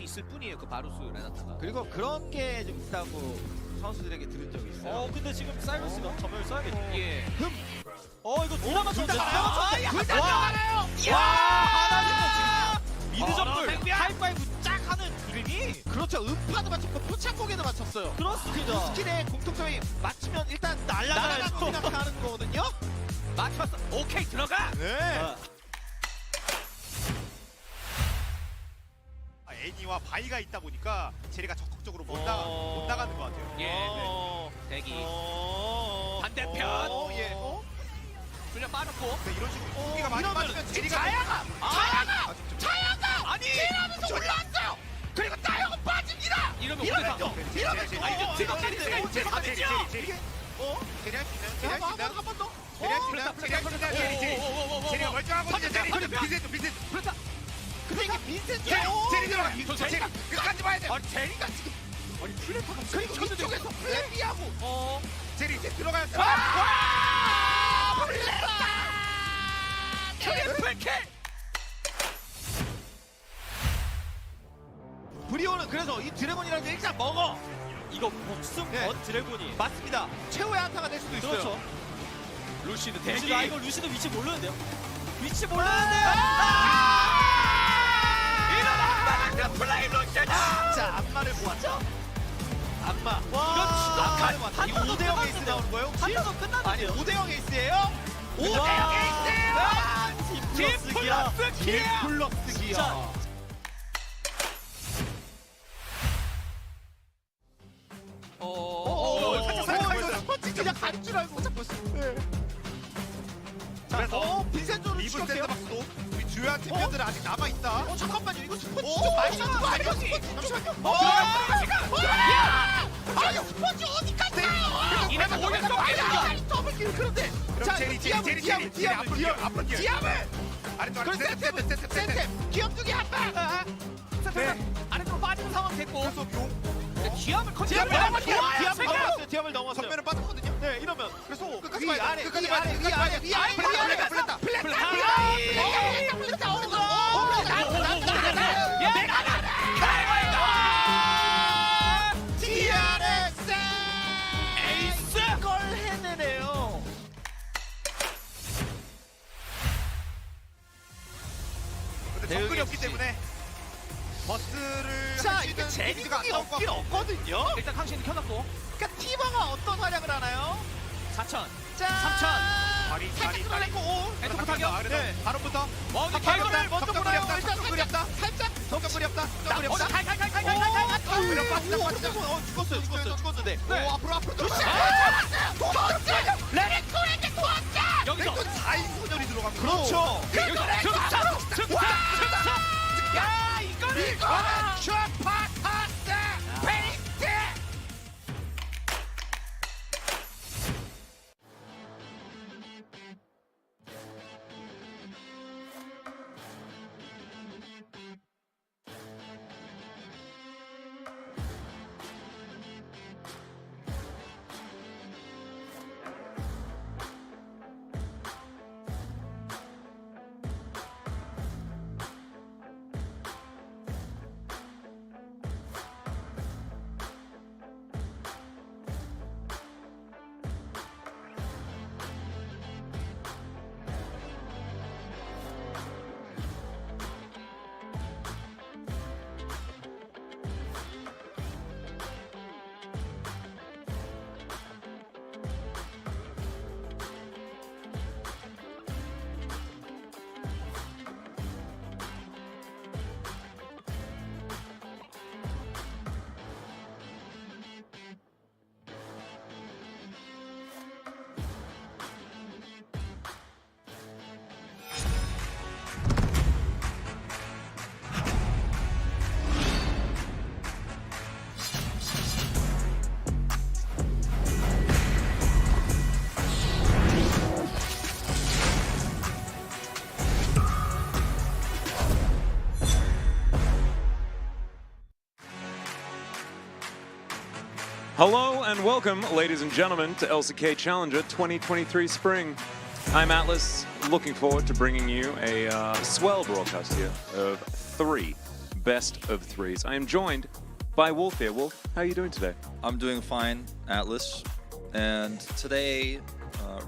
있을 뿐이에요. 그 바루스 레나타가. 그리고 그런 게 좀 있다고 선수들에게 들은 적이 있어요. 근데 지금 사이러스가 전멸 써야겠죠. 예. 이거 둘다 맞췄는데. 둘다 들어가나요? 와, 하나는 지금 미드 정글 백비야! 하이파이브 쫙 하는 이름이 그렇죠. 음파도 맞췄고 포착곡에도 맞췄어요. 그렇습니다. 스킬의 공통점이 맞추면 일단 날아가는 생각하는 거거든요. 맞췄어. 오케이 들어가. 네. 애니와 바이가 있다 보니까 제리가 적극적으로 못 나가는 것 같아요. 예. 대기. 반대편. 예. 훈련 빠르고. 근데 이런 식으로 공기가 많이 맞으면 제리가 자야가 아니. 제리하면서 올라왔어요. 그리고 따여가 빠집니다. 이러면 이러면 어떡해요? 이러면 제리, 이제 제리, 제리, 제리, 제리, 제리 할 수 있나요? 제리 할 수 있나요? 한번 더. 제리 할 수 있나요? 제리 할 수 있나요? 제리 제리가 멀쩡하거든요. 제리 비슷 그렇다. 근데 이게 빈센트. 제리 들어가. 저 제리 끝까지 봐야 돼. 제리가 지금 플랫파가 그리고 이쪽에서 플랫비하고 제리 이제 들어가야 돼. 트리플 킬. 브리오는 그래서 이 드래곤이라는 게 일단 먹어. 이거 목숨 네. 건 드래곤이. 맞습니다. 최후의 한타가 될 수도 있어요. 그렇죠. 루시드 루시드, 대기. 이거 루시드 위치 모르는데요. 위치 모르는데요. 일어나. 플레이 루시드. 자, 악마를 모았죠. 악마. 와, 이거 5대0 에이스 나오는 거예요? 한타도 아니, 끝났는데요. 5대0 에이스예요? 5대0 와. 에이스예요! 팀 플러스 기아. 플러스 기아. 자. 진짜 갈 줄 알고 잡고 있어. 자, 그래서 빈센조를 리브 추격해요. 샌드박스도 우리 주요한 챔피언들 아직 남아 있다. 잠깐만요. 이거 스포츠 좀 많이 쳤는 거 아니야? 잠시만요. 아니, 스포츠 어디까지 가요? 이래서 오른쪽 아니, 더블킬 그런데. 자, 제리 앞으로 뛰어. 디압을. 아래쪽 그리고 센템. 기업두기 한 방. 아래쪽으로 빠지는 상황 됐고. 그래서 용 기압을 컨트롤. 디압을 넘었어요. 전면은 빠졌거든요. 네, 이러면 그래서 위 아래 DRX 에이스 걸 해내네요. 근데 정글이 없기 때문에 버스를 자, 할수 이게 있는 제리가 기지가 안 없긴 없거든요. 일단 강신이 켜놨고. 그러니까 티버가 어떤 활약을 하나요? 4천. 자, 3천. 다리 살짝 끌어냈고 5. 엔터 타격. 네, 바로부터 와, 근데 발을 개그를 먼저 정글이 보내요. 없다. 일단 정글이 없다. 살짝. 정글이 없다. 정글이 없다. 칼칼칼칼칼칼칼. 죽었는데. 네. 앞으로 여기서. 4인 소절이 들어간 거. 그렇죠. 여기서 승차. 야, 이거를. 슈퍼타스 페이스트. Hello and welcome, ladies and gentlemen, to LCK Challenger 2023 Spring. I'm Atlas, looking forward to bringing you a swell broadcast here of 3 best of threes. I am joined by Wolf here. Wolf, how are you doing today? I'm doing fine, Atlas. And today,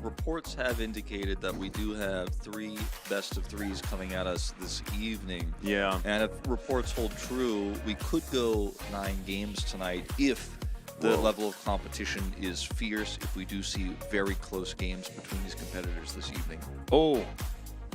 reports have indicated that we do have 3 best of 3s coming at us this evening. Yeah. And if reports hold true, we could go 9 games tonight if the level of competition is fierce, if we do see very close games between these competitors this evening. Oh,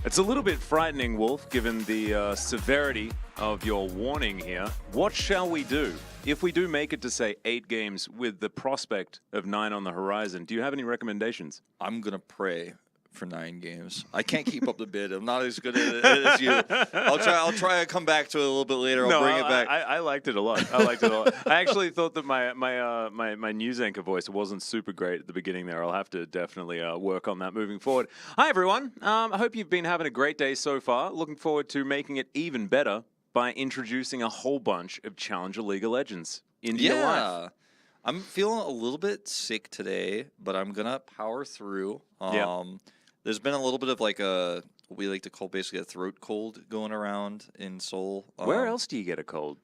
it's a little bit frightening, Wolf, given the severity of your warning here. What shall we do if we do make it to, say, 8 games with the prospect of 9 on the horizon? Do you have any recommendations? I'm going to pray for 9 games. I can't keep up the bid. I'm not as good at it as you. I'll try to come back to it a little bit later. I'll bring it back. I liked it a lot. I liked it a lot. I actually thought that my news anchor voice wasn't super great at the beginning there. I'll have to definitely work on that moving forward. Hi, everyone. I hope you've been having a great day so far. Looking forward to making it even better by introducing a whole bunch of Challenger League of Legends into your life. I'm feeling a little bit sick today, but I'm going to power through. There's been a little bit of like what we like to call basically a throat cold going around in Seoul. Where else do you get a cold?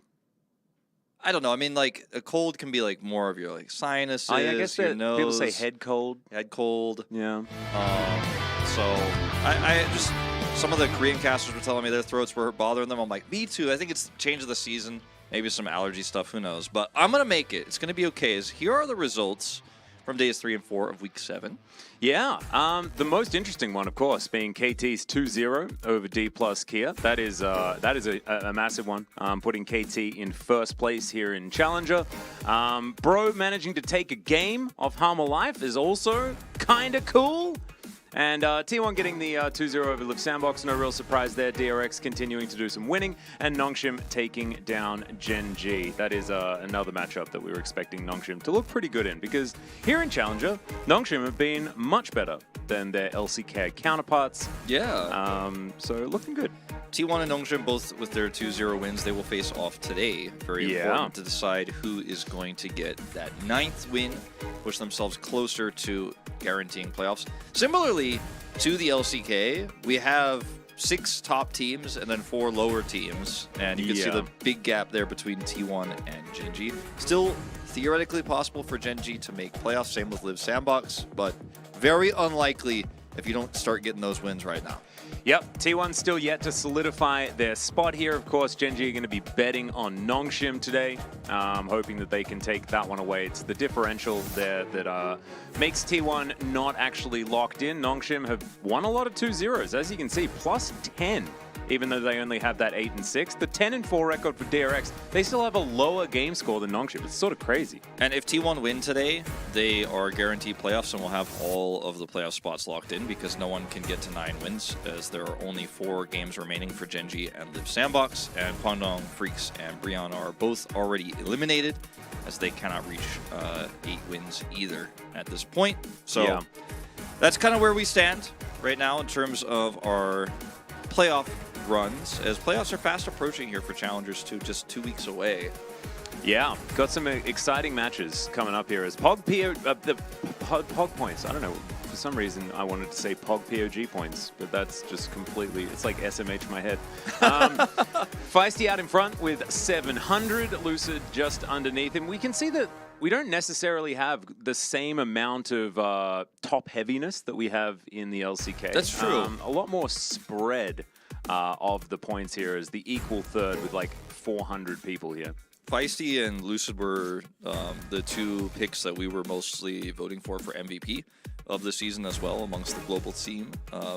I don't know. I mean, like a cold can be like more of your like sinuses, I guess your that nose. people say head cold. Head cold. Yeah. So I just, some of the Korean casters were telling me their throats were bothering them. I'm like, me too. I think it's the change of the season. Maybe some allergy stuff. Who knows? But I'm going to make it. It's going to be okay. Here are the results from days 3 and 4 of week 7. Yeah, the most interesting one, of course, being KT's 2-0 over D plus Kia. That is a massive one, putting KT in first place here in Challenger. Bro managing to take a game off Harmer Life is also kind of cool. And T1 getting the 2-0 over Live Sandbox, no real surprise there. DRX continuing to do some winning, and Nongshim taking down Gen.G. That is another matchup that we were expecting Nongshim to look pretty good in, because here in Challenger, Nongshim have been much better than their LCK counterparts. Yeah. So looking good. T1 and Nongshim both with their 2-0 wins. They will face off today. Very important to decide who is going to get that 9th win, push themselves closer to guaranteeing playoffs. Similarly to the LCK, we have 6 top teams and then 4 lower teams, and you can see the big gap there between T1 and Gen.G. Still theoretically possible for Gen.G to make playoffs, same with Live Sandbox, but very unlikely if you don't start getting those wins right now. Yep, T1 still yet to solidify their spot here. Of course, Gen.G are going to be betting on Nongshim today, hoping that they can take that one away. It's the differential there that makes T1 not actually locked in. Nongshim have won a lot of 2-0s, as you can see, plus 10. Even though they only have that 8 and 6, the 10 and 4 record for DRX, they still have a lower game score than Nongshim. It's sort of crazy. And if T1 win today, they are guaranteed playoffs and will have all of the playoff spots locked in, because no one can get to 9 wins, as there are only 4 games remaining for Gen.G and Live Sandbox, and Kwangdong, Freaks, and Brianna are both already eliminated, as they cannot reach 8 wins either at this point. So that's kind of where we stand right now in terms of our playoff runs, as playoffs are fast approaching here for Challengers too, just 2 weeks away. Yeah, got some exciting matches coming up here as POG points. I don't know, for some reason I wanted to say POG POG points, but that's just completely, it's like SMH in my head. Feisty out in front with 700, Lucid just underneath him. We can see that we don't necessarily have the same amount of top heaviness that we have in the LCK. That's true. A lot more spread of the points here as the equal third with like 400 people here. Feisty and Lucid were the 2 picks that we were mostly voting for MVP of the season as well amongst the global team.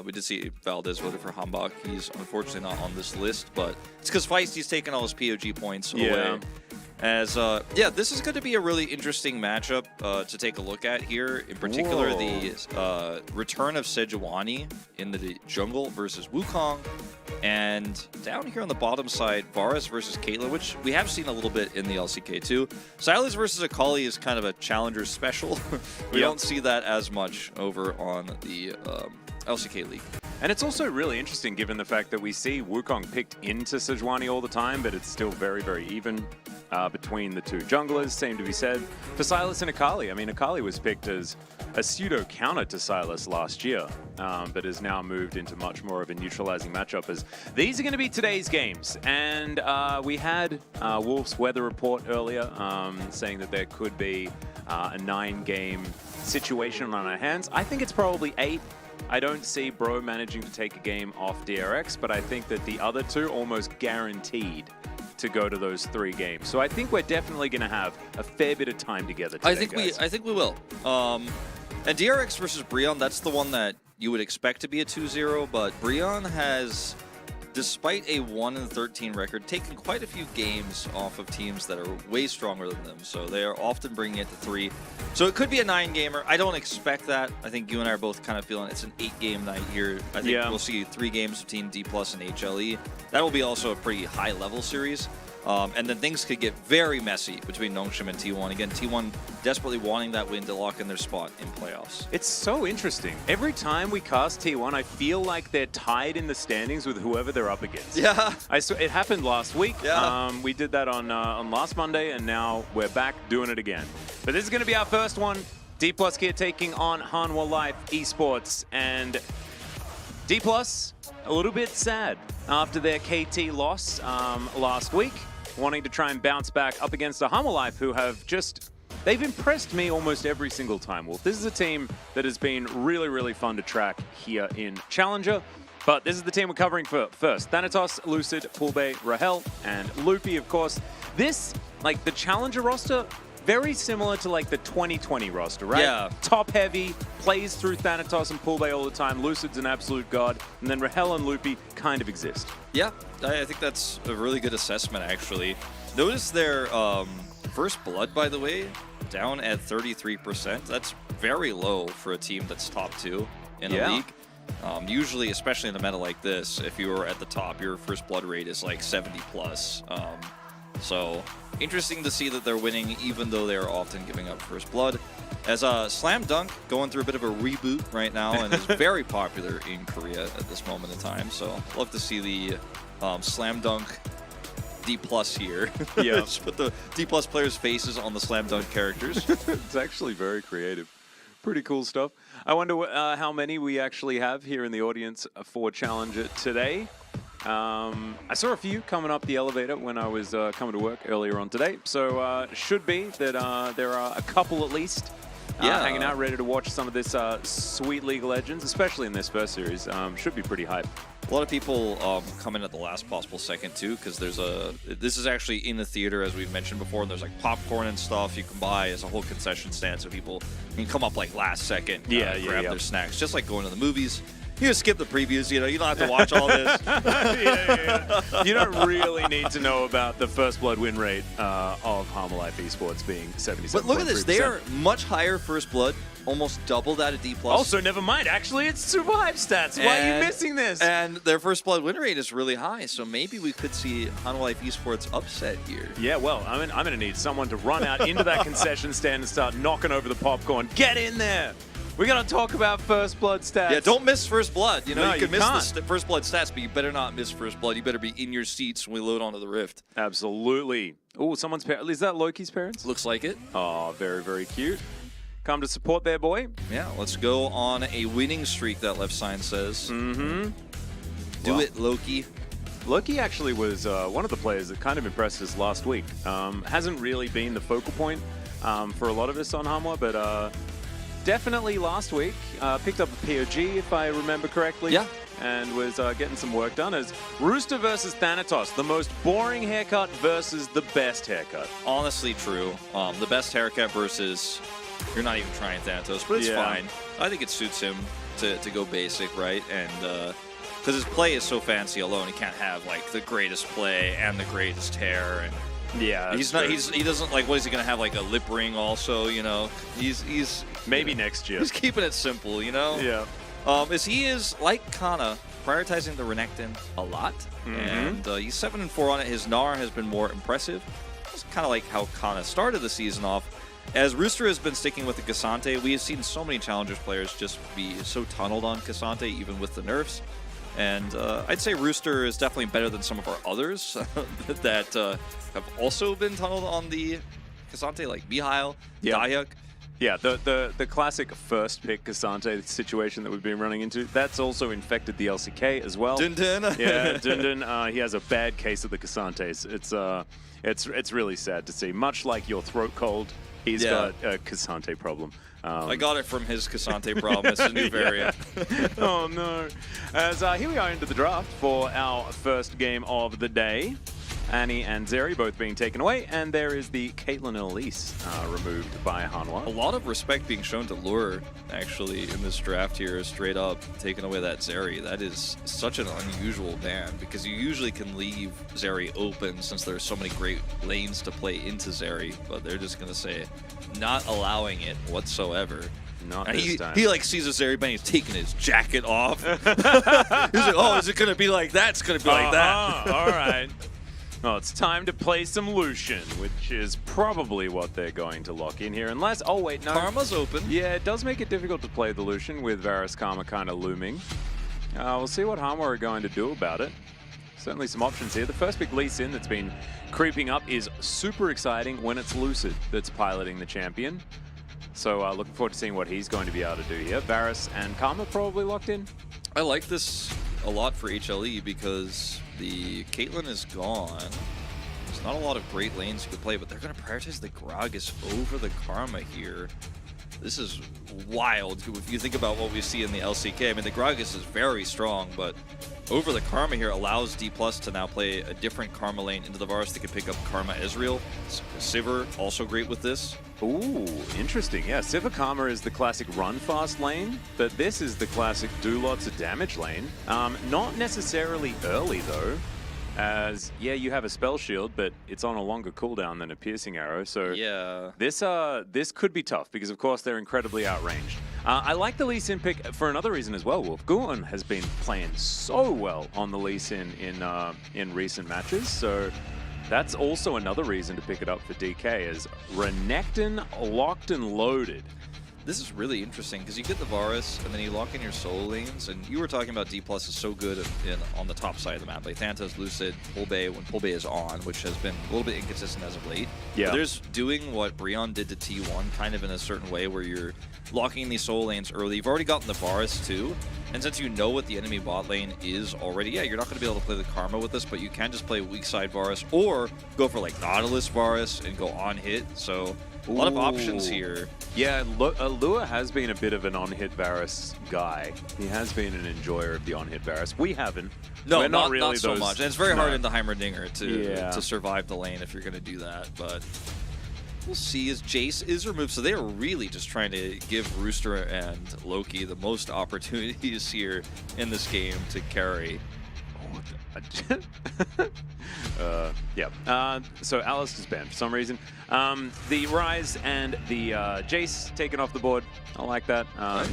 We did see Valdez voted for Hambach. He's unfortunately not on this list, but it's because Feisty's taken all his POG points away. As this is going to be a really interesting matchup to take a look at here. In particular, the return of Sejuani in the jungle versus Wukong, and down here on the bottom side, Varus versus Caitlyn, which we have seen a little bit in the LCK too. Silas versus Akali is kind of a challenger special. We don't see that as much over on the LCK League. And it's also really interesting given the fact that we see Wukong picked into Sejuani all the time, but it's still very, very even between the 2 junglers, same to be said. For Silas and Akali, I mean, Akali was picked as a pseudo counter to Silas last year, but has now moved into much more of a neutralizing matchup. As these are going to be today's games, and we had Wolf's weather report earlier saying that there could be a 9-game situation on our hands. I think it's probably 8. I don't see Bro managing to take a game off DRX, but I think that the other two almost guaranteed to go to those 3 games. So I think we're definitely going to have a fair bit of time together today, I think we will. And DRX versus Breon, that's the one that you would expect to be a 2-0, but Breon has, despite a 1-13 record, taken quite a few games off of teams that are way stronger than them. So they are often bringing it to 3. So it could be a 9-gamer. I don't expect that. I think you and I are both kind of feeling it's an 8-game night here. I think we'll see 3 games between D+ and HLE. That will be also a pretty high-level series. And then things could get very messy between Nongshim and T1. Again, T1 desperately wanting that win to lock in their spot in playoffs. It's so interesting. Every time we cast T1, I feel like they're tied in the standings with whoever they're up against. Yeah. It happened last week. Yeah. We did that on last Monday, and now we're back doing it again. But this is going to be our first one. D+ Gear taking on Hanwha Life Esports. And D+, a little bit sad after their KT loss last week, wanting to try and bounce back up against the Hanwha Life, who have just, they've impressed me almost every single time, Wolf. This is a team that has been really, really fun to track here in Challenger. But this is the team we're covering first. Thanatos, Lucid, Poolbay, Rahel, and Loopy, of course. This, like the Challenger roster, very similar to like the 2020 roster, right? Yeah. Top heavy, plays through Thanatos and Poolbay all the time. Lucid's an absolute god. And then Rahel and Loopy kind of exist. Yeah, I think that's a really good assessment, actually. Notice their first blood, by the way, down at 33%. That's very low for a team that's top 2 in a league. Usually, especially in a meta like this, if you were at the top, your first blood rate is like 70+. So interesting to see that they're winning, even though they're often giving up first blood. As Slam Dunk going through a bit of a reboot right now and is very popular in Korea at this moment in time. So love to see the Slam Dunk D+ here. Yeah. Just put the D+ players' faces on the Slam Dunk characters. It's actually very creative. Pretty cool stuff. I wonder how many we actually have here in the audience for Challenger today. I saw a few coming up the elevator when I was coming to work earlier on today, so should be that there are a couple at least hanging out, ready to watch some of this sweet League of Legends, especially in this first series. Should be pretty hype. A lot of people come in at the last possible second too, because this is actually in the theater, as we've mentioned before, and there's like popcorn and stuff you can buy as a whole concession stand, so people can come up like last second, grab their snacks, just like going to the movies. You just skip the previews, you know, you don't have to watch all this. You don't really need to know about the first blood win rate of Hanwha Life Esports being 77%. But look at this, they are much higher first blood, almost double that at D+. Also, never mind, actually, it's super hype stats. Why are you missing this? And their first blood win rate is really high, so maybe we could see Hanwha Life Esports upset here. Yeah, well, I'm going to need someone to run out into that concession stand and start knocking over the popcorn. Get in there! We're going to talk about first blood stats. Yeah, don't miss first blood. You know, No, you can you miss the first blood stats, but you better not miss first blood. You better be in your seats when we load onto the Rift. Absolutely. Oh, someone's parents. Is that Loki's parents? Looks like it. Oh, very, very cute. Come to support their boy. Yeah, let's go on a winning streak, that left sign says. Mm-hmm. Do it, Loki. Loki actually was one of the players that kind of impressed us last week. Hasn't really been the focal point for a lot of us on Hanwha, but definitely last week picked up a POG, if I remember correctly. Yeah. And was getting some work done as Rooster versus Thanatos, the most boring haircut versus the best haircut. Honestly true. The best haircut versus, you're not even trying Thanatos, but it's fine. I think it suits him to go basic, right? And because his play is so fancy alone, he can't have like the greatest play and the greatest hair. And yeah, he doesn't like, what is he gonna have, like a lip ring also, you know? He's maybe next year. He's keeping it simple, you know? Yeah. As he is, like Kana, prioritizing the Renekton a lot. And he's 7-4 on it. His Gnar has been more impressive. It's kind of like how Kana started the season off. As Rooster has been sticking with the Cassante, we have seen so many Challengers players just be so tunneled on Cassante, even with the nerfs. And I'd say Rooster is definitely better than some of our others that have also been tunneled on the Cassante, like Mihail, Dayak. Yeah, the classic first pick Cassante situation that we've been running into, that's also infected the LCK as well. Din Din. Yeah, Din Din, he has a bad case of the Cassantes. It's really sad to see. Much like your throat cold, he's got a Cassante problem. I got it from his Cassante problem. It's a new variant. Oh no. As here we are into the draft for our first game of the day. Annie and Zeri both being taken away, and there is the Caitlyn and Elise removed by Hanwha. A lot of respect being shown to Lure, actually, in this draft here, straight up taking away that Zeri. That is such an unusual ban, because you usually can leave Zeri open since there's so many great lanes to play into Zeri, but they're just going to say not allowing it whatsoever. Not And this time. he like sees a Zeri ban, he's taking his jacket off. He's like, oh, is it going to be like that? It's going to be like that. All right. Well, it's time to play some Lucian, which is probably what they're going to lock in here. Unless, oh wait, no. Karma's open. Yeah, it does make it difficult to play the Lucian with Varus Karma kind of looming. We'll see what Hanwha are going to do about it. Certainly some options here. The first big Lee Sin that's been creeping up is super exciting when it's Lucid that's piloting the champion. So looking forward to seeing what he's going to be able to do here. Varus and Karma probably locked in. I like this a lot for HLE because the Caitlyn is gone. There's not a lot of great lanes you could play, but they're going to prioritize the Gragas over the Karma here. This is wild. If you think about what we see in the LCK, I mean, the Gragas is very strong, but over the Karma here allows D+ to now play a different Karma lane into the Varus. They can pick up Karma Ezreal. Sivir also great with this. Ooh, interesting. Yeah, Sivir Karma is the classic run-fast lane, but this is the classic do lots of damage lane. Not necessarily early, though, as, yeah, you have a spell shield, but it's on a longer cooldown than a piercing arrow, so Yeah. this could be tough, because, of course, they're incredibly outranged. I like the Lee Sin pick for another reason as well, Wolf. Guan has been playing so well on the Lee Sin in recent matches, so that's also another reason to pick it up for DK, is Renekton locked and loaded. This is really interesting because you get the Varus and then you lock in your solo lanes, and you were talking about D+ is so good on the top side of the map. Like Thanatos, Lucid, Pulbay, when Pulbay is on, which has been a little bit inconsistent as of late. Yeah. But there's doing what Brion did to T1 kind of in a certain way where you're locking in these solo lanes early. You've already gotten the Varus too, and since you know what the enemy bot lane is already, yeah, you're not going to be able to play the Karma with this, but you can just play weak side Varus or go for like Nautilus Varus and go on hit. So a lot of options here. Yeah, Lua has been a bit of an on-hit Varus guy. He has been an enjoyer of the on-hit Varus. We haven't. No, We're not really so those, much. And it's very no. hard in the Heimerdinger Yeah. to survive the lane if you're going to do that. But we'll see as Jace is removed. So they are really just trying to give Rooster and Loki the most opportunities here in this game to carry. So Alice is banned for some reason. The Rise and the Jace taken off the board. I like that.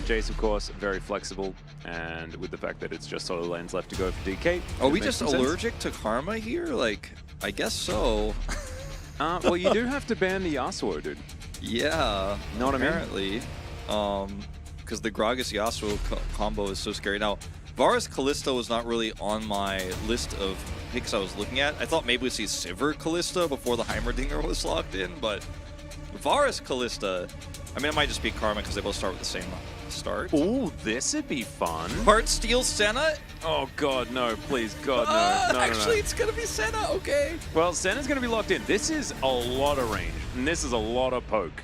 Jace, of course, very flexible, and with the fact that it's just solo lanes left to go for DK. Are it we makes just some sense. allergic to Karma here? Like, I guess so. Well, you do have to ban the Yasuo, dude. Yeah, Know what I mean? apparently. Because the Gragas Yasuo combo is so scary. Now, Varus Kalista was not really on my list of picks I was looking at. I thought maybe we'd see Sivir Kalista before the Heimerdinger was locked in, but Varus Kalista, I mean, it might just be Karma because they both start with the same start. Ooh, this would be fun. Heartsteel Senna? Oh, God, no, please, God, no. Actually, it's going to be Senna, okay. Well, Senna's going to be locked in. This is a lot of range, and this is a lot of poke.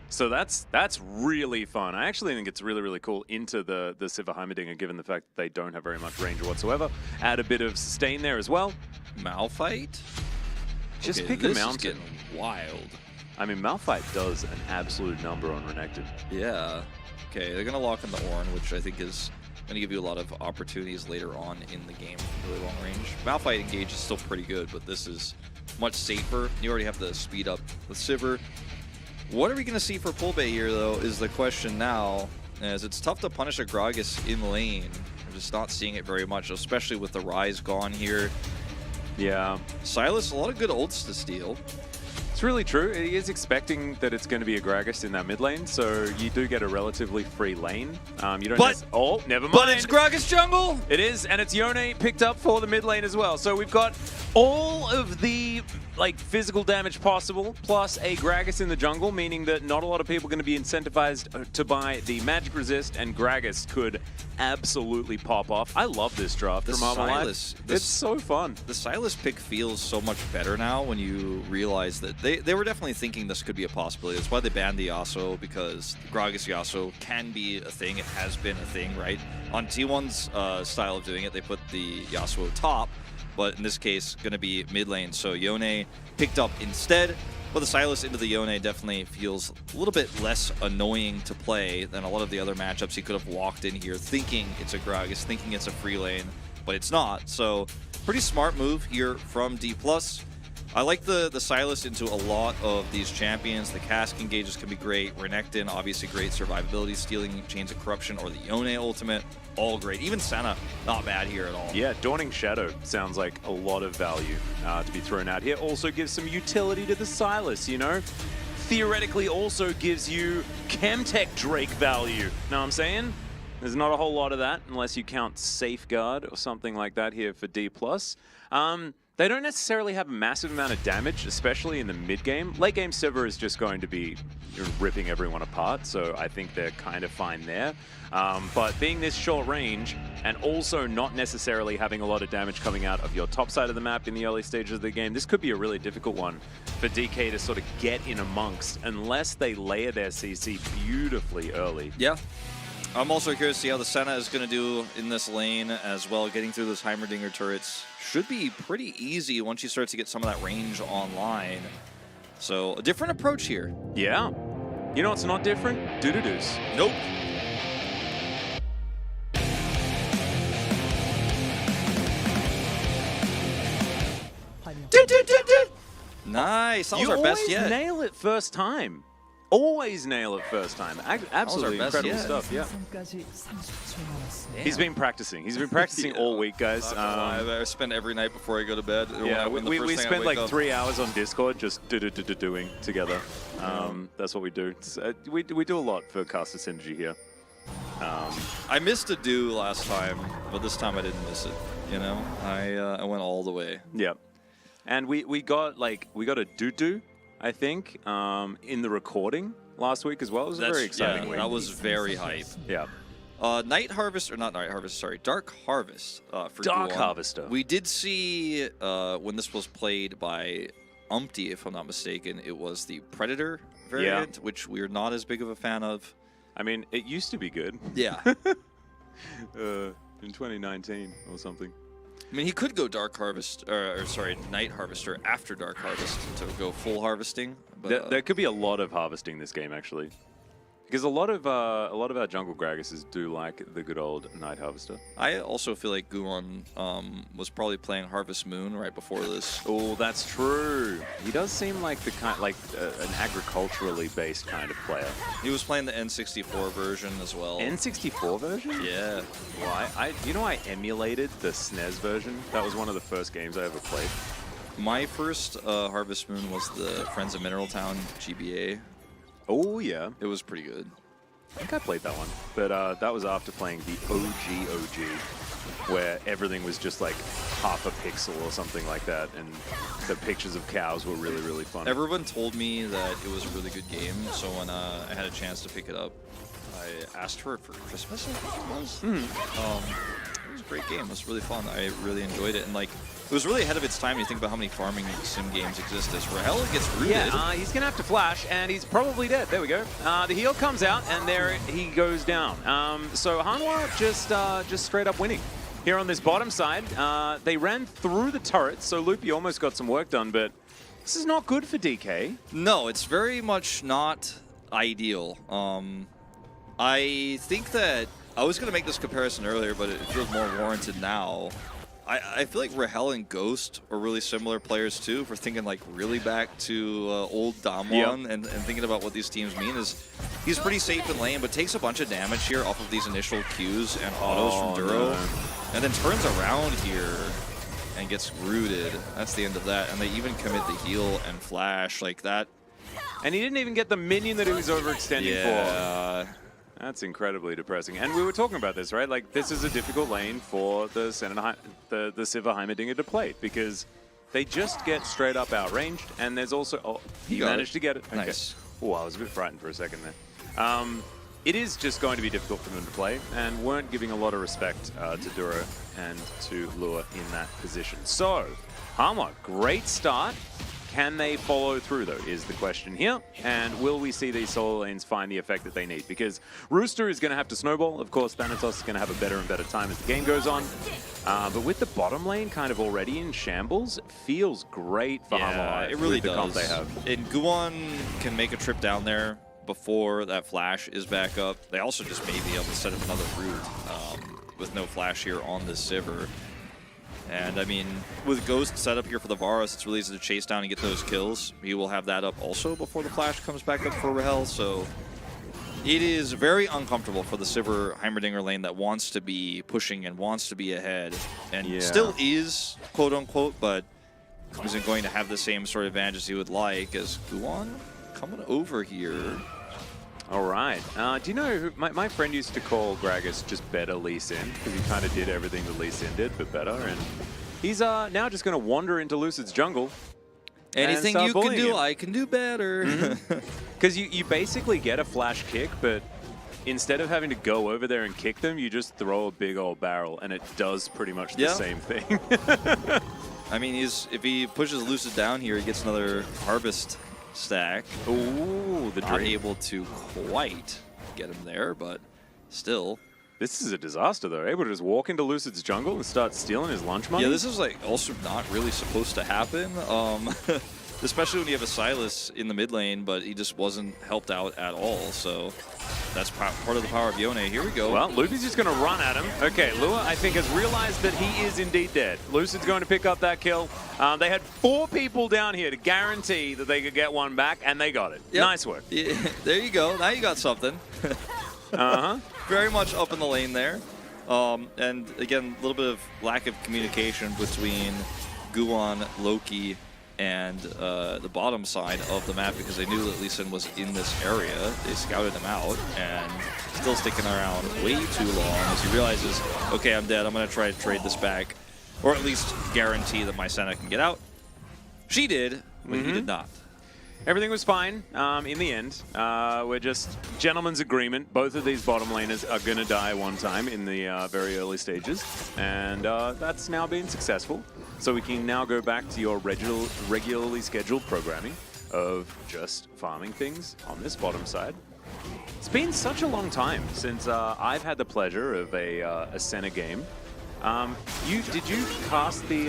So that's really fun. I actually think it's really, really cool into the Sivir Heimerdinger, given the fact that they don't have very much range whatsoever. Add a bit of sustain there as well. Malphite? Just Okay, pick a this is mountain. getting wild. I mean, Malphite does an absolute number on Renekton. Yeah. Okay, they're going to lock in the Ornn, which I think is going to give you a lot of opportunities later on in the game from really long range. Malphite engage is still pretty good, but this is much safer. You already have the speed up with Sivir. What are we going to see for Pulbay here, though, is the question now, as it's tough to punish a Gragas in lane. We're just not seeing it very much, especially with the Rise gone here. Yeah. Silas, a lot of good ults to steal. It's really true. He is expecting that it's going to be a Gragas in that mid lane, so you do get a relatively free lane. You don't. Oh, never mind. But it's Gragas jungle. It is, and it's Yone picked up for the mid lane as well. So we've got all of the physical damage possible, plus a Gragas in the jungle, meaning that not a lot of people are going to be incentivized to buy the magic resist, and Gragas could absolutely pop off. I love this draft from Armalite. It's so fun. The Sylas pick feels so much better now when you realize that they were definitely thinking this could be a possibility. That's why they banned the Yasuo, because Gragas Yasuo can be a thing. It has been a thing, right? On T1's style of doing it, they put the Yasuo top, but in this case, going to be mid lane. So Yone picked up instead, but the Sylas into the Yone definitely feels a little bit less annoying to play than a lot of the other matchups. He could have walked in here thinking it's a Gragas, thinking it's a free lane, but it's not. So pretty smart move here from D+. I like the Sylas into a lot of these champions. The cask engages can be great. Renekton, obviously great survivability, stealing Chains of Corruption, or the Yone ultimate, all great. Even Senna, not bad here at all. Yeah, Dawning Shadow sounds like a lot of value to be thrown out here. Also gives some utility to the Sylas, you know? Theoretically also gives you Chemtech Drake value. Know what I'm saying? There's not a whole lot of that unless you count Safeguard or something like that here for D+. They don't necessarily have a massive amount of damage, especially in the mid-game. Late-game Sivir is just going to be ripping everyone apart, so I think they're kind of fine there. But being this short range, and also not necessarily having a lot of damage coming out of your top side of the map in the early stages of the game, this could be a really difficult one for DK to sort of get in amongst, unless they layer their CC beautifully early. Yeah. I'm also curious to see how the Senna is going to do in this lane as well. Getting through those Heimerdinger turrets should be pretty easy once you start to get some of that range online. So a different approach here. Yeah. You know what's not different? Doo-doo-doos. Nope. Nice. That was our best yet. You always nail it first time. Always nail it first time. Absolutely best incredible yet. stuff, yeah. He's been practicing. He's been practicing all week, guys. I spend every night before I go to bed. Yeah, we spend like 3 hours on Discord just doing together. That's what we do. We do a lot for Caster Synergy here. I missed a do last time, but this time I didn't miss it. You know, I went all the way. Yeah, and we got a do. I think, in the recording last week as well. It was a very exciting week. That was very hype. Yeah. Night Harvest, or not Night Harvest, sorry, Dark Harvest for Dark Guan. Harvester. We did see, when this was played by Umpty, if I'm not mistaken, it was the Predator variant, which we're not as big of a fan of. I mean, it used to be good. Yeah. In 2019 or something. I mean, he could go Dark Harvest, or sorry, Night Harvester after Dark Harvest to go full harvesting. But, there could be a lot of harvesting this game, actually. Because a lot of our jungle Gragases do like the good old Night Harvester. I also feel like Guon was probably playing Harvest Moon right before this. Oh, that's true. He does seem like the an agriculturally based kind of player. He was playing the N64 version as well. N64 version? Yeah. Well, I emulated the SNES version. That was one of the first games I ever played. My first Harvest Moon was the Friends of Mineral Town GBA. Oh, yeah. It was pretty good. I think I played that one. But that was after playing the OG, where everything was just like half a pixel or something like that, and the pictures of cows were really, really fun. Everyone told me that it was a really good game, so when I had a chance to pick it up, I asked for it for Christmas, I think it was. It was a great game. It was really fun. I really enjoyed it, and like, it was really ahead of its time. You think about how many farming sim games exist. As Rahel gets rooted. Yeah, he's going to have to flash, and he's probably dead. There we go. The heal comes out, and there he goes down. So Hanwha just straight up winning. Here on this bottom side, they ran through the turrets, so Loopy almost got some work done, but this is not good for DK. No, it's very much not ideal. I think that I was going to make this comparison earlier, but it feels more warranted now. I feel like Rahel and Ghost are really similar players too. If we're thinking like really back to old Damwon and thinking about what these teams mean, is he's pretty safe in lane, but takes a bunch of damage here off of these initial Qs and autos from Duro, and then turns around here. and gets rooted. That's the end of that. And they even commit the heal and flash like that. And he didn't even get the minion that he was overextending for. Yeah. That's incredibly depressing. And we were talking about this, right? Like, this is a difficult lane for the Sivir Heimerdinger to play because they just get straight up outranged. And there's also... Oh, he managed to get it. Okay. Nice. Oh, I was a bit frightened for a second there. It is just going to be difficult for them to play and weren't giving a lot of respect to Duro and to Lua in that position. So, Hama, great start. Can they follow through, though, is the question here. And will we see these solo lanes find the effect that they need? Because Rooster is going to have to snowball. Of course, Thanatos is going to have a better and better time as the game goes on. But with the bottom lane kind of already in shambles, it feels great for Hama. It really with the comp does. they have. And Guwon can make a trip down there before that flash is back up. They also just may be able to set up another route with no flash here on this Sivir. And I mean, with Ghost set up here for the Varus, it's really easy to chase down and get those kills. He will have that up also before the flash comes back up for Rahel. So it is very uncomfortable for the Sivir Heimerdinger lane that wants to be pushing and wants to be ahead. And still is, quote unquote, but isn't going to have the same sort of advantage as he would like as Guwon coming over here. All right. Do you know, my friend used to call Gragas just better Lee Sin, because he kind of did everything that Lee Sin did, but better. And he's now just going to wander into Lucid's jungle. Anything you can do, I can do better. Because you basically get a flash kick, but instead of having to go over there and kick them, you just throw a big old barrel, and it does pretty much the same thing. I mean, if he pushes Lucid down here, he gets another harvest stack. Ooh, the Not dream. able to quite get him there, but still. This is a disaster, though. Able to just walk into Lucid's jungle and start stealing his lunch money? Yeah, this is like also not really supposed to happen. Especially when you have a Sylas in the mid lane, but he just wasn't helped out at all. So that's part of the power of Yone. Here we go. Well, Luffy's just going to run at him. Okay, Lua, I think, has realized that he is indeed dead. Lucid's going to pick up that kill. They had 4 people down here to guarantee that they could get one back, and they got it. Yep. Nice work. Yeah, there you go. Now you got something. Uh-huh. Very much up in the lane there. And again, a little bit of lack of communication between Guwon, Loki, and the bottom side of the map because they knew that Lee Sin was in this area. They scouted him out and still sticking around way too long as he realizes, okay, I'm dead. I'm going to try to trade this back, or at least guarantee that my Senna can get out. She did, but he did not. Everything was fine in the end. We're just gentlemen's agreement. Both of these bottom laners are going to die one time in the very early stages. And that's now been successful. So we can now go back to your regularly scheduled programming of just farming things on this bottom side. It's been such a long time since I've had the pleasure of a Senna game. Did you cast the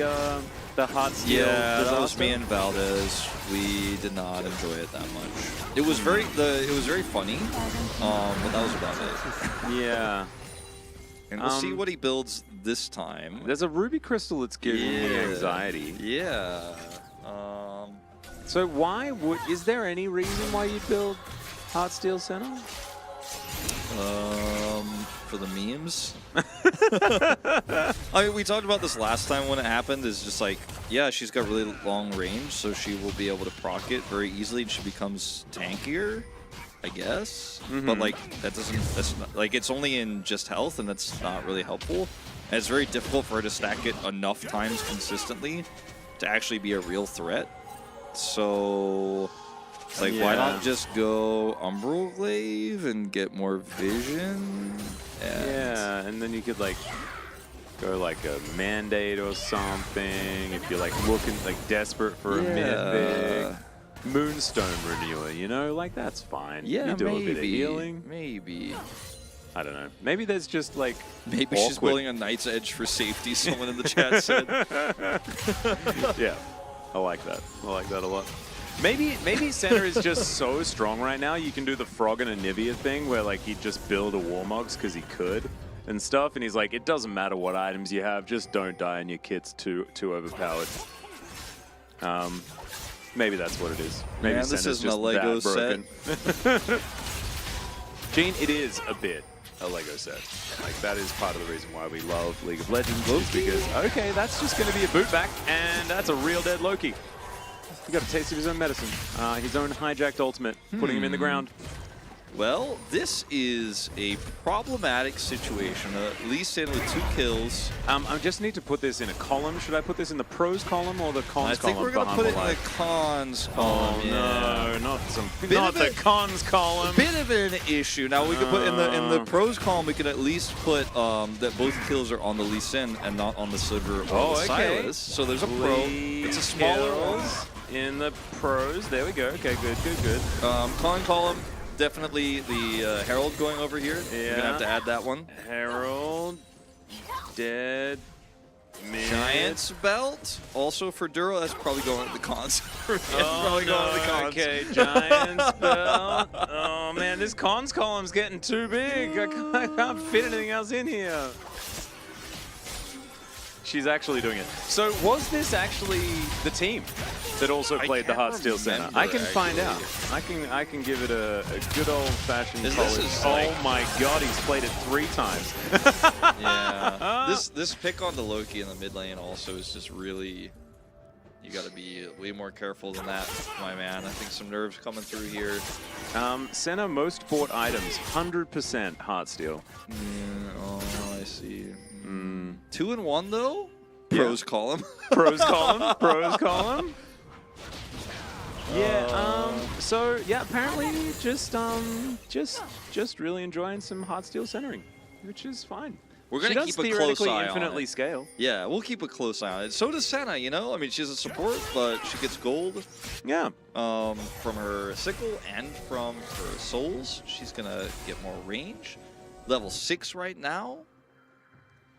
Heartsteel? Yeah, that was disaster? me and Valdez. We did not enjoy it that much. It was very funny, but that was about it. Yeah. And we'll see what he builds this time. There's a ruby crystal that's giving me anxiety. Yeah. So is there any reason why you'd build Heartsteel Senna? For the memes. I mean, we talked about this last time when it happened. Is just like, yeah, she's got really long range, so she will be able to proc it very easily, and she becomes tankier, I guess. But like, that's not, like, it's only in just health, and that's not really helpful. And it's very difficult for her to stack it enough times consistently to actually be a real threat. So it's like, why not just go Umbral Glaive and get more vision? And then you could like go like a Mandate or something if you're like looking like desperate for a mythic. Moonstone Renewer, you know, like that's fine. Yeah, you do a bit of healing. Maybe. I don't know. Maybe there's just like Maybe she's building a Knight's Edge for safety, someone in the chat said. Yeah, I like that. I like that a lot. Maybe Senna is just so strong right now, you can do the Frog and Anivia thing where like he'd just build a Warmogs because he could and stuff, and he's like, it doesn't matter what items you have, just don't die and your kit's too overpowered. Maybe that's what it is. Maybe Man, this Senna's isn't a just Lego that broken. set. Gene, it is a bit. a Lego set. Like, that is part of the reason why we love League of Legends, is because, okay, that's just going to be a boot back, and that's a real dead Loki. He got a taste of his own medicine. His own hijacked ultimate, putting him in the ground. Well, this is a problematic situation. Lee Sin with 2 kills. I just need to put this in a column. Should I put this in the pros column or the cons column? I think we're going to put it in the cons column. Oh, yeah. no, not the cons column. Bit of an issue. Now we could put in the pros column. We could at least put that both kills are on the Lee Sin and not on the Silver or the Silas. So there's a pro. It's a smaller one. In the pros, there we go. Okay, good. Con column. Definitely the Herald going over here. Yeah. We're going to have to add that one. Herald, dead, mid. Giant's Belt, also for Duro. That's probably going to the cons. Going to the cons. Okay, Giant's Belt. Oh man, this cons column's getting too big. I can't fit anything else in here. She's actually doing it. So was this actually the team that also played the Heartsteel Center? I can find out. I can give it a good old-fashioned polish. Oh my god, he's played it 3 times. Yeah. This pick on the Loki in the mid lane also is just really... You got to be way more careful than that, my man. I think some nerves coming through here. Senna most bought items, 100% Heartsteel. Yeah, oh, I see. 2 and 1 though. Pros column. Pros column. Yeah. So yeah, apparently just really enjoying some Heartsteel centering, which is fine. We're gonna keep a close eye on it. Infinitely scale. Yeah, we'll keep a close eye on it. So does Senna, you know? I mean, she's a support, but she gets gold. Yeah. From her sickle and from her souls. She's gonna get more range. Level 6 right now.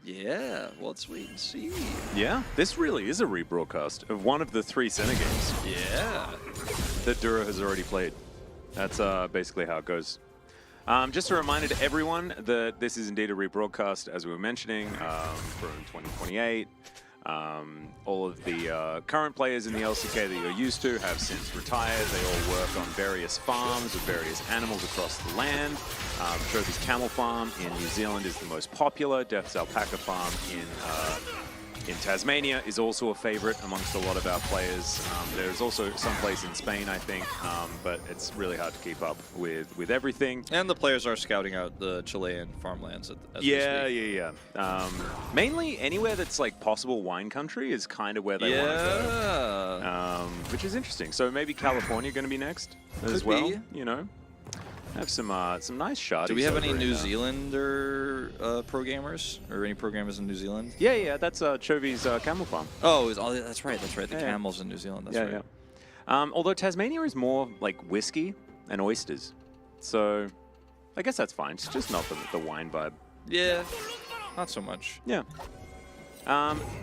Yeah, well, let's wait and see. Yeah, this really is a rebroadcast of one of the 3 Senna games. Yeah. That Duro has already played. That's basically how it goes. Just a reminder to everyone that this is indeed a rebroadcast, as we were mentioning, from 2028. All of the current players in the LCK that you're used to have since retired. They all work on various farms with various animals across the land. Trophy's Camel Farm in New Zealand is the most popular. Death's Alpaca Farm in Tasmania is also a favorite amongst a lot of our players. There's also some place in Spain, I think, but it's really hard to keep up with everything. And the players are scouting out the Chilean farmlands as we speak. Yeah. Mainly anywhere that's like possible wine country is kind of where they want to go. Which is interesting. So maybe California going to be next as well, you know? Have some nice shots. Do we have any New Zealander pro gamers or any programmers in New Zealand? Yeah, that's Chovy's Camel Farm. Oh, that's right. The camels in New Zealand. That's right. Yeah. Although Tasmania is more like whiskey and oysters, so I guess that's fine. It's just not the wine vibe. Yeah, not so much. Yeah.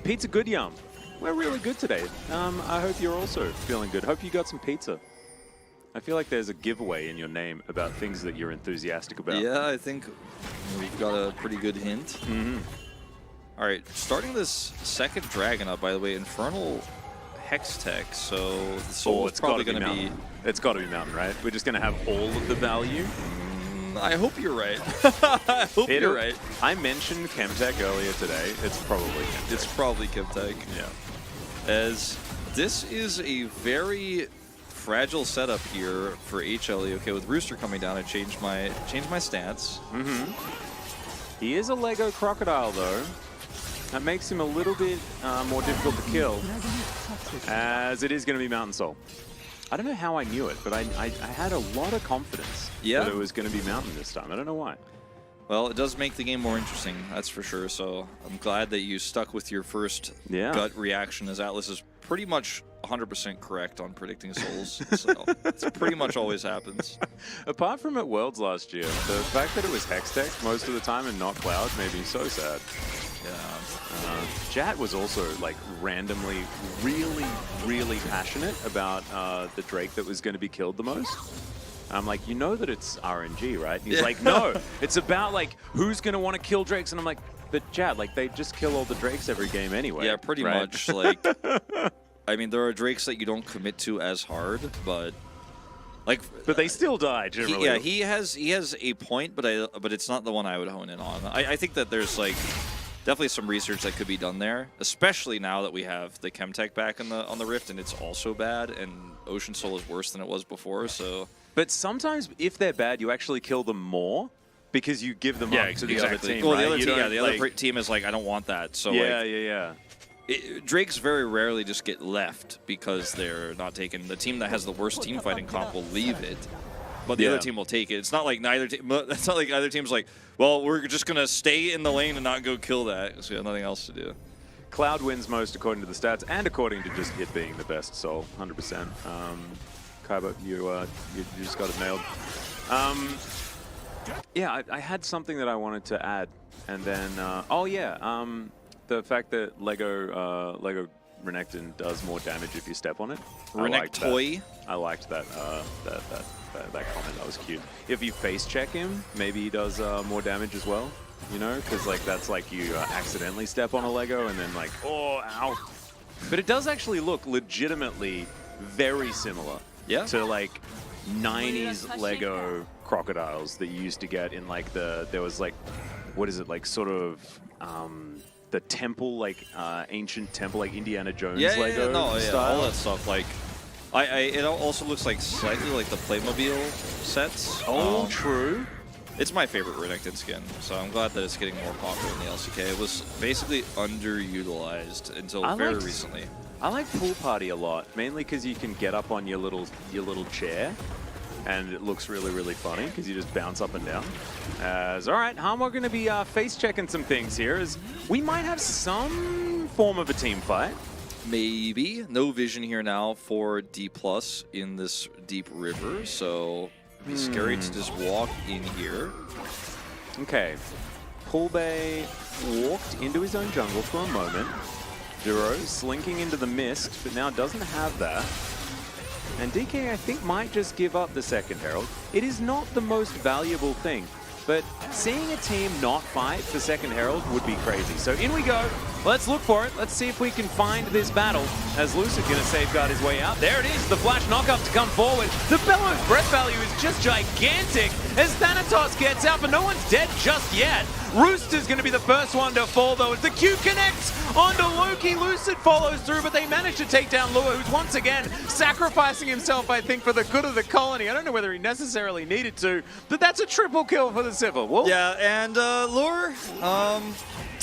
Pizza Good Yum. We're really good today. I hope you're also feeling good. Hope you got some pizza. I feel like there's a giveaway in your name about things that you're enthusiastic about. Yeah, I think we've got a pretty good hint. Mm-hmm. All right, starting this second dragon up, by the way, Infernal Hex Tech, so the soul is probably going to be... It's got to be Mountain, right? We're just going to have all of the value? I hope you're right. I hope you're right. I mentioned Chemtech earlier today. It's probably Chemtech. It's probably Chemtech. Yeah. As this is a very... fragile setup here for HLE. Okay, with Rooster coming down, I changed my stance. He is a Lego crocodile, though. That makes him a little bit more difficult to kill, as it is going to be Mountain Soul. I don't know how I knew it, but I had a lot of confidence that it was going to be Mountain this time. I don't know why. Well, it does make the game more interesting, that's for sure. So I'm glad that you stuck with your first gut reaction, as Atlas is pretty much 100% correct on predicting souls. So it pretty much always happens. Apart from at Worlds last year, the fact that it was Hextech most of the time and not Cloud made me so sad. Yeah. Jat was also like randomly really passionate about the Drake that was going to be killed the most. I'm like, you know that it's RNG, right? And he's like, no, it's about like who's going to want to kill Drakes. And I'm like, but Jat, like they just kill all the Drakes every game anyway. Yeah, pretty much. Like, I mean, there are Drakes that you don't commit to as hard, but Like, But they still die generally. he has a point, but it's not the one I would hone in on. I think that there's like definitely some research that could be done there, especially now that we have the Chemtech back on the Rift, and it's also bad, and Ocean Soul is worse than it was before. So, But sometimes if they're bad, you actually kill them more because you give them up to the other team. Well, right? the other team is like, I don't want that. So yeah. Drakes very rarely just get left because they're not taken. The team that has the worst team fighting comp will leave it, but the other team will take it. It's not like neither team. It's not like either team's like, well, we're just gonna stay in the lane and not go kill that. So we have nothing else to do. Cloud wins most according to the stats and according to just it being the best soul, 100%. Kaiba, you just got it nailed. Yeah, I had something that I wanted to add, and then the fact that Lego Renekton does more damage if you step on it. Renektoy. I liked that that comment. That was cute. If you face check him, maybe he does more damage as well. You know, because like that's like you accidentally step on a Lego and then like, oh, ow. But it does actually look legitimately very similar to like 90s Lego crocodiles that you used to get in like there was like, what is it, like sort of the temple, like ancient temple, like Indiana Jones Lego style. All that stuff. Like, it also looks like slightly like the Playmobil sets. Oh, true. It's my favorite Renekton skin, so I'm glad that it's getting more popular in the LCK. It was basically underutilized until very recently. I like Pool Party a lot, mainly because you can get up on your little chair, and it looks really, really funny because you just bounce up and down. All right, we're going to be face checking some things here. As we might have some form of a team fight. Maybe. No vision here now for D+ in this deep river, so it'd be scary to just walk in here. Okay. Poolbay walked into his own jungle for a moment. Duro slinking into the mist, but now doesn't have that. And DK, I think, might just give up the second Herald. It is not the most valuable thing, but seeing a team not fight for second Herald would be crazy. So in we go. Let's look for it. Let's see if we can find this battle. As Lucid going to safeguard his way out. There it is, the flash knockup to come forward. The Bellow's breath value is just gigantic as Thanatos gets out, but no one's dead just yet. Rooster's going to be the first one to fall, though, as the Q connects onto Loki. Lucid follows through, but they manage to take down Lua, who's once again sacrificing himself, I think, for the good of the colony. I don't know whether he necessarily needed to, but that's a triple kill for the Civil. Wolf? Yeah, and Lure,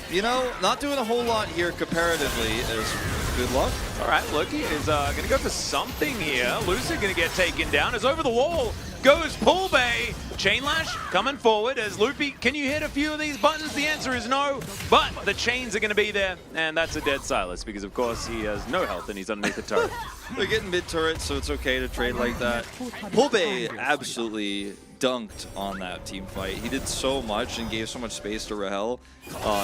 you know, not doing a whole lot here comparatively is good luck. All right, Loki is going to go for something here. Lucid going to get taken down as over the wall goes Poolbay. Chain Lash coming forward as Loopy. Can you hit a few of these buttons? The answer is no, but the chains are going to be there, and that's a dead Silas because, of course, he has no health and he's underneath the turret. They're getting mid-turret, so it's okay to trade like that. Poolbay absolutely dunked on that team fight. He did so much and gave so much space to Rahel.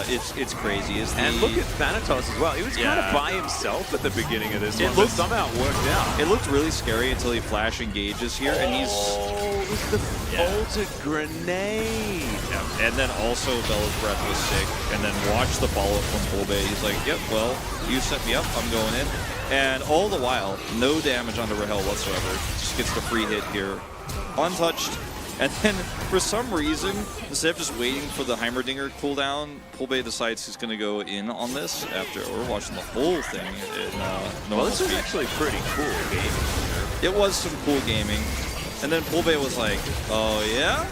It's crazy. And look at Thanatos as well. He was kind of by himself at the beginning of this one, but somehow it worked out. It looked really scary until he flash engages here, and he's... Oh, it was the bolted grenade. Yeah. And then also Bella's breath was sick, and then watch the follow-up from Poolbay. He's like, yep, well, you set me up, I'm going in. And all the while, no damage onto Rahel whatsoever. Just gets the free hit here, untouched. And then, for some reason, instead of just waiting for the Heimerdinger cooldown, Poolbay decides he's going to go in on this after we're watching the whole thing in normal Well, this is speed. actually pretty cool gaming. It was some cool gaming. And then Poolbay was like, oh, yeah?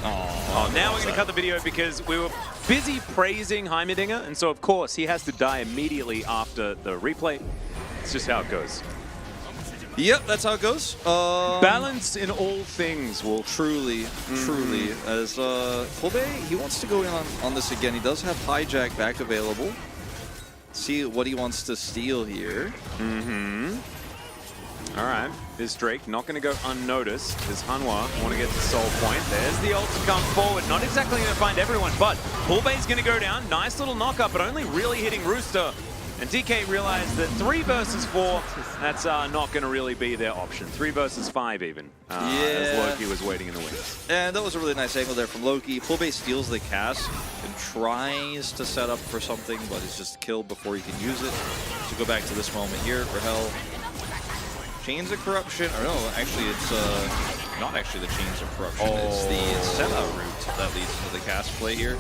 Oh, now we're going to cut the video because we were busy praising Heimerdinger, and so, of course, he has to die immediately after the replay. It's just how it goes. Yep, that's how it goes. Balance in all things, Wolf. Truly. As Poolbay, he wants to go in on this again. He does have Hijack back available. See what he wants to steal here. All right, this Drake not going to go unnoticed. This Hanwha want to get the soul point. There's the ult to come forward. Not exactly going to find everyone, but Poolbay's going to go down. Nice little knockup, but only really hitting Rooster. And DK realized that 3 versus 4, that's not going to really be their option. 3 versus 5 even, as Loki was waiting in the wings. And that was a really nice angle there from Loki. Poolbay steals the cast and tries to set up for something, but is just killed before he can use it. So go back to this moment here. Rahel Chains of Corruption, or no, actually it's not actually the Chains of Corruption, it's the Senna route that leads to the cast play here.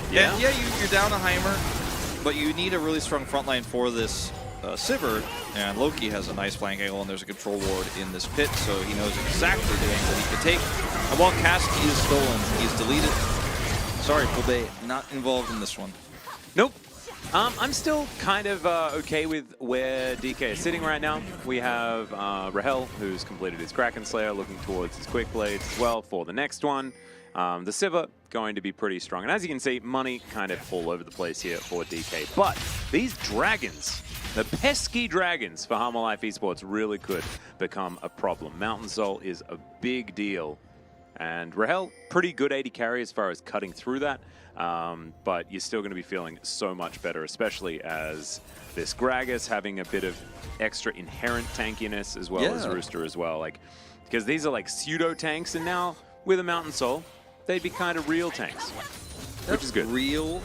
Yeah. And yeah, you're down a Heimer, but you need a really strong front line for this Sivert, and Loki has a nice flank angle, and there's a control ward in this pit, so he knows exactly the angle he could take. And while cast is stolen, he's deleted. Sorry, Kobe, not involved in this one. Nope. I'm still kind of okay with where DK is sitting right now. We have Rahel, who's completed his Kraken Slayer, looking towards his Quick Blades as well for the next one. The Sivert going to be pretty strong. And as you can see, money kind of all over the place here for DK. But these dragons, the pesky dragons for Harma Life Esports really could become a problem. Mountain Soul is a big deal. And Rahel, pretty good AD carry as far as cutting through that. But you're still going to be feeling so much better, especially as this Gragas having a bit of extra inherent tankiness as well as Rooster as well. Like, because these are like pseudo tanks, and now with a Mountain Soul, they'd be kind of real tanks, which is good. Real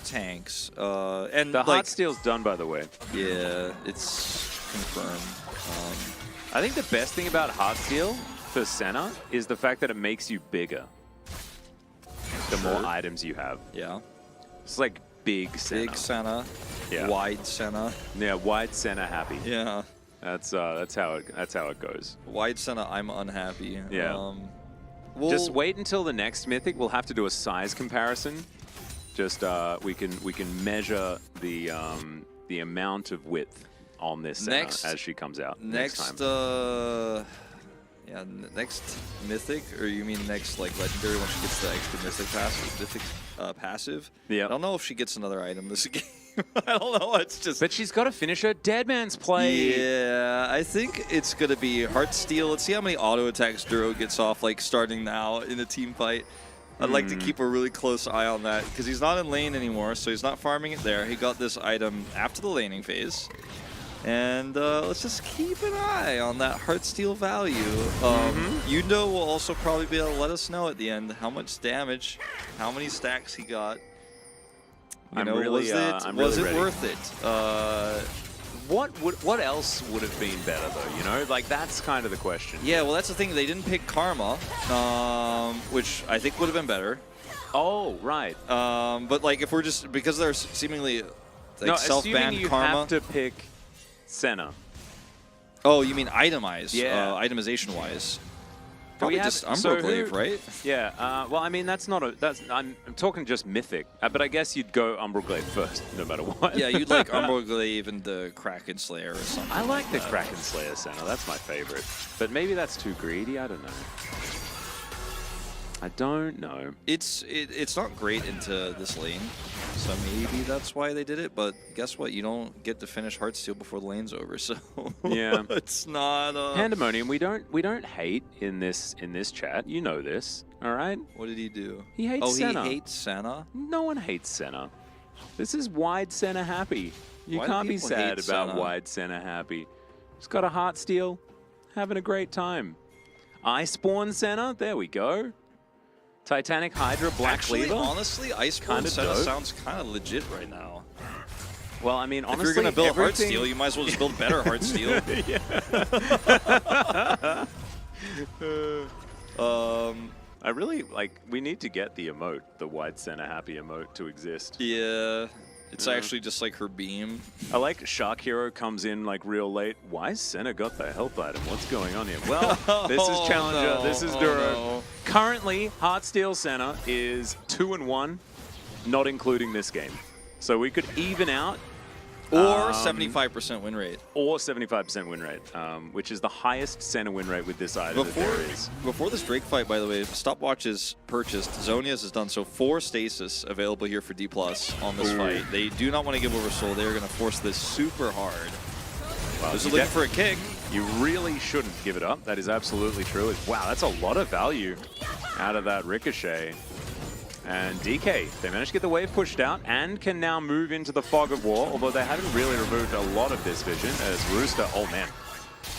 tanks. And the like, hot steel's done, by the way. Yeah, it's confirmed. I think the best thing about hot steel for Senna is the fact that it makes you bigger. The more items you have. Yeah. It's like big Senna. Big Senna. Yeah. Wide Senna. Yeah, wide Senna happy. Yeah. That's how it goes. Wide Senna, I'm unhappy. Yeah. Well, Just wait until the next mythic. We'll have to do a size comparison. Just we can measure the amount of width on this Senna as she comes out next time. Yeah, next mythic, or you mean next like legendary when she gets the extra mythic passive? Yeah. I don't know if she gets another item this game. I don't know. It's just. But she's got to finish her Dead Man's play. Yeah, I think it's gonna be Heartsteel. Let's see how many auto attacks Duro gets off, like starting now in a team fight. I'd like to keep a really close eye on that because he's not in lane anymore, so he's not farming it there. He got this item after the laning phase. And let's just keep an eye on that Heartsteel value. Yundo will also probably be able to let us know at the end how much damage, how many stacks he got. I'm really was it ready. worth it? What else would have been better though? You know, like that's kind of the question. Yeah, well that's the thing. They didn't pick Karma, which I think would have been better. Oh, right. But like if we're just because they're seemingly like self-banned you Karma. have to pick Senna. Oh, you mean itemized? Yeah. Itemization-wise. Probably just Umbroglaive, right? Yeah. Well, I mean, that's not a. I'm talking just mythic, but I guess you'd go Umbroglaive first, no matter what. Yeah, you'd like Umbroglaive and the Kraken Slayer or something. I like the Kraken Slayer Senna. That's my favorite. But maybe that's too greedy. I don't know. I don't know. It's not great into this lane, so maybe that's why they did it. But guess what? You don't get to finish Heartsteel before the lane's over, so yeah, it's not. Pandemonium. We don't hate in this chat. You know this, all right? What did he do? He hates Senna. Oh, he hates Senna. No one hates Senna. This is wide Senna happy. You Why can't do be people sad hate about Senna? wide Senna happy. He's got a Heartsteel, having a great time. Iceborne Senna. There we go. Titanic Hydra Black Actually, Cleaver. honestly, Iceborne Senna sounds kind of legit right now. Well, I mean, honestly, if you're gonna build everything... Heartsteel, you might as well just build better Heartsteel. I really like. We need to get the emote, the wide Senna happy emote, to exist. Yeah, it's actually just like her beam. I like Shark Hero comes in like real late. Why Senna got the health item? What's going on here? Well, this is Challenger. This is Duro. No. Currently, Heartsteel Senna is 2-1, not including this game. So we could even out. Or 75% win rate. Or 75% win rate, which is the highest Senna win rate with this item that there is. Before this Drake fight, by the way, Stopwatch is purchased. Zonia's has done so. 4 stasis available here for D+ on this fight. They do not want to give over Soul. They are going to force this super hard. Wow, This is looking for a kick. You really shouldn't give it up. That is absolutely true. Wow, that's a lot of value out of that Ricochet. And DK, they managed to get the wave pushed out and can now move into the fog of war, although they haven't really removed a lot of this vision as Rooster, oh man,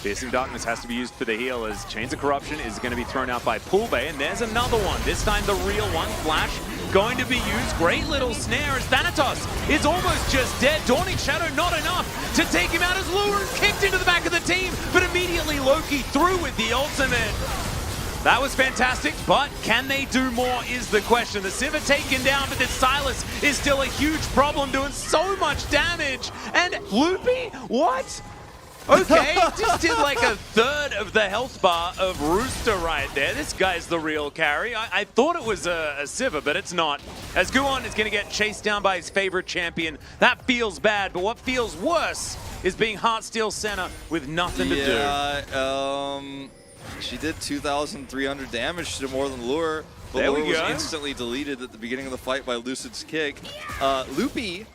Piercing Darkness has to be used for the heal as Chains of Corruption is going to be thrown out by Poolbay, and there's another one. This time the real one, Flash, going to be used. Great little snare as Thanatos is almost just dead. Dawning Shadow not enough to take him out as Lure is kicked into the back of the team, but immediately Loki through with the ultimate. That was fantastic, but can they do more is the question. The Civ are taken down, but this Silas is still a huge problem, doing so much damage. And Loopy, what? Okay, just did like a third of the health bar of Rooster right there. This guy's the real carry. I thought it was a Sivir, but it's not. As Guon is going to get chased down by his favorite champion. That feels bad, but what feels worse is being Heartsteel Senna with nothing to do. She did 2,300 damage. She did more than Lure. But There we Lure was go. instantly deleted at the beginning of the fight by Lucid's kick. Loopy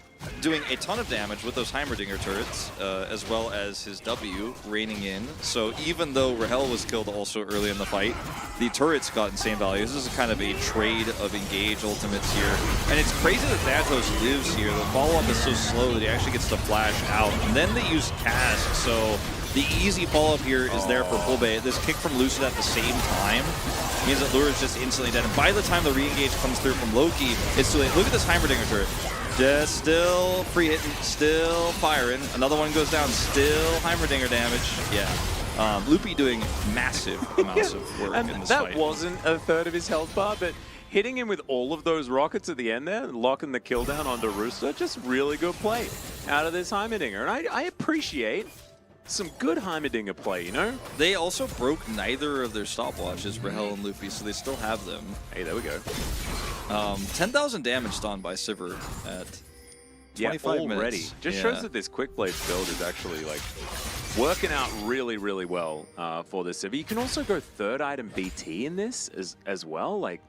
doing a ton of damage with those Heimerdinger turrets, as well as his W raining in. So even though Rahel was killed also early in the fight, the turrets got insane value. This is kind of a trade of engage ultimates here. And it's crazy that Thanatos lives here. The follow-up is so slow that he actually gets to flash out. And then they use Cast, so the easy follow-up here is there for Poolbay. This kick from Lucid at the same time means that Lure is just instantly dead. And by the time the re-engage comes through from Loki, it's too late. Look at this Heimerdinger turret. Just still free hitting, still firing. Another one goes down, still Heimerdinger damage. Yeah. Loopy doing massive amounts of work And in this that fight. wasn't a third of his health bar, but hitting him with all of those rockets at the end there, locking the kill down onto Rooster, just really good play out of this Heimerdinger. And I appreciate some good Heimerdinger play, you know? They also broke neither of their stopwatches, Rahel and Loopy, so they still have them. Hey, there we go. 10,000 damage done by Sivir at 25 already. minutes. Just shows that this Quick Blade build is actually like working out really, really well for this Civ. You can also go third item BT in this as well. Like,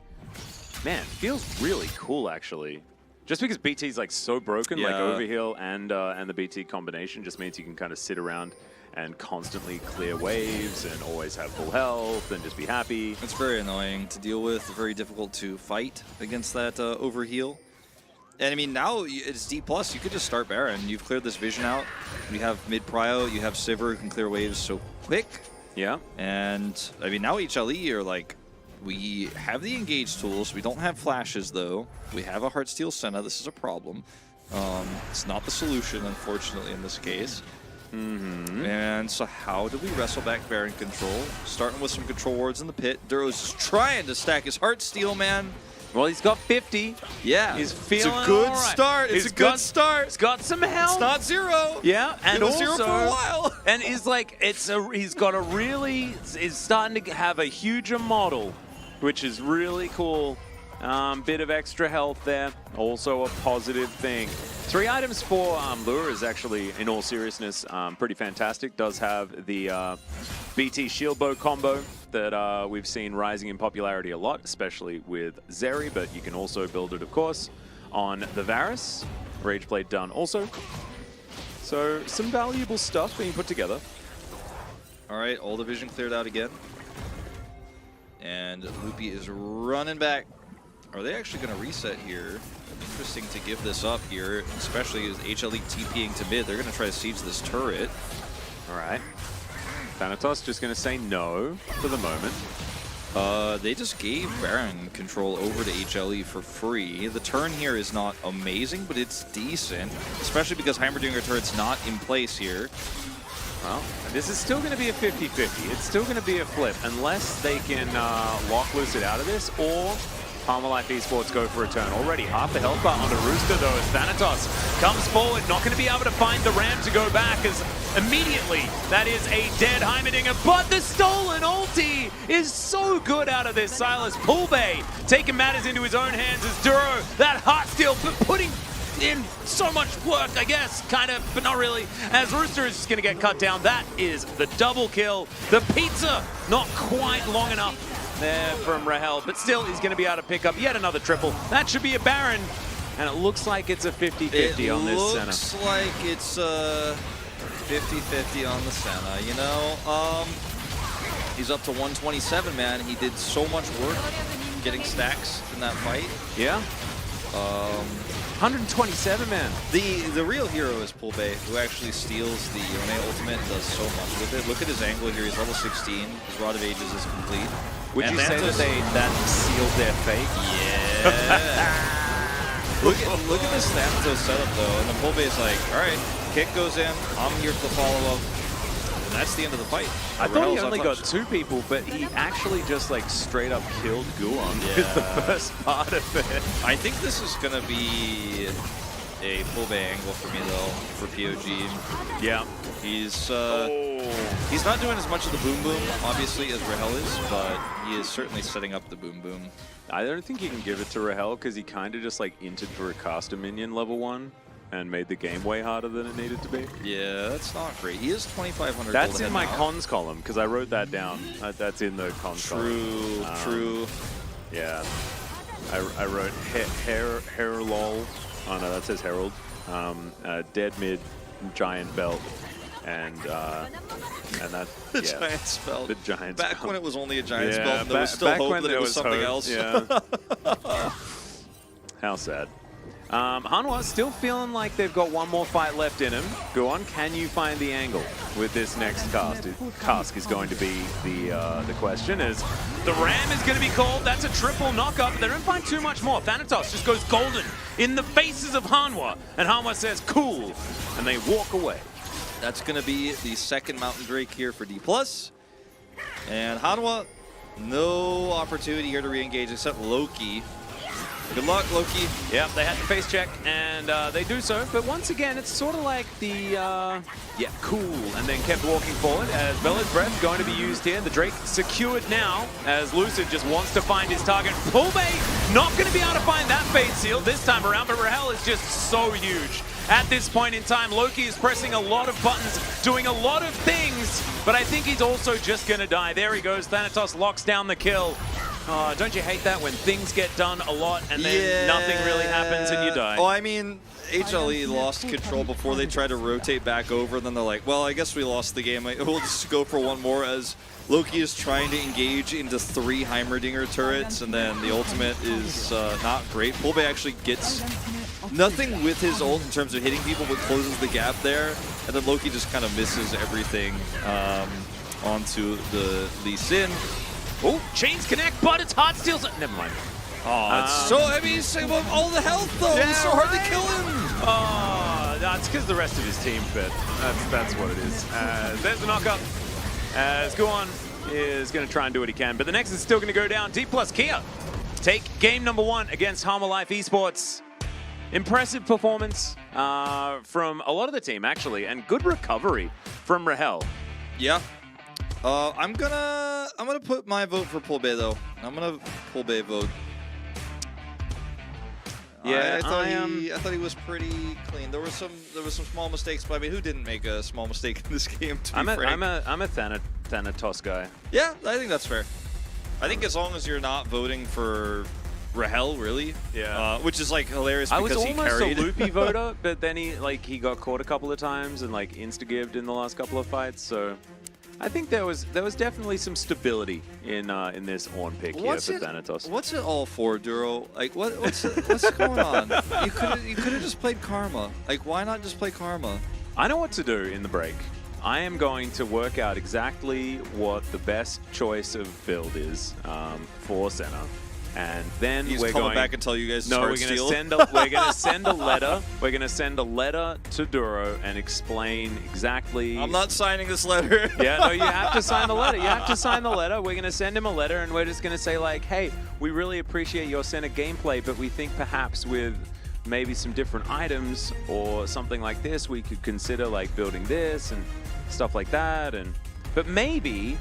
man, feels really cool actually. Just because BT is like so broken, like Overheal and the BT combination just means you can kind of sit around and constantly clear waves and always have full health and just be happy. It's very annoying to deal with, very difficult to fight against that overheal. And I mean, now it's D+, you could just start Baron. You've cleared this vision out. You have mid-prio, you have Sivir who can clear waves so quick. Yeah. And I mean, now HLE are like, we have the engage tools. We don't have flashes though. We have a Heartsteel Senna. This is a problem. It's not the solution, unfortunately, in this case. And so how do we wrestle back Baron control? Starting with some control wards in the pit. Duro's just trying to stack his Heartsteel, man. Well, he's got 50. Yeah. He's feeling It's a good all right. start. It's a good start. He's got some health. It's not zero. Yeah, and It was also, zero for a while. And he's like, he's got a really, is starting to have a huger model, which is really cool. Bit of extra health there, also a positive thing. 3 items for Lure is actually, in all seriousness, pretty fantastic. Does have the BT shield bow combo that we've seen rising in popularity a lot, especially with Zeri, but you can also build it, of course, on the Varus. Rageblade done also. So some valuable stuff being put together. All right, all the vision cleared out again. And Loopy is running back. Are they actually going to reset here? Interesting to give this up here, especially as HLE TPing to mid. They're going to try to siege this turret. All right. Thanatos just going to say no for the moment. They just gave Baron control over to HLE for free. The turn here is not amazing, but it's decent, especially because Heimerdinger turret's not in place here. Well, this is still going to be a 50-50. It's still going to be a flip unless they can lock Lucid out of this, or Palmolife Esports go for a turn. Already half the health bar on the Rooster though as Thanatos comes forward, not going to be able to find the ramp to go back as immediately that is a dead Heimerdinger, but the stolen ulti is so good out of this Silas. Poolbay taking matters into his own hands as Duro, that Heartsteel putting in so much work, I guess, kind of, but not really, as Rooster is just going to get cut down. That is the double kill. The pizza not quite long enough there from Rahel, but still he's going to be able to pick up yet another triple. That should be a Baron, and it looks like it's a 50-50 on this Senna. It looks like it's a 50-50 on the Senna, you know? He's up to 127, man. He did so much work getting stacks in that fight. Yeah. 127, man. The real hero is Pulbe, who actually steals the Yone ultimate and does so much with it. Look at his angle here. He's level 16. His Rod of Ages is complete. Would And you say Thanatos- that sealed their fate? Yeah. look at this Thanatos setup though, and the Pulbe is like, all right, kick goes in. I'm here for the follow up, and that's the end of the fight. I thought he Rahel's only got untouched. 2 people, but he actually just like straight up killed Guon with the first part of it. I think this is gonna be a Pulbe angle for me though, for POG. Yeah. He's not doing as much of the boom boom, obviously, as Rahel is, but he is certainly setting up the boom boom. I don't think you can give it to Rahel because he kind of just like entered for a caster minion level 1 and made the game way harder than it needed to be. Yeah, that's not great. He is 2,500 That's gold in ahead my now. cons column because I wrote that down. That's in the cons column. True. Yeah. I wrote hair lol. Oh no, that says Herald. Dead mid, giant belt, and that. The Yeah. Giant's belt. The Giant's Back belt. when it was only a Giant's Yeah, belt, there was still back hope when that it there was something hope, else. Yeah. How sad. Hanwha still feeling like they've got one more fight left in him. Go on, can you find the angle with this next cast? Cask is going to be the question. As the Ram is going to be called, that's a triple knockup. They don't find too much more. Thanatos just goes golden in the faces of Hanwha, and Hanwha says, "Cool," and they walk away. That's going to be the second Mountain Drake here for D+. And Hanwha, no opportunity here to re-engage except Loki. Good luck, Loki. Yeah, they had to face check, and they do so. But once again, it's sort of like the, yeah, cool, and then kept walking forward as Bella's Breath going to be used here. The Drake secured now as Lucid just wants to find his target. Pulbe not going to be able to find that Fate Seal this time around, but Rahel is just so huge. At this point in time, Loki is pressing a lot of buttons, doing a lot of things, but I think he's also just going to die. There he goes. Thanatos locks down the kill. Oh, don't you hate that when things get done a lot and then nothing really happens and you die? Oh, I mean, HLE lost control before they tried to rotate back over, and then they're like, well, I guess we lost the game. We'll just go for one more as Loki is trying to engage into 3 Heimerdinger turrets, and then the ultimate is not great. Pulbe actually gets nothing with his ult in terms of hitting people, but closes the gap there, and then Loki just kind of misses everything onto the Lee Sin. Oh, chains connect, but it's hot steals. Never mind. Oh, it's so, I mean, he's all the health though. Yeah, It's so hard right? to kill him. Oh, that's because the rest of his team fit. That's what it is. There's the knockup. As Guon is going to try and do what he can, but the next is still going to go down. D+ Kia take game number 1 against Harma Life Esports. Impressive performance from a lot of the team, actually, and good recovery from Rahel. Yeah. I'm gonna put my vote for Pulbe though. I'm gonna Pulbe vote. Yeah, I thought he was pretty clean. There were some small mistakes, but I mean, who didn't make a small mistake in this game? To be frank. I'm a Thanatos guy. Yeah, I think that's fair. I think as long as you're not voting for Rahel, really. Yeah. Which is like hilarious I was because he almost carried. a loopy voter, but then he got caught a couple of times and like insta-gibbed in the last couple of fights. So I think there was definitely some stability in this on pick here for Thanatos. What's it all for, Duro? Like what's going on? You could have just played Karma. Like why not just play Karma? I know what to do in the break. I am going to work out exactly what the best choice of build is for Senna. And then we're going back and tell you guys. No, we're going to send a letter. We're going to send a letter to Duro and explain exactly. I'm not signing this letter. Yeah, no, you have to sign the letter. You have to sign the letter. We're going to send him a letter, and we're just going to say like, hey, we really appreciate your Senna gameplay, but we think perhaps with maybe some different items or something like this, we could consider like building this and stuff like that. But maybe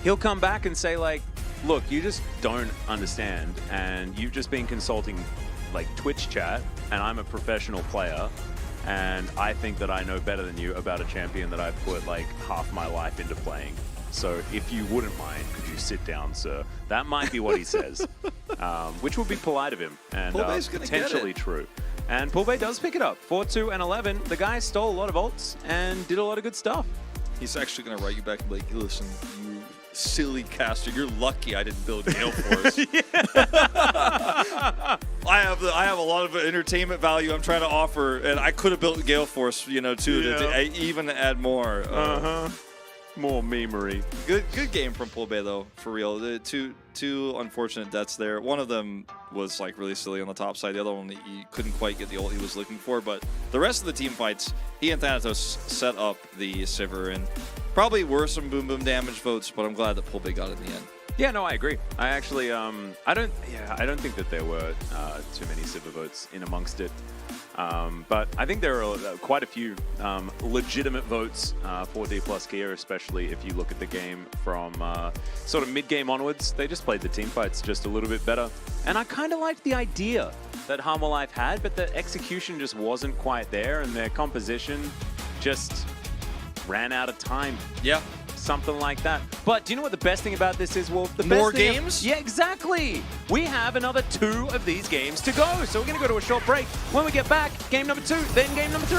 he'll come back and say like, look, you just don't understand, and you've just been consulting like Twitch chat, and I'm a professional player, and I think that I know better than you about a champion that I've put like half my life into playing. So if you wouldn't mind, could you sit down, sir? That might be what he says, which would be polite of him and potentially true. And Pulbe does pick it up. 4-2 and 11. The guy stole a lot of ults and did a lot of good stuff. He's actually going to write you back and be like, listen, you silly caster, you're lucky I didn't build Gale Force. I have a lot of entertainment value I'm trying to offer, and I could have built Gale Force, you know, too, to even add more. More memery. Good game from Pulbe though, for real. The two unfortunate deaths there. One of them was like really silly on the top side. The other one he couldn't quite get the ult he was looking for. But the rest of the team fights, he and Thanatos set up the Sivir, and probably were some boom boom damage votes. But I'm glad that Pulbe got it in the end. Yeah, no, I agree. I actually, I don't think that there were too many Sivir votes in amongst it. But I think there are quite a few legitimate votes for D+ Kia, especially if you look at the game from sort of mid-game onwards. They just played the team fights just a little bit better. And I kind of liked the idea that Harmolife had, but the execution just wasn't quite there, and their composition just ran out of time. Yeah. Something like that. But do you know what the best thing about this is, Wolf? The More best thing games? Yeah, exactly. We have another 2 of these games to go. So we're going to go to a short break. When we get back, game number 2, then game number 3.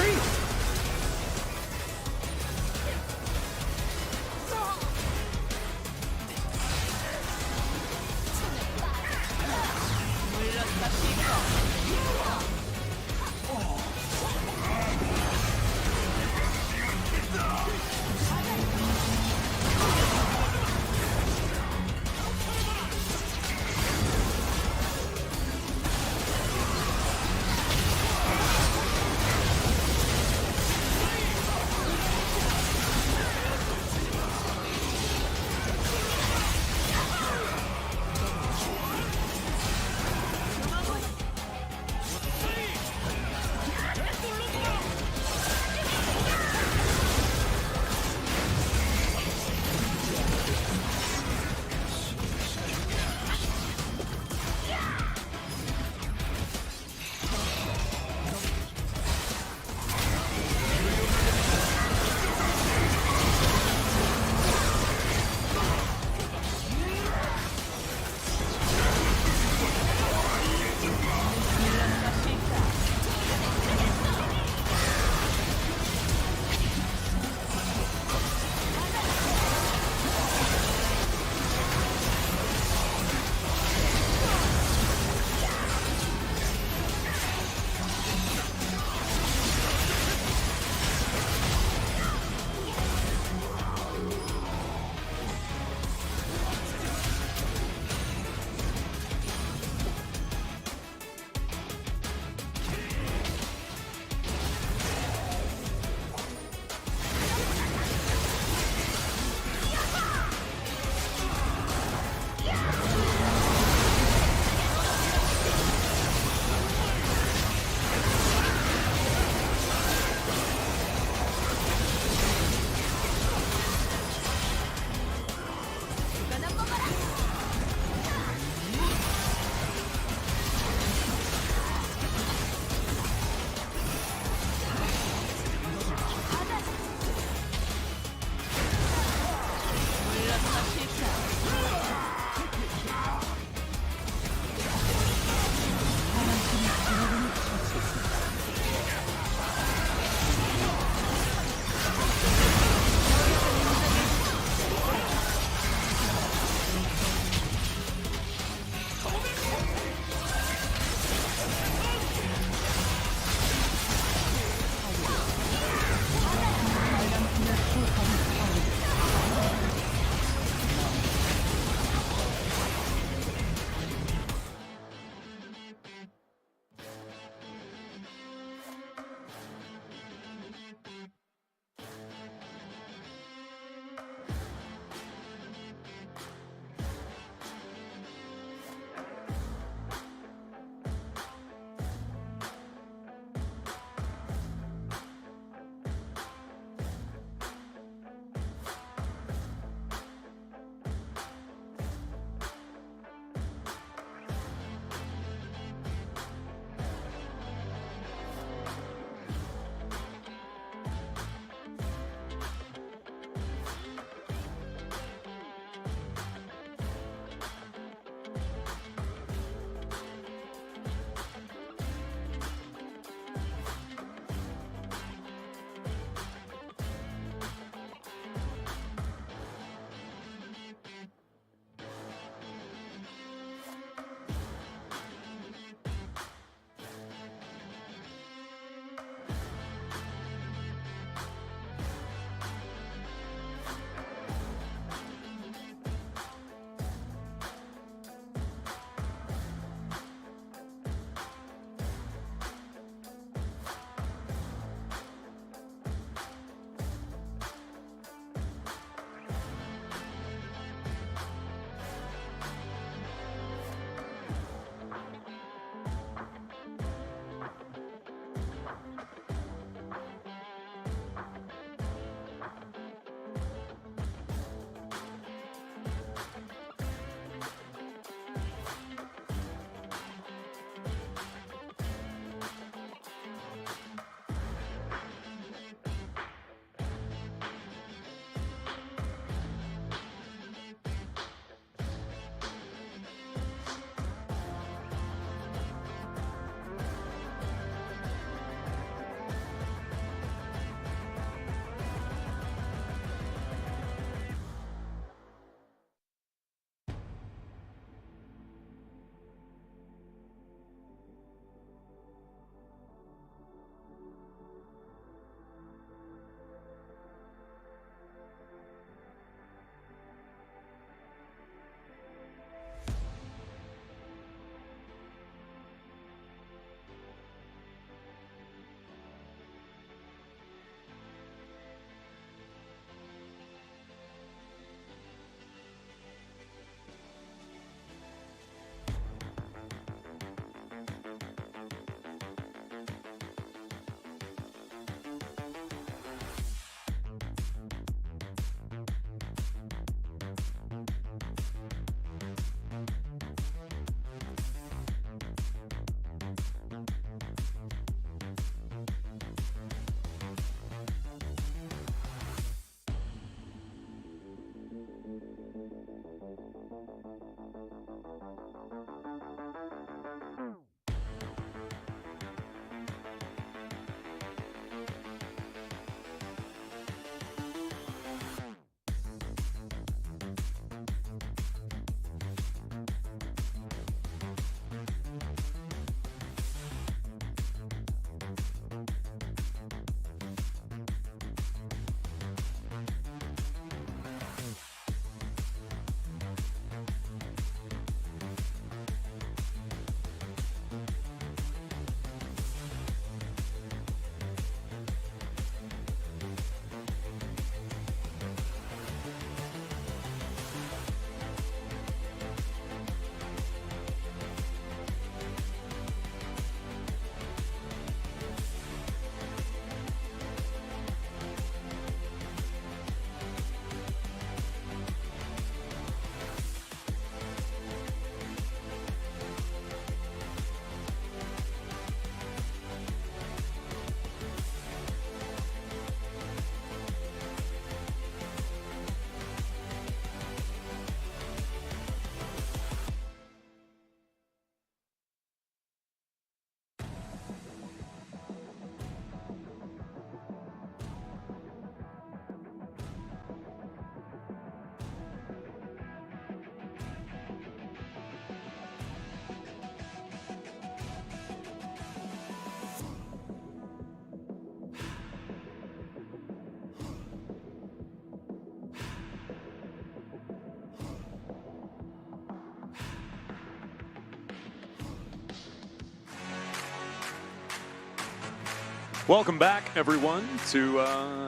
Welcome back, everyone, to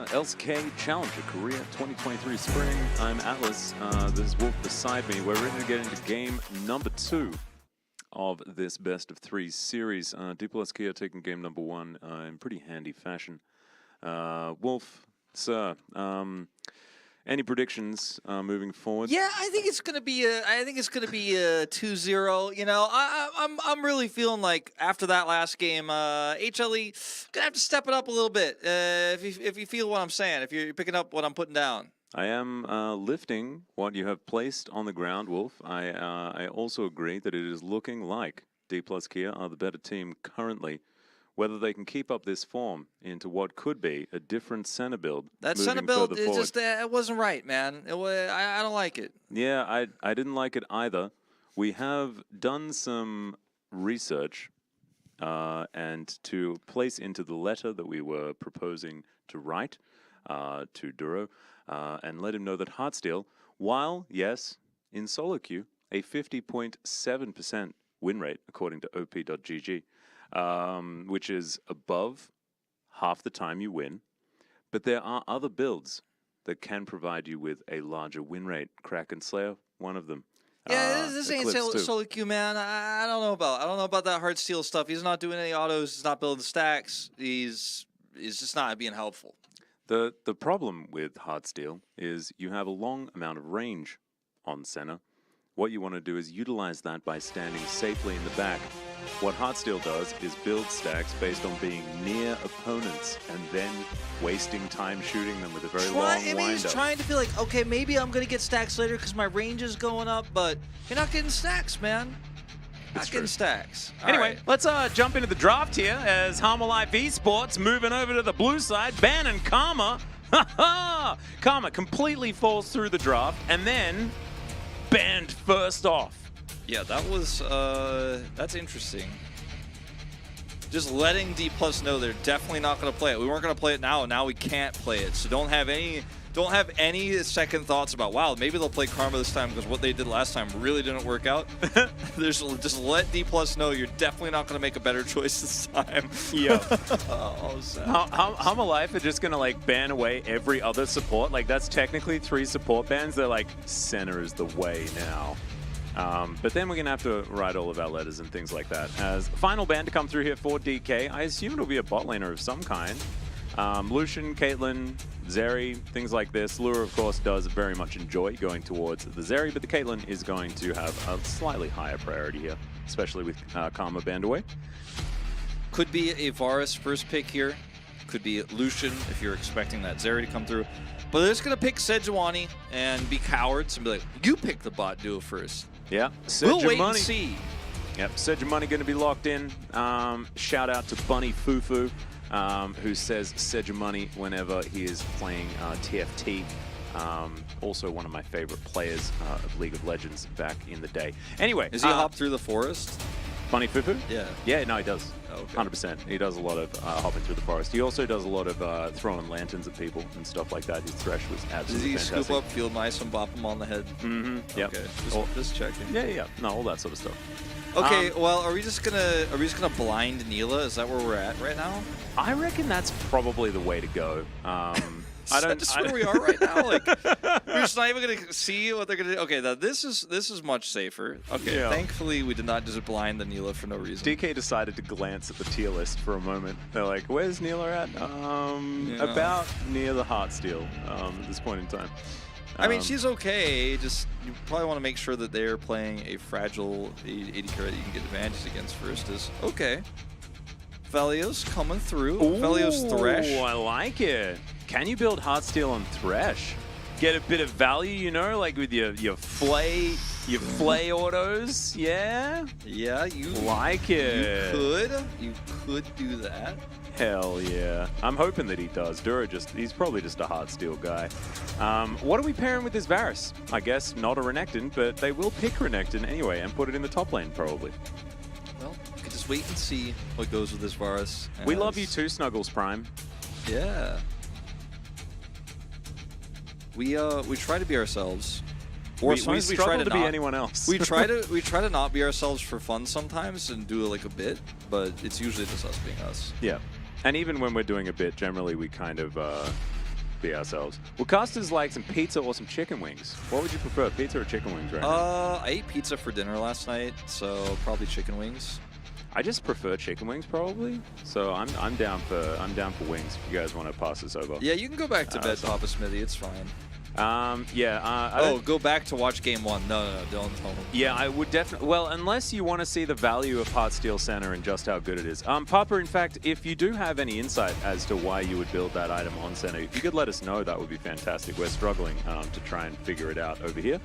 LCK Challenger Korea 2023 Spring. I'm Atlas. There's Wolf beside me. We're ready to get into game number 2 of this best of 3 series. D+ Kia taking game number 1 in pretty handy fashion. Wolf, sir, any predictions moving forward? Yeah, I think it's gonna be a 2-0. You know, I'm really feeling like after that last game, HLE gonna have to step it up a little bit. If you feel what I'm saying, if you're picking up what I'm putting down. I am lifting what you have placed on the ground, Wolf. I also agree that it is looking like D+ Kia are the better team currently. Whether they can keep up this form into what could be a different center build. That center build is just it wasn't right, man. I don't like it. Yeah, I didn't like it either. We have done some research and to place into the letter that we were proposing to write to Duro and let him know that Heartsteel, while, yes, in solo queue, a 50.7% win rate, according to op.gg, which is above half the time you win. But there are other builds that can provide you with a larger win rate. Kraken Slayer, one of them. Yeah, this ain't Eclipse solo queue, man. I don't know about that Heartsteel stuff. He's not doing any autos. He's not building stacks. He's just not being helpful. The problem with Heartsteel is you have a long amount of range on center. What you want to do is utilize that by standing safely in the back. What Heartsteel does is build stacks based on being near opponents and then wasting time shooting them with a very long wind-up. He's trying to feel like, okay, maybe I'm going to get stacks later because my range is going up, but you're not getting stacks, man. Not getting stacks. Anyway, let's jump into the draft here as Harmer Life Esports moving over to the blue side. Ban and Karma. Karma completely falls through the draft and then banned first off. Yeah, that was that's interesting. Just letting D+ know they're definitely not going to play it. We weren't going to play it now, and now we can't play it. So don't have any second thoughts about, wow, maybe they'll play Karma this time because what they did last time really didn't work out. Just let D+ know you're definitely not going to make a better choice this time. Yeah. Oh, sad. Harmer Life are just going to like ban away every other support. Like that's technically 3 support bans. They're like, center is the way now. But then we're going to have to write all of our letters and things like that. As final ban to come through here for DK, I assume it'll be a bot laner of some kind. Lucian, Caitlyn, Zeri, things like this. Lure, of course, does very much enjoy going towards the Zeri, but the Caitlyn is going to have a slightly higher priority here, especially with Karma banned away. Could be a Varus first pick here. could be Lucian if you're expecting that Zeri to come through. But they're just going to pick Sejuani and be cowards and be like, you pick the bot duo first. Yeah. We'll wait and see. Yep, Sejuani going to be locked in. Shout out to Bunny Fufu, who says Sejuani whenever he is playing TFT. Also one of my favorite players of League of Legends back in the day. Anyway. Does he hop through the forest? Bunny Fufu? Yeah. Yeah, no, he does. Oh, okay. 100%. He does a lot of hopping through the forest. He also does a lot of throwing lanterns at people and stuff like that. His Thresh was absolutely fantastic. Does he scoop up field mice and bop them on the head? Mm-hmm. Yep. Okay. Just checking. Yeah. No, all that sort of stuff. Okay, well, are we just gonna blind Neela? Is that where we're at right now? I reckon that's probably the way to go. That's where we are right now. Like, we're just not even gonna see what they're gonna do. Okay, now this is much safer. Okay, Yeah. thankfully we did not just blind the Neela for no reason. DK decided to glance at the tier list for a moment. They're like, "Where's Neela at?" About near the Heartsteel at this point in time. I mean, she's okay. Just you probably want to make sure that they're playing a fragile 80 carry that you can get advantage against first. Is okay. Velio's coming through. Velio's Thresh. Oh, I like it. Can you build Heartsteel on Thresh? Get a bit of value, you know, like with your flay autos. Yeah. Yeah, you like it. You could do that. Hell yeah. I'm hoping that he does. Dura he's probably just a Heartsteel guy. What are we pairing with this Varus? I guess not a Renekton, but they will pick Renekton anyway and put it in the top lane probably. Well, we can just wait and see what goes with this Varus. We love you too, Snuggles Prime. Yeah. We try to be ourselves. Or we sometimes we struggle try to not be anyone else. we try to not be ourselves for fun sometimes and do like a bit, but it's usually just us being us. Yeah. And even when we're doing a bit, generally we kind of be ourselves. Well, casters like some pizza or some chicken wings. What would you prefer, pizza or chicken wings right now? I ate pizza for dinner last night, so probably chicken wings. I just prefer chicken wings probably. So I'm down for wings if you guys want to pass this over. Yeah, you can go back to bed, Papa Smithy. It's fine. Go back to watch game one. No, don't tell me. Yeah, I would definitely. Well, unless you want to see the value of Heartsteel Center and just how good it is. Papa, in fact, if you do have any insight as to why you would build that item on Center, if you could let us know, that would be fantastic. We're struggling to try and figure it out over here.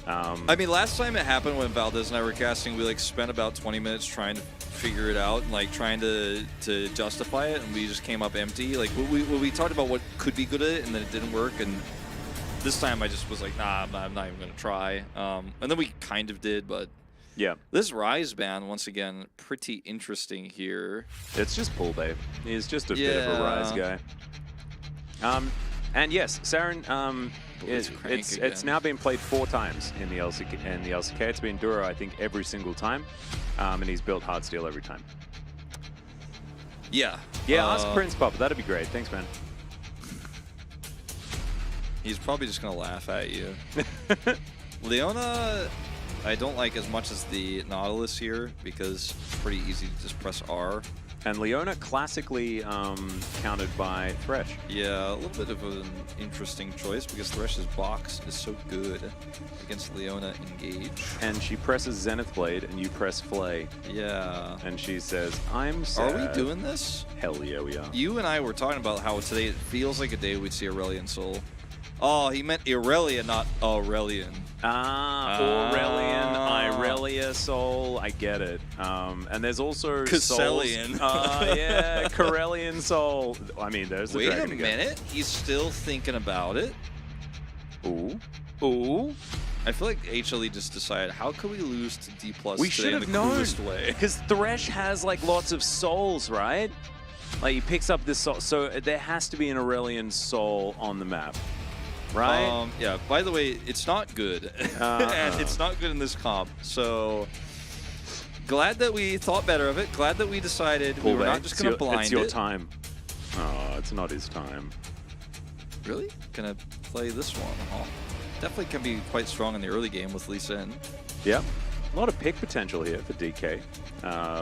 I mean, last time it happened when Valdez and I were casting, we like spent about 20 minutes trying to figure it out and like trying to justify it, and we just came up empty. Like we talked about what could be good at it, and then it didn't work. And this time I just was like, nah, I'm not even gonna try. And then we kind of did, but yeah, this Rise ban once again pretty interesting here. It's just pull bait. He's just a bit of a Rise guy. And yes, Saren. It's now been played 4 times in the LCK. It's been Dura, I think, every single time, and he's built Heartsteel every time. Yeah. Yeah, ask Prince Papa. That'd be great. Thanks, man. He's probably just gonna laugh at you. Leona, I don't like as much as the Nautilus here because it's pretty easy to just press R. And Leona classically countered by Thresh. Yeah, a little bit of an interesting choice because Thresh's box is so good against Leona Engage. And she presses Zenith Blade and you press Flay. Yeah. And she says, I'm sad. Are we doing this? Hell yeah, we are. You and I were talking about how today it feels like a day we'd see Aurelion Soul. Oh, he meant Irelia, not Aurelion. Aurelion, Irelia, Soul, I get it. And there's also Casselian. Yeah, Corellian Soul. I mean, there's the Wait dragon a again. minute, he's still thinking about it. Ooh. I feel like HLE just decided, how can we lose to D+ We today should in have the known, coolest way? because Thresh has like lots of souls, right? Like he picks up this soul, so there has to be an Aurelion Soul on the map. Right? Yeah, by the way, it's not good. And it's not good in this comp. So, glad that we thought better of it. Glad that we decided we were not just going to blind it. It's your time. Oh, it's not his time. Really? Gonna play this one, huh? Definitely can be quite strong in the early game with Lee Sin. Yeah. A lot of pick potential here for DK.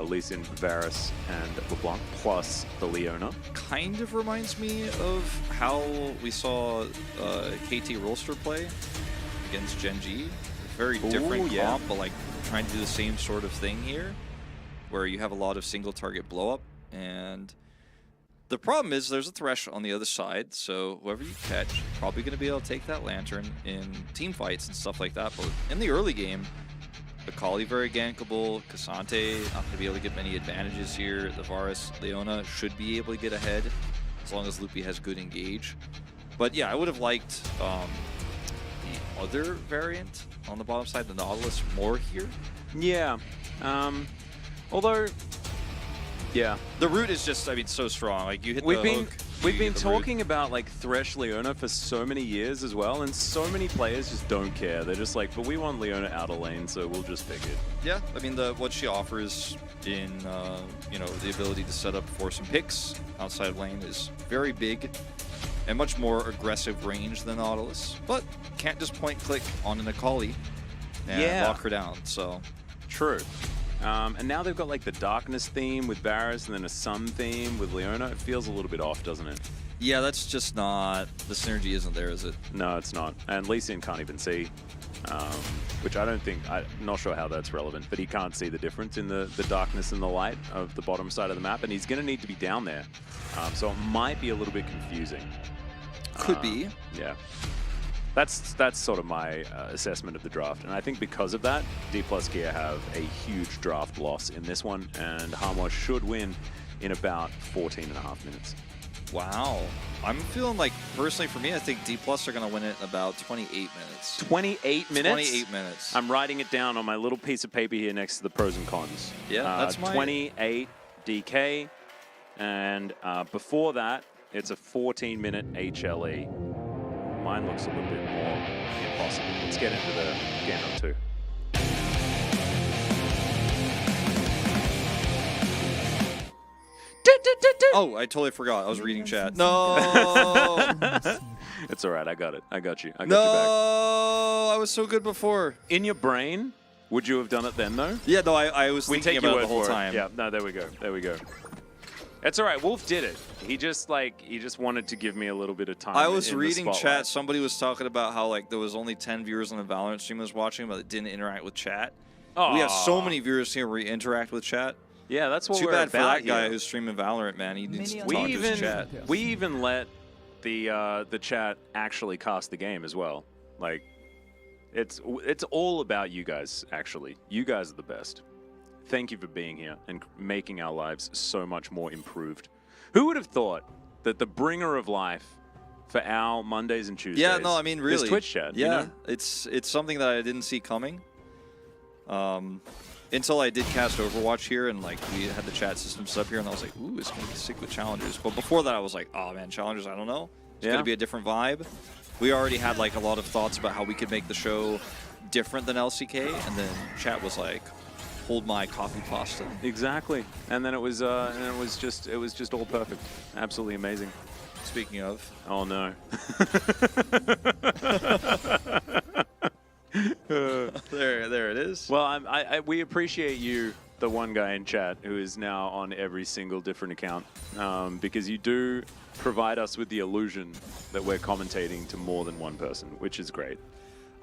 Lee Sin, Varus, and LeBlanc, plus the Leona. Kind of reminds me of how we saw KT Rolster play against Gen.G. Very different comp, but like trying to do the same sort of thing here, where you have a lot of single target blow up, and The problem is there's a Thresh on the other side, so whoever you catch, probably going to be able to take that Lantern in team fights and stuff like that. But in the early game, Akali very gankable, Cassante not going to be able to get many advantages here. The Varus, Leona should be able to get ahead as long as Loopy has good engage. But yeah, I would have liked the other variant on the bottom side, the Nautilus, more here. Yeah. Although, yeah. The root is just, I mean, so strong. Like, you hit We've the been hook, we've you been get the root. talking about like Thresh Leona for so many years as well, and so many players just don't care. They're just like, but we want Leona out of lane, so we'll just pick it. Yeah, I mean, what she offers in, you know, the ability to set up for some picks outside of lane is very big and much more aggressive range than Nautilus, but can't just point-click on an Akali and lock her down, so. True. And now they've got like the darkness theme with Varus and then a sun theme with Leona. It feels a little bit off, doesn't it? Yeah, that's just not, the synergy isn't there, is it? No, it's not. And Lee Sin can't even see, which I don't think, I'm not sure how that's relevant, but he can't see the difference in the darkness and the light of the bottom side of the map, and he's going to need to be down there. So it might be a little bit confusing. Could be. Yeah. That's sort of my assessment of the draft. And I think because of that, D+ Gear have a huge draft loss in this one, and Harmosh should win in about 14.5 minutes. Wow. I'm feeling like, personally for me, I think D+ are going to win it in about 28 minutes. 28 minutes? 28 minutes. I'm writing it down on my little piece of paper here next to the pros and cons. Yeah, that's my... 28 DK, and before that, it's a 14-minute HLE. Mine looks a little bit more impossible. Let's get into the game on 2. Oh, I totally forgot. I was reading chat. No! It's all right. I got it. I got you. I got No! you back. I was so good before. In your brain, would you have done it then, though? Yeah, no, I was We thinking take your about word it the whole for it. time. Yeah, no, there we go. There we go. It's all right. Wolf did it. He just wanted to give me a little bit of time. I was in the reading spotlight. chat. Somebody was talking about how like there was only 10 viewers on the Valorant stream I was watching, but it didn't interact with chat. We have so Aw. many viewers here where we interact with chat. Yeah, that's what Too we're bad for about that guy here. who's streaming Valorant, man. He needs to talk We to his chat. even let the chat actually cast the game as well. Like, it's all about you guys. Actually, you guys are the best. Thank you for being here and making our lives so much more improved. Who would have thought that the bringer of life for our Mondays and Tuesdays? Yeah, no, I mean really. is Twitch chat. Yeah, you know? it's something that I didn't see coming. Until I did cast Overwatch here and like we had the chat system set up here and I was like, ooh, it's gonna be sick with challengers. But before that I was like, oh man, challengers, I don't know. It's gonna be a different vibe. We already had like a lot of thoughts about how we could make the show different than LCK, and then chat was like, hold my coffee pasta. Exactly. And then it was just all perfect. Absolutely amazing. Speaking of, Oh no. there it is. Well, we appreciate you, the one guy in chat who is now on every single different account, because you do provide us with the illusion that we're commentating to more than one person, which is great.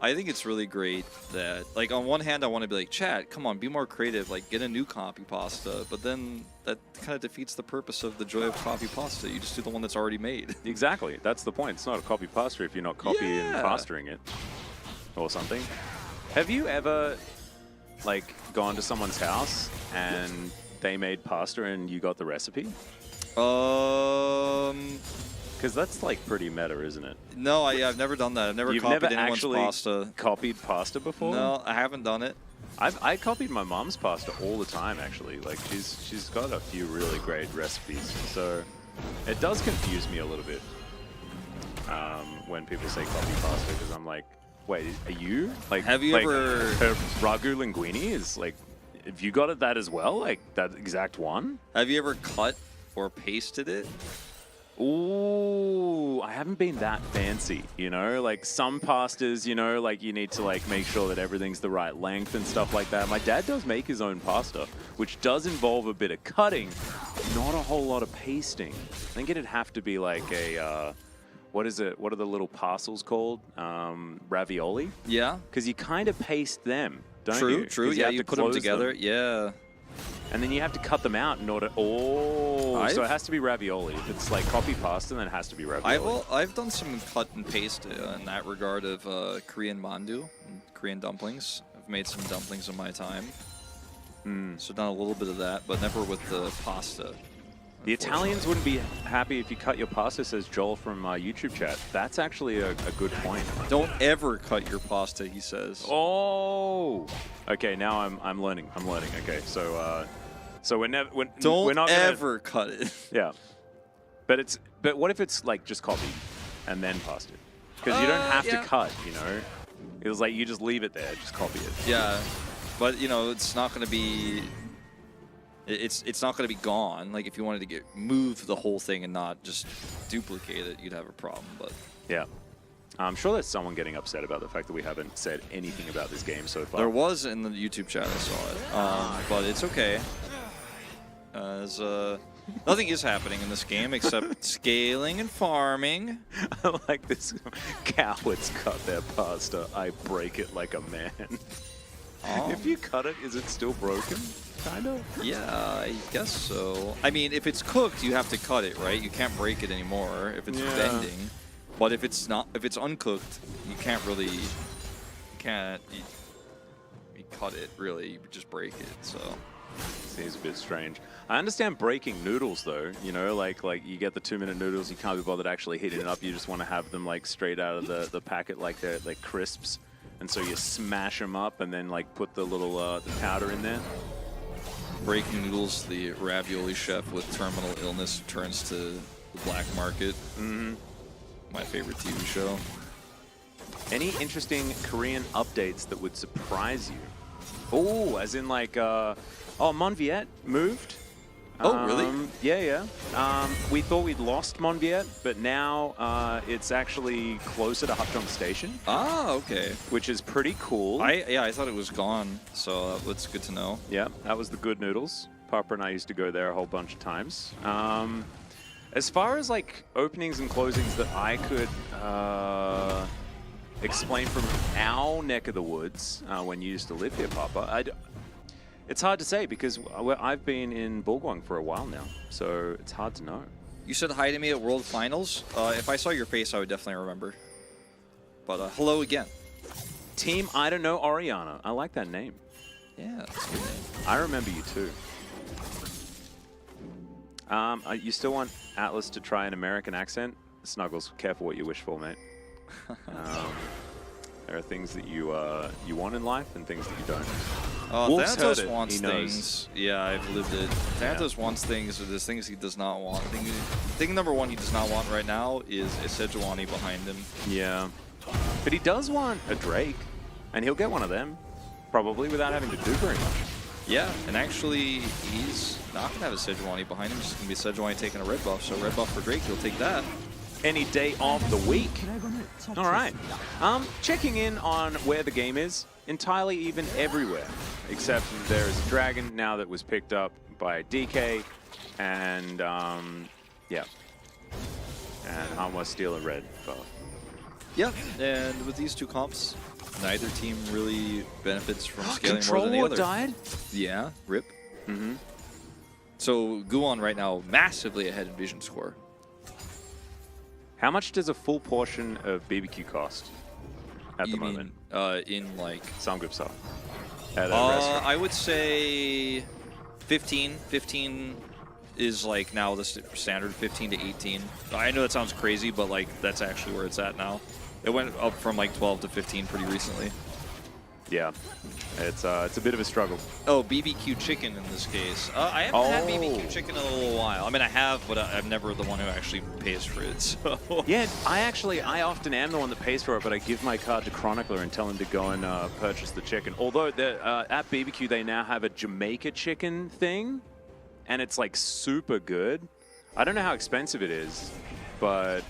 I think it's really great that, like, on one hand, I want to be like, chat, come on, be more creative, like, get a new copy pasta, but then that kind of defeats the purpose of the joy of copy pasta. You just do the one that's already made. Exactly. That's the point. It's not a copy pasta if you're not copying and Yeah. pastering it or something. Have you ever, like, gone to someone's house and they made pasta and you got the recipe? Because that's like pretty meta, isn't it? No, I've never done that. I've never You've copied never anyone's actually pasta. copied pasta before? No, I haven't done it. I copied my mom's pasta all the time, actually. Like, she's got a few really great recipes. So it does confuse me a little bit when people say copy pasta, because I'm like, wait, are you? Like, Have you like, ever- her ragu linguine is like, have you got it that as well? Like, that exact one? Have you ever cut or pasted it? Ooh, I haven't been that fancy, you know? Like, some pastas, you know, like, you need to, like, make sure that everything's the right length and stuff like that. My dad does make his own pasta, which does involve a bit of cutting, not a whole lot of pasting. I think it'd have to be like a, what is it? What are the little parcels called? Ravioli? Yeah. Because you kind of paste them, don't you? True. 'Cause Yeah, have you to put them close together. Yeah. and then you have to cut them out in order. Oh, so it has to be ravioli. If it's like copy pasta, then it has to be ravioli. I've done some cut and paste in that regard of Korean mandu, Korean dumplings. I've made some dumplings in my time. So done a little bit of that, but never with the pasta. The Italians wouldn't be happy if you cut your pasta, says Joel from YouTube chat. That's actually a good point. Don't ever cut your pasta, he says. Oh, okay. Now I'm learning. I'm learning. Okay, so we're never. Don't we're not gonna, ever cut it. Yeah, but what if it's like just copied and then pasted? Because you don't have to cut. You know, it was like you just leave it there, just copy it. Yeah, but you know it's not going to be. It's not going to be gone. Like if you wanted to move the whole thing and not just duplicate it, you'd have a problem. But yeah, I'm sure there's someone getting upset about the fact that we haven't said anything about this game so far. there was in the YouTube chat, I saw it. But it's okay. As nothing is happening in this game except scaling and farming. I like this. Cowards cut their pasta. I break it like a man. Oh. If you cut it, is it still broken? Kind of. Yeah, I guess so. I mean, if it's cooked, you have to cut it, right? You can't break it anymore if it's bending. But if it's uncooked, you can't really, you cut it really. You just break it. So seems a bit strange. I understand breaking noodles though. You know, like you get the 2-minute noodles, you can't be bothered actually heating it up. You just want to have them like straight out of the packet, like they're like crisps. And so you smash them up and then like put the little the powder in there. breaking noodles, the ravioli chef with terminal illness turns to the black market. My favorite TV show. Any interesting Korean updates that would surprise you? Oh, as in like, oh, Monviet moved. Oh, really? Yeah. We thought we'd lost Monviet, but now it's actually closer to Hapjeong Station. Ah, okay. Which is pretty cool. I thought it was gone, so that's good to know. Yeah, that was the Good Noodles. Papa and I used to go there a whole bunch of times. As far as like openings and closings that I could explain from our neck of the woods when you used to live here, Papa, it's hard to say because I've been in Bulgwang for a while now, so it's hard to know. You said hi to me at World Finals. If I saw your face, I would definitely remember. But hello again. Team I Don't Know Oriana. I like that name. Yeah, that's a good name. I remember you too. You still want Atlas to try an American accent? Snuggles, careful what you wish for, mate. There are things that you want in life and things that you don't. Thanatos wants things. Yeah, I've lived it. Thanatos wants things, but there's things he does not want. Thing number one he does not want right now is a Sejuani behind him. Yeah. But he does want a Drake, and he'll get one of them, probably, without having to do very much. Yeah, and actually, he's not going to have a Sejuani behind him. It's just going to be Sejuani taking a red buff. So red buff for Drake, he'll take that. Any day of the week. All right. Checking in on where the game is. Entirely even everywhere. Except there is a dragon now that was picked up by DK. And, yeah. And Hanwha steal a red buff. Yep, and with these two comps, neither team really benefits from scaling more than the other. died? Yeah, rip. So Guwon right now massively ahead in vision score. How much does a full portion of BBQ cost at the moment? In like Samgyeopsal at a restaurant. I would say 15. 15 is like now the standard 15 to 18. I know that sounds crazy, but like that's actually where it's at now. It went up from like 12 to 15 pretty recently. Yeah, it's a bit of a struggle. Oh, BBQ chicken in this case. I haven't had BBQ chicken in a little while. I mean, I have, but I'm never the one who actually pays for it. So yeah, I often am the one that pays for it, but I give my card to Chronicler and tell him to go and purchase the chicken. Although at BBQ they now have a Jamaica chicken thing, and it's like super good. I don't know how expensive it is, but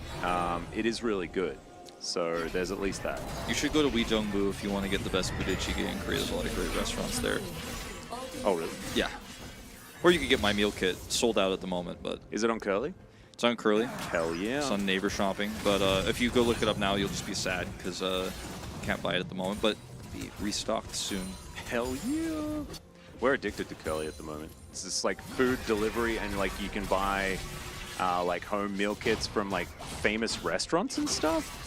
it is really good. So there's at least that. You should go to Wejeongbu if you want to get the best budae-jjigae in Korea. There's a lot of great restaurants there. Oh, really? Yeah. Or you could get my meal kit. Sold out at the moment, but... Is it on Curly? It's on Curly. Hell yeah. It's on Neighbor Shopping. But if you go look it up now, you'll just be sad because you can't buy it at the moment. But it'll be restocked soon. Hell yeah. We're addicted to Curly at the moment. It's this like food delivery, and like you can buy like home meal kits from like famous restaurants and stuff.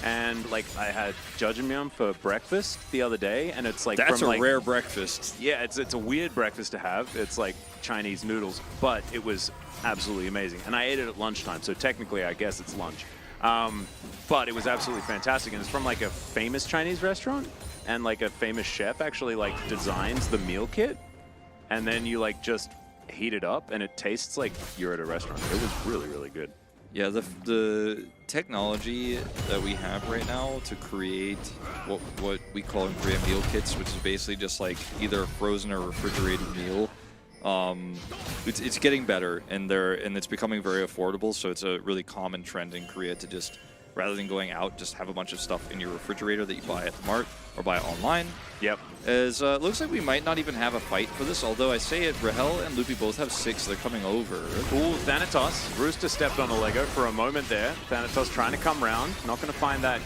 And like I had jjajangmyeon for breakfast the other day, and it's like That's from, a like, rare breakfast. Yeah, it's a weird breakfast to have. It's like Chinese noodles, but it was absolutely amazing. And I ate it at lunchtime, so technically I guess it's lunch. But it was absolutely fantastic, and it's from like a famous Chinese restaurant, and like a famous chef actually like designs the meal kit, and then you like just heat it up, and it tastes like you're at a restaurant. It was really, really good. Yeah, the technology that we have right now to create what we call in Korea meal kits, which is basically just like either a frozen or refrigerated meal, it's getting better, and it's becoming very affordable. So it's a really common trend in Korea to just, rather than going out, just have a bunch of stuff in your refrigerator that you buy at the mart or buy online. Yep. Looks like we might not even have a fight for this, although I say it, Rahel and Loopy both have 6. They're coming over. Ooh, Thanatos. Rooster stepped on a Lego for a moment there. Thanatos trying to come round. Not going to find that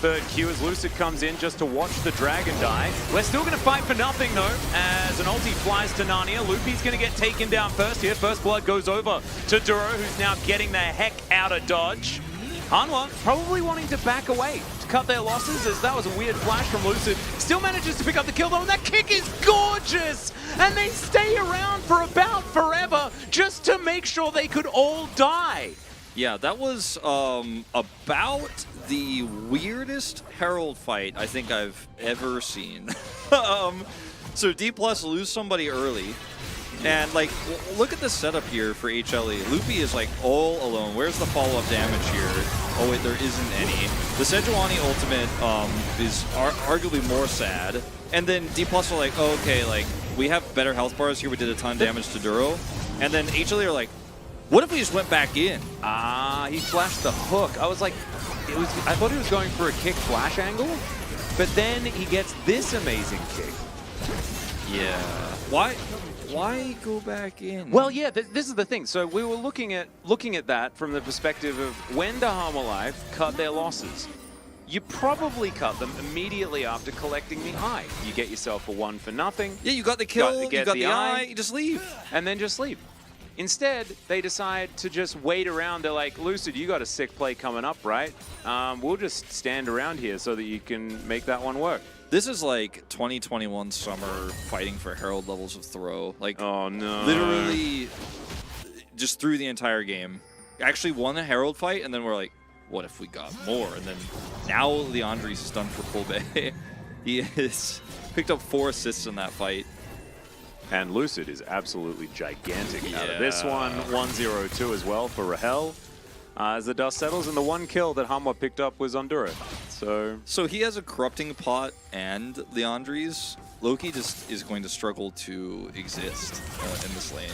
third Q as Lucid comes in just to watch the dragon die. We're still going to fight for nothing, though, as an ulti flies to Narnia. Loopy's going to get taken down first here. First blood goes over to Duro, who's now getting the heck out of dodge. Hanwha probably wanting to back away to cut their losses, as that was a weird flash from Lucid. Still manages to pick up the kill though, and that kick is gorgeous! And they stay around for about forever just to make sure they could all die. Yeah, that was about the weirdest Herald fight I think I've ever seen. So D+ lose somebody early. And, like, look at the setup here for HLE. Loopy is, like, all alone. Where's the follow-up damage here? Oh, wait, there isn't any. The Sejuani ultimate is arguably more sad. And then D+ are like, oh, okay, like, we have better health bars here. We did a ton of damage to Duro. And then HLE are like, what if we just went back in? He flashed the hook. I was like, I thought he was going for a kick flash angle, but then he gets this amazing kick. Yeah. Why go back in? Well, yeah, this is the thing. So we were looking at that from the perspective of when do Hanwha Life cut their losses. You probably cut them immediately after collecting the eye. You get yourself a 1 for nothing. Yeah, you got the kill, you got the eye, you just leave. And then just leave. Instead, they decide to just wait around. They're like, Lucid, you got a sick play coming up, right? We'll just stand around here so that you can make that one work. This is like 2021 summer fighting for Herald levels of throw. Like, oh no. Literally just through the entire game. Actually won a Herald fight, and then we're like, what if we got more? And then now Leandres is done for Pull Bay. He has picked up 4 assists in that fight. And Lucid is absolutely gigantic out of this one. 1-0-2 as well for Rahel. As the dust settles, and the 1 kill that Hanwha picked up was on Duro. So he has a Corrupting Pot and Leandres. Loki just is going to struggle to exist in this lane.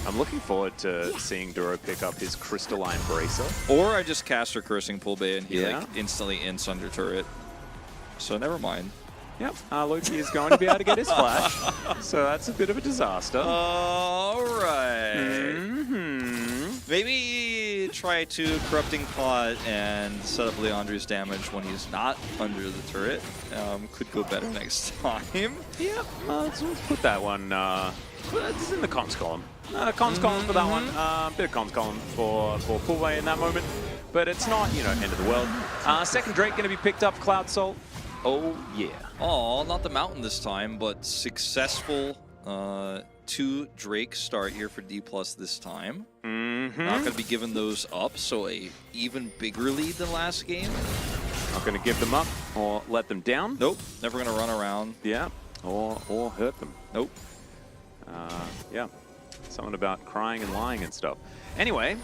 I'm looking forward to seeing Duro pick up his Crystalline Bracer. Or I just cast her Cursing Pull Bay and he like instantly ints under turret. So never mind. Yep, Loki is going to be able to get his flash. So that's a bit of a disaster. All right. Maybe try to Corrupting Pot and set up Leandre's damage when he's not under the turret. Could go better next time. Yep, let's put that one. It's in the comms column. Comms column for that one. Bit of comms column for Pullway in that moment. But it's not, you know, end of the world. Second Drake going to be picked up, Cloud Salt. Oh, yeah. Oh, not the mountain this time, but successful 2 Drake start here for D+ this time. Not going to be giving those up, so a even bigger lead than last game. Not going to give them up or let them down. Nope, never going to run around. Yeah, or hurt them. Nope. Yeah, something about crying and lying and stuff. Anyway,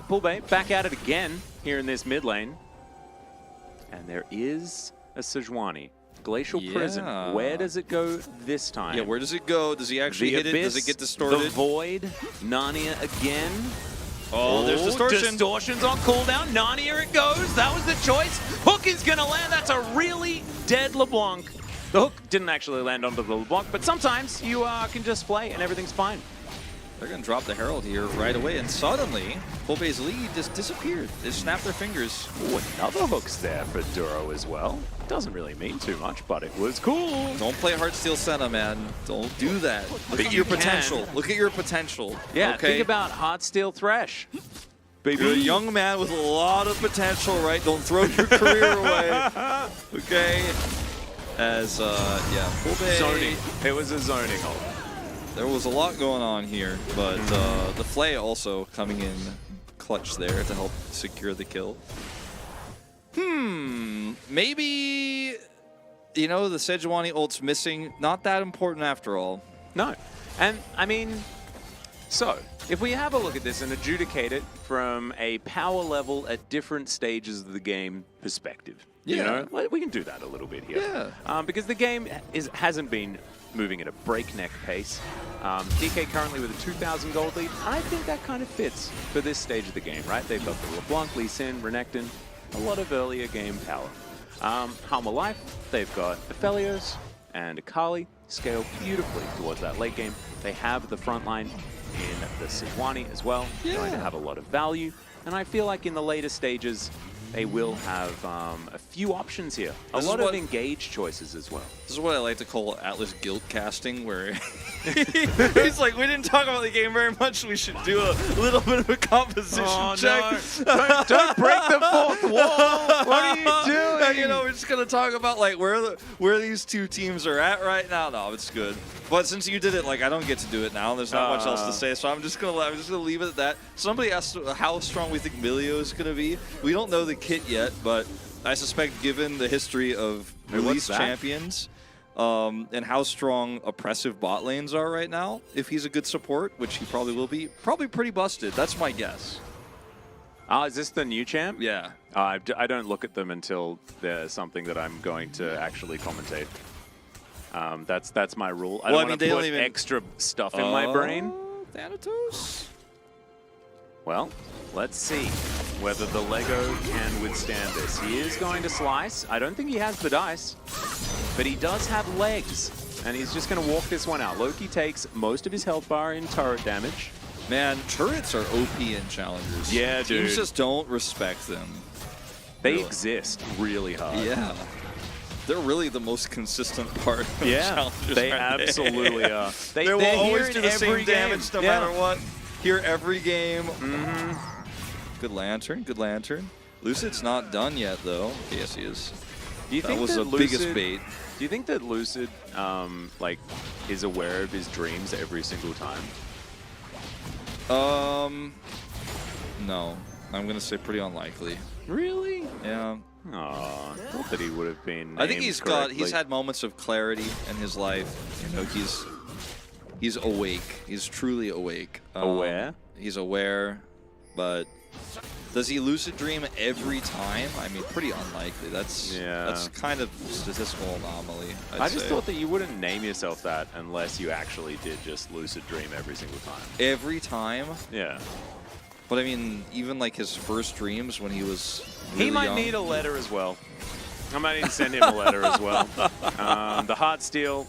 Pull Bay back at it again here in this mid lane. And there is a Sejuani. Glacial Prison. Where does it go this time? Yeah, where does it go? Does he actually hit it? Does it get distorted? The Void. Narnia again. Oh, there's distortion. Distortion's on cooldown. Narnia it goes. That was the choice. Hook is going to land. That's a really dead LeBlanc. The hook didn't actually land onto the LeBlanc, but sometimes you can just play and everything's fine. They're going to drop the Herald here right away, and suddenly, Fulbe's lead just disappeared. They snapped their fingers. Ooh, another hook's there for Duro as well. Doesn't really mean too much, but it was cool. Don't play Heartsteel Senna, man. Don't do that. Look at your potential. Look at your potential. Yeah, okay? think about Heartsteel Thresh. Baby. You're a young man with a lot of potential, right? Don't throw your career away. Okay. As, yeah, Fulbe. Zoning. It was a zoning ult. There was a lot going on here, but the Flay also coming in clutch there to help secure the kill. Maybe, you know, the Sejuani ult's missing. Not that important after all. No. And, I mean, so, if we have a look at this and adjudicate it from a power level at different stages of the game perspective, you know, we can do that a little bit here. Yeah. Because the game hasn't been moving at a breakneck pace. DK currently with a 2,000 gold lead. I think that kind of fits for this stage of the game, right? They've got the LeBlanc, Lee Sin, Renekton, a lot of earlier game power. Halma Life, they've got Aphelios and Akali scale beautifully towards that late game. They have the front line in the Sejuani as well, going to have a lot of value. And I feel like in the later stages, they will have a few options here. A lot of engaged choices as well. This is what I like to call Atlas guild casting, where he's like, we didn't talk about the game very much. We should do a little bit of a composition check. No. don't break the fourth wall. What are you doing? You know, we're just gonna talk about like where these two teams are at right now. No, it's good. But since you did it, like I don't get to do it now. There's not much else to say, so I'm just gonna leave it at that. Somebody asked how strong we think Milio is gonna be. We don't know the kit yet, but I suspect, given the history of release champions and how strong oppressive bot lanes are right now, if he's a good support, which he probably will be, probably pretty busted. That's my guess. Is this the new champ? Yeah. I don't look at them until there's something that I'm going to actually commentate. That's my rule. I don't want to put extra stuff in my brain. Thanatos? Well, let's see whether the Lego can withstand this. He is going to slice. I don't think he has the dice, but he does have legs, and he's just going to walk this one out. Loki takes most of his health bar in turret damage. Man, turrets are OP in challengers. Yeah, dude. Teams just don't respect them. They exist really hard. Yeah. They're really the most consistent part of challengers. They absolutely are. They will always do the same game. damage no matter what. Here every game. Good lantern, good lantern. Lucid's not done yet, though. Yes, he is. Do you that think was that the biggest bait. Do you think that Lucid, like, is aware of his dreams every single time? No. I'm gonna say pretty unlikely. Really? Yeah. Aw, thought that he would have been. I think he's had moments of clarity in his life. You know, he's awake. He's truly awake. Aware? He's aware, but does he lucid dream every time? I mean, pretty unlikely. That's kind of statistical anomaly. I just thought that you wouldn't name yourself that unless you actually did just lucid dream every single time. Every time? Yeah. But I mean, even like his first dreams when he was really He might young. need a letter as well. I might need to send him a letter as well. The Heartsteel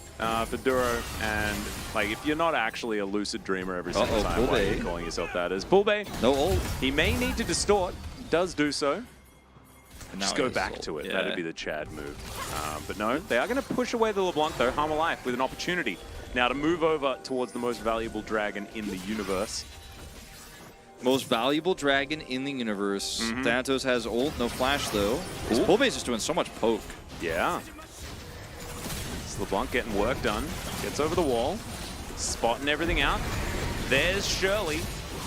for Duro, and like if you're not actually a lucid dreamer every single time, why are you calling yourself that? As Bulbe, no ult. He may need to distort, does do so. Just go back ult. to it. Yeah. That'd be the Chad move. But no, they are going to push away the LeBlanc though, Halma Life with an opportunity now to move over towards the most valuable dragon in the universe. Most valuable dragon in the universe. Thanatos has ult, no flash though. His Bulbe's just doing so much poke. Yeah. It's LeBlanc getting work done. Gets over the wall. Spotting everything out. There's Shirley.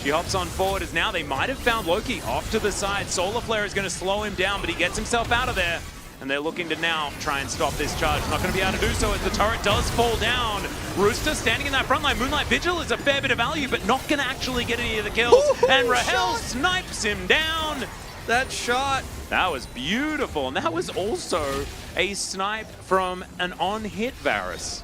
She hops on forward as now they might have found Loki off to the side. Solar Flare is going to slow him down, but he gets himself out of there. And they're looking to now try and stop this charge. Not going to be able to do so as the turret does fall down. Rooster standing in that front line. Moonlight Vigil is a fair bit of value, but not going to actually get any of the kills. And Rahel snipes him down. That shot. That was beautiful. And that was also a snipe from an on-hit Varus.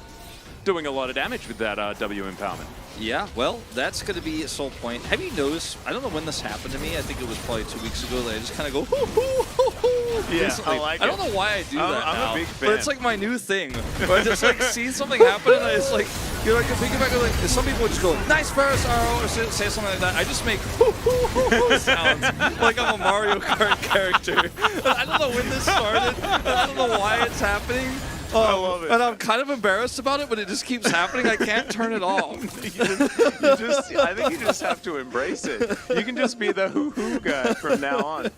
Doing a lot of damage with that W empowerment. Yeah, well, that's going to be a sole point. Have you noticed, I don't know when this happened to me, I think it was probably 2 weeks ago, that I just kind of go, hoo, hoo, hoo, hoo. Yeah, Recently. I like I don't it. know why I do that I'm now, a big but it's fan. like my new thing. Where I just like see something happen and I just like, you're like thinking back, like, some people would just go, nice Ferris arrow, or say something like that. I just make hoo, hoo, hoo, hoo sounds like I'm a Mario Kart character. And I don't know when this started, and I don't know why it's happening. I love it. And I'm kind of embarrassed about it, but it just keeps happening. I can't turn it off. I think you just have to embrace it. You can just be the hoo-hoo guy from now on.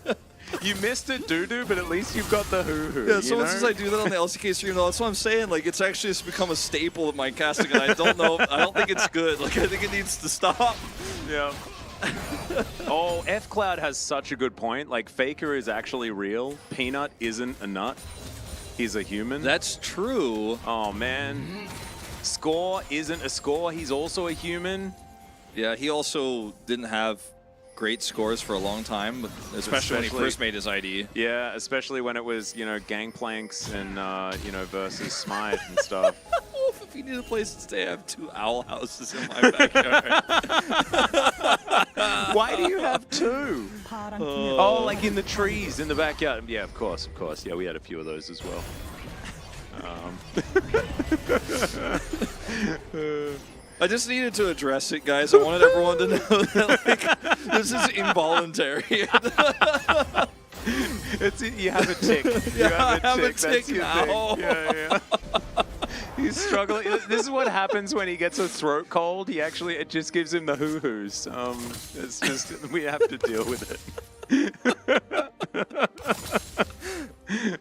You missed it, doo-doo, but at least you've got the hoo-hoo. Yeah, someone you know? says I do that on the LCK stream, though. That's what I'm saying. Like, it's actually just become a staple of my casting, and I don't know. I don't think it's good. Like, I think it needs to stop. Yeah. Oh, F Cloud has such a good point. Like, Faker is actually real. Peanut isn't a nut. He's a human. That's true. Oh, man. Score isn't a score. He's also a human. Yeah, he also didn't have great scores for a long time, but especially when he first made his ID. Yeah, especially when it was, you know, Gangplanks and, you know, versus Smite and stuff. Wolf, if you need a place to stay, I have 2 owl houses in my backyard. Why do you have 2? Oh, like in the trees in the backyard. Yeah, of course, of course. Yeah, we had a few of those as well. I just needed to address it, guys. I wanted everyone to know that, like, this is involuntary. You have a tick. Yeah, I have a That's tick your now. thing. Yeah. He's struggling. This is what happens when he gets a throat cold. It just gives him the hoo-hoos. It's just, we have to deal with it.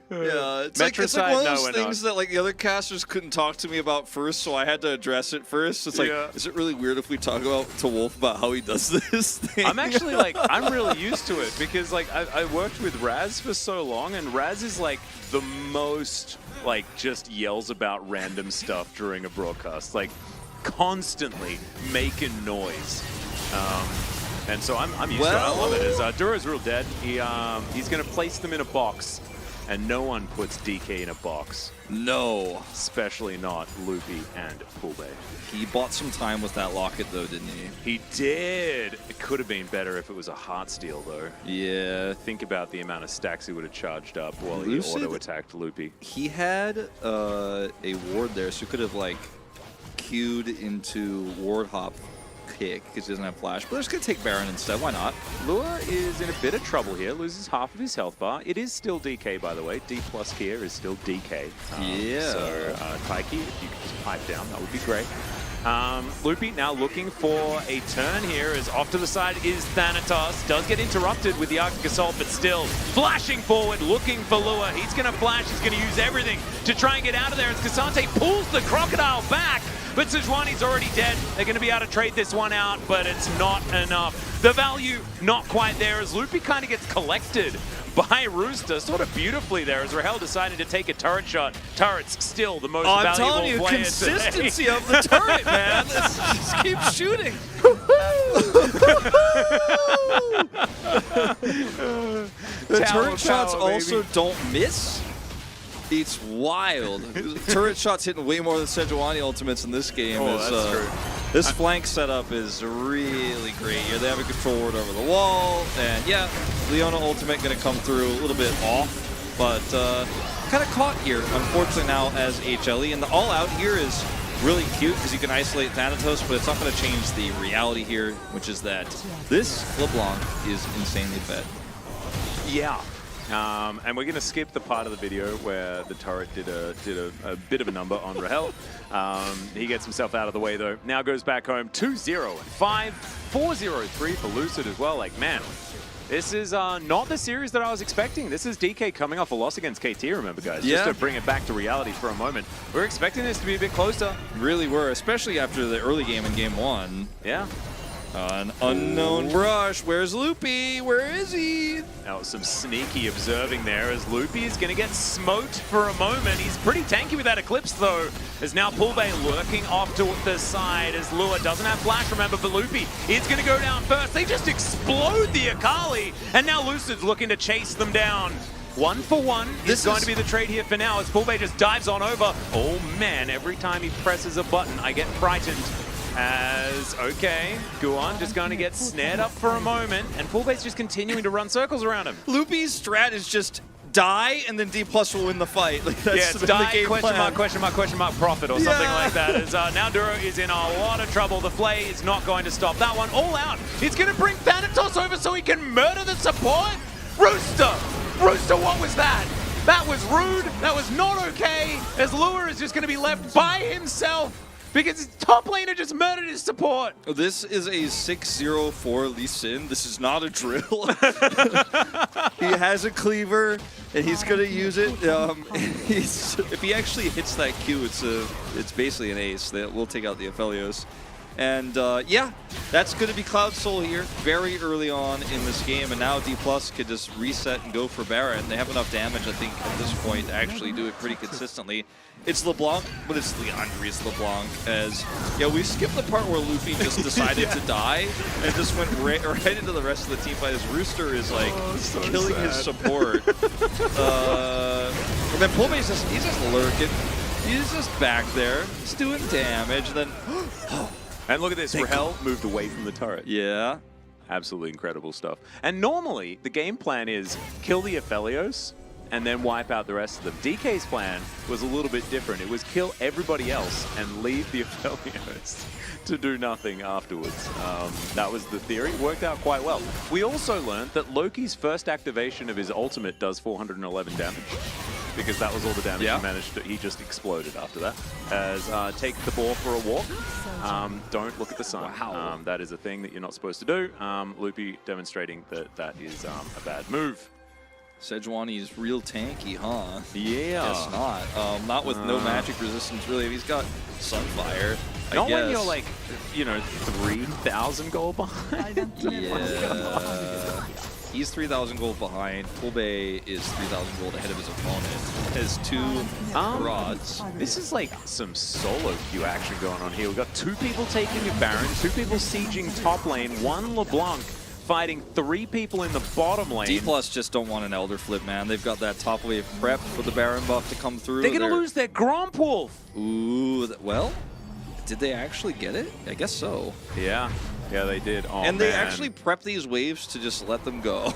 Yeah, it's like one Metricide, of no, those we're things that like the other casters couldn't talk to me about first, so I had to address it first. It's like, Yeah. is it really weird if we talk to Wolf about how he does this thing? I'm actually like, I'm really used to it because like I worked with Raz for so long, and Raz is like the most like just yells about random stuff during a broadcast, like constantly making noise. And so I'm used to it. I love it. As Dura's real dead. He's gonna place them in a box, and no one puts DK in a box. No. Especially not Loopy and Poolbay. He bought some time with that locket, though, didn't he? He did. It could have been better if it was a Heartsteel, though. Yeah. Think about the amount of stacks he would have charged up while he Lucid? auto-attacked Loopy. He had a ward there, so he could have, like, queued into ward hop kick because he doesn't have flash. But they're just going to take Baron instead. Why not? Lua is in a bit of trouble here. Loses half of his health bar. It is still DK, by the way. D+ here is still DK. Yeah. So, Taiki, if you could just pipe down, that would be great. Loopy now looking for a turn here, as off to the side is Thanatos. Does get interrupted with the Arctic Assault, but still flashing forward, looking for Lua. He's going to flash, he's going to use everything to try and get out of there as Cassante pulls the Crocodile back. But Sejuani's already dead. They're going to be able to trade this one out, but it's not enough. The value not quite there as Loopy kind of gets collected by Rooster sort of beautifully there as Rahel decided to take a turret shot. Turret's still the most I'm valuable telling you, player consistency today. of the turret, man. Let's just keep shooting. The Tower turret shots power, also baby. don't miss. It's wild. Turret shots hitting way more than Sejuani ultimates in this game. Oh, that's true. This flank setup is really great here. They have a control ward over the wall, and yeah, Leona ultimate going to come through a little bit off, but kind of caught here, unfortunately, now as HLE. And the all-out here is really cute because you can isolate Thanatos, but it's not going to change the reality here, which is that this LeBlanc is insanely fed. Yeah. And we're going to skip the part of the video where the turret did a bit of a number on Rahel. He gets himself out of the way, though. Now goes back home 2-0 and 5, 4-0-3 for Lucid as well. Like, man, this is not the series that I was expecting. This is DK coming off a loss against KT, remember, guys? Yeah. Just to bring it back to reality for a moment. We're expecting this to be a bit closer. Really were, especially after the early game in game 1. Yeah. An unknown brush. Where's Loopy? Where is he? Now some sneaky observing there as Loopy is going to get smoked for a moment. He's pretty tanky with that Eclipse though, as now Poolbay lurking off to the side as Lua doesn't have flash, remember, but Loopy is going to go down first. They just explode the Akali, and now Lucid's looking to chase them down. 1 for 1 is going to be the trade here for now as Poolbay just dives on over. Oh man, every time he presses a button, I get frightened. As, okay, Guan just going to get snared up for a moment, and Poolbase just continuing to run circles around him. Loopy's strat is just die, and then D+ will win the fight. Like, that's Yeah, it's the die, game question plan. mark, question mark, question mark, profit or something Yeah. like that. As now Duro is in a lot of trouble. The Flay is not going to stop that one. All out. He's going to bring Thanatos over so he can murder the support. Rooster! Rooster, what was that? That was rude. That was not okay. As Lure is just going to be left by himself because his top laner just murdered his support. This is a 6-0-4 Lee Sin. This is not a drill. He has a cleaver, and he's gonna use it. If he actually hits that Q, it's basically an ace that will take out the Aphelios. And yeah, that's going to be Cloud Soul here very early on in this game, and now D+ could just reset and go for Baron. They have enough damage, I think, at this point to actually do it pretty consistently. It's LeBlanc, but it's Leandri's LeBlanc, as, yeah, we skipped the part where Luffy just decided to die and just went right into the rest of the team fight, as Rooster is, like, killing his support. And then Poolbase, he's just lurking. He's just back there. He's doing damage, and then... And look at this, Rahel moved away from the turret. Yeah. Absolutely incredible stuff. And normally, the game plan is kill the Aphelios and then wipe out the rest of them. DK's plan was a little bit different. It was kill everybody else and leave the Aphelios to do nothing afterwards. That was the theory. It worked out quite well. We also learned that Loki's first activation of his ultimate does 411 damage, because that was all the damage he managed to, he just exploded after that. As take the ball for a walk. Don't look at the sun. Wow. That is a thing that you're not supposed to do. Loopy demonstrating that that is a bad move. Sejuani's real tanky, huh? Yeah. Guess not. Not with no magic resistance, really. He's got Sunfire. Not I guess. when you're like, 3,000 gold behind. Yeah. He's 3,000 gold behind. Poolbay is 3,000 gold ahead of his opponent. Has 2 rods. This is like some solo queue action going on here. We've got 2 people taking a Baron, 2 people sieging top lane, 1 LeBlanc fighting 3 people in the bottom lane. D+ just don't want an Elder Flip, man. They've got that top wave prep for the Baron buff to come through. They're going to lose their Gromp Wolf. Ooh, well, did they actually get it? I guess so. Yeah. Yeah, they did. Oh, and they man. actually prep these waves to just let them go.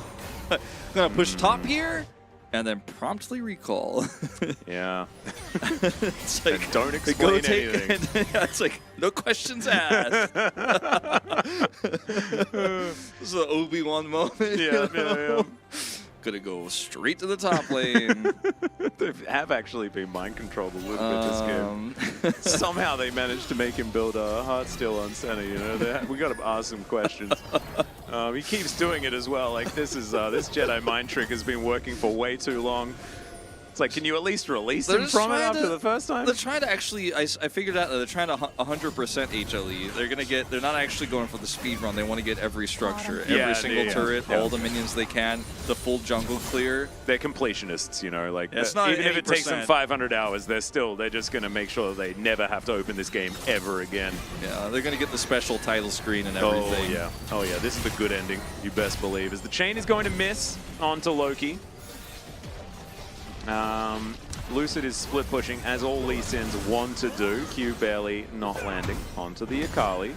I'm gonna push top here, and then promptly recall. Yeah. It's like, and don't explain anything. It's like, no questions asked. This is an Obi-Wan moment. Yeah. Gonna go straight to the top lane. They have actually been mind controlled a little bit this game. Somehow they managed to make him build a Heartsteel on center. We got to ask some questions. He keeps doing it as well. Like this Jedi mind trick has been working for way too long. It's like, can you at least release him from it after the first time? They're trying to actually, I figured out that they're trying to 100% HLE. They're not actually going for the speed run. They want to get every structure, every single turret, all the minions they can, the full jungle clear. They're completionists, like it's not even if it takes them 8%. 500 hours, they're just going to make sure they never have to open this game ever again. Yeah, they're going to get the special title screen and everything. Oh yeah, this is the good ending, you best believe. As the chain is going to miss onto Loki. Lucid is split pushing, as all Lee Sins want to do. Q barely not landing onto the Akali.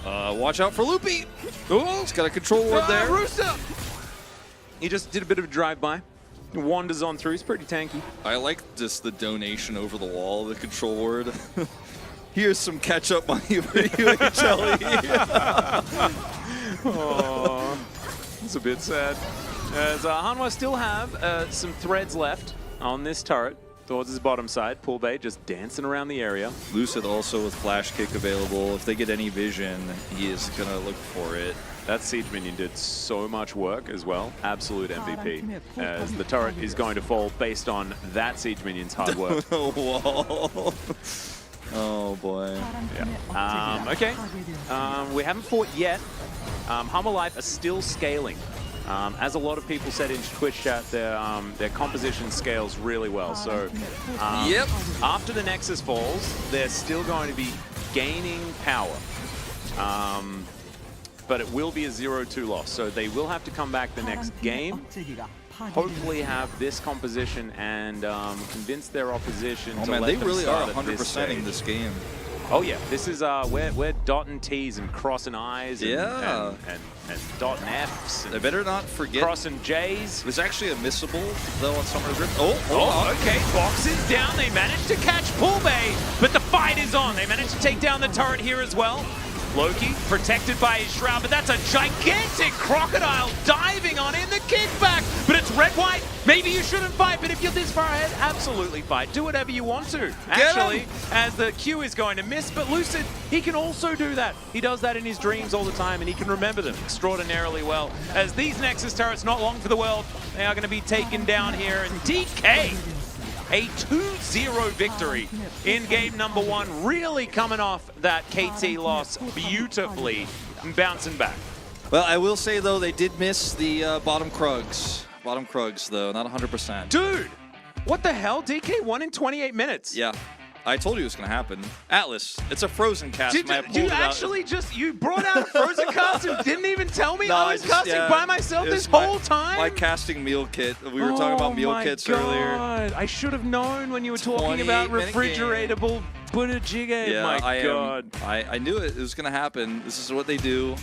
Watch out for Loopy. Oh, he's got a control ward there. Rooster! He just did a bit of a drive-by. Wanders on through. He's pretty tanky. I like just the donation over the wall, the control ward. Here's some catch-up money for you, HLE. Oh, it's a bit sad. As Hanwha still have some threads left on this turret towards his bottom side. Poolbay just dancing around the area. Lucid also with flash kick available. If they get any vision, he is going to look for it. That siege minion did so much work as well. Absolute MVP. As the turret is going to fall based on that siege minion's hard work. Whoa. Oh boy. Yeah. Okay. We haven't fought yet. Hummer Life are still scaling. As a lot of people said in Twitch chat, their composition scales really well. So after the Nexus falls, they're still going to be gaining power. But it will be a 0-2 loss. So they will have to come back the next game. Hopefully have this composition and convince their opposition to let they them really start are at this 100%ing stage. this game. Oh yeah, this is we're dotting T's and crossing I's and, Yeah. and dotting F's They and better not forget. crossing J's. There's actually a missable though on Summer's Rift. Oh, Oh, okay, boxes down. They managed to catch Poolbay, but the fight is on. They managed to take down the turret here as well. Loki protected by his shroud, but that's a gigantic crocodile diving on in the kickback. But it's red-white. Maybe you shouldn't fight, but if you're this far ahead, absolutely fight. Do whatever you want to. Actually, as the Q is going to miss, but Lucid, he can also do that. He does that in his dreams all the time, and he can remember them extraordinarily well. As these Nexus turrets, not long for the world, they are going to be taken down here, and DK, a 2-0 victory in game number 1, really coming off that KT loss beautifully and bouncing back. Well, I will say though, they did miss the bottom Krugs. Bottom Krugs though, not 100%. Dude, what the hell? DK won in 28 minutes. Yeah, I told you it was going to happen. Atlas, it's a Frozen cast. Did man. I you pulled it out. actually you brought out a Frozen cast and didn't even tell me? No, I was casting by myself it this was my- whole time? My casting meal kit. We were talking about meal kits earlier. I should have known when you were talking about 28-minute refrigeratable Buddha Jigga. Yeah, My God. I knew it was going to happen. This is what they do.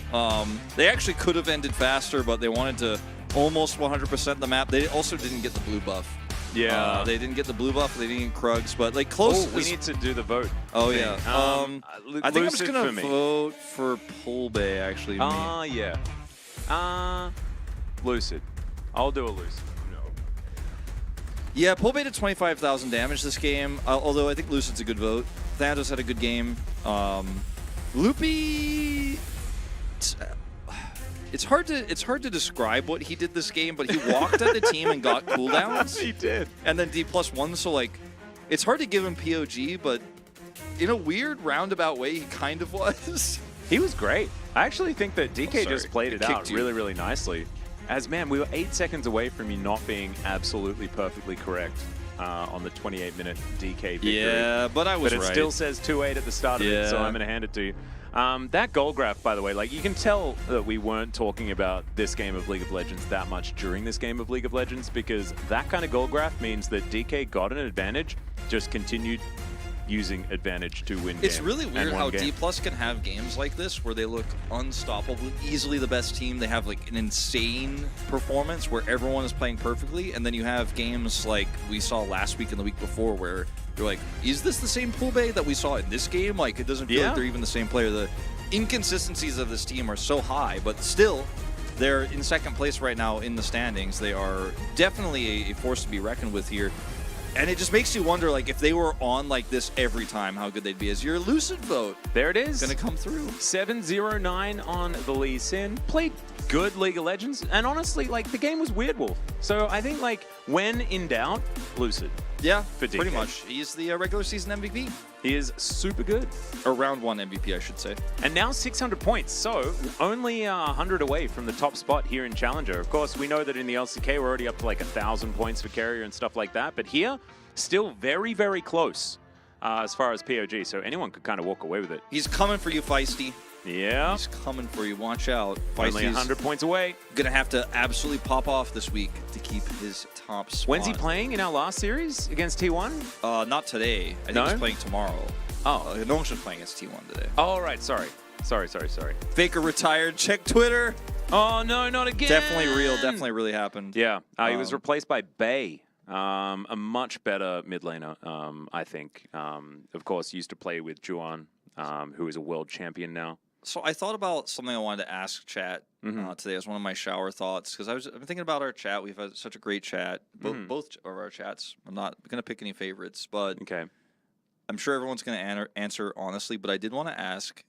They actually could have ended faster, but they wanted to almost 100% the map. They also didn't get the blue buff. Yeah. They didn't get the blue buff. They didn't get Krugs, but like close. Oh, we need to do the vote. Oh thing. yeah. I think I'm just Lucid gonna for me. vote for Poolbay. Actually, me. Yeah. Lucid. I'll do a Lucid. No. Yeah, Poolbay did 25,000 damage this game. Although I think Lucid's a good vote. Thanatos had a good game. Loopy. It's hard to describe what he did this game, but he walked at the team and got cooldowns. He did. And then D+1, so like, it's hard to give him POG, but in a weird roundabout way, he kind of was. He was great. I actually think that DK just played it out kicked you. really, really nicely. As, man, we were 8 seconds away from you not being absolutely perfectly correct on the 28-minute DK victory. Yeah, but I was right. But it still says 2-8 at the start of it, so I'm going to hand it to you. That goal graph, by the way, like you can tell that we weren't talking about this game of League of Legends that much during this game of League of Legends, because that kind of goal graph means that DK got an advantage, just continued using advantage to win It's game really and weird won how game. D+ can have games like this where they look unstoppable, easily the best team. They have like an insane performance where everyone is playing perfectly, and then you have games like we saw last week and the week before where you're like, is this the same Poolbay that we saw in this game? Like, it doesn't feel like they're even the same player. The inconsistencies of this team are so high, but still, they're in second place right now in the standings. They are definitely a force to be reckoned with here. And it just makes you wonder, like, if they were on like this every time, how good they'd be. As your Lucid vote, There it is. gonna come through. 7-0-9 on the Lee Sin. Played good League of Legends, and honestly, like, the game was Weird Wolf. So I think, like, when in doubt, Lucid. Yeah, For pretty DK. much. He's the regular season MVP. He is super good. Or round 1 MVP, I should say. And now 600 points, so only 100 away from the top spot here in Challenger. Of course, we know that in the LCK, we're already up to like 1,000 points for carrier and stuff like that. But here, still very, very close as far as POG. So anyone could kind of walk away with it. He's coming for you, Feisty. Yeah, He's coming for you. Watch out. only Feisty's 100 points away. gonna have to absolutely pop off this week to keep his top spot. When's he playing in our last series against T1? Not today. I think No? he's playing tomorrow. Oh. No one's playing against T1 today. Oh, right, sorry. Sorry. Faker retired. Check Twitter. Oh, no, not again. Definitely real. Definitely really happened. Yeah, he was replaced by Bay, a much better mid laner, I think. Of course, used to play with Juan, who is a world champion now. So I thought about something I wanted to ask chat today as one of my shower thoughts, because I've been thinking about our chat. We've had such a great chat, both of our chats. I'm not going to pick any favorites, but Okay. I'm sure everyone's going to answer honestly. But I did want to ask,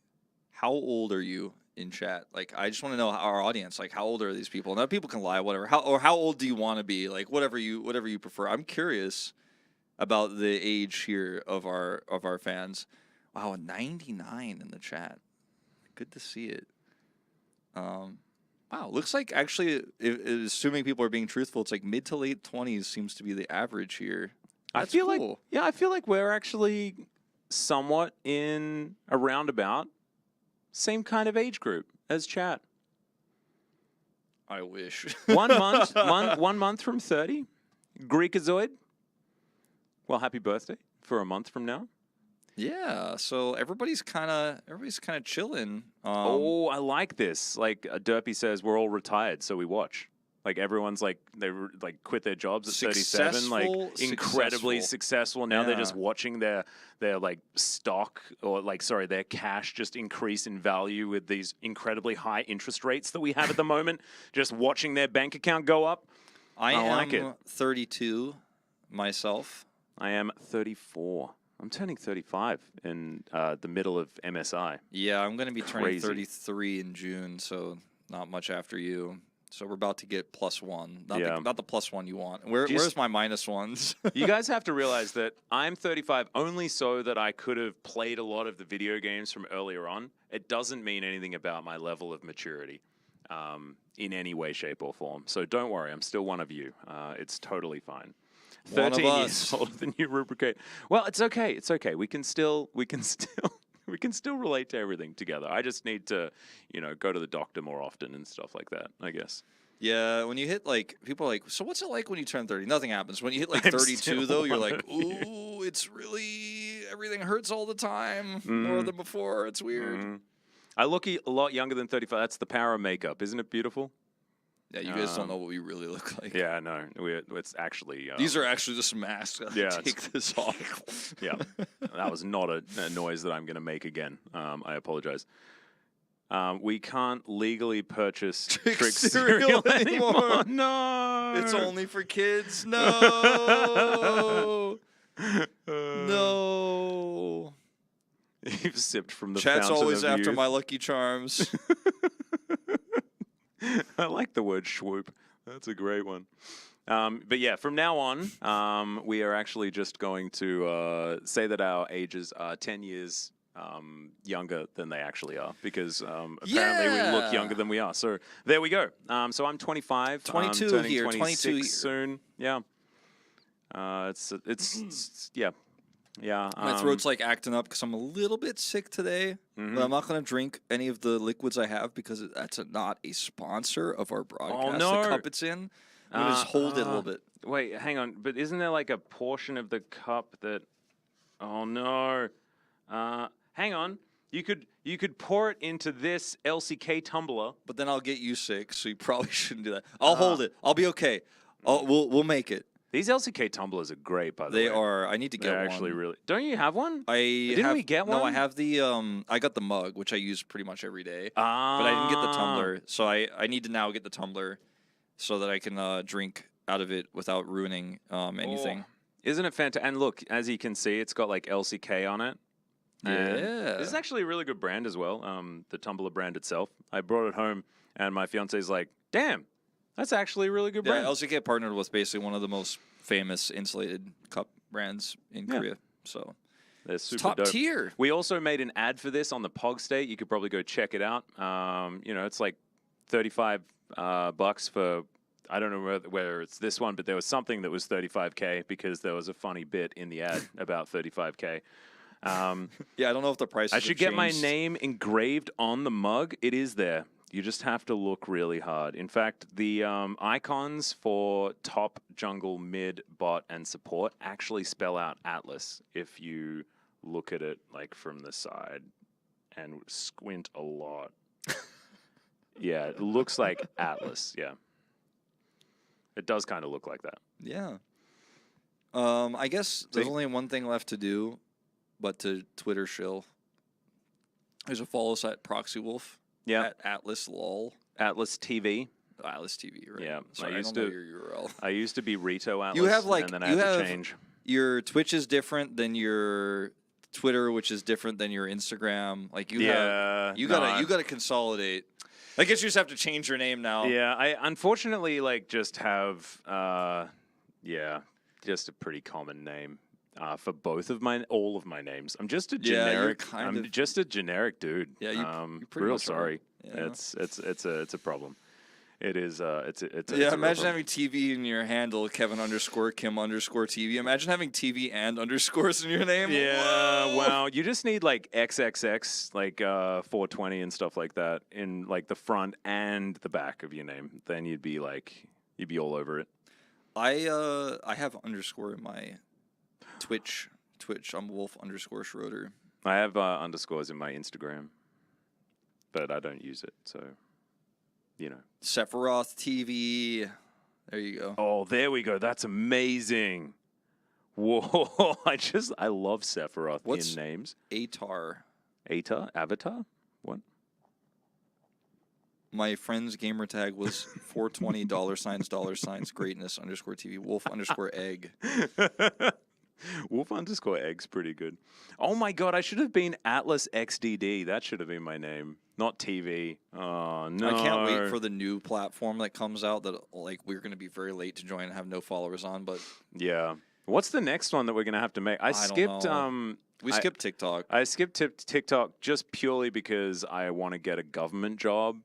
how old are you in chat? Like, I just want to know our audience. Like, how old are these people? Now, people can lie, whatever. How old do you want to be? Like, whatever you prefer. I'm curious about the age here of our fans. Wow, 99 in the chat. Good to see it. Wow, looks like actually, assuming people are being truthful, it's like mid to late 20s seems to be the average here. That's I feel cool. I feel like we're actually somewhat in a roundabout same kind of age group as chat. I wish. 1 month, 1 month from 30. Greekazoid. Well, happy birthday for a month from now. Yeah, so everybody's kind of chilling. Oh, I like this. Like Derpy says, we're all retired, so we watch. Like everyone's like like quit their jobs at 37, like incredibly successful. Now they're just watching their like stock or like their cash just increase in value with these incredibly high interest rates that we have at the moment. Just watching their bank account go up. I like it. am 32 myself. I am 34. I'm turning 35 in the middle of MSI. Yeah, I'm going to be turning Crazy. 33 in June, so not much after you. So we're about to get +1. Not the +1 you want. Where's my -1s? You guys have to realize that I'm 35 only so that I could have played a lot of the video games from earlier on. It doesn't mean anything about my level of maturity in any way, shape, or form. So don't worry, I'm still one of you. It's totally fine. 13 years older than you, Rubricate. Well, it's okay. It's okay. We can still relate to everything together. I just need to, go to the doctor more often and stuff like that, I guess. Yeah, when you hit people are like, so what's it like when you turn 30? Nothing happens. When you hit 32 though, you're like, ooh, it's really, everything hurts all the time more than before. It's weird. I look a lot younger than 35. That's the power of makeup. Isn't it beautiful? Yeah, you guys don't know what we really look like. Yeah, no. It's actually... These are actually just masks. Yeah, take this off. Yeah. That was not a noise that I'm going to make again. I apologize. We can't legally purchase Trick cereal anymore. No! It's only for kids. No! No! You've sipped from the Chat's fountain always of after youth. my Lucky Charms. I like the word swoop. That's a great one. But yeah, from now on, we are actually just going to say that our ages are 10 years younger than they actually are, because apparently we look younger than we are. So there we go. So I'm 25. 22 turning here. 26 22 soon. Yeah. It's yeah. Yeah. My throat's like acting up because I'm a little bit sick today. But I'm not going to drink any of the liquids I have because that's not a sponsor of our broadcast. no. The cup it's in. I'm going to just hold it a little bit. Wait, hang on. But isn't there like a portion of the cup that... Oh, no. Hang on. You could pour it into this LCK tumbler. But then I'll get you sick, so you probably shouldn't do that. I'll hold it. I'll be okay. We'll make it. These LCK tumblers are great, by the way. They are. I need to get one. They're actually really... Don't you have one? Didn't we get one? No, I have the... I got the mug, which I use pretty much every day. But I didn't get the tumbler, so I need to now get the tumbler so that I can drink out of it without ruining anything. Oh. Isn't it fantastic? And look, as you can see, it's got like LCK on it. And this is actually a really good brand as well, the tumbler brand itself. I brought it home, and my fiance's like, damn, that's actually a really good brand. Yeah, LCK partnered with basically one of the most famous insulated cup brands in Korea. So they're super top dope. tier. We also made an ad for this on the Pog State. You could probably go check it out. It's like $35 for... I don't know whether it's this one, but there was something that was $35K because there was a funny bit in the ad about $35K. Yeah, I don't know if the price. I should get my name engraved on the mug. It is there. You just have to look really hard. In fact, the icons for top, jungle, mid, bot, and support actually spell out Atlas if you look at it like from the side and squint a lot. Yeah, it looks like Atlas. Yeah. It does kind of look like that. Yeah. I guess there's only one thing left to do, but to Twitter shill. There's a follow us at Proxy Wolf. Yeah. At Atlas LOL. Atlas TV. Atlas TV, right? Yeah. Sorry, I don't know your URL. I used to be Rito Atlas. You have and then I had to change. Your Twitch is different than your Twitter, which is different than your Instagram. Like you gotta consolidate. I guess you just have to change your name now. Yeah, I unfortunately just have just a pretty common name for all of my names. I'm just a generic. I'm just a generic dude. Yeah, you're pretty real sorry. Yeah. It's a problem. It is. It's imagine having TV in your handle, Kevin_Kim_TV. Imagine having TV and underscores in your name. Yeah. Whoa. Well, you just need like XXX, 420 and stuff like that in like the front and the back of your name. Then you'd be all over it. I have underscore in my Twitch Twitch. I'm Wolf_Schroeder. I have underscores in my Instagram, but I don't use it, so, you know. Sephiroth TV. There you go. Oh, there we go. That's amazing. Whoa, I love Sephiroth in names. Atar. Atar? Avatar? What? My friend's gamer tag was $420 $$ greatness _TV Wolf_egg. Wolf_egg's pretty good. Oh my god, I should have been Atlas XDD. That should have been my name, not TV. Oh no. I can't wait for the new platform that comes out that like we're going to be very late to join and have no followers on, but yeah. What's the next one that we're going to have to make? I skipped we skipped TikTok. I skipped TikTok just purely because I want to get a government job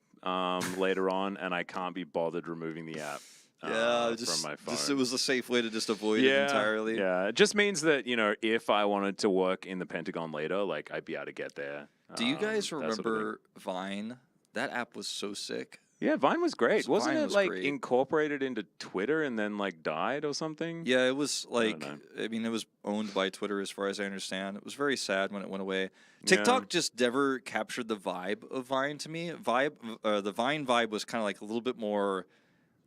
later on, and I can't be bothered removing the app. Yeah, from my phone. It was a safe way to just avoid it entirely. Yeah, it just means that, you know, if I wanted to work in the Pentagon later, like, I'd be able to get there. Do you guys remember sort of Vine? That app was so sick. Yeah, Vine was great. Wasn't Vine it, was like, great. incorporated into Twitter and then, like, died or something? Yeah, it was like, know. I mean, it was owned by Twitter as far as I understand. It was very sad when it went away. TikTok just never captured the vibe of Vine to me. The Vine vibe was kind of like a little bit more,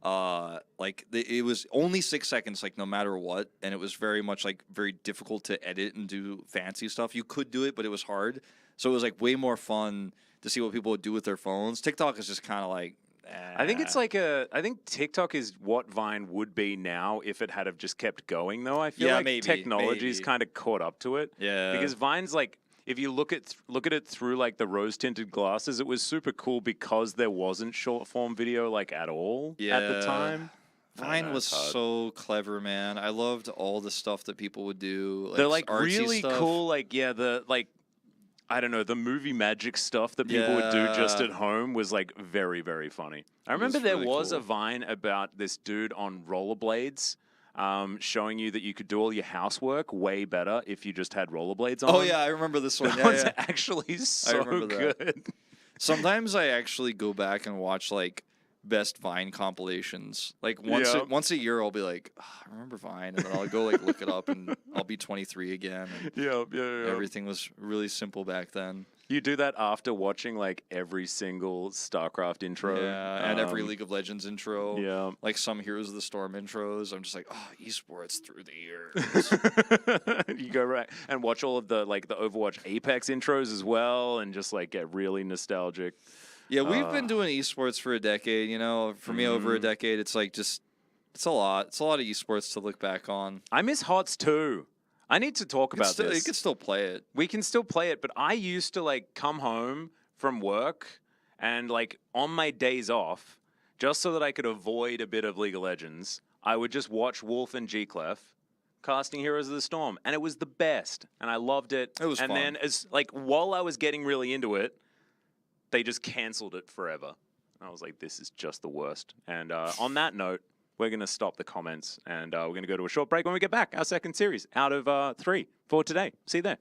it was only 6 seconds, like no matter what. And it was very much like very difficult to edit and do fancy stuff. You could do it, but it was hard. So it was like way more fun to see what people would do with their phones. TikTok is just kind of like, I think it's like I think TikTok is what Vine would be now if it had have just kept going, though. I feel like maybe, technology's kind of caught up to it. Yeah. Because Vine's like, if you look at it through like the rose-tinted glasses, it was super cool because there wasn't short-form video like at all at the time. Vine was so clever, man. I loved all the stuff that people would do. Like, they're like artsy really stuff. cool, like I don't know, the movie magic stuff that people would do just at home was like very, very funny. I remember there was a Vine about this dude on rollerblades showing you that you could do all your housework way better if you just had rollerblades on. Oh, yeah, I remember this one. That one's actually so good. Sometimes I actually go back and watch like best Vine compilations. Like once a year, I'll be like, oh, I remember Vine, and then I'll go like look it up, and I'll be 23 again. And everything was really simple back then. You do that after watching like every single StarCraft intro, and every League of Legends intro. Yeah, like some Heroes of the Storm intros. I'm just like, oh, esports through the years. You go right and watch all of the like the Overwatch Apex intros as well, and just like get really nostalgic. Yeah, we've been doing esports for a decade, you know. For me, over a decade, it's like it's a lot. It's a lot of esports to look back on. I miss HOTS too. I need to talk about this. You can still play it. We can still play it, but I used to like come home from work and like on my days off, just so that I could avoid a bit of League of Legends, I would just watch Wolf and G-Clef casting Heroes of the Storm, and it was the best, and I loved it. It was fun. And then as like while I was getting really into it, they just canceled it forever. I was like, this is just the worst. And on that note, we're going to stop the comments, and we're going to go to a short break. When we get back, our second series out of 3 for today. See you there.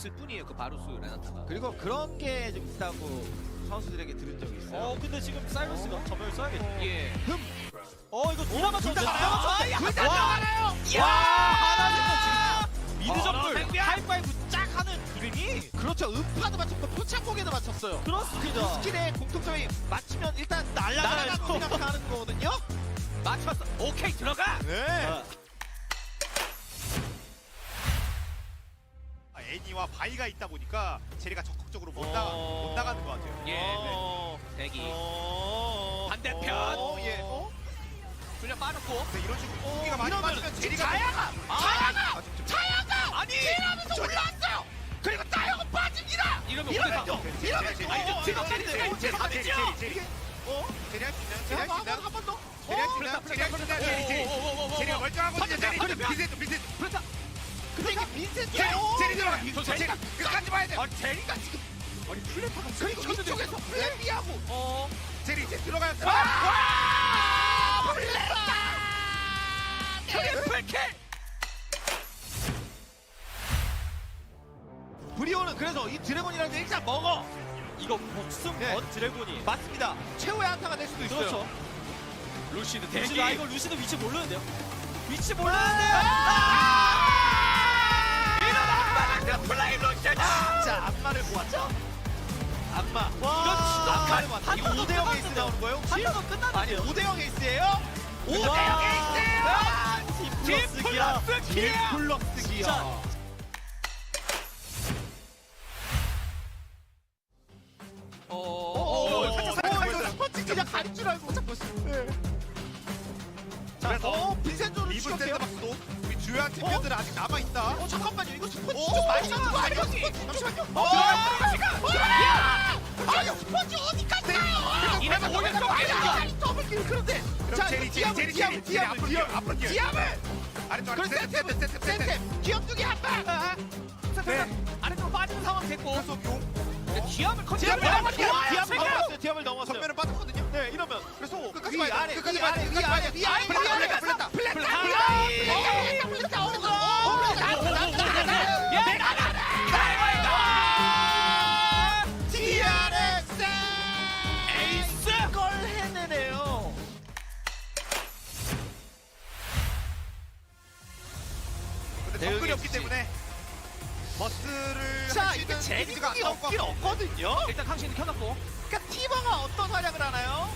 있을 뿐이에요. 그 바루스 레나타가. 그리고 그런 게 좀 있다고 선수들에게 들은 적이 있어요. 근데 지금 사이러스가 전멸 써야겠죠. 예. 이거 누가 맞췄는데? 들어가나요? 와, 하나 지금 미드 어, 정글 생비야. 하이파이브 쫙 하는 그림이 그렇죠. 음파도 맞췄고 표창곡에도 맞췄어요. 그렇습니다. 스킬의 공통점이 맞추면 일단 날아가는 생각하는 거거든요. 맞췄어. 오케이 들어가. 네. 애니와 바이가 있다 보니까 제리가 적극적으로 못 어. 나가는 것 같아요. 예. 대기. 반대편. 예. 훈련 빠졌고. 근데 이런 식으로 공기가 많이 빠지면 제리가 자야가. 아니. 하면서 올라왔어요. 그리고 따여고 빠집니다. 이러면 이러면요. 이러면요. 아니 좀 지금까지 되고 제리 지금까지죠. 제리 할 수 있나요? 제리 할 수 있나요? 한번 더. 제리 할 수 있나요? 제리 할 수 있나요? 제리가 멀쩡하거든요. 제리 비세트 그렇다. 근데 이게 빈센트. 제리 들어가. 제리. 끝까지 봐야 돼. 제리가 지금 그리고 이쪽에서 플랜비하고. 제리 이제 들어가요. 트리플킬. 브리오는 그래서 이 드래곤이라는 게 일단 먹어. 이거 목숨 네. 건 드래곤이. 맞습니다. 최후의 한타가 될 수도 있어요. 그렇죠. 루시드 루시드 대기. 이거 루시드 위치 모르는데요? 위치 모르는데요? 이런 플레이 루시드. 진짜 악마를 보았죠? 악마. 악마를 보았죠. 이거 5대0 에이스 나오는 거예요? 한타가 아니 끝났는데요? 5대0 에이스예요? 5대0 에이스예요? 팀 플러스 기아. 플러스 기아. 진짜. 스펀지 그냥 갈 줄 알고 자꾸. 자, 그래서 빈센조를 리블 추격해요. 샌드박스도 우리 주요한 챔피언들은 아직 남아 있다. 잠깐만요. 이거 스펀지 좀 많이 잡는 거 아니에요? 잠시만요. 아니 스펀지 어디까지 가요? 이러면 오히려 아니 더블킬 그런데. 자, 제리 앞으로 뛰어. 디압을. 아래쪽 그럼 센템 기업 두개 한 방. 아래쪽으로 빠지는 상황 됐고. 계속 용. 기압을 커지. 디압을 넘었어요. 전면은 빠졌거든요. 네, 이러면 그래서 끝까지 위 봐야 돼. 아래 끝까지 위 봐야 아래 돼. 위 아래 위 아래 위 아래 플랫다. DRX 에이스. 걸 해내네요. 근데 정글이 없기 때문에 버스를 자, 할수 이게 있는 제리가 기지가 없긴 없거든요. 일단 강신이 켜놨고. 그러니까 티버가 어떤 활약을 하나요?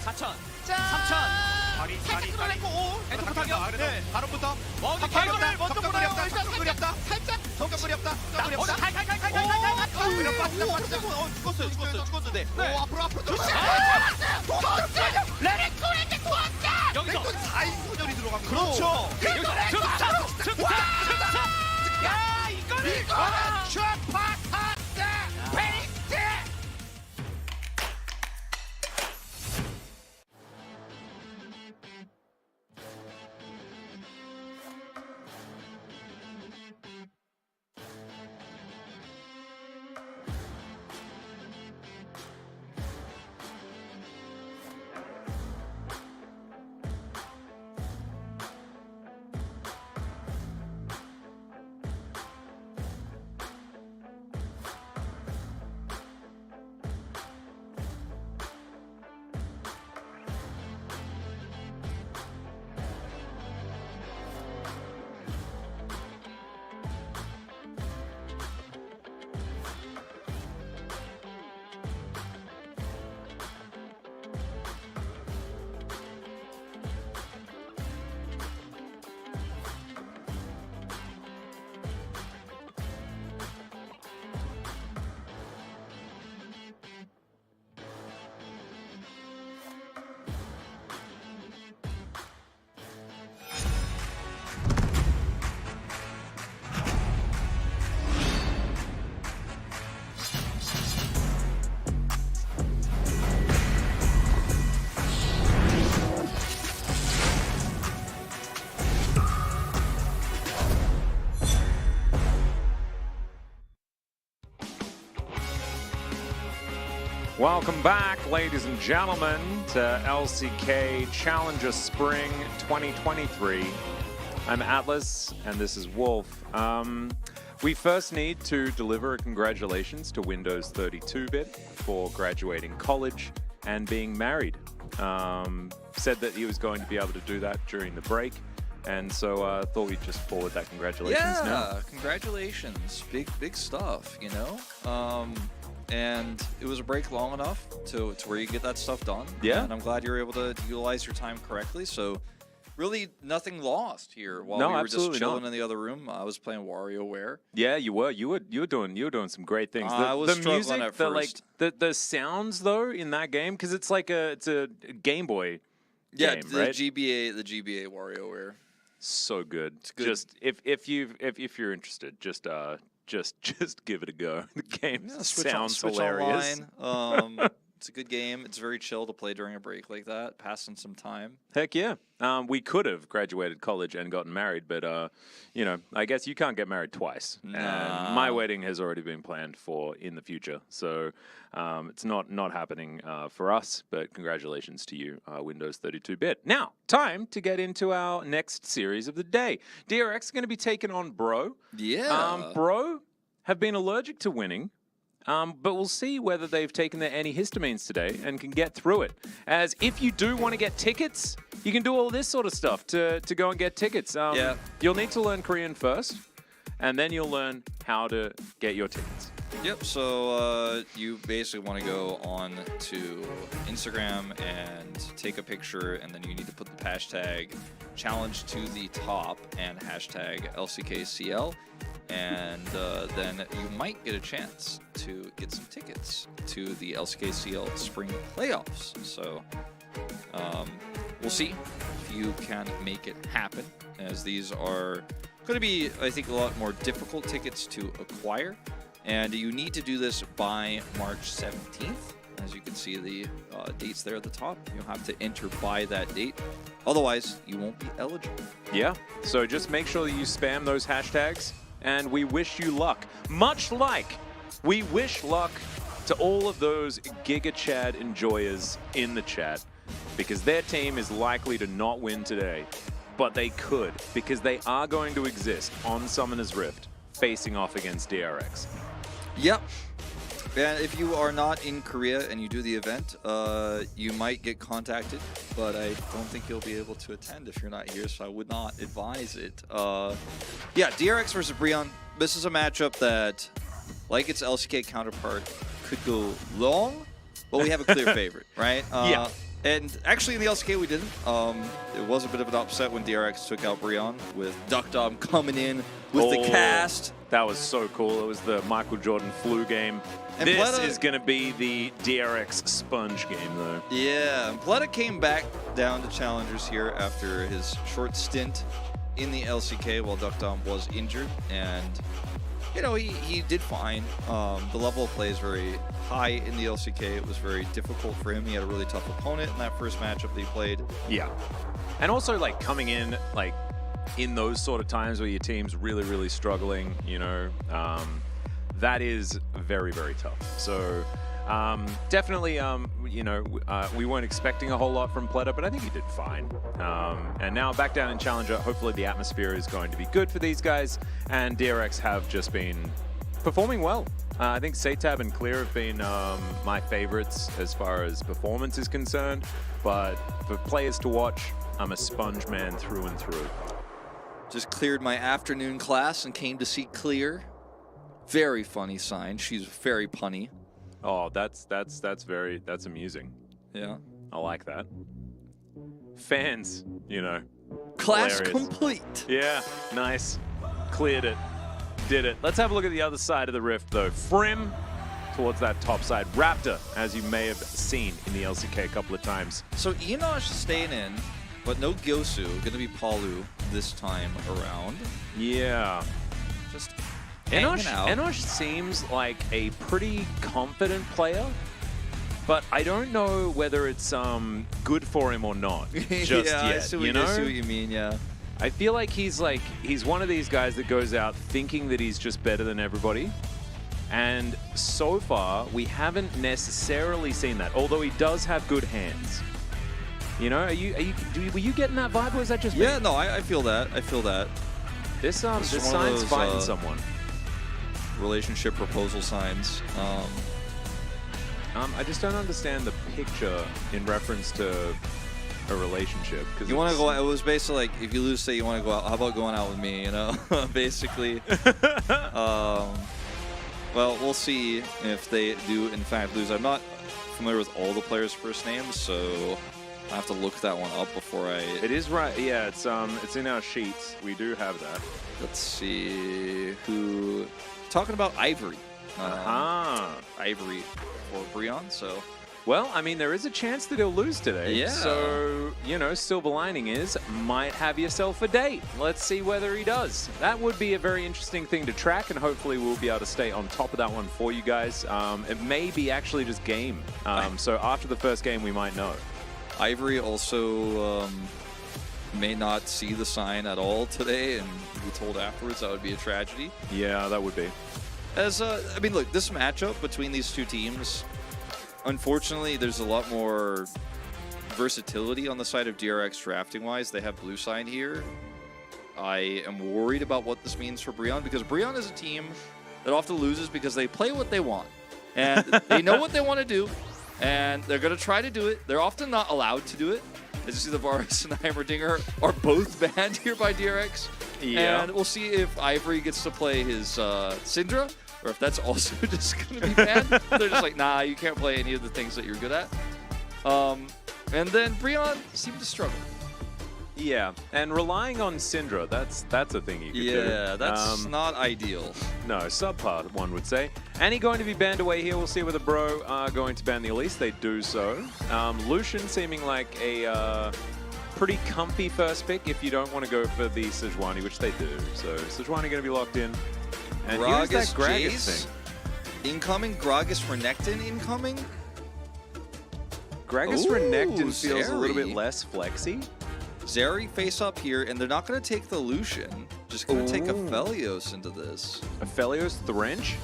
4천. 자, 3천. 살짝 끌어냈고 5. 엔터 타격. 네. 바로부터 먼저 개그를 개그를 먼저 성격물이 보나요? 없다. 일단 성격물이 없다. 살짝 성격물이 없다. 성격물이 없다. 칼칼칼칼칼칼칼. 그냥 빠지자. 죽었는데. 네. 앞으로 들어가. 레넥토에게 도왔다. 여기서 4인 소절이 들어간 거. 그렇죠. 승차. 야 이거는 슈퍼타스 페이스트. Welcome back, ladies and gentlemen, to LCK Challenger Spring 2023. I'm Atlas, and this is Wolf. We first need to deliver a congratulations to Windows 32-bit for graduating college and being married. Said that he was going to be able to do that during the break, and so I thought we'd just forward that congratulations now. Congratulations. Big stuff, you know? And it was a break long enough to where you get that stuff done. Yeah. And I'm glad you were able to utilize your time correctly. So really nothing lost here while No, we were just absolutely chilling not. in the other room. I was playing WarioWare. Yeah, you were doing some great things. I was the struggling music, at the first. the sounds though in that game, because it's like it's a Game Boy game, the right? GBA WarioWare. So good. It's good. Just if you're interested, just give it a go. The game sounds hilarious. Online. It's a good game. It's very chill to play during a break like that, passing some time. Heck yeah. We could have graduated college and gotten married, but you know, I guess you can't get married twice. Nah. And my wedding has already been planned for in the future, so it's not happening for us. But congratulations to you, Windows 32-bit. Now, time to get into our next series of the day. DRX is going to be taking on Bro. Yeah. Bro have been allergic to winning. But we'll see whether they've taken their antihistamines today and can get through it. As if you do want to get tickets, you can do all this sort of stuff to go and get tickets. Yeah. You'll need to learn Korean first, and then you'll learn how to get your tickets. Yep, so you basically want to go on to Instagram and take a picture, and then you need to put the hashtag challenge to the top and hashtag LCK CL. And then you might get a chance to get some tickets to the LCK CL Spring Playoffs. So we'll see if you can make it happen, as these are going to be, I think, a lot more difficult tickets to acquire. And you need to do this by March 17th. As you can see the dates there at the top, you'll have to enter by that date. Otherwise, you won't be eligible. Yeah, so just make sure that you spam those hashtags. And we wish you luck. Much like we wish luck to all of those Giga Chad enjoyers in the chat, because their team is likely to not win today, but they could, because they are going to exist on Summoner's Rift, facing off against DRX. Yep. And if you are not in Korea and you do the event, you might get contacted, but I don't think you'll be able to attend if you're not here, so I would not advise it. Yeah, DRX versus Breon. This is a matchup that, like its LCK counterpart, could go long, but we have a clear favorite, right? Yeah. And actually in the LCK we didn't. It was a bit of an upset when DRX took out Breon, with DuckDom coming in with the cast. That was so cool. It was the Michael Jordan flu game. And this Pleta is going to be the DRX sponge game, though. Yeah, and Pleta came back down to Challengers here after his short stint in the LCK while DuckDom was injured. And, you know, he did fine. The level of play is very high in the LCK. It was very difficult for him. He had a really tough opponent in that first matchup that he played. Yeah. And also, like, coming in, like, in those sort of times where your team's really, really struggling, you know, that is very, very tough. So definitely, you know, we weren't expecting a whole lot from Pleta, but I think he did fine. And now back down in Challenger, hopefully the atmosphere is going to be good for these guys, and DRX have just been performing well. I think Satab and Clear have been my favorites as far as performance is concerned, but for players to watch, I'm a sponge man through and through. Just cleared my afternoon class and came to see Clear. Very funny sign. She's very punny. Oh, that's amusing. Yeah. I like that. Fans, you know. Class Hilarious. complete. Yeah, nice. Cleared it. Did it. Let's have a look at the other side of the rift, though. Frim towards that top side. Raptor, as you may have seen in the LCK a couple of times. So Enosh staying in, but no Gyosu. Going to be Palu this time around. Yeah. Just hanging out. Enosh seems like a pretty confident player, but I don't know whether it's good for him or not just yeah, yet. I see you know? what you mean, yeah. I feel like he's one of these guys that goes out thinking that he's just better than everybody. And so far, we haven't necessarily seen that, although he does have good hands. You know, were you getting that vibe, or was that just me? Yeah, no, I feel that. I feel that. This one of sign's those, fighting someone. relationship proposal signs. I just don't understand the picture in reference to a relationship. You want to go out, it was basically like, if you lose, say you want to go out, how about going out with me, you know? Basically. Well, we'll see if they do in fact lose. I'm not familiar with all the players' first names, so I have to look that one up before I... It is right, yeah, it's in our sheets. We do have that. Let's see who... Talking about Ivory. Ivory for Breon, so... Well, I mean, there is a chance that he'll lose today. Yeah. So, you know, silver lining is, might have yourself a date. Let's see whether he does. That would be a very interesting thing to track, and hopefully we'll be able to stay on top of that one for you guys. It may be actually just game. So after the first game, we might know. Ivory also may not see the sign at all today, and be told afterwards. That would be a tragedy. Yeah, that would be. As I mean, look, this matchup between these two teams, unfortunately, there's a lot more versatility on the side of DRX drafting-wise. They have blue sign here. I am worried about what this means for Breon, because Breon is a team that often loses because they play what they want. And they know what they want to do, and they're going to try to do it. They're often not allowed to do it. As you see, the Varus and Heimerdinger are both banned here by DRX. Yeah. And we'll see if Ivory gets to play his Syndra, or if that's also just going to be banned. They're just like, nah, you can't play any of the things that you're good at. And then Breon seemed to struggle. Yeah, and relying on Syndra, that's a thing you could do. Yeah, that's not ideal. No, subpar, one would say. And he's going to be banned away here. We'll see whether Bro are going to ban the Elise. They do so. Lucian seeming like a pretty comfy first pick if you don't want to go for the Sejuani, which they do. So Sejuani going to be locked in. And here's that Gragas thing. Incoming. Gragas Renekton incoming. Gragas Ooh, Renekton feels a little bit Zeri. less flexy. Zeri face up here, and they're not going to take the Lucian. Just going to take a Felios into this. A Felios Thrench?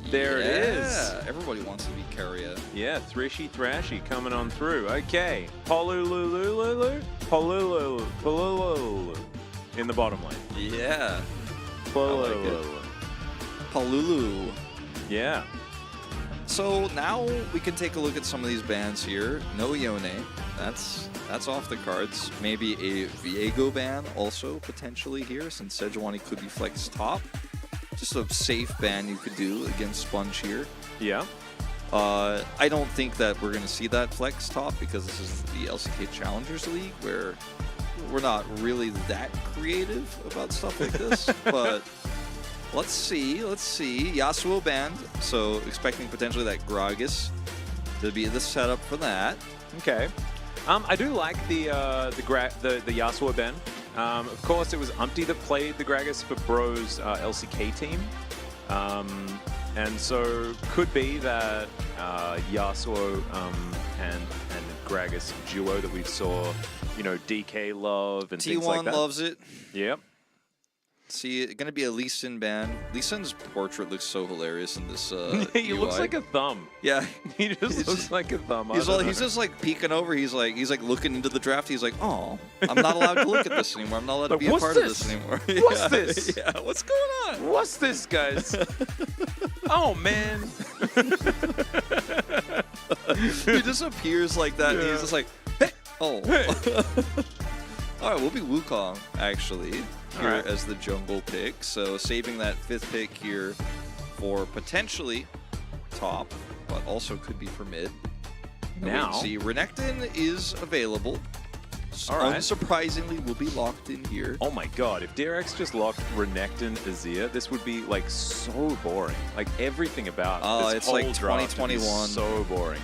There it is. Yeah, everybody wants to be Carrier. Yeah, Thrashy coming on through. Okay. Polulululu. Polululu. In the bottom lane. Yeah. Polululu. Palulu. Yeah. So now we can take a look at some of these bans here. No Yone. That's off the cards. Maybe a Viego ban also potentially here, since Sejuani could be flex top. Just a safe ban you could do against Sponge here. Yeah. I don't think that we're going to see that flex top, because this is the LCK Challengers League, where we're not really that creative about stuff like this. But let's see. Yasuo banned, so expecting potentially that Gragas to be the setup for that. Okay. I do like the Yasuo ban. Of course, it was Umpty that played the Gragas for Bro's LCK team. And so could be that Yasuo and Gragas duo that we saw, you know, DK love and things like that. T1 loves it. Yep. See, it's going to be a Lee Sin ban. Lee Sin's portrait looks so hilarious in this He UI. looks like a thumb. Yeah. He just looks like a thumb. He's just like peeking over. He's like looking into the draft. He's like, oh, I'm not allowed to look at this anymore. I'm not allowed to be a part of this anymore. What's this? Yeah, what's going on? What's this, guys? Oh, man. He just appears like that. And he's just like, hey. Oh. All right, we'll be Wukong, actually, here as the jungle pick. So saving that 5th pick here for potentially top, but also could be for mid. Now, see, Renekton is available. All right. Unsurprisingly, will be locked in here. oh my god, if DRX just locked Renekton Azir, this would be like so boring. Like everything about this it's whole like draft would be 2021. so boring.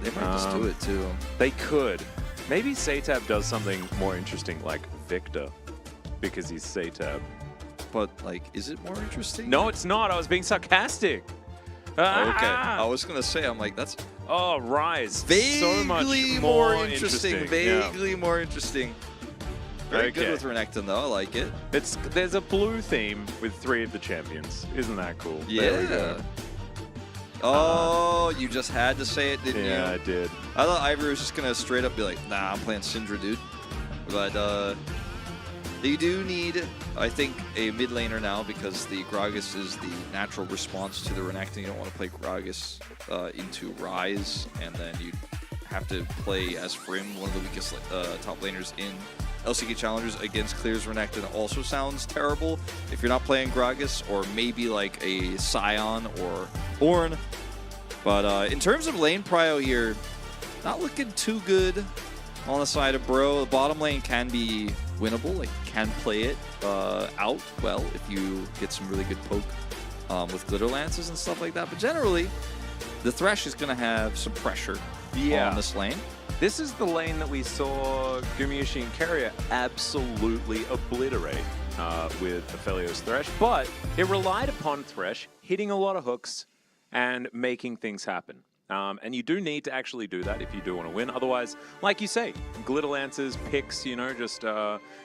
They might just do it too. They could. Maybe Satab does something more interesting like Victor, because he's Satab. But like, is it more interesting? No, it's not. I was being sarcastic. Okay, I was gonna say, I'm like, that's Oh, Rise. vaguely so much more interesting. Yeah. Vaguely more interesting. Very good with Renekton, though. I like it. There's a blue theme with 3 of the champions. Isn't that cool? There we go. Yeah. Oh, you just had to say it, didn't you? Yeah, I did. I thought Ivory was just gonna straight up be like, nah, I'm playing Syndra, dude. But They do need, I think, a mid laner now because the Gragas is the natural response to the Renekton. You don't want to play Gragas into Ryze, and then you have to play as Frim, one of the weakest top laners in LCK Challengers against Clear's Renekton. Also sounds terrible if you're not playing Gragas, or maybe like a Scion or Ornn. But in terms of lane prio here, not looking too good on the side of Bro. The bottom lane can be winnable, like can play it out well if you get some really good poke with glitter lances and stuff like that. But generally, the Thresh is going to have some pressure on this lane. This is the lane that we saw Gumayusi and Keria absolutely obliterate with Aphelios Thresh, but it relied upon Thresh hitting a lot of hooks and making things happen. And you do need to actually do that if you do want to win. Otherwise, like you say, glitter lances, picks, you know, just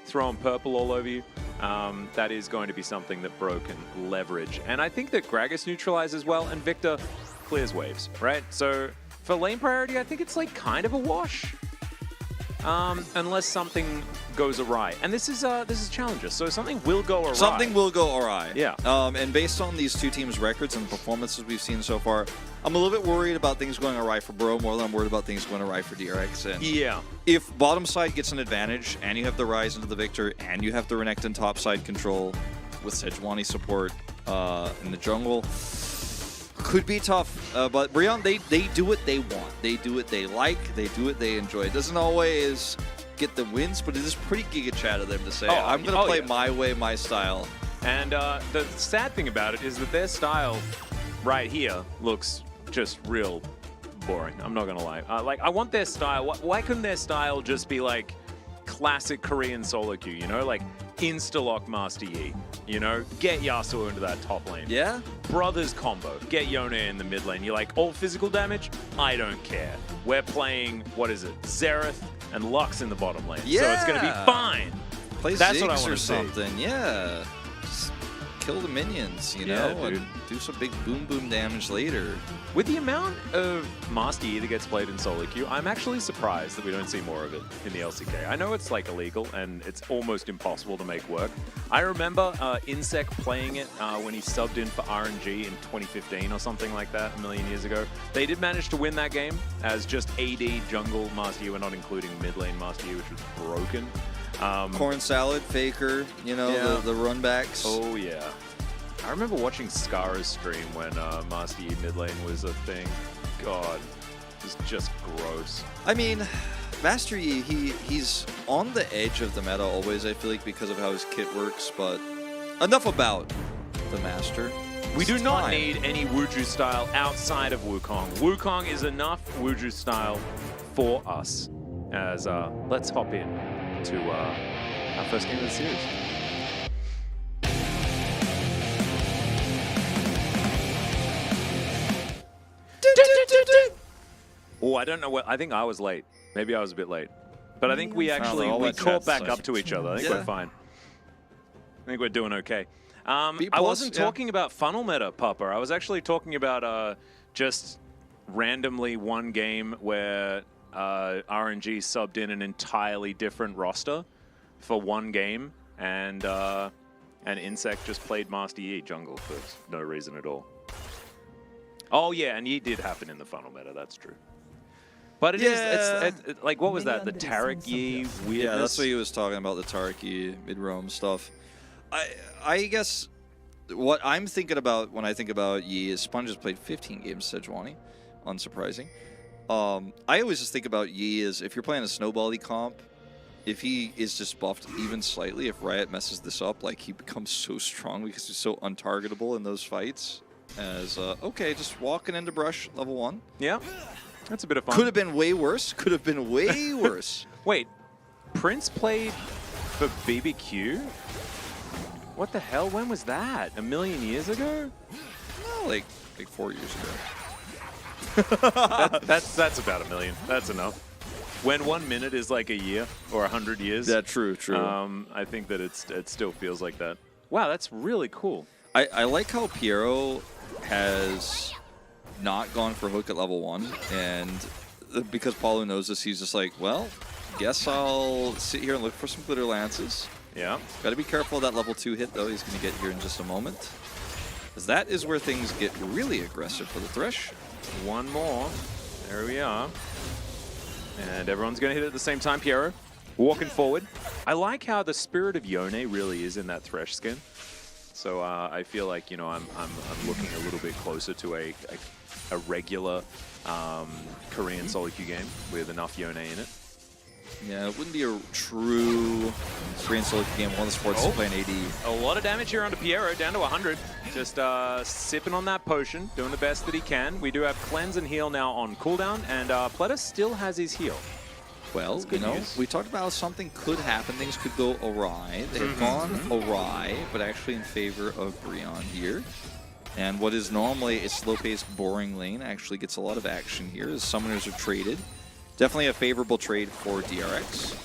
throwing purple all over you. That is going to be something that Bro can leverage. And I think that Gragas neutralizes well, and Victor clears waves, right? So for lane priority, I think it's like kind of a wash. Unless something goes awry. And this is Challenger, so something will go awry. Something will go awry. Yeah. And based on these two teams' records and performances we've seen so far, I'm a little bit worried about things going awry for Bro more than I'm worried about things going awry for DRX. And yeah. if bottom side gets an advantage, and you have the Ryze into the Victor, and you have the Renekton top side control with Sejuani support in the jungle, could be tough. But Brion, they do what they want. They do what they like. They do what they enjoy. It doesn't always get the wins, but it is pretty Giga Chat of them to say, I'm going to play my way, my style. And the sad thing about it is that their style right here looks just real boring. I'm not going to lie. Like, I want their style. Why couldn't their style just be like classic Korean solo queue, you know? Like insta-lock Master Yi, you know? Get Yasuo into that top lane. Yeah? Brothers combo. Get Yone in the mid lane. You're like, all physical damage? I don't care. We're playing, what is it? Xerath and Lux in the bottom lane. Yeah. So it's going to be fine. Play That's Ziggs what I want or to see. something. Yeah. Just kill the minions, you know, and do some big boom boom damage later. With the amount of Master Yi that gets played in solo queue, I'm actually surprised that we don't see more of it in the LCK. I know it's like illegal and it's almost impossible to make work. I remember Insec playing it when he subbed in for RNG in 2015 or something like that, a million years ago. They did manage to win that game as just AD jungle Master Yi. We're not including mid lane Master Yi, which was broken. Corn salad, Faker, you know, the runbacks. Oh, yeah. I remember watching Skara's stream when Master Yi mid lane was a thing. God, it was just gross. I mean, Master Yi, he's on the edge of the meta always, I feel like, because of how his kit works, but enough about the Master. We do not need any Wuju style outside of Wukong. Wukong is enough Wuju style for us. As let's hop in to our first game of the series. Oh, I don't know what. I think I was late. Maybe I was a bit late. But I think we actually caught back up to each other. I think we're fine. I think we're doing okay. I wasn't talking about funnel meta, Papa. I was actually talking about just randomly one game where RNG subbed in an entirely different roster for one game, and Insect just played Master Yi jungle for no reason at all. Oh yeah, and Yi did happen in the funnel meta, that's true. But it is, it's like, what was that? The Taric Yi weirdness? Yeah, that's what he was talking about, the Taric Yi mid-roam stuff. I guess what I'm thinking about when I think about Yi is Sponge has played 15 games Sejuani, unsurprising. I always just think about Yi as if you're playing a snowbally comp, if he is just buffed even slightly, if Riot messes this up, like he becomes so strong because he's so untargetable in those fights. As, okay, just walking into brush, level 1. Yeah, that's a bit of fun. Could have been way worse. Could have been way worse. Wait, Prince played for BBQ? What the hell? When was that? A million years ago? No, like 4 years ago. That's about a million. That's enough. When 1 minute is like a year or 100 years. Yeah, true. I think that it still feels like that. Wow, that's really cool. I like how Piero has not gone for hook at level 1, and because Paulo knows this, he's just like, well, guess I'll sit here and look for some glitter lances, Yeah. Got to be careful of that level 2 hit, though. He's going to get here in just a moment. Because that is where things get really aggressive for the Thresh. One more. There we are. And everyone's going to hit it at the same time. Piero walking forward. I like how the spirit of Yone really is in that Thresh skin. So I feel like, you know, I'm looking a little bit closer to a regular Korean solo queue game with enough Yone in it. Yeah, it wouldn't be a true Korean solo queue game. One of the sports is playing AD. A lot of damage here onto Piero, down to 100. Just sipping on that potion, doing the best that he can. We do have cleanse and heal now on cooldown, and Pleta still has his heal. Well, you know, we talked about how something could happen. Things could go awry. They have gone awry, but actually in favor of Breon here. And what is normally a slow-paced, boring lane actually gets a lot of action here as summoners are traded. Definitely a favorable trade for DRX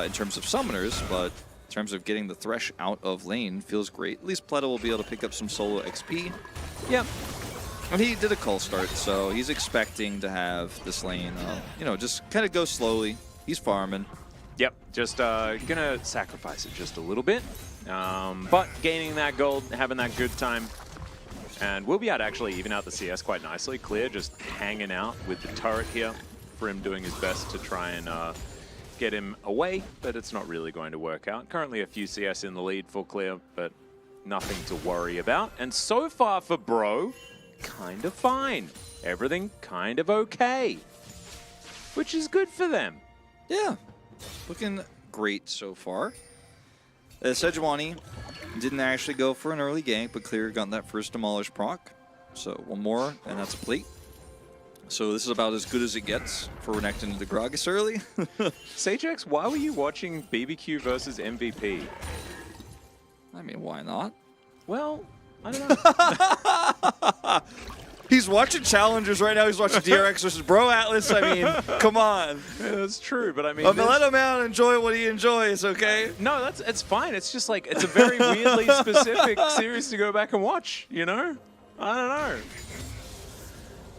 in terms of summoners, but in terms of getting the Thresh out of lane, feels great. At least Pleta will be able to pick up some solo XP. Yep. And he did a cull start, so he's expecting to have this lane, you know, just kind of go slowly. He's farming. Yep, just gonna sacrifice it just a little bit. But gaining that gold, having that good time. And we'll be able to actually even out the CS quite nicely. Clear just hanging out with the turret here for him doing his best to try and get him away, but it's not really going to work out. Currently a few CS in the lead for Clear, but nothing to worry about. And so far for Bro, kind of fine. Everything kind of okay, which is good for them. Yeah, looking great so far. Sejuani didn't actually go for an early gank, but Clear got that first Demolish proc. So one more, and that's a plate. So this is about as good as it gets for Renekton into the Gragas early. Sagex, why were you watching BBQ versus MVP? I mean, why not? Well, I don't know. He's watching Challengers right now. He's watching DRX versus Bro Atlas. I mean, come on. Yeah, that's true, but I mean... Let him out and enjoy what he enjoys, okay? No, it's fine. It's just like, it's a very weirdly specific series to go back and watch, you know? I don't know.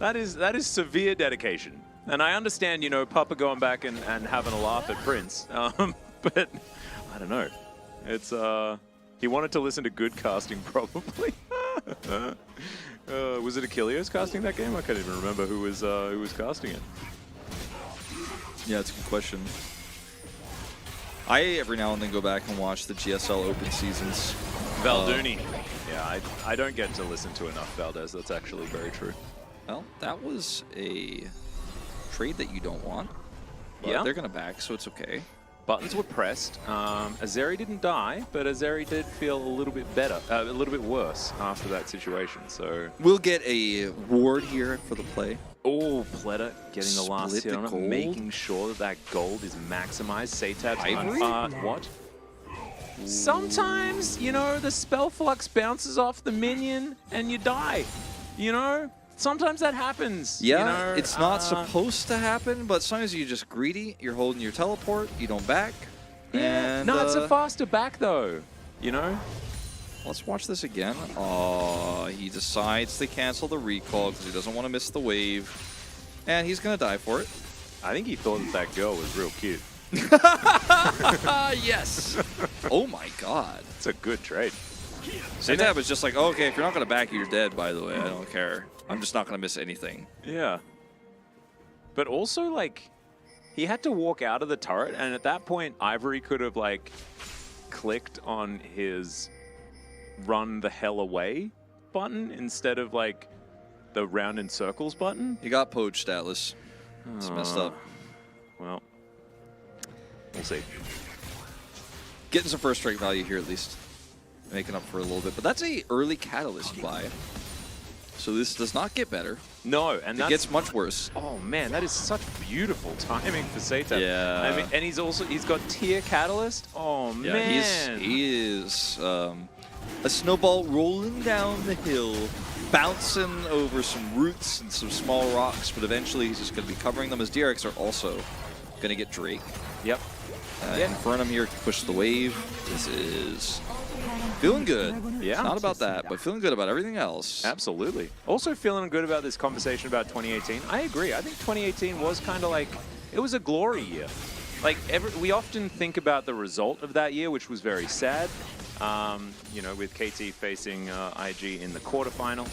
That is severe dedication. And I understand, you know, Papa going back and having a laugh at Prince. But, I don't know. It's, he wanted to listen to good casting, probably. Was it Achilles casting that game? I can't even remember who was casting it. Yeah, it's a good question. I every now and then go back and watch the GSL Open seasons. Valduni. Yeah, I don't get to listen to enough Valdez. That's actually very true. Well, that was a trade that you don't want. But Yeah. they're going to back, so it's okay. Buttons were pressed. Azeri didn't die, but Azeri did feel a little bit better, a little bit worse after that situation. So We'll get a ward here for the play. oh, Pleta getting the last Split hit the on it, gold. making sure that that gold is maximized. Satab's Ivory? what? Sometimes, you know, the spell flux bounces off the minion and you die. You know, sometimes that happens. Yeah, you know? it's not supposed to happen, but sometimes you're just greedy. You're holding your teleport. You don't back. Yeah. And, No, it's a faster back though. You know. Let's watch this again. Oh, he decides to cancel the recall because he doesn't want to miss the wave. And he's going to die for it. I think he thought that girl was real cute. Yes. Oh my god. It's a good trade. Satab is just like, oh, okay, if you're not going to back, you're dead, by the way. I don't care. I'm just not going to miss anything. Yeah. But also, like, he had to walk out of the turret, and at that point, Ivory could have, like, clicked on his run the hell away button instead of, like, the round in circles button. You got poached, Atlas. It's messed up. Well, we'll see. Getting some first strike value here, at least. Making up for a little bit. But that's a early catalyst buy. So this does not get better. No, and It gets much worse. Oh man, that is such beautiful timing for Satab. Yeah. I mean, and he's got tier catalyst. Oh Yeah, man. he is a snowball rolling down the hill, bouncing over some roots and some small rocks, but eventually he's just going to be covering them as DRX are also going to get Drake. Yep. Infernum here to push the wave. This is feeling good. Yeah. Not about that, but feeling good about everything else. Absolutely. Also feeling good about this conversation about 2018. I agree. I think 2018 was kind of like, it was a glory year like we often think about the result of that year, which was very sad. You know, with KT facing IG in the quarterfinal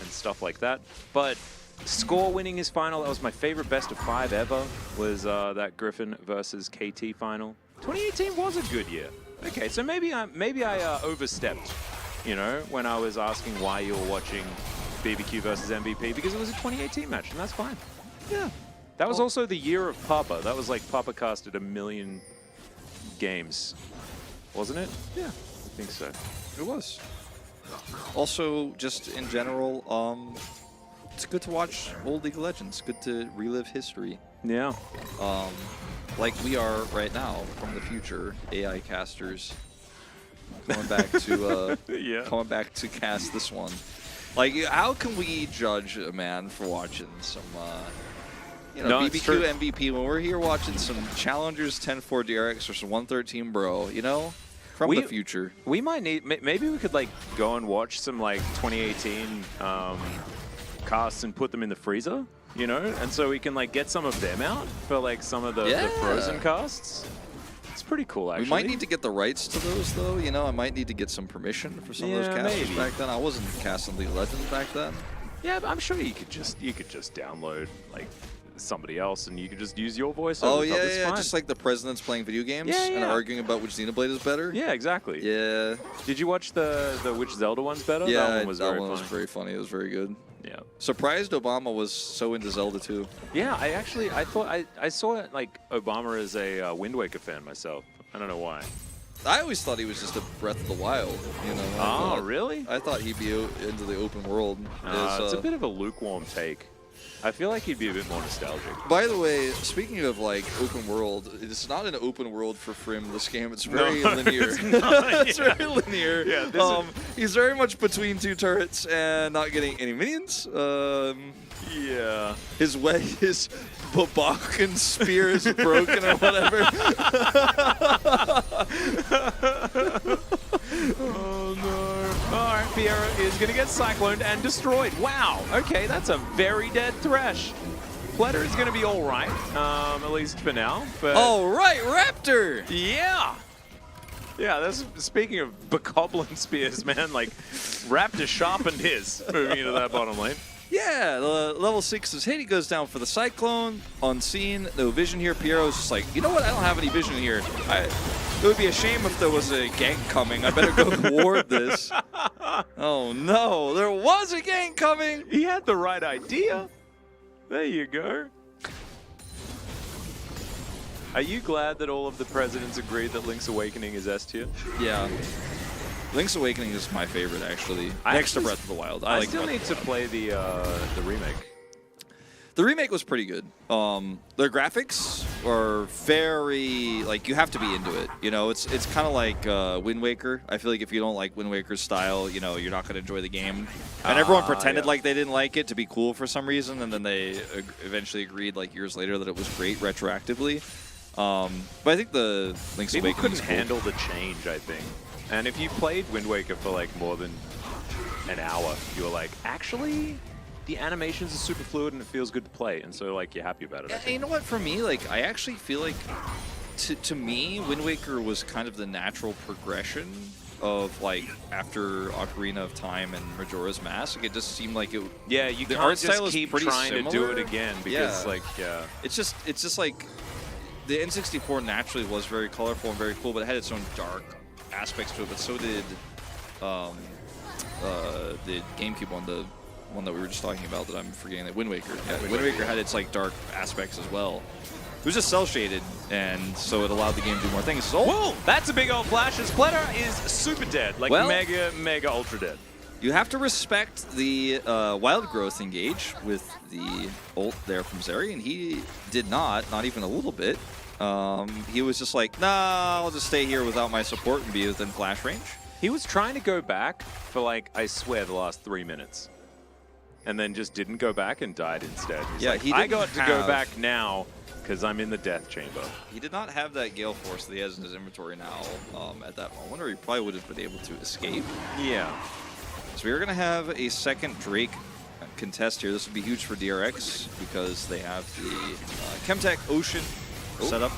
and stuff like that. But Score winning his final, that was my favorite best of 5 ever, was that Griffin versus KT final. 2018 was a good year. Okay, so maybe I overstepped, you know, when I was asking why you were watching BBQ versus MVP, because it was a 2018 match, and that's fine. Yeah. That was also the year of Papa. That was like Papa casted 1 million games, wasn't it? Yeah, I think so. It was. Also, just in general, it's good to watch old League of Legends. Good to relive history. Yeah. Like we are right now from the future, AI casters coming back to coming back to cast this one. Like, how can we judge a man for watching some you know, BBQ MVP when we're here watching some Challengers 10-4 DRX or some 113 Bro, you know? From the future. We might need, maybe we could like go and watch some like 2018 casts and put them in the freezer, you know? And so we can like get some of them out for like some of the frozen casts. It's pretty cool, actually. We might need to get the rights to those, though. You know, I might need to get some permission for some of those casters back then. I wasn't casting League of Legends back then. Yeah, but I'm sure you could just download like somebody else and you could just use your voice. Oh yeah, just like the presidents playing video games and arguing about which Xenoblade is better. Yeah, exactly. Yeah. Did you watch the which Zelda one's better? Yeah, that one was very funny. It was very good. Yeah. Surprised Obama was so into Zelda too. Yeah, I thought I saw like Obama as a Wind Waker fan myself. I don't know why. I always thought he was just a Breath of the Wild, you know. Oh, really? I thought he'd be into the open world. It's a bit of a lukewarm take. I feel like he'd be a bit more nostalgic. By the way, speaking of like open world, it's not an open world for Frim, this game. It's very linear. It's not, it's very linear. Yeah, he's very much between 2 turrets and not getting any minions. Yeah. His Babakan spear is broken or whatever. Oh no. Alright, Piero is going to get cycloned and destroyed. Wow. Okay, that's a very dead Thresh. Pletter is going to be alright, at least for now. But alright, Raptor! Yeah. Yeah, that's speaking of Bokoblin spears, man. Like, Raptor sharpened his moving into that bottom lane. Yeah, the level 6 is hit. He goes down for the Cyclone. Unseen. No vision here. Piero's just like, you know what? I don't have any vision here. It would be a shame if there was a gank coming. I better go ward this. Oh, no. There was a gank coming. He had the right idea. There you go. Are you glad that all of the presidents agreed that Link's Awakening is S tier? Yeah. Link's Awakening is my favorite, actually. Next to Breath of the Wild. I like still need to play the remake. The remake was pretty good. The graphics are very, like, you have to be into it. You know, it's kind of like Wind Waker. I feel like if you don't like Wind Waker's style, you know, you're not going to enjoy the game. And everyone pretended like they didn't like it to be cool for some reason, and then they eventually agreed, like, years later that it was great retroactively. But I think the Link's Awakening couldn't handle the change, I think. And if you played Wind Waker for like more than an hour, you were like, actually, the animations are super fluid and it feels good to play. And so like you're happy about it. Yeah, you know what? For me, like I actually feel like to me, Wind Waker was kind of the natural progression of like after Ocarina of Time and Majora's Mask. Like, it just seemed like it. Yeah, you can't just keep trying to do it again because it's just like the N64 naturally was very colorful and very cool, but it had its own dark aspects to it, but so did the GameCube one, the one that we were just talking about that I'm forgetting, that Wind Waker. Yeah, Wind Waker had its like dark aspects as well. It was just cell shaded, and so it allowed the game to do more things. So, whoa, that's a big old flash. His Pletter is super dead, like mega ultra dead. You have to respect the wild growth engage with the ult there from Zeri, and he did not even a little bit. He was just like, nah, I'll just stay here without my support and be within flash range. He was trying to go back for like, I swear, the last 3 minutes. And then just didn't go back and died instead. He's like, I got to go back now because I'm in the death chamber. He did not have that Gale Force that he has in his inventory now at that moment, or he probably would have been able to escape. Yeah. So we're going to have a second Drake contest here. This would be huge for DRX because they have the Chemtech Ocean set up.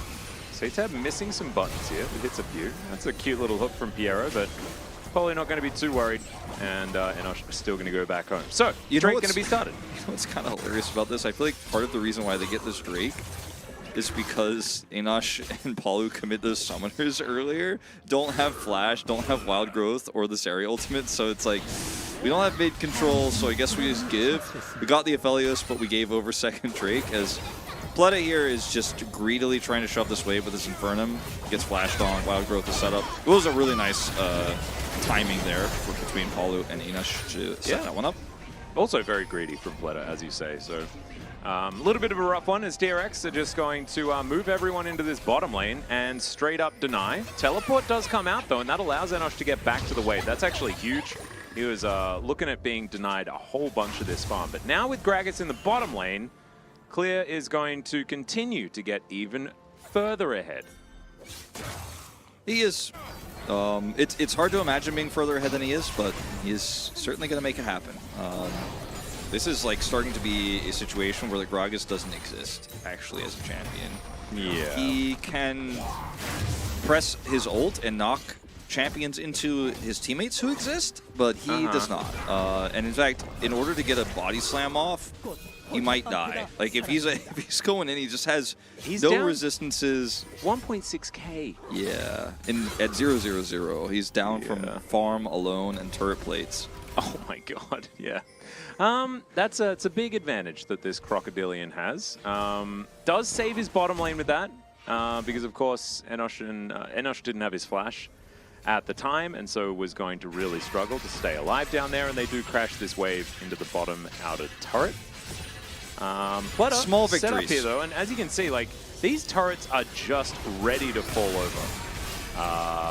CTab missing some buttons here. It hits a few. That's a cute little hook from Piero, but probably not going to be too worried. And Enosh is still going to go back home. So, You know Drake what's- going to be started. You know what's kind of hilarious about this? I feel like part of the reason why they get this Drake is because Enosh and Palu commit those summoners earlier, don't have Flash, don't have Wild Growth or the Zeri ultimate, so it's like, we don't have mid control, so I guess we just give. We got the Aphelios, but we gave over second Drake, as Pleta here is just greedily trying to shove this wave with his Infernum. Gets flashed on, Wild Growth is set up. It was a really nice timing there between Palu and Enosh to set that one up. Also very greedy from Pleta, as you say. So a little bit of a rough one as DRX are just going to move everyone into this bottom lane and straight up deny. Teleport does come out though, and that allows Enosh to get back to the wave. That's actually huge. He was looking at being denied a whole bunch of this farm. But now with Gragas in the bottom lane, Clear is going to continue to get even further ahead. He is. It's hard to imagine being further ahead than he is, but he is certainly going to make it happen. This is like starting to be a situation where the Gragas doesn't exist, actually, as a champion. Yeah. He can press his ult and knock champions into his teammates who exist, but he does not. And in fact, in order to get a body slam off, he might die. Like if he's going in, he just has no down resistances. 1.6k. Yeah, at 0-0-0, he's down from farm alone and turret plates. Oh my god, yeah. It's a big advantage that this Crocodilian has. Does save his bottom lane with that, because of course Enosh didn't have his flash at the time, and so was going to really struggle to stay alive down there, and they do crash this wave into the bottom outer turret. Pleta Small set up victories here though, and as you can see, like these turrets are just ready to fall over.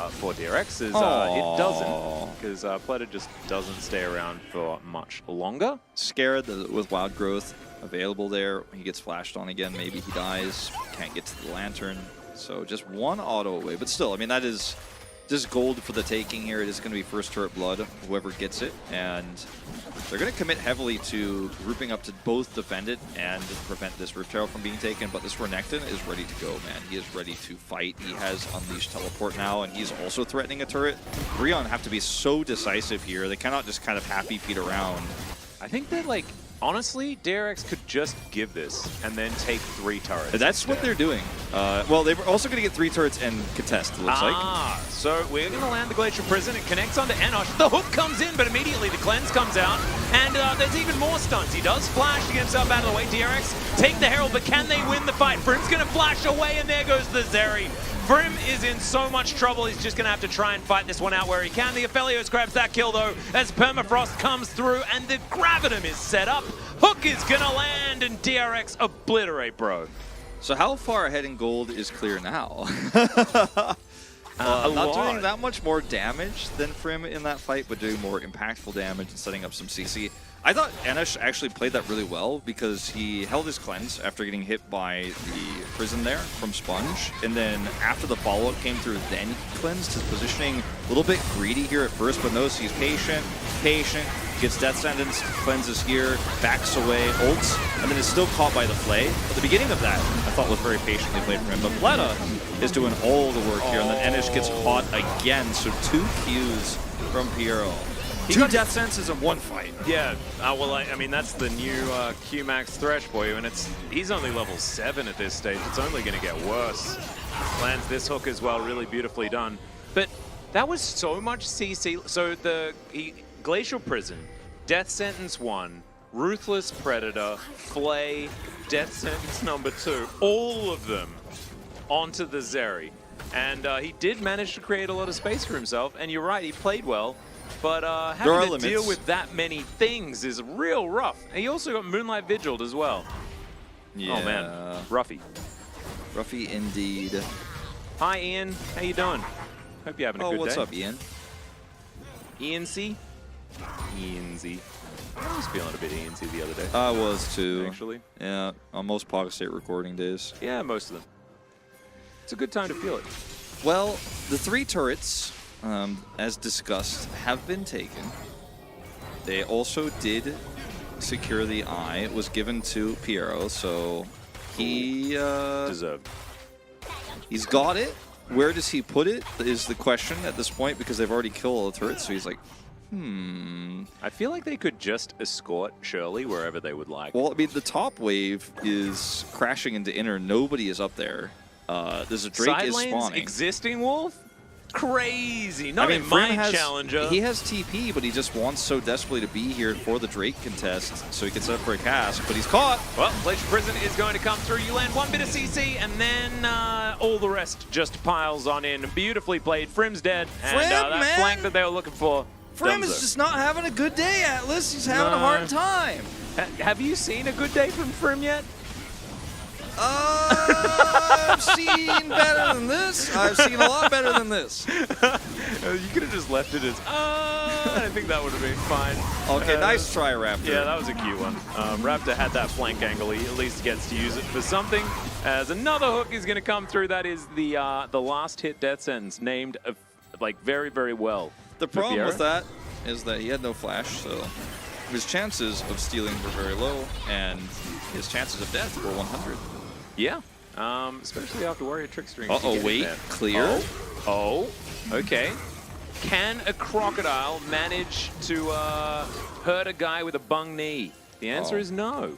For DRX is it doesn't, because Pleta just doesn't stay around for much longer. Scared that with Wild Growth available there, he gets flashed on again, maybe he dies, can't get to the Lantern. So just one auto away, but still, I mean, that is just gold for the taking here. It is going to be first turret blood, whoever gets it, and they're going to commit heavily to grouping up to both defend it and prevent this Rift Herald from being taken, but this Renekton is ready to go, man. He is ready to fight. He has Unleashed Teleport now, and he's also threatening a turret. Rion have to be so decisive here. They cannot just kind of happy feet around. I think that, like, honestly, DRX could just give this and then take 3 turrets. That's what they're doing. Well, they were also going to get 3 turrets and contest, it looks like. So we're going to land the Glacial Prison. It connects onto Enosh. The hook comes in, but immediately the cleanse comes out. And there's even more stuns. He does flash to get himself out of the way. DRX take the Herald, but can they win the fight? Brim's going to flash away, and there goes the Zeri. Brim is in so much trouble, he's just going to have to try and fight this one out where he can. The Aphelios grabs that kill, though, as Permafrost comes through, and the Gravitum is set up. Hook is going to land, and DRX obliterate, bro. So how far ahead in gold is Clear now? Not doing that much more damage than Prim in that fight, but doing more impactful damage and setting up some CC. I thought Enosh actually played that really well because he held his cleanse after getting hit by the prison there from Sponge, and then after the follow-up came through, then he cleansed. His positioning a little bit greedy here at first, but notice he's patient, gets Death Sentence, cleanses here, backs away, ults, and then is still caught by the Flay. At the beginning of that, I thought was very patiently played from him, but Pleta is doing all the work here, and then Enosh gets caught again, so 2 Qs from Piero. 2 Death Sentences in 1 fight. Yeah, well, I mean, that's the new Q-Max Thresh for you, and he's only level 7 at this stage. It's only going to get worse. Lands this hook as well, really beautifully done. But that was so much CC. So Glacial Prison, Death Sentence 1, Ruthless Predator, Flay, Death Sentence number 2, all of them onto the Zeri. And he did manage to create a lot of space for himself, and you're right, he played well. But having to deal with that many things is real rough. And he also got Moonlight Vigiled as well. Yeah. Oh man, roughy. Roughy indeed. Hi Ian, how you doing? Hope you're having a good day. Oh, what's up, Ian? Ian C? Ian Z. I was feeling a bit Ian C the other day. I was too. Actually. Yeah, on most Pocket State recording days. Yeah, most of them. It's a good time to feel it. Well, the 3 turrets, as discussed, have been taken. They also did secure the eye. It was given to Piero, so he Deserved. He's got it. Where does he put it is the question at this point, because they've already killed all the turrets. So he's like, I feel like they could just escort Shirley wherever they would like. Well, I mean, the top wave is crashing into inner. Nobody is up there. There's a Drake Side is lanes spawning. existing Wolf? Crazy. Not I mean, in Frim my challenger. He has TP, but he just wants so desperately to be here for the Drake contest, so he can set up for a cast. But he's caught. Well, Glacier Prison is going to come through. You land one bit of CC, and then all the rest just piles on in. Beautifully played. Frim's dead. And Frim, that man. flank that they were looking for. Frim done is so. just not having a good day, Atlas. He's having a No. hard time. Have you seen a good day from Frim yet? I've seen better than this. I've seen a lot better than this. You could have just left it as, I think that would have been fine. Okay, nice try, Raptor. Yeah, that was a cute one. Raptor had that flank angle. He at least gets to use it for something. As another hook is going to come through. That is the last hit death sentence, named like very, very well. The problem with that is that he had no flash, so his chances of stealing were very low, and his chances of death were 100. Yeah, especially after Warrior Trickstering. Uh-oh, wait, clear? Oh, okay. Can a crocodile manage to hurt a guy with a bung knee? The answer is no.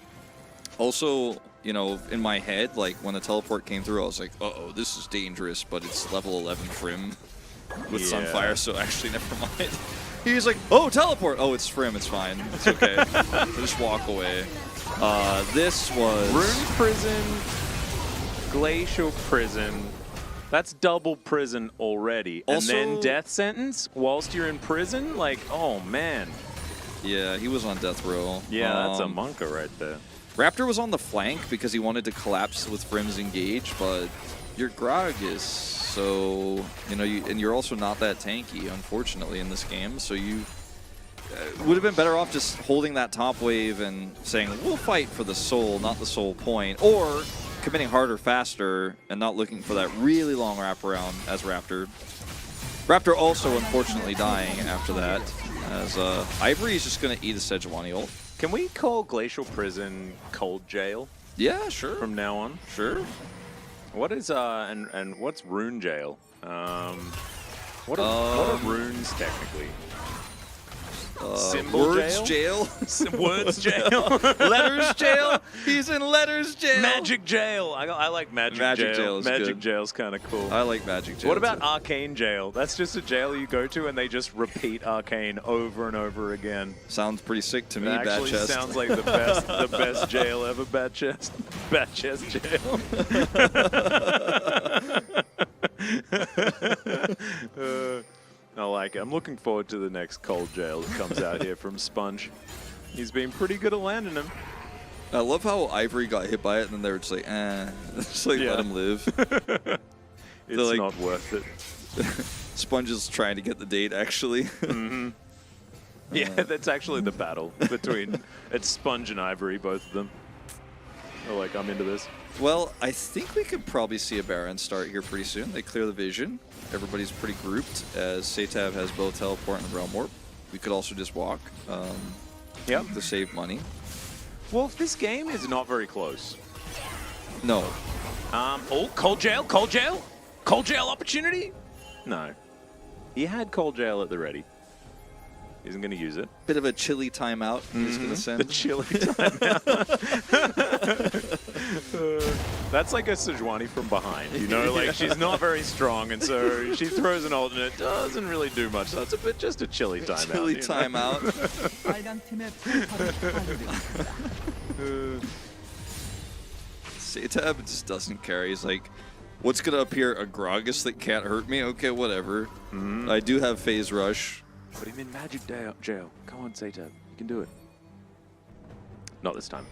Also, you know, in my head, like when the teleport came through, I was like, uh-oh, this is dangerous, but it's level 11 Frim with Sunfire, so actually never mind. He's like, oh, teleport! Oh, it's Frim, it's fine. It's okay. Just walk away. This was... Rune Prison, Glacial Prison. That's double prison already. Also, and then death sentence whilst you're in prison? Like, oh, man. Yeah, he was on death row. Yeah, that's a monka right there. Raptor was on the flank because he wanted to collapse with Frim's engage, but your Grog is so, you know, and you're also not that tanky, unfortunately, in this game. So you would have been better off just holding that top wave and saying, we'll fight for the soul, not the soul point, or committing harder, faster, and not looking for that really long wraparound as Raptor. Raptor also, unfortunately, dying after that, as Ivory is just going to eat a Sejuani ult. Can we call Glacial Prison Cold Jail Yeah, sure. from now on? Sure. What is, and what's Rune Jail? What are runes technically? Symbol Words jail. Words jail. Letters jail. He's in letters jail. Magic jail. I like magic jail. Magic jail is magic good. jail's kind of cool. I like magic jail. What about too. arcane jail? That's just a jail you go to and they just repeat arcane over and over again. Sounds pretty sick to me. It Bad actually chest. sounds like the best jail ever. Bad chest. Bad chest jail. I like it. I'm looking forward to the next cold jail that comes out here from Sponge. He's been pretty good at landing them. I love how Ivory got hit by it, and then they were just like, just like Yeah. let him live. It's like- not worth it. Sponge is trying to get the date, actually. Yeah, that's actually the battle between it's Sponge and Ivory, both of them. They're like, I'm into this. Well, I think we could probably see a Baron start here pretty soon. They clear the vision. Everybody's pretty grouped, as Satav has both Teleport and Realm Warp. We could also just walk to save money. Well, this game is not very close. No. Oh, cold jail, cold jail, cold jail opportunity. No, he had cold jail at the ready. Isn't going to use it. Bit of a chilly timeout he's going to send. The chilly timeout. That's like a Sejuani from behind, you know? Like, she's not very strong, and so she throws an ult and it doesn't really do much. So it's a bit just a chilly timeout. Chilly you know? timeout. Satav just doesn't care. He's like, what's going to appear? A Gragas that can't hurt me? Okay, whatever. I do have Phase Rush. Put him in magic jail. Come on, Satav. You can do it. Not this time.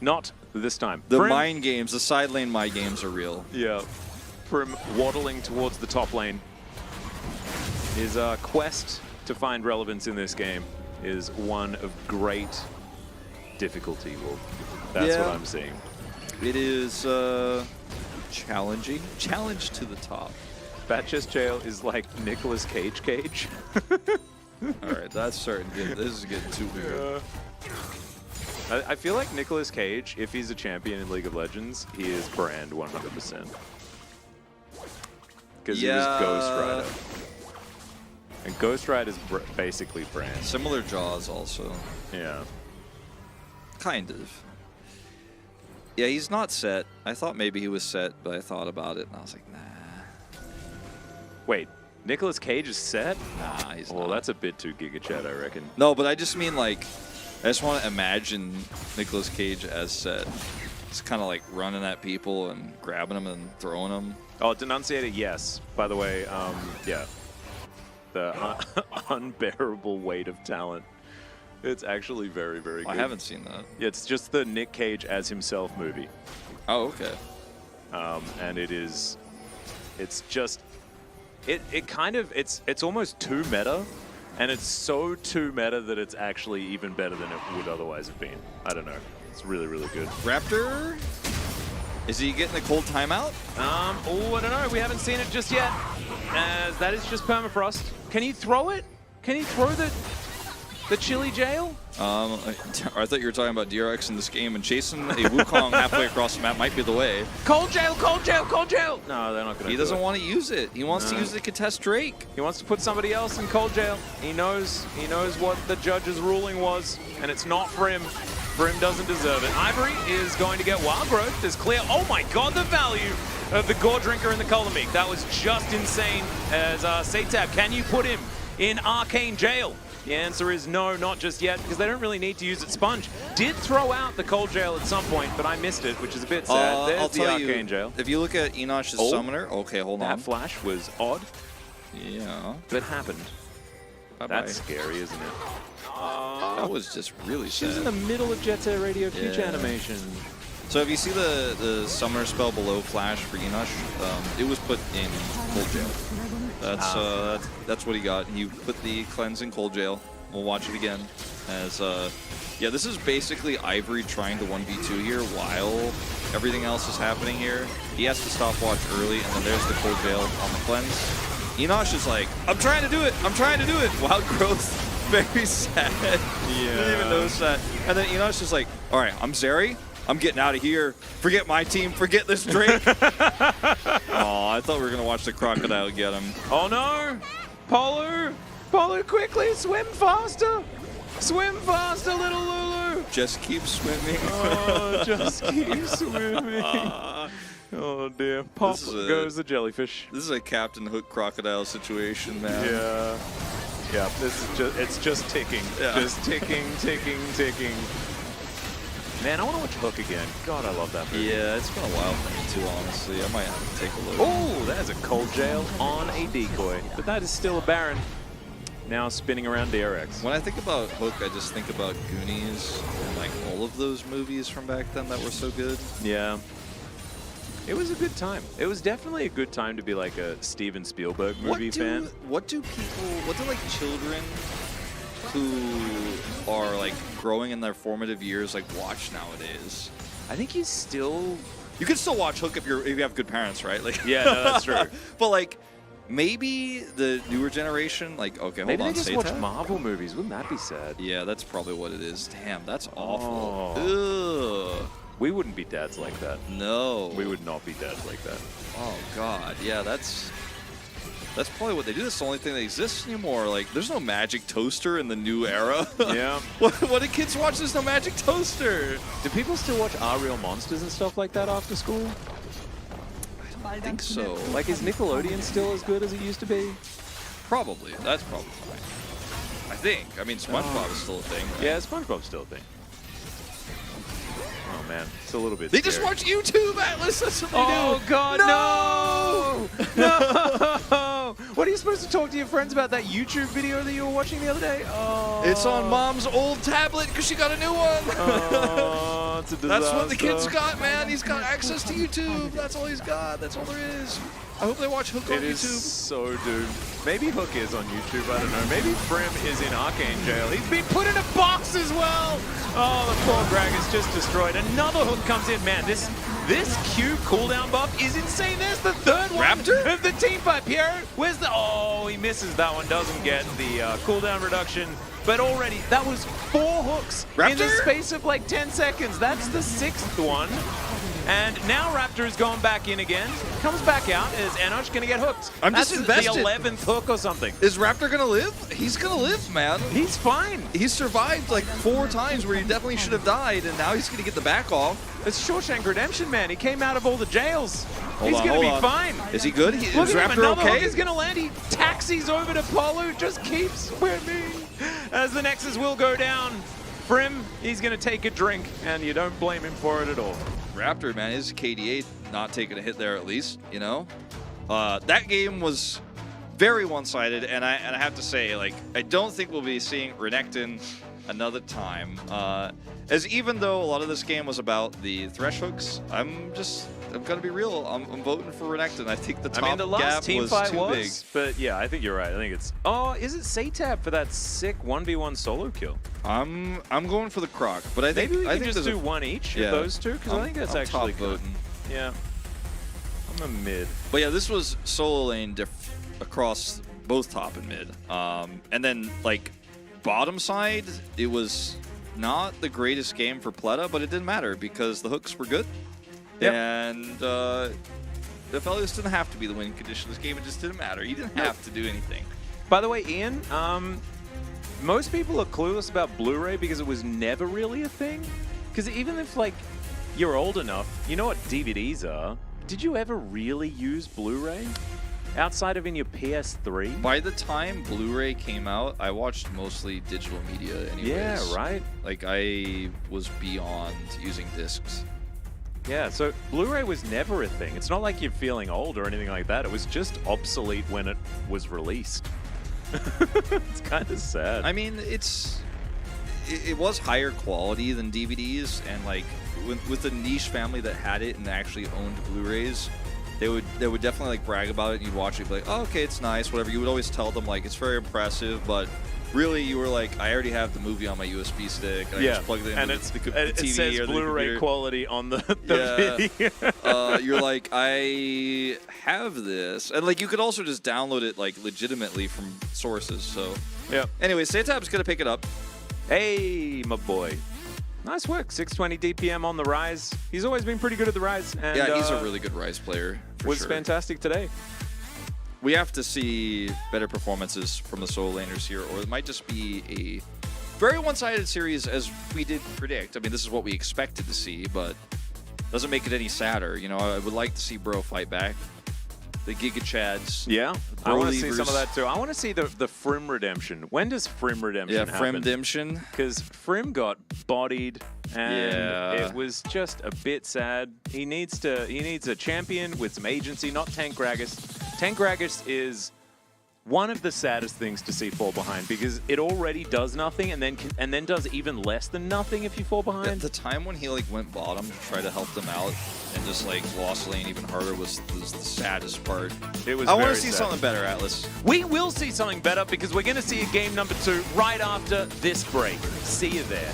Not this time. The Prim- mind games, the side lane mind games are real. Yeah. Prim waddling towards the top lane. His quest to find relevance in this game is one of great difficulty, Wolf. That's Yeah. what I'm seeing. It is challenging. Challenge to the top. Batchest Jail is like Nicolas Cage. All right, that's starting to get, this is getting too weird. I feel like Nicolas Cage, if he's a champion in League of Legends, he is brand 100%. because he was Ghost Rider. And Ghost Rider's basically Brand. Similar jaws also. Yeah. Kind of. Yeah, he's not set. I thought maybe he was set, but I thought about it and I was like, nah. Wait, Nicolas Cage is set? Nah, he's Well, not. that's a bit too Giga Chat, I reckon. No, but I just mean like, I just want to imagine Nicolas Cage as set. It's kind of like running at people and grabbing them and throwing them. Oh, Denunciator, yes. By the way, yeah. The unbearable weight of talent. It's actually very, very good. I haven't seen that. Yeah, it's just the Nick Cage as himself movie. Oh, okay. And it's just, it kind of, it's almost too meta. And it's so too meta that it's actually even better than it would otherwise have been. I don't know. It's really, really good. Raptor? Is he getting a cold timeout? Oh, I don't know. We haven't seen it just yet. As that is just permafrost. Can he throw it? Can he throw the chili jail? I thought you were talking about DRX in this game, and chasing a Wukong halfway across the map might be the way. Cold jail, cold jail, cold jail! No, they're not going to. He doesn't want to use it. He wants to use it to contest Drake. He wants to put somebody else in cold jail. He knows what the judge's ruling was, and it's not for him. Brim doesn't deserve it. Ivory is going to get Wild Growth. There's clear. Oh my god, the value of the Gore Drinker and the Color Meek. That was just insane. As Satab, can you put him in Arcane Jail? The answer is no, not just yet, because they don't really need to use it. Sponge did throw out the Cold Jail at some point, but I missed it, which is a bit sad. There's I'll the tell Arcane you, Jail. If you look at Enosh's Summoner, okay, hold on. That flash was odd, Yeah. but happened. Bye-bye. That's scary, isn't it? That was just really She's in sad. the middle of Jet Set Radio Future Yeah. animation. So if you see the Summoner spell below Flash for Enosh, it was put in Cold Jail. That's what he got. He put the cleanse in Cold Jail. We'll watch it again. As yeah, this is basically Ivory trying to 1v2 here while everything else is happening here. He has to stopwatch early, and then there's the Cold Jail on the cleanse. Enosh is like, I'm trying to do it. I'm trying to do it. Wild Growth, very sad. Yeah. Didn't even notice that. And then Enosh is like, all right, I'm Zeri. I'm getting out of here. Forget my team. Forget this Drake. Oh, I thought we were going to watch the Crocodile get him. Oh no! Polu! Polu, quickly! Swim faster! Swim faster, little Lulu! Just keep swimming. Oh, just keep swimming. Oh dear. Pop goes the jellyfish. This is a Captain Hook Crocodile situation, man. Yeah. Yeah, this is just, it's just ticking. Yeah. Just ticking, ticking, ticking. Man, I want to watch Hook again. God, I love that movie. Yeah, it's been a while for me too, honestly. I might have to take a look. Oh, that is a Cold Jail on a decoy. But that is still a Baron. Now spinning around DRX. When I think about Hook, I just think about Goonies and like all of those movies from back then that were so good. Yeah. It was a good time. It was definitely a good time to be like a Steven Spielberg movie fan. What do like children who are like growing in their formative years like watch nowadays? I think he's still... You can still watch Hook if you have good parents, right? Like, Yeah, no, that's true. But like, maybe the newer generation, like, okay, Maybe hold on, they just say watch that? Marvel movies. Wouldn't that be sad? Yeah, that's probably what it is. Damn, that's Oh. awful. Ugh. We wouldn't be dads like that. No. We would not be dads like that. Oh God, yeah, that's probably what they do. That's the only thing that exists anymore. Like, there's no magic toaster in the new era. Yeah. What do kids watch? There's no magic toaster. Do people still watch Our Real Monsters and stuff like that after school? I think so. Like, is Nickelodeon still as good as it used to be? Probably. That's probably fine. I think. I mean, SpongeBob is still a thing. Right? Yeah, SpongeBob's still a thing. Oh man, it's a little bit They scary. just watch YouTube, Atlas. That's what they do. Oh God, no! No! What are you supposed to talk to your friends about that YouTube video that you were watching the other day? Oh. It's on Mom's old tablet because she got a new one. Oh, it's a disaster. That's what the kid's got, man. He's got access to YouTube. That's all he's got. That's all there is. I hope they watch Hook on It is YouTube. so doomed. Maybe Hook is on YouTube, I don't know. Maybe Brim is in Arcane Jail. He's been put in a box as well! Oh, the poor Greg is just destroyed. Another Hook comes in. Man, this Q cooldown buff is insane. There's the third one Raptor? of the team fight. Piero, where's the... Oh, he misses that one. Doesn't get the cooldown reduction. But already, that was 4 hooks in the Raptor? space of like 10 seconds. That's the 6th one. And now Raptor is going back in again. Comes back out. Is Enosh going to get hooked? I'm just That's invested. the 11th hook or something. Is Raptor gonna live? He's gonna live, man. He's fine. He's survived like 4 times where he definitely should have died, and now he's gonna get the back off. It's Shawshank Redemption, man. He came out of all the jails. Hold He's on, going to hold be on. fine. Is he good? Is Look at him, Raptor another hook okay? is going to land. He taxis over to Polu, just keeps swimming. As the Nexus will go down. Frim, he's going to take a drink, and you don't blame him for it at all. Raptor, man, his KDA not taking a hit there at least, you know? That game was very one-sided, and I have to say, like, I don't think we'll be seeing Renekton another time. As even though a lot of this game was about the Thresh hooks, I'm gonna be real. I'm voting for Renekton. I think the top the last gap team was fight too big. but yeah, I think you're right. I think it's. Oh, is it Satab for that sick 1v1 solo kill? I'm going for the Croc, but I think Maybe we I can think just there's do one each yeah. of those two, because I think that's I'm actually top good. voting. Yeah, I'm a mid. But yeah, this was solo lane across both top and mid. And then like bottom side, it was not the greatest game for Pleta, but it didn't matter because the hooks were good. Yep. And the fellas didn't have to be the winning condition of this game. It just didn't matter. He didn't have to do anything. By the way, Ian, most people are clueless about Blu-ray because it was never really a thing. Because even if like you're old enough, you know what DVDs are. Did you ever really use Blu-ray outside of in your PS3? By the time Blu-ray came out, I watched mostly digital media anyways. Yeah, right. Like I was beyond using discs. Yeah, so Blu-ray was never a thing. It's not like you're feeling old or anything like that. It was just obsolete when it was released. It's kind of sad. I mean, it was higher quality than DVDs, and like with the niche family that had it and actually owned Blu-rays, they would definitely like brag about it, and you'd watch it, be like, oh, okay, it's nice, whatever. You would always tell them like it's very impressive, but really you were like, I already have the movie on my USB stick, and I just plug it in and the it TV says or the Blu-ray computer. quality on the video. You're like, I have this, and like you could also just download it like legitimately from sources. So Yeah. anyway, Satab's gonna pick it up. Hey, my boy. Nice work. 620 DPM on the rise. He's always been pretty good at the rise. And, Yeah, he's a really good Rise player. For was sure. fantastic today. We have to see better performances from the solo laners here, or it might just be a very one-sided series as we did predict. I mean, this is what we expected to see, but doesn't make it any sadder. You know, I would like to see Bro fight back. The Giga Chads. Yeah, I want to see Bro some of Leavers. that too. I want to see the Frim redemption. When does Frim redemption Yeah, happen? Fremdemption. Because Frim got bodied, and Yeah. it was just a bit sad. He needs a champion with some agency, not Tank Gragas. Tank Gragas is one of the saddest things to see fall behind because it already does nothing and then does even less than nothing if you fall Yeah, behind. the time when he like went bottom to try to help them out and just like lost lane even harder was the saddest part. It was I want very to see sad. something better, Atlas. We will see something better because we're going to see a game number 2 right after this break. See you there.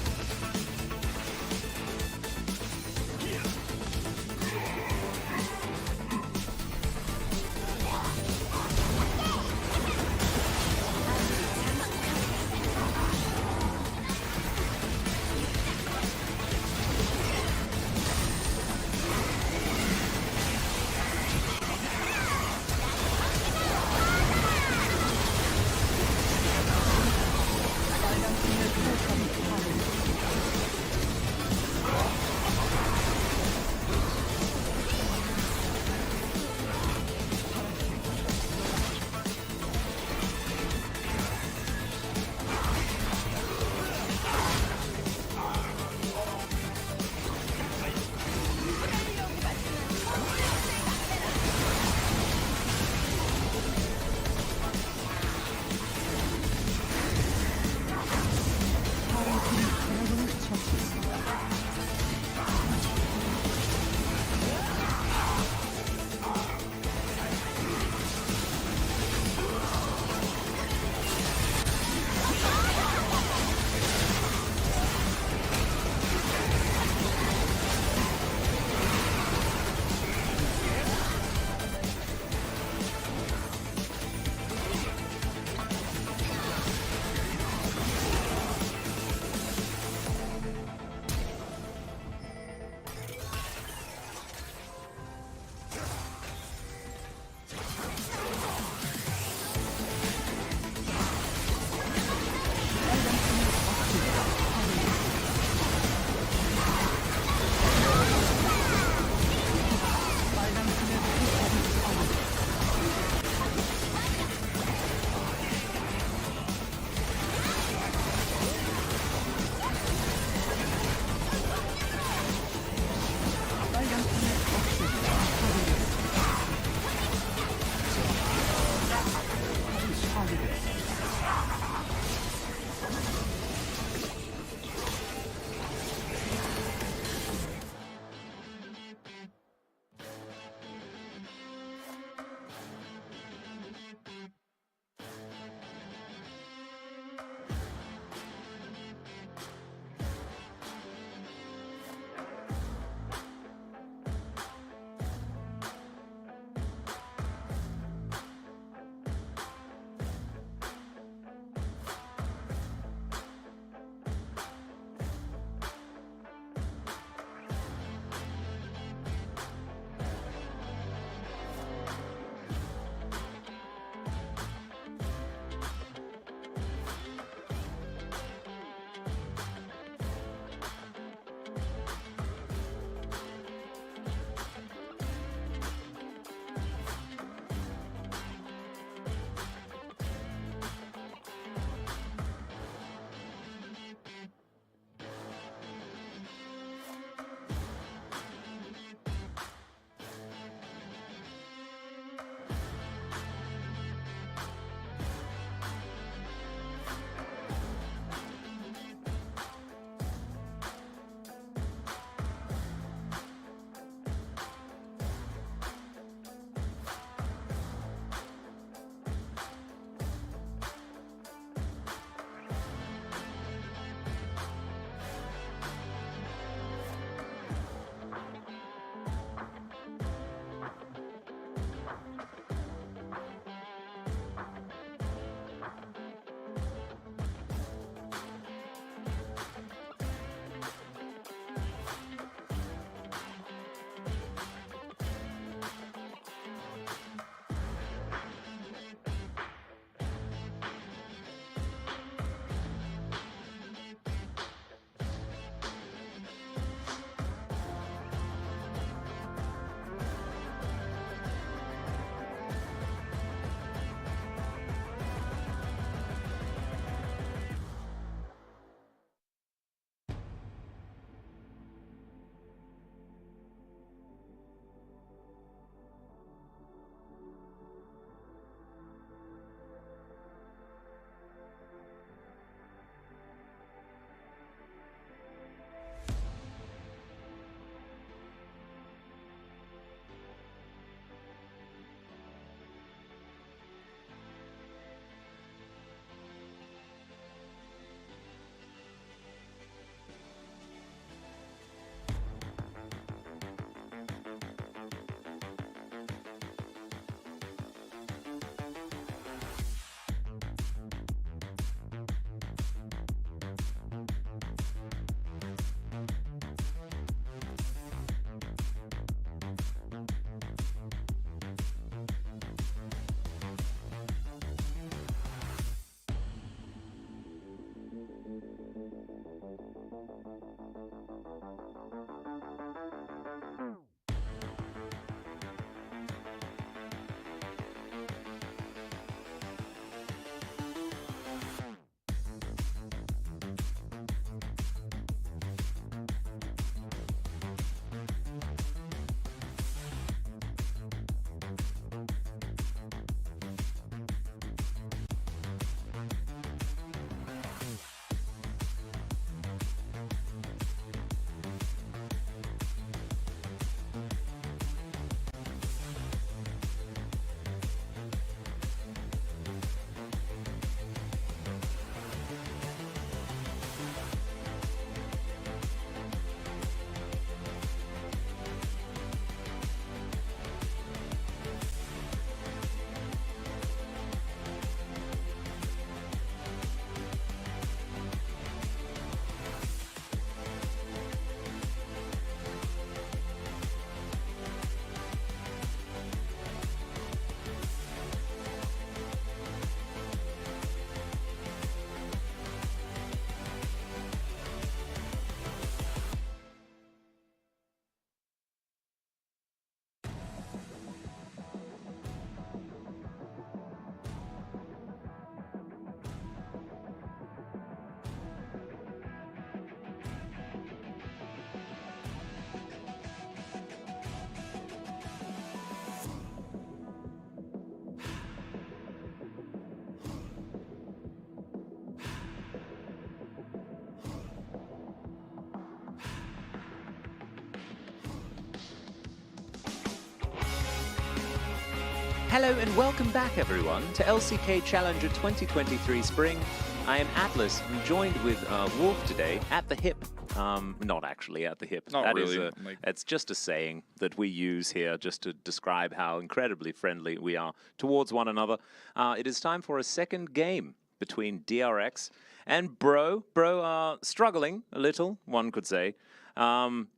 Hello and welcome back everyone to LCK Challenger 2023 Spring. I am Atlas. I'm joined with Wolf today at the hip. Not actually at the hip. Not That really. is it's just a saying that we use here just to describe how incredibly friendly we are towards one another. It is time for a second game between DRX and Bro. Bro are struggling a little, one could say. In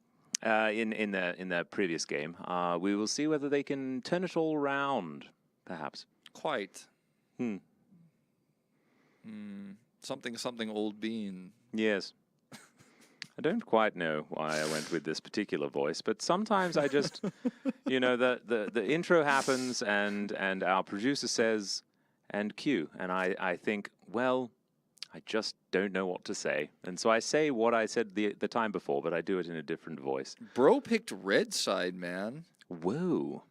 their previous game. We will see whether they can turn it all around, perhaps. Quite. Something old bean. Yes. I don't quite know why I went with this particular voice, but sometimes I just, you know, the intro happens and our producer says, and cue, and I think, well, I just don't know what to say. And so I say what I said the time before, but I do it in a different voice. Bro picked red side, man. Whoa.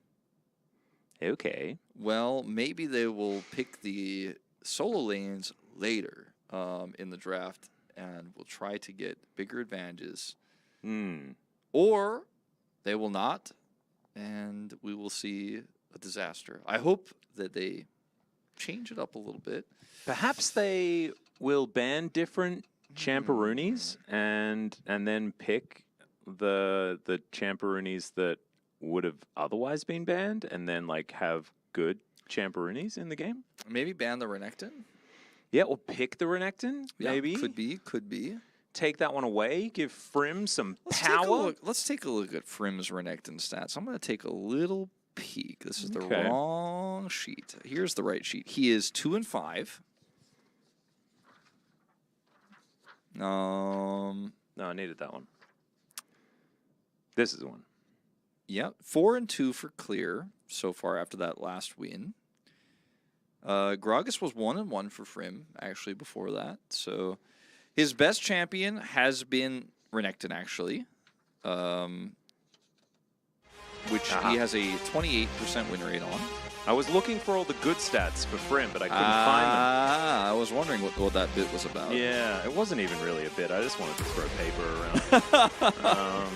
Okay. Well, maybe they will pick the solo lanes later in the draft and will try to get bigger advantages. Or they will not, and we will see a disaster. I hope that they change it up a little bit. Perhaps they will ban different champiroonies and then pick the champiroonies that would have otherwise been banned and then like have good champiroonies in the game. Maybe ban the Renekton? Yeah, or pick the Renekton, maybe. Yeah, could be. Take that one away, give Frim some power. Let's take a look at Frim's Renekton stats. I'm going to take a little peek. This is the Okay. wrong sheet. Here's the right sheet. He is 2 and 5. No, I needed that one. This is the one. Yeah, 4 and 2 for clear so far after that last win. Gragas was 1 and 1 for Frim actually before that. So his best champion has been Renekton actually, which he has a 28% win rate on. I was looking for all the good stats for Frim, but I couldn't find them. I was wondering what that bit was about. Yeah, it wasn't even really a bit. I just wanted to throw paper around.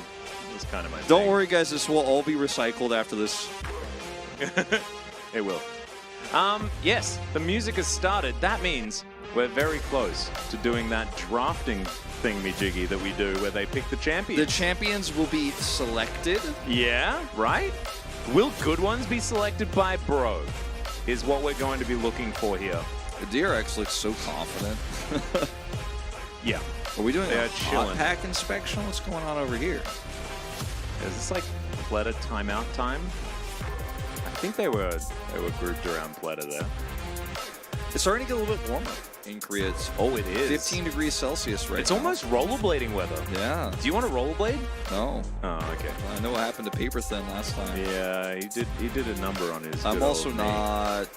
It was kind of my Don't thing. worry, guys. This will all be recycled after this. It will. Yes, the music has started. That means we're very close to doing that drafting thingy-jiggy that we do where they pick the champions. The champions will be selected. Yeah, right? Will good ones be selected by Bro? Is what we're going to be looking for here. The DRX looks so confident. Yeah. Are we doing They a are chilling. hot pack inspection? What's going on over here? Is this like Pleta timeout time? I think they were grouped around Pleta there. It's starting to get a little bit warmer. in Korea. It's Oh, it is. 15 degrees Celsius right It's now. almost rollerblading weather. Yeah. Do you want to rollerblade? No. Oh, okay. I know what happened to Paper Thin last time. Yeah, he did a number on his. I'm good also old knee. not.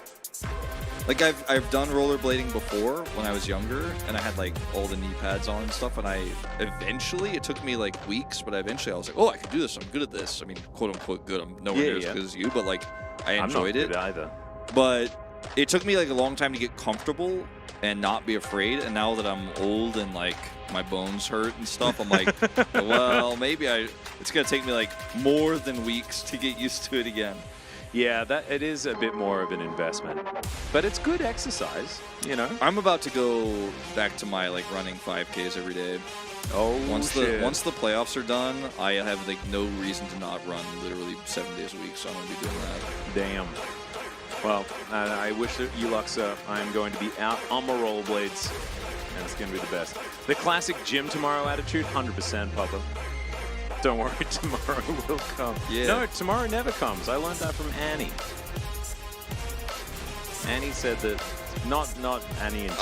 Like I've done rollerblading before when I was younger, and I had like all the knee pads on and stuff. And I eventually, it took me like weeks, but eventually I was like, oh, I can do this. I'm good at this. I mean, quote unquote good. I'm nowhere near as good as you, but like I enjoyed I'm not it. good either. But it took me like a long time to get comfortable and not be afraid. And now that I'm old and like my bones hurt and stuff, I'm like, well, maybe it's gonna take me like more than weeks to get used to it again. Yeah, that it is a bit more of an investment, but it's good exercise, you know. I'm about to go back to my like running 5Ks every day. Oh, Once shit. the playoffs are done, I have like no reason to not run literally 7 days a week, so I'm gonna be doing that. Damn. Well, I wish that you luck, sir. I'm going to be out on my rollerblades, and it's going to be the best. The classic gym tomorrow attitude, 100%, Papa. Don't worry, tomorrow will come. Yeah. No, tomorrow never comes. I learned that from Annie. Annie said that, not Annie and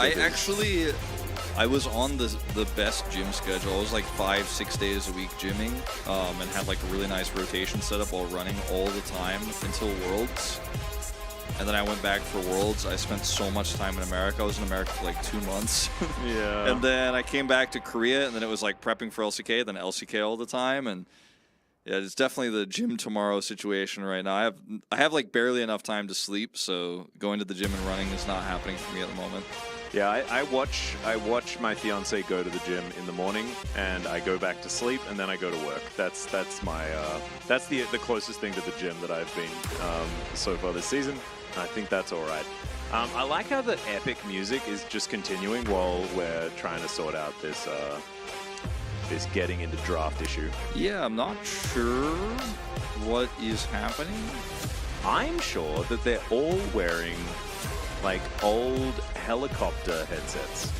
I was on the best gym schedule. I was like 5-6 days a week gymming, and had like a really nice rotation setup while running all the time until Worlds. And then I went back for Worlds. I spent so much time in America. I was in America for like 2 months. Yeah. And then I came back to Korea, and then it was like prepping for LCK, then LCK all the time. And yeah, it's definitely the gym tomorrow situation right now. I have like barely enough time to sleep, so going to the gym and running is not happening for me at the moment. Yeah, I watch my fiance go to the gym in the morning, and I go back to sleep, and then I go to work. That's my that's the closest thing to the gym that I've been so far this season. I think that's all right. I like how the epic music is just continuing while we're trying to sort out this this getting into draft issue. Yeah, I'm not sure what is happening. I'm sure that they're all wearing like old helicopter headsets.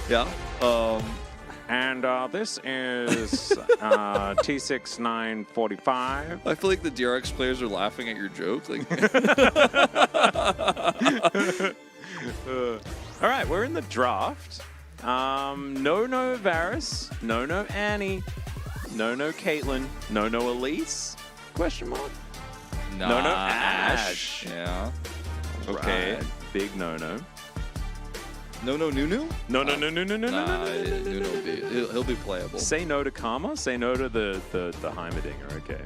Yeah. And this is T6945. I feel like the DRX players are laughing at your joke. Like, All right, we're in the draft. No Varus, no Annie, no Caitlyn, no Elise? Question mark. No Ash. Yeah. Okay. Right. Big no. No. No. Nah, No. Nuno he'll be playable. Say no to Karma. Say no to the Heimerdinger. Okay.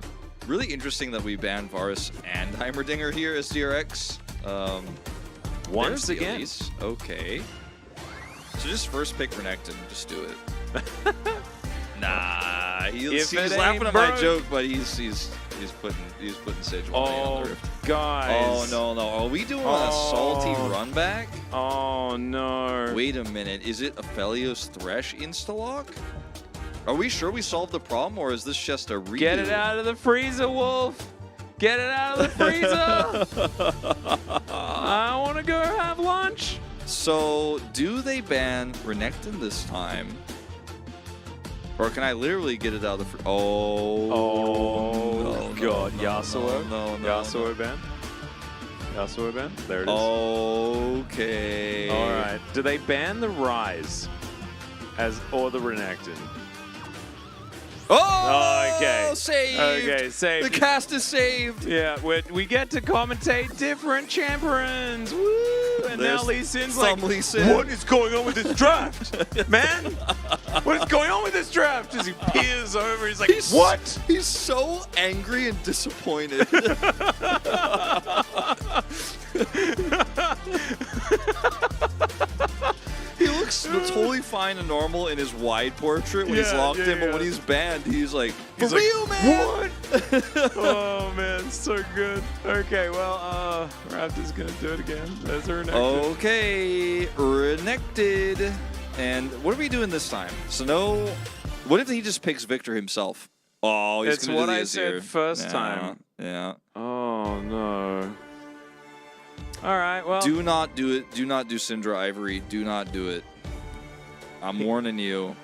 Really interesting that we banned Varus and Heimerdinger here as DRX. Once there's the again. Elise. Okay. So just first pick Renekton. Just do it. Nah. He's it laughing ain't at my broke. joke, but he's putting Sejuani on the rift. Guys. Oh no. Are we doing a salty run back? Oh no. Wait a minute. Is it Aphelios Thresh instalock? Are we sure we solved the problem, or is this just a redo? Get it out of the freezer, Wolf. Get it out of the freezer. I want to go have lunch. So, do they ban Renekton this time? Or can I literally get it out of the Oh, God. Yasuo? No. Yasuo ban? Yasuo ban? There it is. Okay. All right. Do they ban the Rise or the Renekton? Oh, okay. Saved. Okay, saved. The cast is saved. Yeah, we get to commentate different champions. Woo! And now There's Lee Sin's some like, Lee Sin. what is going on with this draft, man? What is going on with this draft? As he peers over, he's like, what? He's so angry and disappointed. He looks totally fine and normal in his wide portrait when he's locked in, but when he's banned, he's like, for real, man! What? Oh, man, so good. Okay, well, Raptor's gonna do it again. There's her Renekton. Okay, Renekted. And what are we doing this time? So no, what if he just picks Victor himself? Oh, he's It's gonna do what the I Azir. said first time. Yeah. Oh, no. All right, well. Do not do it. Do not do Syndra Ivory. Do not do it. I'm warning you.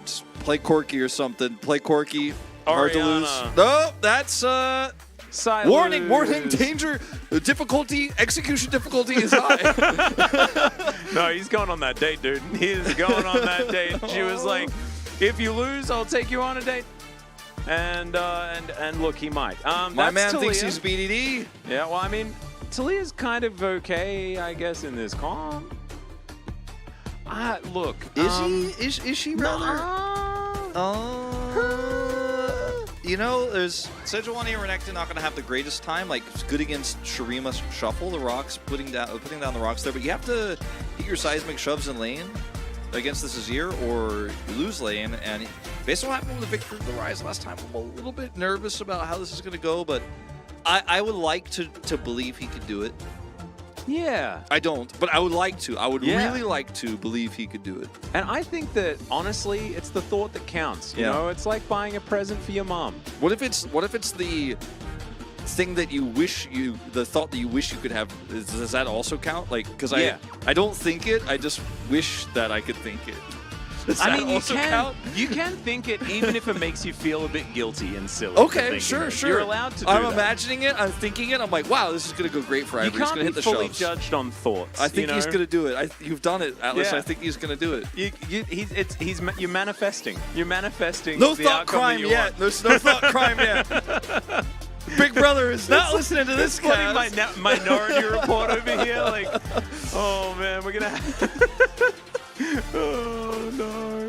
Just play Corki or something. Play Corki. Hard to lose. Orianna. No, that's Silos. Warning, danger, difficulty, execution difficulty is high. No, he's going on that date, dude. He is going on that date. She was like, if you lose, I'll take you on a date. And look, he might. My man Talia. thinks he's BDD. Yeah, well, I mean, Talia's kind of okay, I guess, in this comp. Look. Is she rather? You know, there's Sejuani and Renekton not going to have the greatest time. Like, it's good against Shurima Shuffle, the rocks, putting down the rocks there. But you have to hit your seismic shoves in lane against this Azir, or you lose lane. And based on what happened with the Victor of the Rise last time, I'm a little bit nervous about how this is going to go. But I would like to believe he could do it. Yeah. I don't, but I would like to. I would Yeah. really like to believe he could do it. And I think that, honestly, it's the thought that counts. You Yeah. know, it's like buying a present for your mom. What if it's the thing that you wish the thought that you wish you could have? Does that also count? Like, because Yeah. I don't think it. I just wish that I could think it. Does I that mean, also count? you can think it even if it makes you feel a bit guilty and silly. Okay, for sure. thinking it. You're allowed to do I'm that. imagining it. I'm thinking it. I'm like, wow, this is gonna go great for You Ivory. He's can't gonna be hit the fully shoves. judged on thoughts. I think you he's know? gonna do it. You've done it, Atlas. Yeah. I think he's gonna do it. You're manifesting. You're manifesting. No the thought outcome that crime you yet. want. There's no thought crime yet. Big Brother is not listening to this Putting cast. my Minority Report over here, like, oh man, we're gonna. Oh no.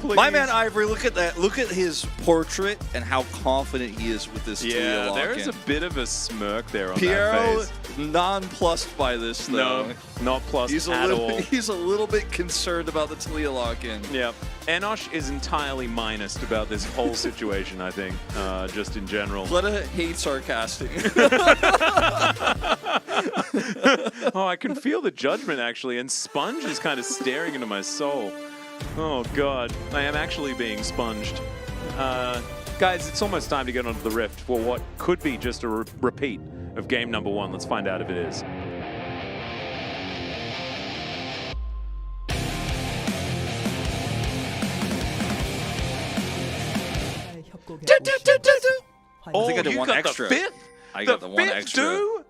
Please. My man Ivory, look at that. Look at his portrait and how confident he is with this Talia Yeah, lock-in. there is a bit of a smirk there on Piero, that face. nonplussed by this, though. No, not plus He's at all. he's a little bit concerned about the Talia lock-in. Yeah, Enosh is entirely minus about this whole situation, I think, just in general. Fleta hates our casting. Oh, I can feel the judgment, actually, and Sponge is kind of staring into my soul. Oh, God. I am actually being sponged. Guys, it's almost time to get onto the Rift for what could be just a repeat of game number 1. Let's find out if it is. I think I did you one got extra. the 5th? I got the one fifth extra. do?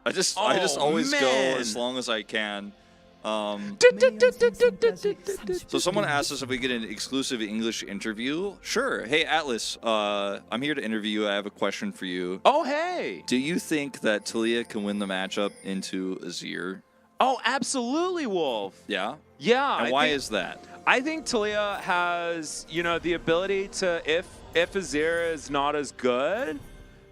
I just Oh, always go man. as long as I can. So someone asked us if we get an exclusive English interview. Sure. Hey, Atlas, I'm here to interview you. I have a question for you. Oh, hey. Do you think that Talia can win the matchup into Azir? Oh, absolutely, Wolf. Yeah? Yeah. And why is that? I think Talia has, you know, the ability to, if Azir is not as good,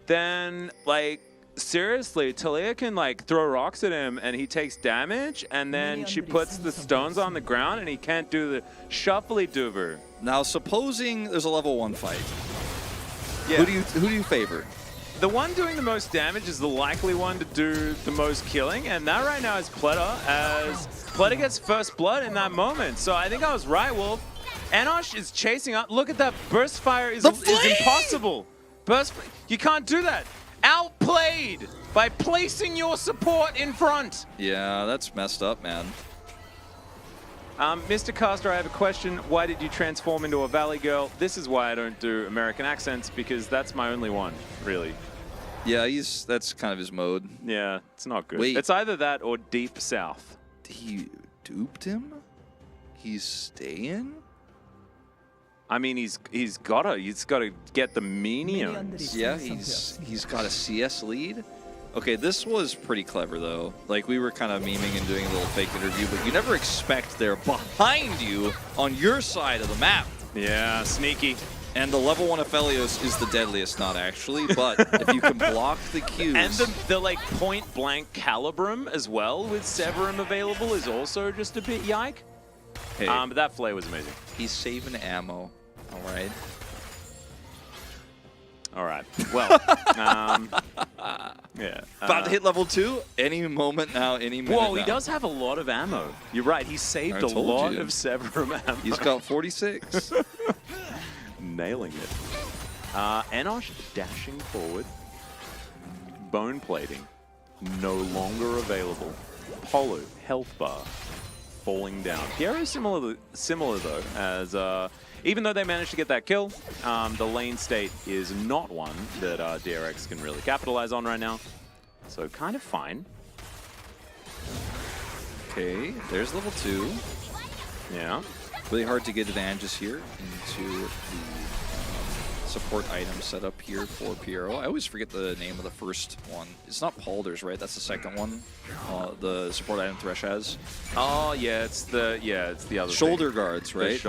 then, like, seriously, Talia can, like, throw rocks at him and he takes damage, and then she puts the stones on the ground and he can't do the shuffly-doover. Now, supposing there's a level 1 fight, Yeah. who do you favor? The one doing the most damage is the likely one to do the most killing, and that right now is Pleta, as Pleta gets first blood in that moment. So I think I was right, Wolf. Enosh is chasing up. Look at that. Burst fire is impossible. You can't do that. Outplayed by placing your support in front. Yeah, that's messed up, man. Mr. Caster, I have a question. Why did you transform into a Valley Girl? This is why I don't do American accents, because that's my only one, really. Yeah, that's kind of his mode. Yeah, it's not good. Wait. It's either that or Deep South. He duped him? He's staying? I mean, he's got to get the minions. Yeah, he's got a CS lead. Okay, this was pretty clever though. Like, we were kind of memeing and doing a little fake interview, but you never expect they're behind you on your side of the map. Yeah, sneaky. And the level 1 Aphelios is the deadliest, not actually, but if you can block the Qs. And the like point blank Calibrum as well with Severum available is also just a bit yike. Hey, But that flare was amazing. he's saving ammo. All right. All right. Well, yeah. About to hit level 2 any moment now, any minute Whoa, now. he does have a lot of ammo. You're right. He saved I a told lot you. of Severum ammo. He's got 46. Nailing it. Enosh dashing forward. Bone plating. No longer available. Polo, health bar. falling down. Piero is similar though, as even though they managed to get that kill, the lane state is not one that DRX can really capitalize on right now. So kind of fine. Okay, there's level 2. Yeah. Really hard to get advantages here into the support item setup here for Piero. I always forget the name of the first one. It's not Paulders, right? That's the second one. The support item Thresh has. Oh yeah, it's the other Shoulder thing. guards, right?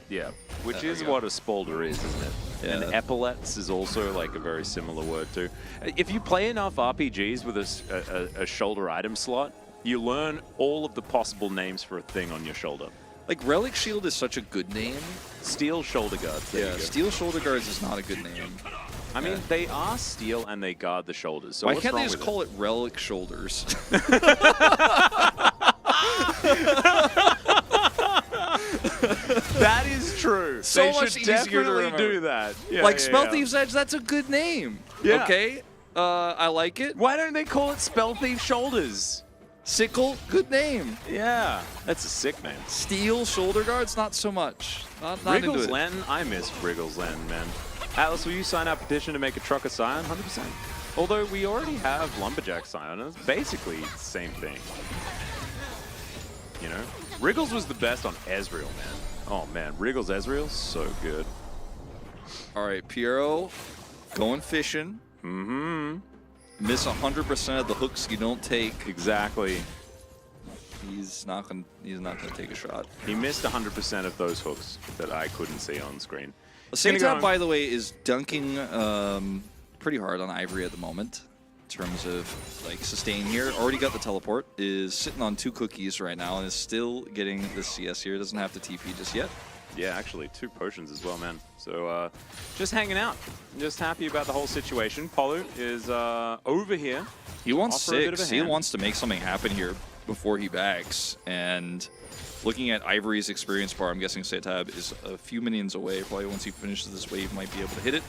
Yeah, which There is we go. what a spolder is, isn't it? Yeah. And epaulets is also like a very similar word too. If you play enough RPGs with a shoulder item slot, you learn all of the possible names for a thing on your shoulder. Like Relic Shield is such a good name. Steel shoulder guards. There you Yeah, go. Steel Shoulder Guards is not a good name. I mean, they are steel and they guard the shoulders. So Why what's can't they wrong just with call it Relic Shoulders? That is true. So they much should easier to definitely remember. do that. Yeah, Like yeah, Spell yeah. Thief's Edge, that's a good name. Yeah. Okay, I like it. Why don't they call it Spell Thief Shoulders? Sickle, good name. Yeah, that's a sick name. Steel Shoulder Guards, not so much. Not into Wriggles it. Len, I miss Wriggles Len, man. Atlas, will you sign our petition to make a truck of Scion? 100%. Although we already have Lumberjack Scion, and it's basically the same thing. You know? Wriggles was the best on Ezreal, man. Oh man, Wriggles Ezreal, so good. All right, Piero, going fishing. Mm-hmm. Miss 100% of the hooks you don't take. Exactly. He's not gonna take a shot. He missed 100% of those hooks that I couldn't see on screen. Satan, by the way, is dunking pretty hard on Ivory at the moment in terms of like sustain here. Already got the teleport. Is sitting on 2 cookies right now and is still getting the CS here. Doesn't have to TP just yet. Yeah, actually, 2 potions as well, man. So, just hanging out. Just happy about the whole situation. Polu is over here. He wants Offer a bit of a 6. He hand. wants to make something happen here before he backs. And looking at Ivory's experience bar, I'm guessing Setab is a few minions away. Probably once he finishes this wave, might be able to hit it.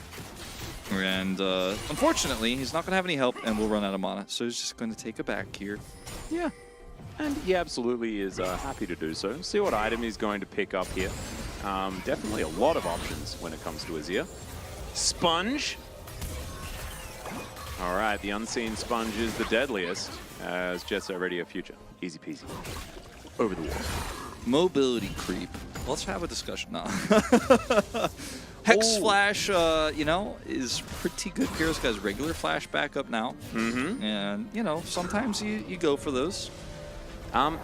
And unfortunately, he's not going to have any help and will run out of mana. So he's just going to take a back here. Yeah. And he absolutely is happy to do so. See what item he's going to pick up here. Definitely a lot of options when it comes to Azir. Sponge. All right, the unseen sponge is the deadliest, as Jet's already a future. Easy peasy. Over the wall. Mobility creep. Let's have a discussion now. Hex Flash, you know, is pretty good. Piero's got his regular Flash backup now. Mm-hmm. And, you know, sometimes you go for those.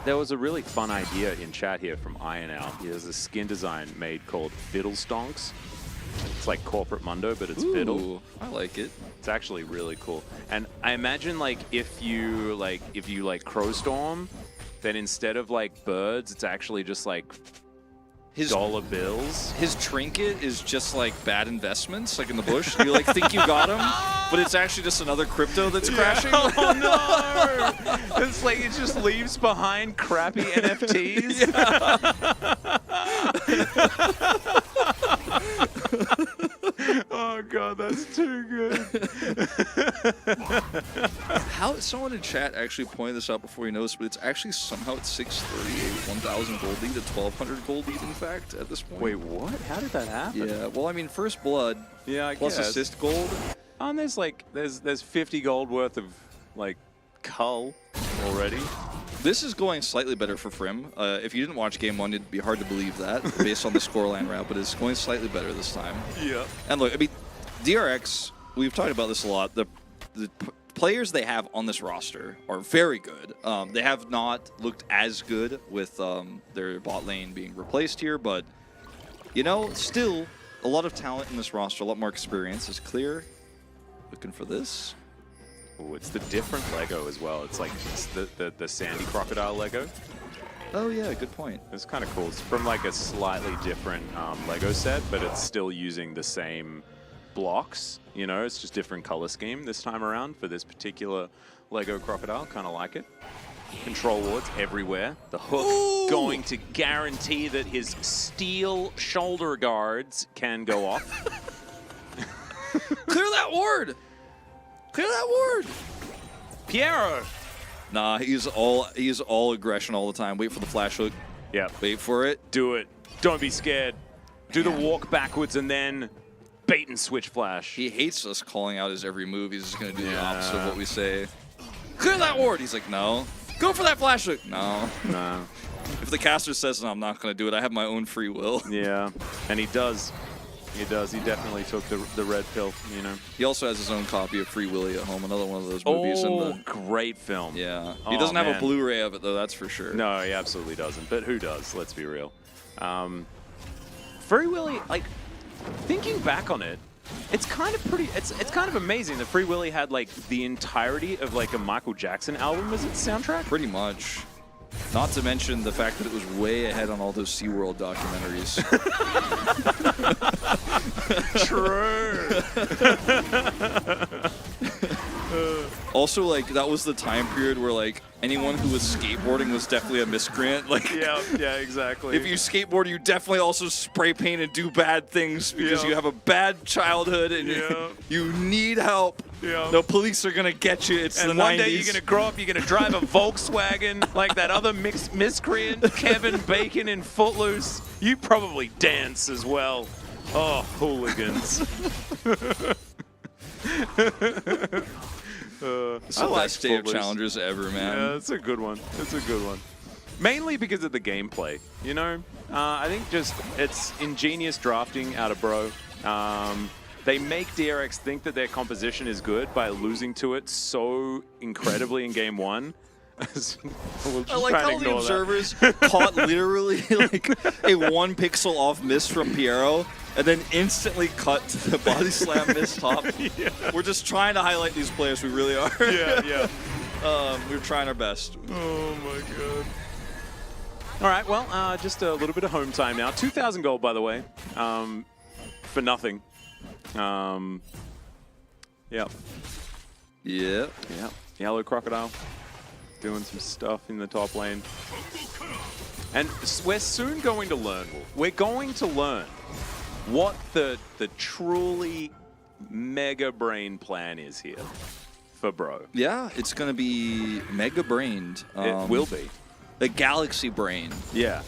There was a really fun idea in chat here from Ional. There's a skin design made called Fiddle Stonks. It's like Corporate Mundo, but it's fiddle. I like it. It's actually really cool. And I imagine like if you Crow Storm, then instead of like birds, it's actually just like dollar bills. His trinket is just like bad investments, like in the bush. You like think you got him, but it's actually just another crypto that's crashing. Oh no! It's like it just leaves behind crappy NFTs. Oh god, that's too good. How someone in chat actually pointed this out before you noticed, but it's actually somehow at 638, 1,000 gold lead, a 1,200 gold lead in fact at this point. Wait, what? How did that happen? Yeah, well, I mean, first blood Yeah, I plus guess. assist gold. There's like there's 50 gold worth of like cull already. This is going slightly better for Frim. If you didn't watch Game 1, it'd be hard to believe that based on the scoreline route, but it's going slightly better this time. Yeah. And look, I mean, DRX, we've talked about this a lot. The players they have on this roster are very good. They have not looked as good with their bot lane being replaced here, but, you know, still a lot of talent in this roster, a lot more experience is clear. Looking for this. Ooh, it's the different Lego as well. It's like it's the Sandy Crocodile Lego. Oh, yeah, good point. It's kind of cool. It's from like a slightly different Lego set, but it's still using the same blocks. You know, it's just different color scheme this time around for this particular Lego Crocodile. Kind of like it. Control wards everywhere. The hook going to guarantee that his steel shoulder guards can go off. Clear that ward! Clear that ward! Piero! Nah, he's all aggression all the time. Wait for the flash hook. Yeah. Wait for it. Do it. Don't be scared. Do the walk backwards and then bait and switch flash. He hates us calling out his every move. He's just going to do the Yeah. opposite of what we say. Clear that ward. He's like, no. Go for that flash hook. No. No. If the caster says, no, I'm not going to do it, I have my own free will. Yeah. And he does. He does. He definitely took the red pill, you know. He also has his own copy of Free Willy at home, another one of those movies. Oh, great film. Yeah. Oh, He doesn't have man. a Blu-ray of it, though, that's for sure. No, he absolutely doesn't. But who does? Let's be real. Free Willy, like, thinking back on it, it's kind of pretty. It's kind of amazing that Free Willy had like the entirety of like a Michael Jackson album as its soundtrack. Pretty much. Not to mention the fact that it was way ahead on all those SeaWorld documentaries. True. Also, like, that was the time period where, like, anyone who was skateboarding was definitely a miscreant. Like, yeah, exactly. if you skateboard, you definitely also spray paint and do bad things because Yeah. you have a bad childhood and Yeah. you need help. Yeah. The police are gonna get you. It's And the one 90s. day you're gonna grow up, you're gonna drive a Volkswagen like that other miscreant, Kevin Bacon in Footloose. You probably dance as well. Oh, hooligans. It's the best day of Footloose. challengers ever, man. Yeah, it's a good one. It's a good one. Mainly because of the gameplay, you know? I think just it's ingenious drafting out of Bro. They make DRX think that their composition is good by losing to it so incredibly in game one. We'll I like how the observers caught literally like a 1 pixel off miss from Piero and then instantly cut to the body slam miss top. Yeah. We're just trying to highlight these players. We really are. Yeah. We're trying our best. Oh my god. All right, well, just a little bit of home time now. 2,000 gold, by the way, for nothing. Yeah. Yeah. Yellow Crocodile doing some stuff in the top lane. And we're soon going to learn, Wolf. We're going to learn what the truly mega brain plan is here for Bro. Yeah, it's going to be mega brained. It will be. A galaxy brain. Yeah.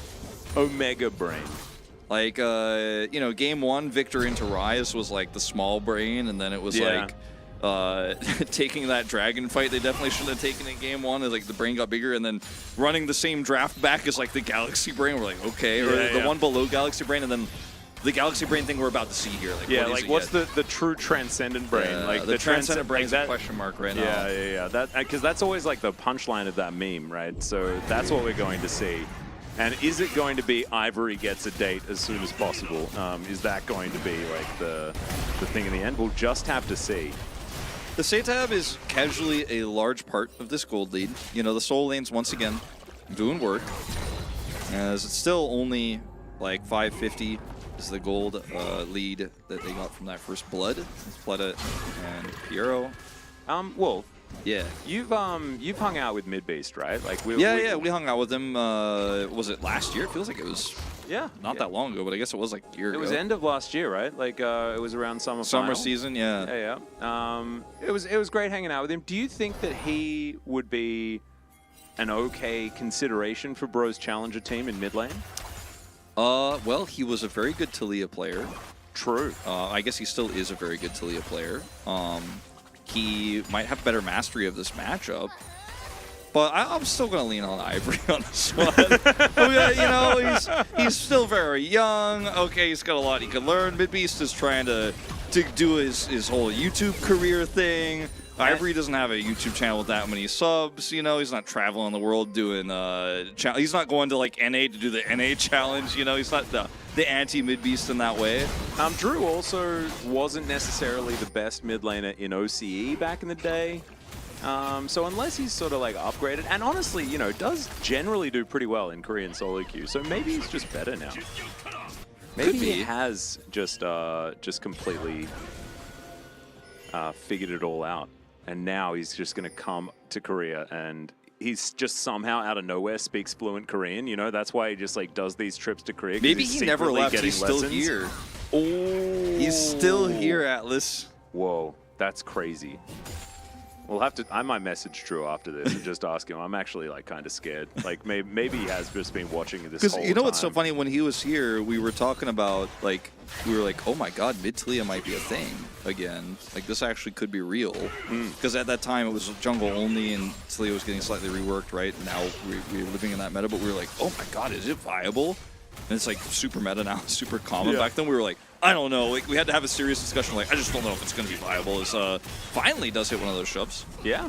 Omega brain. Like, you know, game 1, Victor into Rise was like the small brain, and then it was Yeah. like taking that dragon fight they definitely should have taken in game 1. Like the brain got bigger, and then running the same draft back is like the galaxy brain. We're like, okay, or Yeah, the yeah. one below galaxy brain, and then the galaxy brain thing we're about to see here. Like, Yeah, what is like it what's yet? the true transcendent brain? Yeah, Like the transcendent brain is like a question mark right Yeah, now. yeah. That because that's always like the punchline of that meme, right? So that's what we're going to see. And is it going to be Ivory gets a date as soon as possible? Is that going to be like the thing in the end? We'll just have to see. The Satab is casually a large part of this gold lead. You know, the soul lanes once again doing work, as it's still only like 550 is the gold lead that they got from that first blood. It's Pleta and Piero. Wolf, Yeah. you've hung out with Midbeast, right? Like we We hung out with him. Was it last year? It feels like it was yeah, not that long ago, but I guess it was like a year It ago. was end of last year, right? Like it was around summer final. season, yeah. Yeah. It was great hanging out with him. Do you think that he would be an okay consideration for Bro's challenger team in mid lane? Well, he was a very good Taliyah player. True. I guess he still is a very good Taliyah player. He might have better mastery of this matchup. But I'm still going to lean on Ivory on this one. You know, he's still very young. Okay, he's got a lot he can learn. Midbeast is trying to do his whole YouTube career thing. Ivory doesn't have a YouTube channel with that many subs. You know, he's not traveling the world doing he's not going to like NA to do the NA challenge. You know, he's not the anti-Midbeast in that way. Drew also wasn't necessarily the best mid laner in OCE back in the day. So unless he's sort of like upgraded, and honestly, you know, does generally do pretty well in Korean solo queue. So maybe he's just better now. Maybe he has just completely figured it all out, and now he's just going to come to Korea, and he's just somehow out of nowhere speaks fluent Korean. You know, that's why he just like does these trips to Korea. Maybe he never left. He's still here. Oh, He's still here, Atlas. Whoa, that's crazy. We'll have to. I might message Drew after this and just ask him. I'm actually like kind of scared. Like maybe he has just been watching this. Because whole you know what's so time. funny? When he was here, we were talking about like oh my god, mid Talia might be a thing again. Like this actually could be real. Because at that time it was jungle only, and Talia was getting slightly reworked, right? Now we're living in that meta, but we were like, oh my god, is it viable? And it's like super meta now, super common. Back then we were like, I don't know. Like we had to have a serious discussion. Like I just don't know if it's going to be viable. It's finally does hit one of those shoves. Yeah.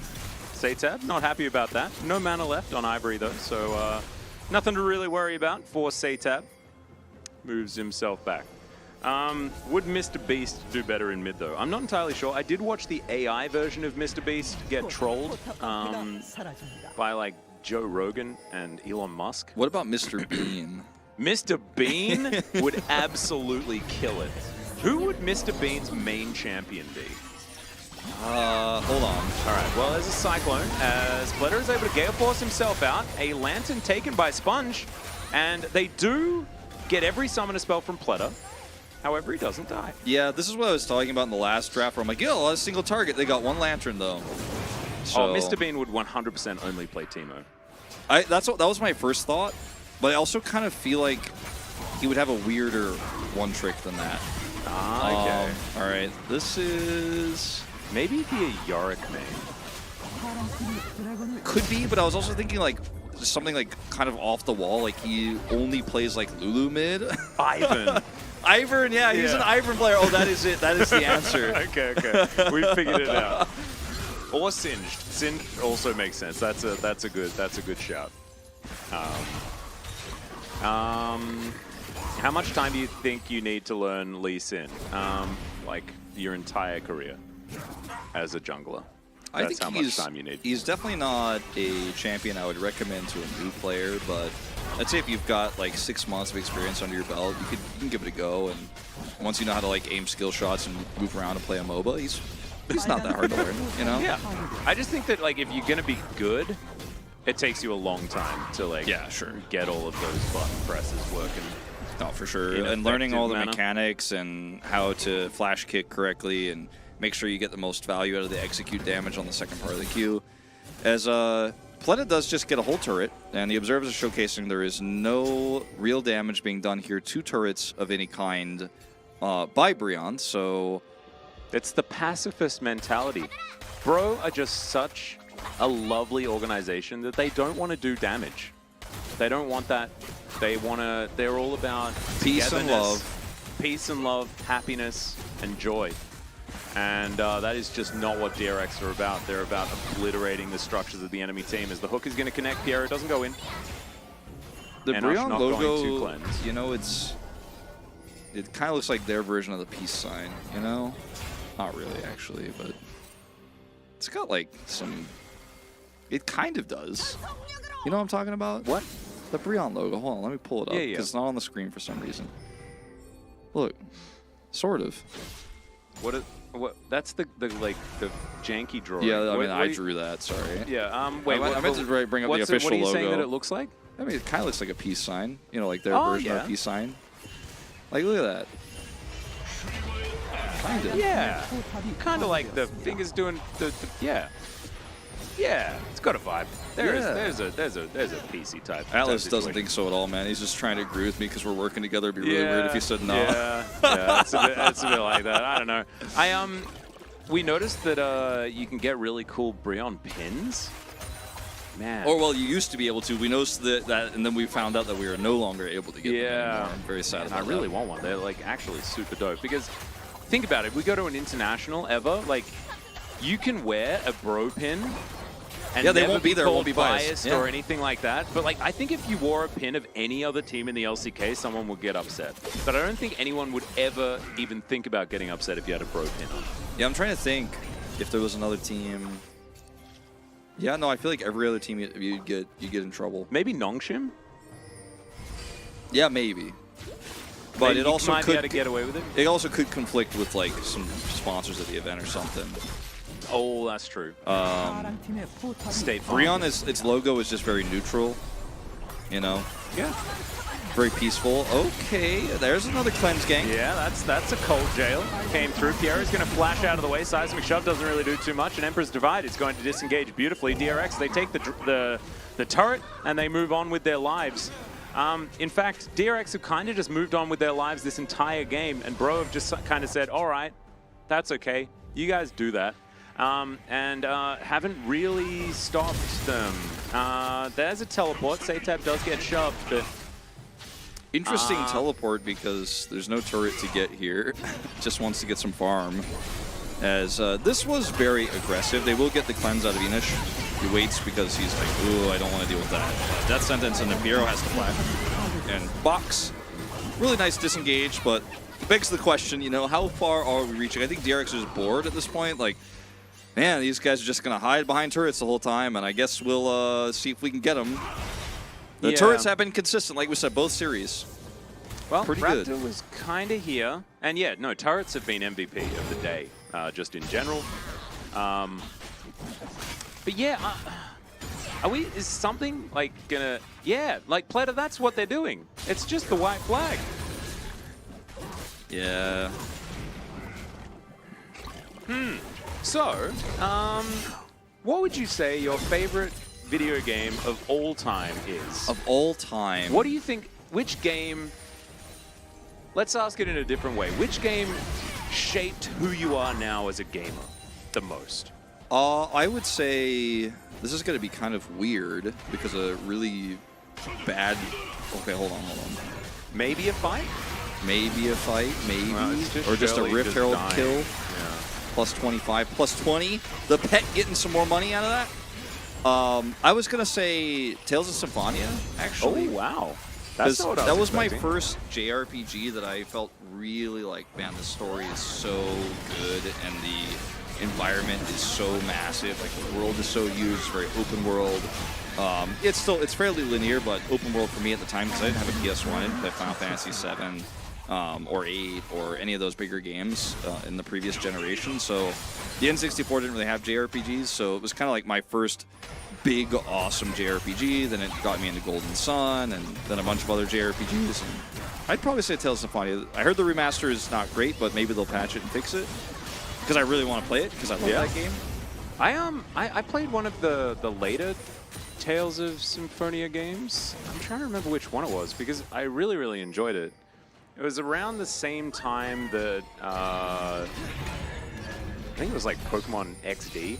Satab, not happy about that. No mana left on Ivory though, so nothing to really worry about for Satab. Moves himself back. Would Mr. Beast do better in mid though? I'm not entirely sure. I did watch the AI version of Mr. Beast get trolled by like Joe Rogan and Elon Musk. What about Mr. Bean? Mr. Bean would absolutely kill it. Who would Mr. Bean's main champion be? Hold on. All right, well, there's a Cyclone, as Pletter is able to Gale Force himself out. A Lantern taken by Sponge, and they do get every summoner spell from Pletter. However, he doesn't die. Yeah, this is what I was talking about in the last draft, where I'm like, yo, a single target. They got one Lantern, though. So, Oh, Mr. Bean would 100% only play Teemo. that was my first thought, but I also kind of feel like he would have a weirder one trick than that. Ah, okay. All right, this is... Maybe he'd be a Yorick main. Could be, but I was also thinking like something like kind of off the wall, like he only plays like Lulu mid. Ivan. Ivern, yeah, he's an Ivern player. Oh, that is it. That is the answer. Okay. We figured it out. Or Singed. Singed also makes sense. That's a good shout. How much time do you think you need to learn Lee Sin? Like your entire career as a jungler. I That's think how much time you need. He's definitely not a champion I would recommend to a new player, but I'd say if you've got like 6 months of experience under your belt, you can give it a go. And once you know how to like aim skill shots and move around and play a MOBA, he's not that hard to learn, you know? Yeah. I just think that like if you're gonna be good, it takes you a long time to like get all of those button presses working. No, for sure. In And learning all the effective manner. mechanics and how to flash kick correctly and make sure you get the most value out of the execute damage on the second part of the queue. As Pleta does just get a whole turret, and the observers are showcasing there is no real damage being done here to turrets of any kind by Brion, so... It's the pacifist mentality. Bro are just such a lovely organization that they don't want to do damage. They don't want that. They're all about Peace and love. Peace and love, happiness and joy. And that is just not what DRX are about. They're about obliterating the structures of the enemy team. As the hook is going to connect, Piero doesn't go in. The And Ush Brion not going to logo, cleanse. you know, it kind of looks like their version of the peace sign, you know? Not really, actually, but it's got like some... It kind of does. You know what I'm talking about? What? The Brion logo. Hold on, let me pull it up, Yeah, because it's not on the screen for some reason. Look, sort of. What? That's the janky drawing. Yeah, I mean, What I do you- drew that, sorry. Yeah, wait, I meant to bring up the official What are you logo. saying that it looks like? I mean, it kind of looks like a peace sign. You know, like their Oh, version of yeah. a peace sign. Like, look at that. Kind of. Yeah. Kind of like the fingers doing the yeah. Yeah, it's got a vibe. There's a PC type. Atlas type doesn't situation. think so at all, man. He's just trying to agree with me because we're working together. It'd be really weird if he said no. Yeah, it's a bit like that. I don't know. We noticed that you can get really cool Brion pins. Man. Or, well, you used to be able to. We noticed that, and then we found out that we are no longer able to get them anymore. I'm very sad Man, about I really that. want one. They're like actually super dope because think about it. We go to an international ever, like you can wear a bro pin and Yeah, they never won't be there, called won't be biased. or Yeah. anything like that. But like I think if you wore a pin of any other team in the LCK, someone would get upset. But I don't think anyone would ever even think about getting upset if you had a bro pin on. Yeah, I'm trying to think if there was another team. Yeah, no, I feel like every other team you get in trouble. Maybe Nongshim? Yeah, maybe. But Maybe it you also might could be able to get away with it. It also could conflict with like some sponsors of the event or something. Oh, that's true. State Farm. Brion its logo is just very neutral, you know. Yeah. Very peaceful. Okay, there's another cleanse gang. Yeah, that's a cold jail. Came through. Pierre's going to flash out of the way. Seismic Shove doesn't really do too much. And Emperor's Divide is going to disengage beautifully. DRX, they take the turret and they move on with their lives. In fact, DRX have kind of just moved on with their lives this entire game. And Bro have just kind of said, all right, that's okay. You guys do that. And haven't really stopped them. There's a teleport. Satab does get shoved, but... Interesting teleport because there's no turret to get here. Just wants to get some farm. As this was very aggressive. They will get the cleanse out of Enish. He waits because he's like, ooh, I don't want to deal with that. Death sentence, and the Piero has to flash. And box. Really nice disengage, but it begs the question, you know, how far are we reaching? I think DRX is bored at this point. Like, man, these guys are just going to hide behind turrets the whole time, and I guess we'll see if we can get them. The turrets have been consistent, like we said, both series. Well, pretty Raptor good. was kind of here. And yeah, no, turrets have been MVP of the day, just in general. But yeah, is something like gonna, yeah, like Platter, that's what they're doing. It's just the white flag. Yeah. So, what would you say your favorite video game of all time is? Of all time. What do you think, which game, let's ask it in a different way. Which game shaped who you are now as a gamer the most? I would say this is going to be kind of weird because a really bad... Okay, hold on. Maybe a fight? Maybe a fight, maybe. Well, or just a Shirley Rift just Herald dying. kill. Yeah. Plus 25, plus 20. The pet getting some more money out of that. I was going to say Tales of Symphonia, actually. Oh, wow. That's not what I that was my expecting. first JRPG that I felt really like, man, the story is so good and the environment is so massive. Like, the world is so huge, it's very open world. It's fairly linear, but open world for me at the time because I didn't have a PS1. I didn't play Final Fantasy 7 or 8 or any of those bigger games in the previous generation. So the N64 didn't really have JRPGs, so it was kind of like my first big, awesome JRPG. Then it got me into Golden Sun, and then a bunch of other JRPGs. And I'd probably say Tales of Symphonia. I heard the remaster is not great, but maybe they'll patch it and fix it. Because I really want to play it, because I love that game. I played one of the later Tales of Symphonia games. I'm trying to remember which one it was, because I really, really enjoyed it. It was around the same time that, I think it was like Pokemon XD.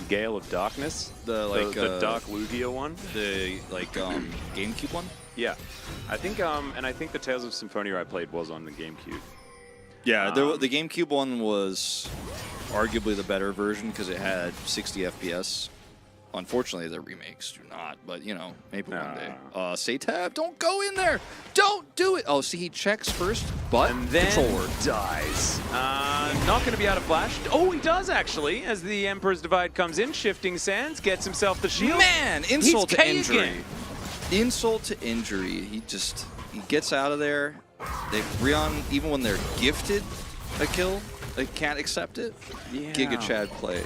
Gale of Darkness, the Dark Lugia one, The GameCube one. yeah. I think the Tales of Symphonia I played was on the GameCube. Yeah, the GameCube one was arguably the better version because it had 60 FPS. Unfortunately, the remakes do not, but you know, maybe one day. Satab, don't go in there! Don't do it! Oh, see, he checks first, but And then controller. dies. Not going to be out of flash. Oh, he does actually, as the Emperor's Divide comes in. Shifting Sands gets himself the shield. Man, insult He's to K injury. again. Insult to injury. He gets out of there. Rion, even when they're gifted a kill, they can't accept it. Yeah. Giga Chad play.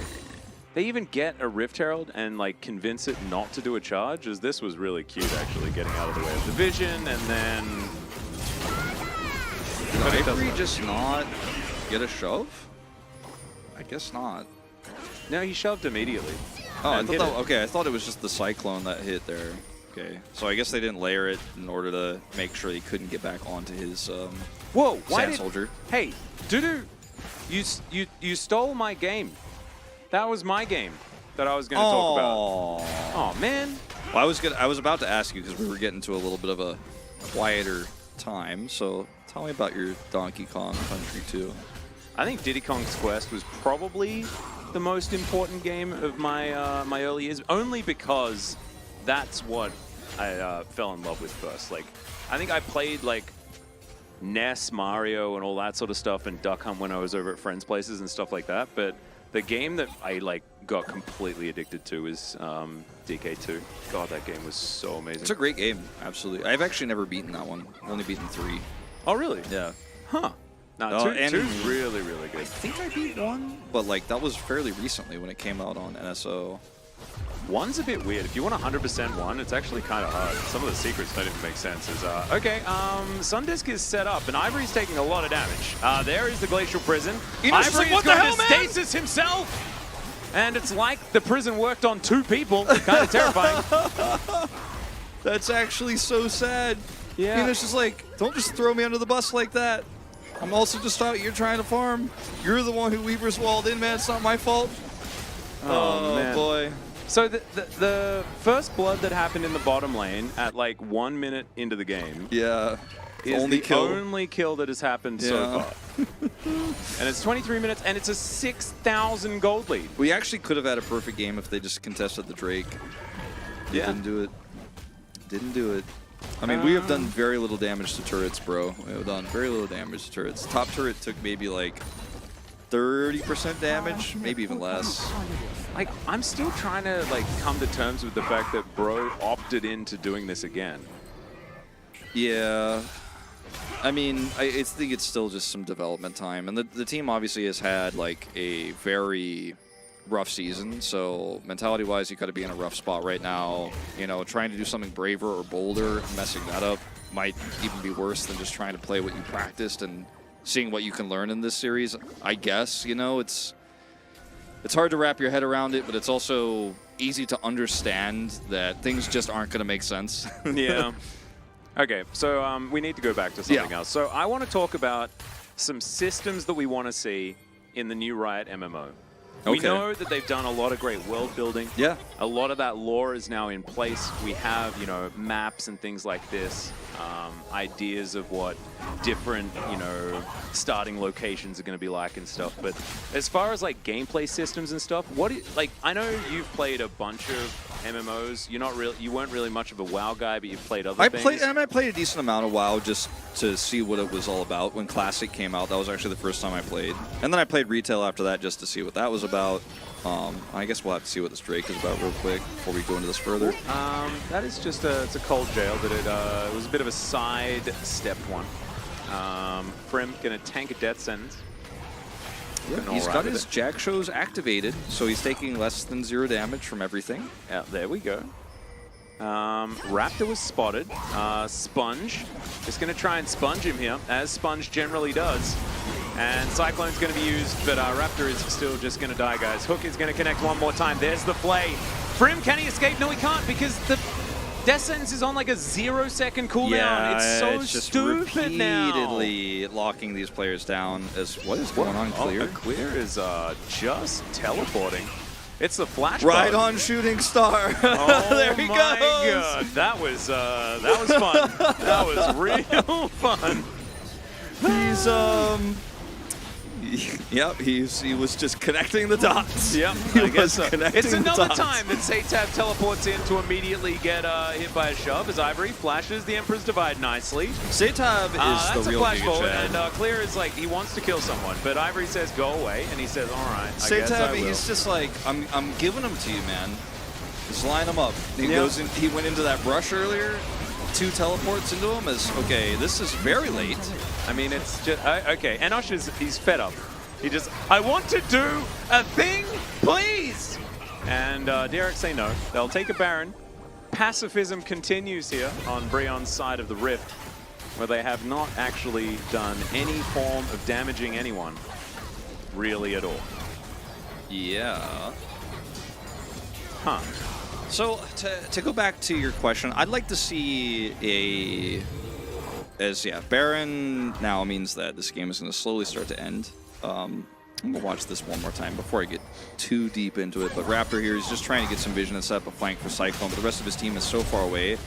They even get a Rift Herald and like convince it not to do a charge, as this was really cute actually, getting out of the way of the vision, and then... Did it Ivory doesn't- just not get a shove? I guess not. No, he shoved immediately. Oh, I and thought hit that, it. okay, I thought it was just the Cyclone that hit there. Okay, so I guess they didn't layer it in order to make sure he couldn't get back onto his Whoa, why Sand did... Soldier. Hey, Dudu, you stole my game. That was my game that I was going to talk about. Oh, man. Well, I was about to ask you because we were getting to a little bit of a quieter time. So tell me about your Donkey Kong Country 2. I think Diddy Kong's Quest was probably the most important game of my my early years, only because that's what I fell in love with first. Like, I think I played like NES, Mario, and all that sort of stuff, and Duck Hunt when I was over at friends' places and stuff like that. But the game that I like got completely addicted to is DK2. God, that game was so amazing. It's a great game, absolutely. I've actually never beaten that one. I've only beaten 3. Oh, really? Yeah. Huh. No, Oh, two's really, really I good. think I beat 1, but like that was fairly recently when it came out on NSO. One's a bit weird. If you want 100% one, it's actually kind of hard. Some of the secrets don't even make sense. Okay, Sundisk is set up, and Ivory's taking a lot of damage. There is the Glacial Prison. Ivory is going to stasis himself! And it's like the prison worked on 2 people. Kind of terrifying. That's actually so sad. Yeah. It's just like, don't just throw me under the bus like that. I'm also just out here trying to farm. You're the one who Weaver's walled in, man. It's not my fault. Oh man. Boy. So the first blood that happened in the bottom lane at like 1 minute into the game Yeah. is only the kill. only kill that has happened so far. And it's 23 minutes, and it's a 6,000 gold lead. We actually could have had a perfect game if they just contested the Drake. They Yeah. didn't do it. Didn't do it. I mean, we have done very little damage to turrets, bro. We have done very little damage to turrets. Top turret took maybe like 30% damage, maybe even less. Like, I'm still trying to like come to terms with the fact that Bro opted into doing this again. Yeah. I mean, I think it's still just some development time. And the team obviously has had like a very rough season. So mentality-wise, you got to be in a rough spot right now. You know, trying to do something braver or bolder, messing that up might even be worse than just trying to play what you practiced and seeing what you can learn in this series. I guess, you know, it's hard to wrap your head around it, but it's also easy to understand that things just aren't going to make sense. Yeah. Okay, so we need to go back to something else. So I want to talk about some systems that we want to see in the new Riot MMO. We know that they've done a lot of great world building. Yeah. A lot of that lore is now in place. We have, you know, maps and things like this, ideas of what different, you know, starting locations are going to be like and stuff. But as far as like gameplay systems and stuff, like I know you've played a bunch of MMOs. You weren't really much of a WoW guy, but you've played other things. I played a decent amount of WoW just to see what it was all about. When Classic came out, that was actually the first time I played. And then I played Retail after that just to see what that was about. I guess we'll have to see what this Drake is about real quick before we go into this further. That is just it's a cold jail, but it was a bit of a side step one. Prim gonna tank a death sentence. Yeah, he's got his Jack shows activated, so he's taking less than 0 damage from everything. Yeah, there we go. Raptor was spotted. Sponge is going to try and sponge him here, as Sponge generally does. And Cyclone's going to be used, but Raptor is still just going to die, guys. Hook is going to connect one more time. There's the play. Prim, can he escape? No, he can't, because the death sentence is on like a 0-second cooldown. Yeah, it's so it's just stupid repeatedly locking these players down. As what is going on, Clear? Clear is just teleporting. It's the flash. Right on Shooting Star. Oh, there he goes. God. That was fun. That was real fun. He's yep, he was just connecting the dots. Yep, I guess so. It's another time that Satab teleports in to immediately get hit by a shove as Ivory flashes the Emperor's Divide nicely. Satab is That's the a real flash Giga forward, Chad. and Clear is like, he wants to kill someone, but Ivory says go away, and he says, all right, I guess I Satab, will. he's just like, I'm giving them to you, man. Just line them up. He goes in. He went into that brush earlier. 2 teleports into him as, okay, this is very late. I mean, it's just, okay, Enosh he's fed up. He just, I want to do a thing, please! And DRX say no. They'll take a Baron. Pacifism continues here on Breon's side of the rift, where they have not actually done any form of damaging anyone, really at all. Yeah. Huh. So, to go back to your question, I'd like to see Baron now means that this game is going to slowly start to end. I'm going to watch this one more time before I get too deep into it. But Raptor here is just trying to get some vision and set up a flank for Cyclone, but the rest of his team is so far away.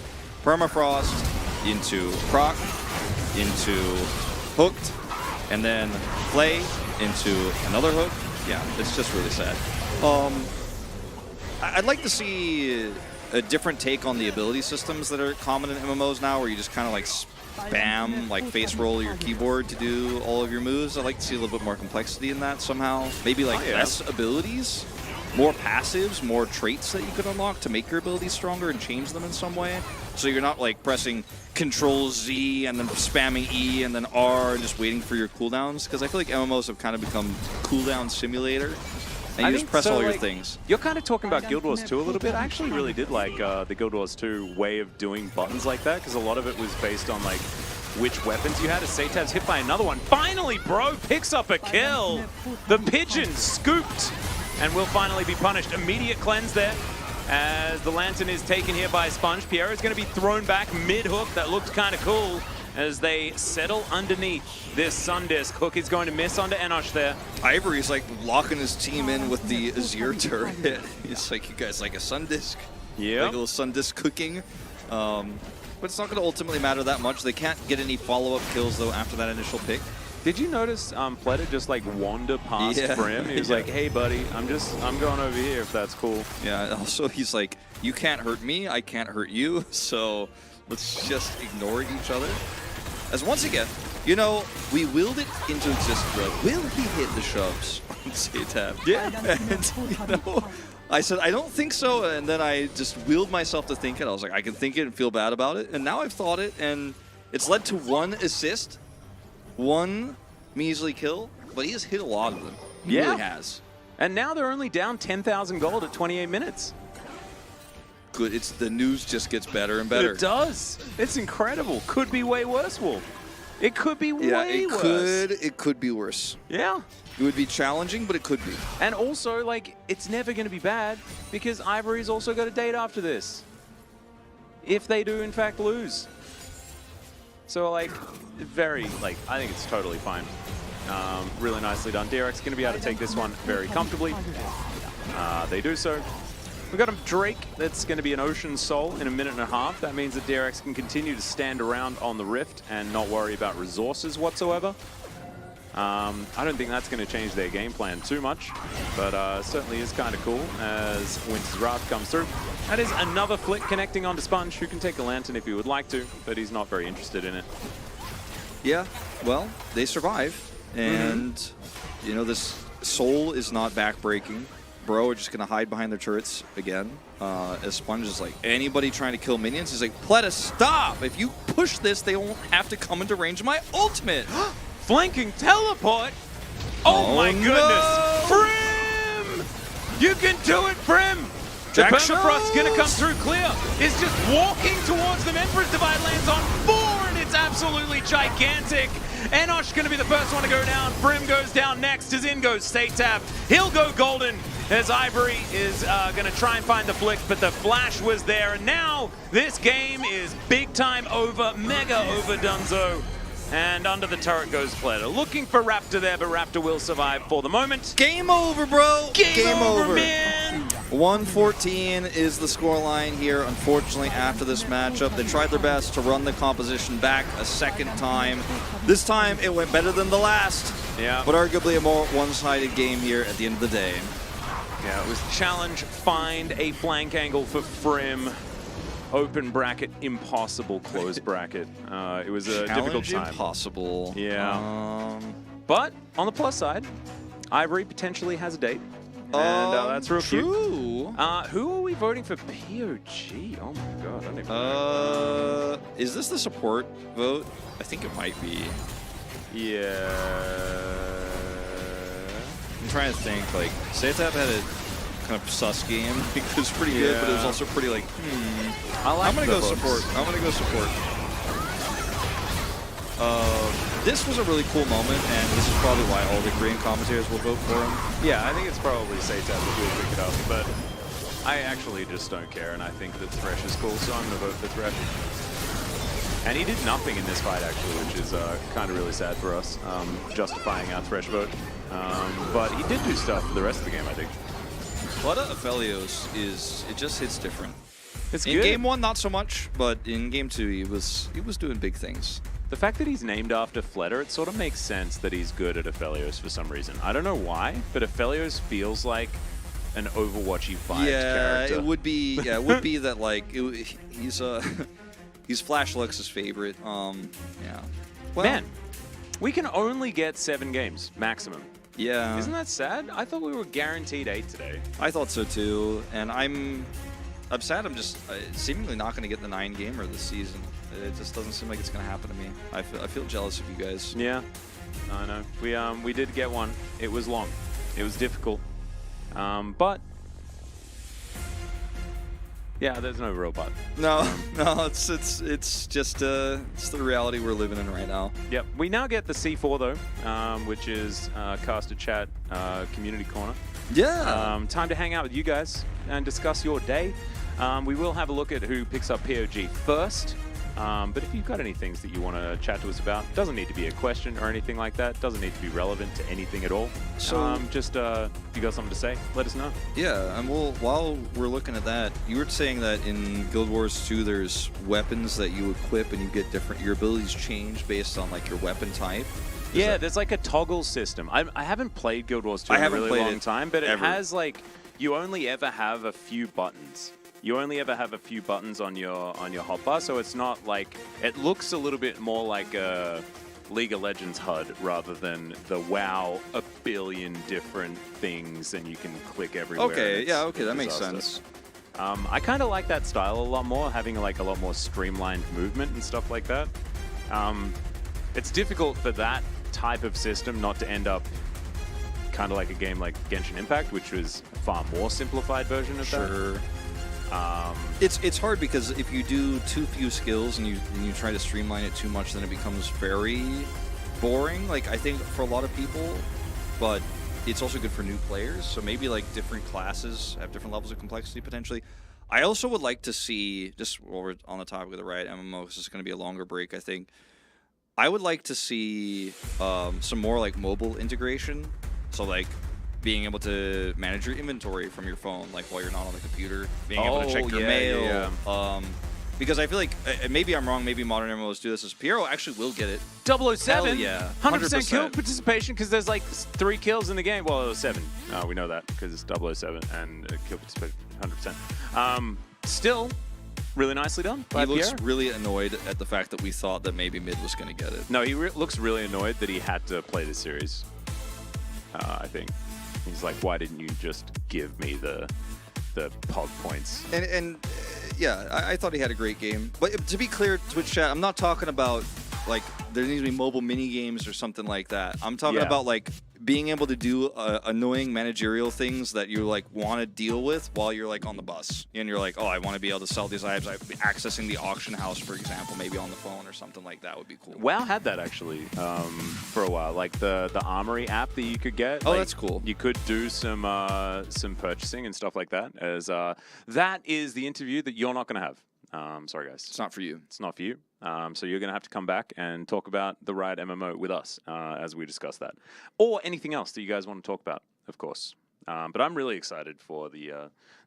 Permafrost into Proc, into Hooked, and then Play into another Hook. Yeah, it's just really sad. I'd like to see a different take on the ability systems that are common in MMOs now, where you just kind of like spam, like face roll your keyboard to do all of your moves. I'd like to see a little bit more complexity in that somehow. Maybe like less abilities, more passives, more traits that you could unlock to make your abilities stronger and change them in some way. So you're not like pressing Control Z and then spamming E and then R and just waiting for your cooldowns. Because I feel like MMOs have kind of become cooldown simulator. And I you just think press so, all your like, things. You're kind of talking about Guild Wars 2 a little bit. I actually really did like the Guild Wars 2 way of doing buttons like that, because a lot of it was based on like which weapons you had. As Satab's hit by another one. Finally, bro picks up a kill. The pigeon scooped and will finally be punished. Immediate cleanse there as the Lantern is taken here by Sponge. Pierre is going to be thrown back mid-hook. That looked kind of cool as they settle underneath this Sun Disc. Hook is going to miss onto Enosh there. Ivory's like locking his team in with the Azir turret. He's like, you guys like a Sun Disc? Yeah. Like a little Sun Disc cooking. But it's not going to ultimately matter that much. They can't get any follow-up kills, though, after that initial pick. Did you notice Pleta just like wander past Brim? He was like, hey buddy, I'm going over here if that's cool. Yeah, also he's like, you can't hurt me, I can't hurt you, so let's just ignore each other. As once again, you know, we willed it into existence. We're like, will he hit the shoves on Satab? Yeah. And, you know, I said, I don't think so, and then I just willed myself to think it. I was like, I can think it and feel bad about it, and now I've thought it, and it's led to 1 assist, 1 measly kill, but he has hit a lot of them. He really has. And now they're only down 10,000 gold at 28 minutes. Good. It's the news just gets better and better. It does. It's incredible. Could be way worse, Wolf. It could be way worse. It could be worse. Yeah. It would be challenging, but it could be. And also, like, it's never going to be bad because Ivory's also got a date after this. If they do, in fact, lose. So, like, I think it's totally fine. Really nicely done. DRX going to be able to take this one very comfortably. They do so. We've got a Drake that's going to be an Ocean Soul in a minute and a half. That means that DRX can continue to stand around on the Rift and not worry about resources whatsoever. I don't think that's going to change their game plan too much, but certainly is kind of cool as Winter's Wrath comes through. That is another flick connecting onto Sponge, who can take a Lantern if he would like to, but he's not very interested in it. Yeah, well, they survive, and you know, this Soul is not backbreaking. Bro are just going to hide behind their turrets again. As Sponge is like, anybody trying to kill minions? He's like, Pleta, stop! If you push this, they won't have to come into range of my ultimate! Flanking teleport! Oh my goodness! Brim! You can do it, Brim! The Permafrost's gonna come through clear. Is just walking towards them. Emperor's Divide lands on 4, and it's absolutely gigantic. Enosh gonna be the first one to go down. Brim goes down next, as in goes Satab. He'll go golden, as Ivory is gonna try and find the flick, but the flash was there, and now this game is big time over, mega over Dunzo. And under the turret goes Pleta. Looking for Raptor there, but Raptor will survive for the moment. Game over, bro! Game over, man! 114 is the scoreline here, unfortunately, after this matchup. They tried their best to run the composition back a second time. This time, it went better than the last. Yeah. But arguably a more one-sided game here at the end of the day. Yeah, it was challenge, find a flank angle for Frim. Open bracket, impossible close bracket. It was a difficult time. Impossible. Yeah. But on the plus side, Ivory potentially has a date. And that's real cute. True. Who are we voting for POG? Oh my god, I don't even know. Is this the support vote? I think it might be. Yeah. I'm trying to think, like, Satab had a kind of sus game. It was pretty good, but it was also pretty like, I'm gonna go support. I'm gonna go support. This was a really cool moment, and this is probably why all the Korean commentators will vote for him. Yeah, I think it's probably Satab that will pick it up, but I actually just don't care, and I think that Thresh is cool, so I'm gonna vote for Thresh. And he did nothing in this fight, actually, which is kind of really sad for us, justifying our Thresh vote. But he did do stuff for the rest of the game, I think. Pleta Aphelios it just hits different. It's in good. game 1, not so much, but in game 2, he was doing big things. The fact that he's named after Fleta, it sort of makes sense that he's good at Aphelios for some reason. I don't know why, but Aphelios feels like an Overwatchy vibed character. It would be. Yeah, it would be that like he's Flash Lux's favorite. Yeah. Well, Man, we can only get 7 games maximum. Yeah. Isn't that sad? I thought we were guaranteed 8 today. I thought so too, and I'm sad. I'm just seemingly not going to get the 9-gamer this season. It just doesn't seem like it's going to happen to me. I feel jealous of you guys. Yeah, I know. We did get one. It was long. It was difficult. But yeah, there's no real but. No, it's just it's the reality we're living in right now. Yep. We now get the C4 though, which is Caster Chat Community Corner. Yeah. Time to hang out with you guys and discuss your day. We will have a look at who picks up POG first. But if you've got any things that you want to chat to us about, doesn't need to be a question or anything like that. Doesn't need to be relevant to anything at all. So just if you got something to say, let us know. Yeah, and while we're looking at that, you were saying that in Guild Wars 2, there's weapons that you equip and you get different. Your abilities change based on like your weapon type. Yeah, there's like a toggle system. I haven't played Guild Wars 2 in a really long time, but it has like you only ever have a few buttons. You only ever have a few buttons on your hotbar, so it's not like it looks a little bit more like a League of Legends HUD rather than the WoW a billion different things and you can click everywhere. Okay, yeah, okay, that makes sense. I kind of like that style a lot more, having like a lot more streamlined movement and stuff like that. It's difficult for that type of system not to end up kind of like a game like Genshin Impact, which was a far more simplified version of that. It's hard because if you do too few skills and you try to streamline it too much, then it becomes very boring. Like I think for a lot of people, but it's also good for new players. So maybe like different classes have different levels of complexity potentially. I also would like to see, just while we're on the topic of the Riot MMO, because it's going to be a longer break, I think. I would like to see some more like mobile integration. So like being able to manage your inventory from your phone, like while you're not on the computer, being able to check your mail. Because I feel like, maybe I'm wrong, maybe modern MMOs do this, is Piero actually will get it. 007, Hell yeah. 100% kill participation because there's like 3 kills in the game. Well, 7. We know that because it's 007 and kill participation 100%. Still, really nicely done by He looks Piero. really annoyed at the fact that we thought that maybe mid was going to get it. No, he looks really annoyed that he had to play this series, I think. He's like, why didn't you just give me the pog points? And yeah, I thought he had a great game. But to be clear, Twitch chat, I'm not talking about like there needs to be mobile mini games or something like that. I'm talking about like being able to do annoying managerial things that you like want to deal with while you're like on the bus and you're like, oh, I want to be able to sell these items. Accessing the auction house, for example, maybe on the phone or something like that would be cool. WoW had that actually for a while, like the Armory app that you could get. Oh, like, that's cool. You could do some purchasing and stuff like that. As that is the interview that you're not going to have. Sorry, guys. It's not for you. It's not for you. So you're going to have to come back and talk about the Riot MMO with us as we discuss that. Or anything else that you guys want to talk about, of course. But I'm really excited for the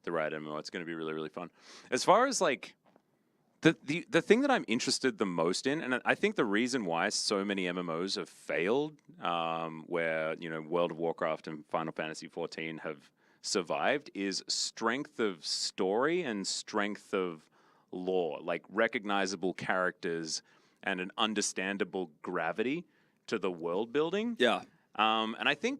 Riot MMO. It's going to be really, really fun. As far as like the thing that I'm interested the most in, and I think the reason why so many MMOs have failed, where World of Warcraft and Final Fantasy XIV have survived, is strength of story and strength of lore, like recognizable characters and an understandable gravity to the world building. Yeah. And I think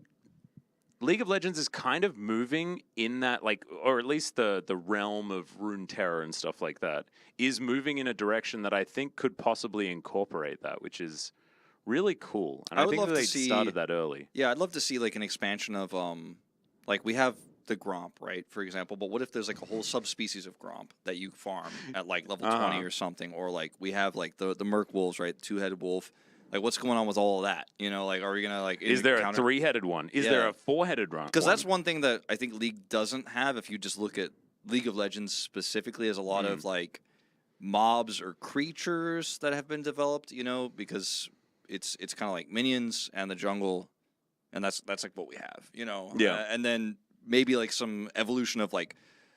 League of Legends is kind of moving in that, like, or at least the realm of Runeterra and stuff like that is moving in a direction that I think could possibly incorporate that, which is really cool. And I think that they started that early. Yeah, I'd love to see like an expansion of like we have the Gromp, right, for example, but what if there's like a whole subspecies of Gromp that you farm at like level 20 or something, or like we have like the Merc Wolves, right, the 2-headed wolf. Like, what's going on with all of that? Like, are we gonna like? Is there a 3-headed one? Is there a 4-headed one? Because that's one thing that I think League doesn't have. If you just look at League of Legends specifically, as a lot of like mobs or creatures that have been developed. Because it's kind of like minions and the jungle, and that's like what we have. Yeah, and then maybe like some evolution of like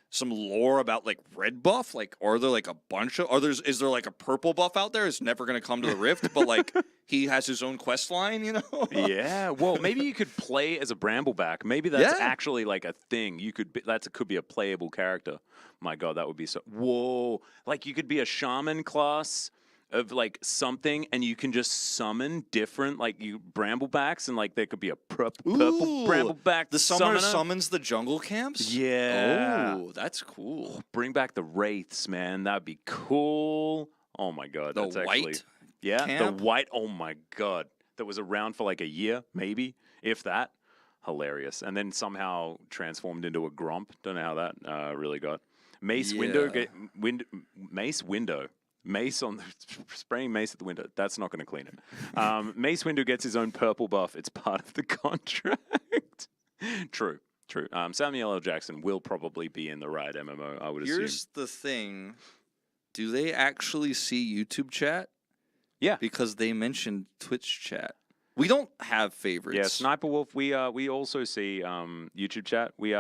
some lore about like red buff, like are there like a bunch of is there like a purple buff out there? It's never gonna come to the Rift, but like he has his own quest line, Yeah, well, maybe you could play as a Brambleback. Maybe that's actually like a thing. You could could be a playable character. My God, that would be so. Whoa, like you could be a shaman class of like something, and you can just summon different like Bramblebacks, and like there could be a purple Brambleback. The summoner summons the jungle camps. Yeah. Oh, that's cool. Bring back the wraiths, man. That'd be cool. Oh my God, that's actually camp? The white. Oh my God, that was around for like a year, maybe if that. hilarious. And then somehow transformed into a Gromp. Don't know how that really got. Mace Window. Mace on the spraying mace at the window. That's not going to clean it. Mace Window gets his own purple buff. It's part of the contract. True. Samuel L. Jackson will probably be in the right MMO, I would assume. Here's the thing. Do they actually see YouTube chat? Yeah. Because they mentioned Twitch chat. We don't have favorites. Yeah, Sniper Wolf, we also see YouTube chat. We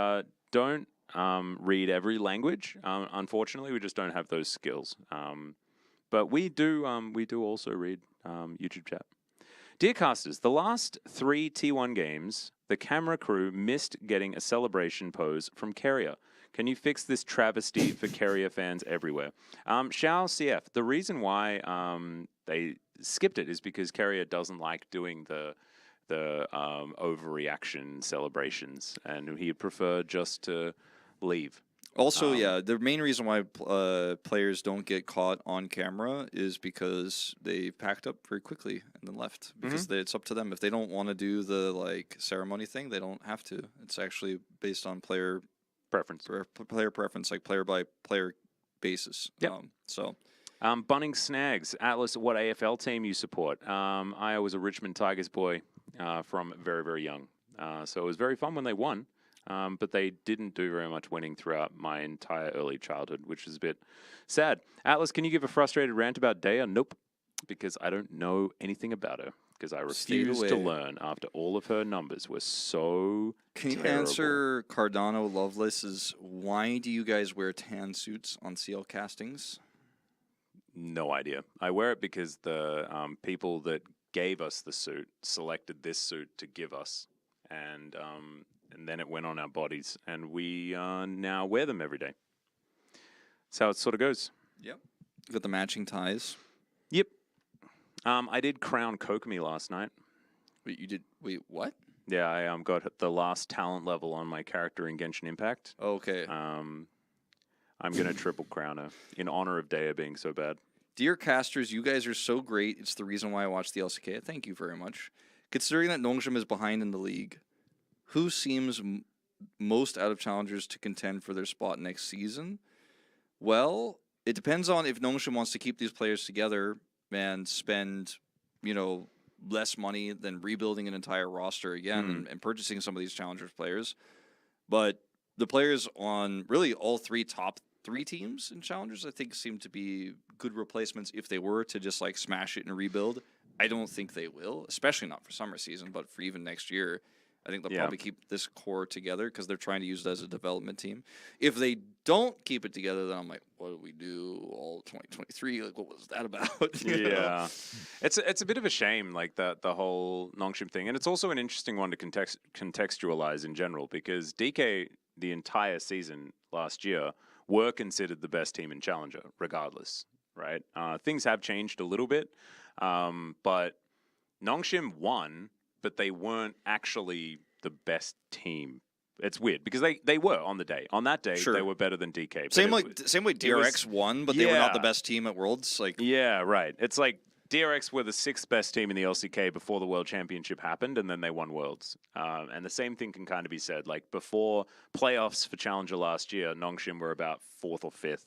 don't read every language. Unfortunately, we just don't have those skills. But we do also read YouTube chat. Dear casters, the last 3 T1 games, the camera crew missed getting a celebration pose from Keria. Can you fix this travesty for Keria fans everywhere? Shao CF, the reason why they skipped it is because Keria doesn't like doing the overreaction celebrations, and he'd prefer just to leave. Also, yeah, the main reason why players don't get caught on camera is because they packed up very quickly and then left. Because it's up to them. If they don't want to do the ceremony thing, they don't have to. It's actually based on player preference, like player by player basis. Yep. Bunning Snags, Atlas, what AFL team you support? I was a Richmond Tigers boy from very, very young. So it was very fun when they won. But they didn't do very much winning throughout my entire early childhood, which is a bit sad. Atlas, can you give a frustrated rant about Daya? Nope, because I don't know anything about her, because I refuse to learn after all of her numbers were so Can you terrible. answer Cardano Lovelace's, why do you guys wear tan suits on CL castings? No idea. I wear it because the people that gave us the suit selected this suit to give us, and then it went on our bodies, and we now wear them every day. That's how it sort of goes. Yep. You got the matching ties. Yep. I did Crown Kokomi last night. Wait, you did? Wait, what? Yeah, I got the last talent level on my character in Genshin Impact. Okay. I'm going to triple crown her in honor of Daya being so bad. Dear casters, you guys are so great. It's the reason why I watch the LCK. Thank you very much. Considering that Nongshim is behind in the league, who seems most out of challengers to contend for their spot next season? Well, it depends on if Nongshim wants to keep these players together and spend, less money than rebuilding an entire roster again and purchasing some of these challengers players. But the players on really all top 3 teams in challengers, I think, seem to be good replacements if they were to just smash it and rebuild. I don't think they will, especially not for summer season, but for even next year. I think they'll probably keep this core together because they're trying to use it as a development team. If they don't keep it together, then I'm like, what did we do all 2023? What was that about? You know? It's a bit of a shame, the whole Nongshim thing. And it's also an interesting one to contextualize in general, because DK, the entire season last year, were considered the best team in Challenger, regardless, right? Things have changed a little bit, but Nongshim won, but they weren't actually the best team. It's weird because they were on the day. On that day, they were better than DK. Same way DRX won, but they were not the best team at Worlds. Yeah, right. It's like DRX were the 6th best team in the LCK before the World Championship happened, and then they won Worlds. And the same thing can kind of be said. Before playoffs for Challenger last year, Nongshim were about 4th or 5th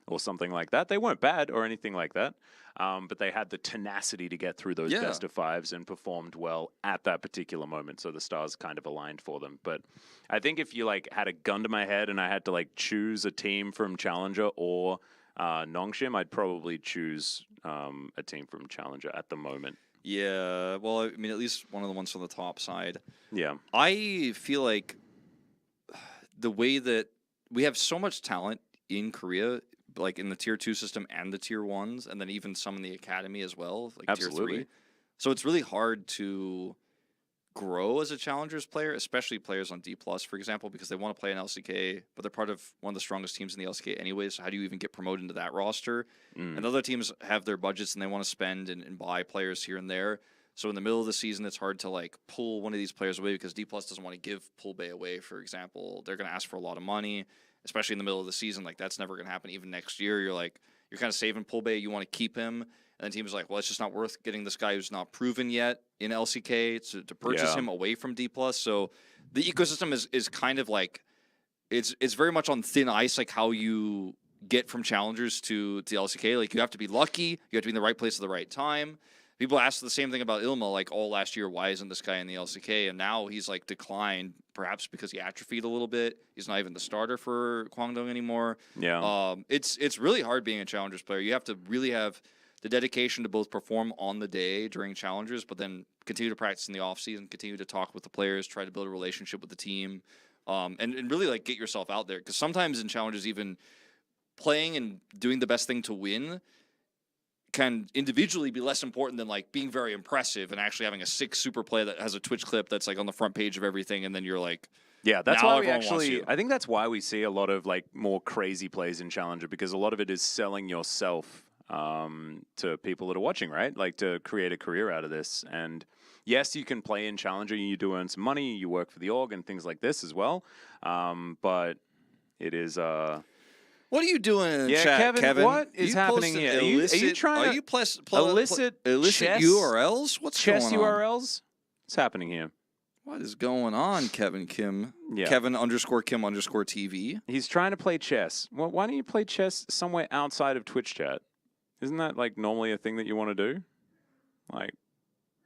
or something like that. They weren't bad or anything like that. But they had the tenacity to get through those best of 5s and performed well at that particular moment. So the stars kind of aligned for them. But I think if you had a gun to my head and I had to choose a team from Challenger or Nongshim, I'd probably choose a team from Challenger at the moment. Yeah, well, I mean, at least one of the ones on the top side. Yeah. I feel like the way that we have so much talent in Korea, in the tier 2 system and the tier 1s, and then even some in the academy as well, tier 3. So it's really hard to grow as a challengers player, especially players on D+, for example, because they want to play an LCK, but they're part of one of the strongest teams in the LCK anyway, so how do you even get promoted into that roster? And other teams have their budgets and they want to spend and buy players here and there. So in the middle of the season, it's hard to pull one of these players away because D+ doesn't want to give Pool Bay away, for example. They're going to ask for a lot of money, especially in the middle of the season. That's never going to happen. Even next year, you're kind of saving Pool Bay. You want to keep him. And the team is well, it's just not worth getting this guy who's not proven yet in LCK to purchase him away from D+. So the ecosystem is kind of like it's very much on thin ice, like how you get from challengers to LCK. Like you have to be lucky, you have to be in the right place at the right time. People asked the same thing about Ilma, like all last year, why isn't this guy in the LCK? And now he's like declined, perhaps because he atrophied a little bit. He's not even the starter for Kwangdong anymore. Yeah. It's really hard being a challengers player. You have to really have the dedication to both perform on the day during challengers, but then continue to practice in the off season, continue to talk with the players, try to build a relationship with the team, and really like get yourself out there. Because sometimes in challengers, even playing and doing the best thing to win can individually be less important than like being very impressive and actually having a sick super play that has a Twitch clip that's like on the front page of everything, and then you're like, yeah, that's now why we everyone wants actually, you. I think that's why we see a lot of like more crazy plays in Challenger, because a lot of it is selling yourself to people that are watching, right? Like to create a career out of this. And yes, you can play in Challenger, you do earn some money, you work for the org and things like this as well. But it is... what are you doing in the yeah, chat, Kevin? what is You happening posted here? Are you trying to illicit chess, URLs? What's chess going on? URLs? What's happening here? What is going on, Kevin Kim? Yeah. Kevin_Kim_TV. He's trying to play chess. Well, why don't you play chess somewhere outside of Twitch chat? Isn't that like normally a thing that you want to do? Like,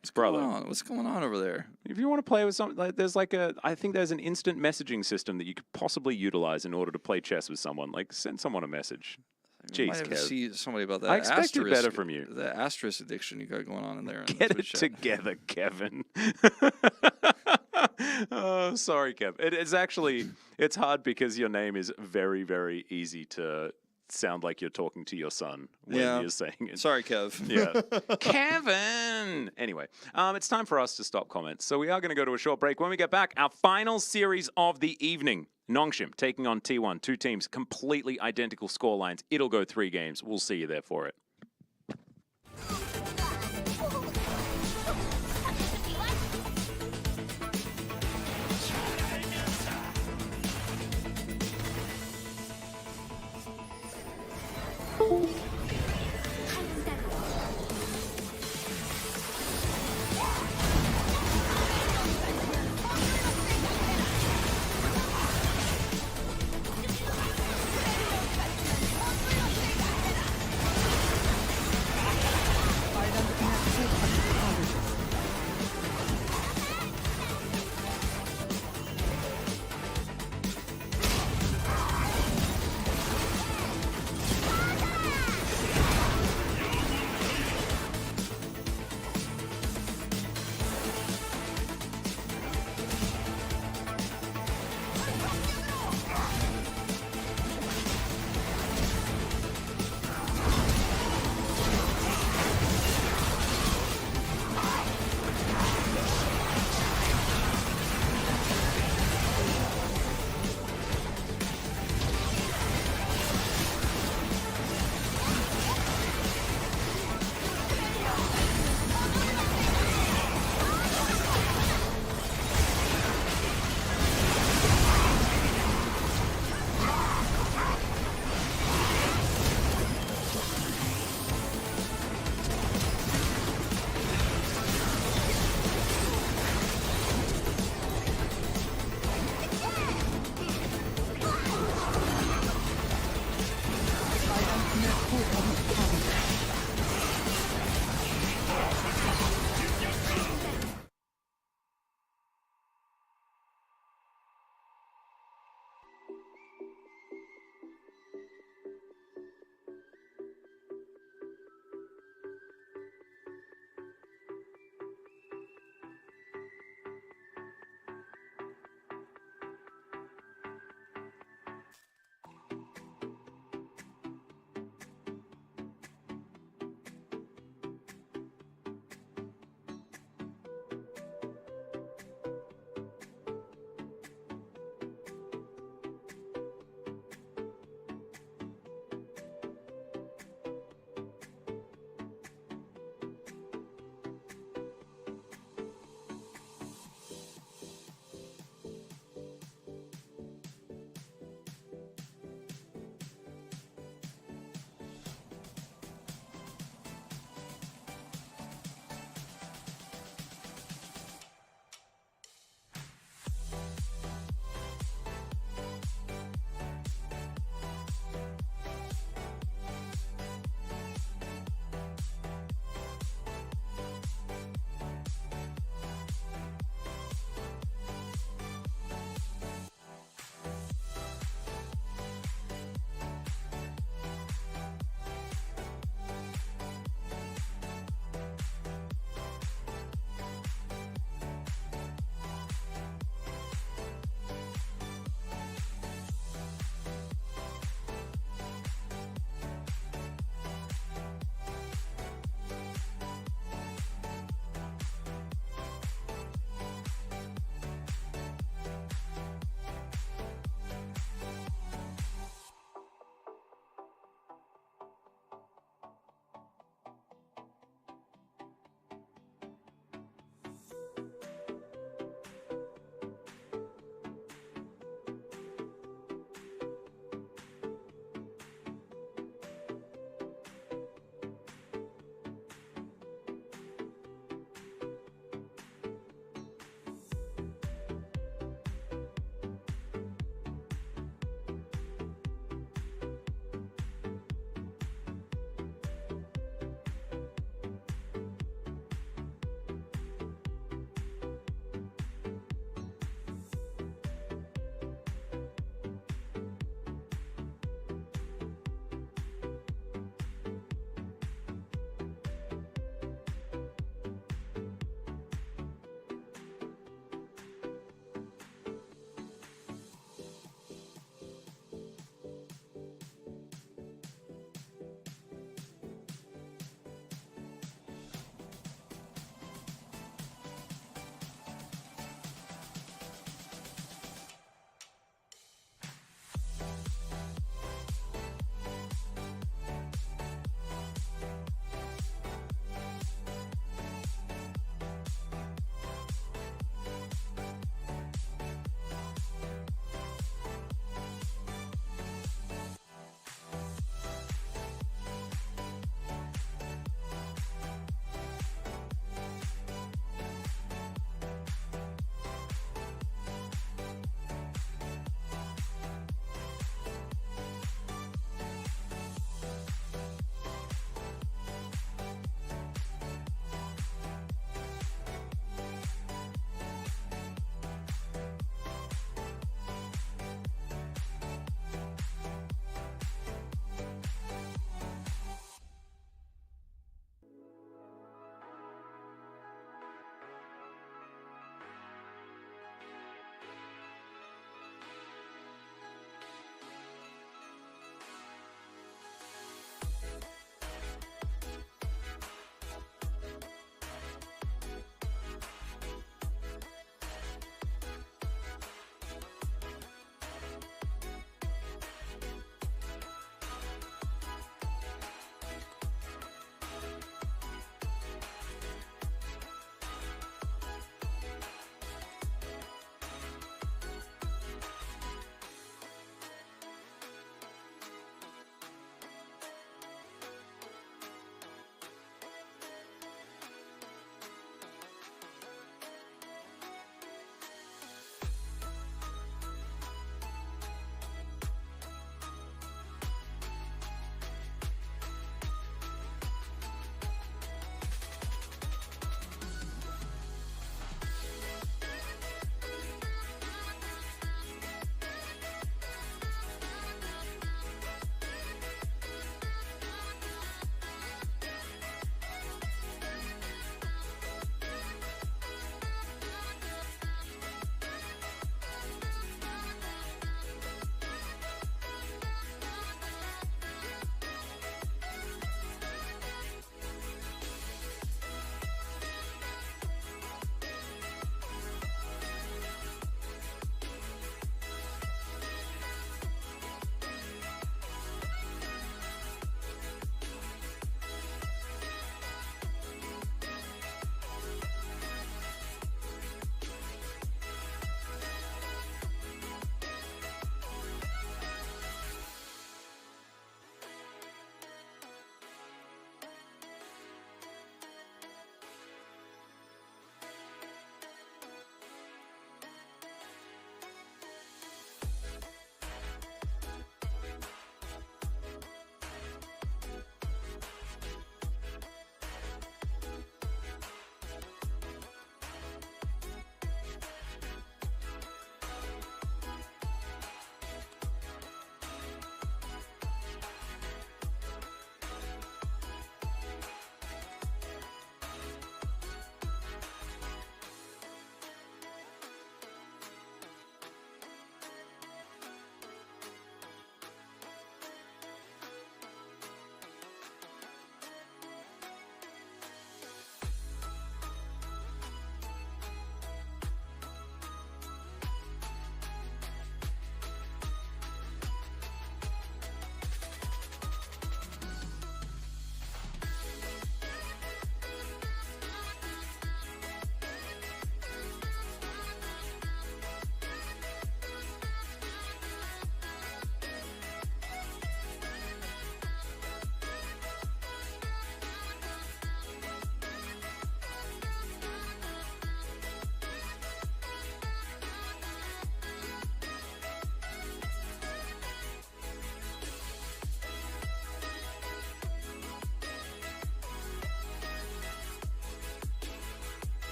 What's going on over there? if you want to play with something, like, there's like I think there's an instant messaging system that you could possibly utilize in order to play chess with someone. Like, send someone a message. I might Jeez, have to Kev. see somebody about that. I expected asterisk, better from you. The asterisk addiction you got going on in there. In the Get it Twitch chat. together, Kevin. Oh, sorry, Kev. It's actually, it's hard because your name is very, very easy to sound like you're talking to your son when you're saying it. Sorry, Kev. Yeah. Kevin! Anyway, it's time for us to stop comments. So we are going to go to a short break. When we get back, our final series of the evening. Nongshim taking on T1. Two teams, completely identical scorelines. It'll go 3 games. We'll see you there for it.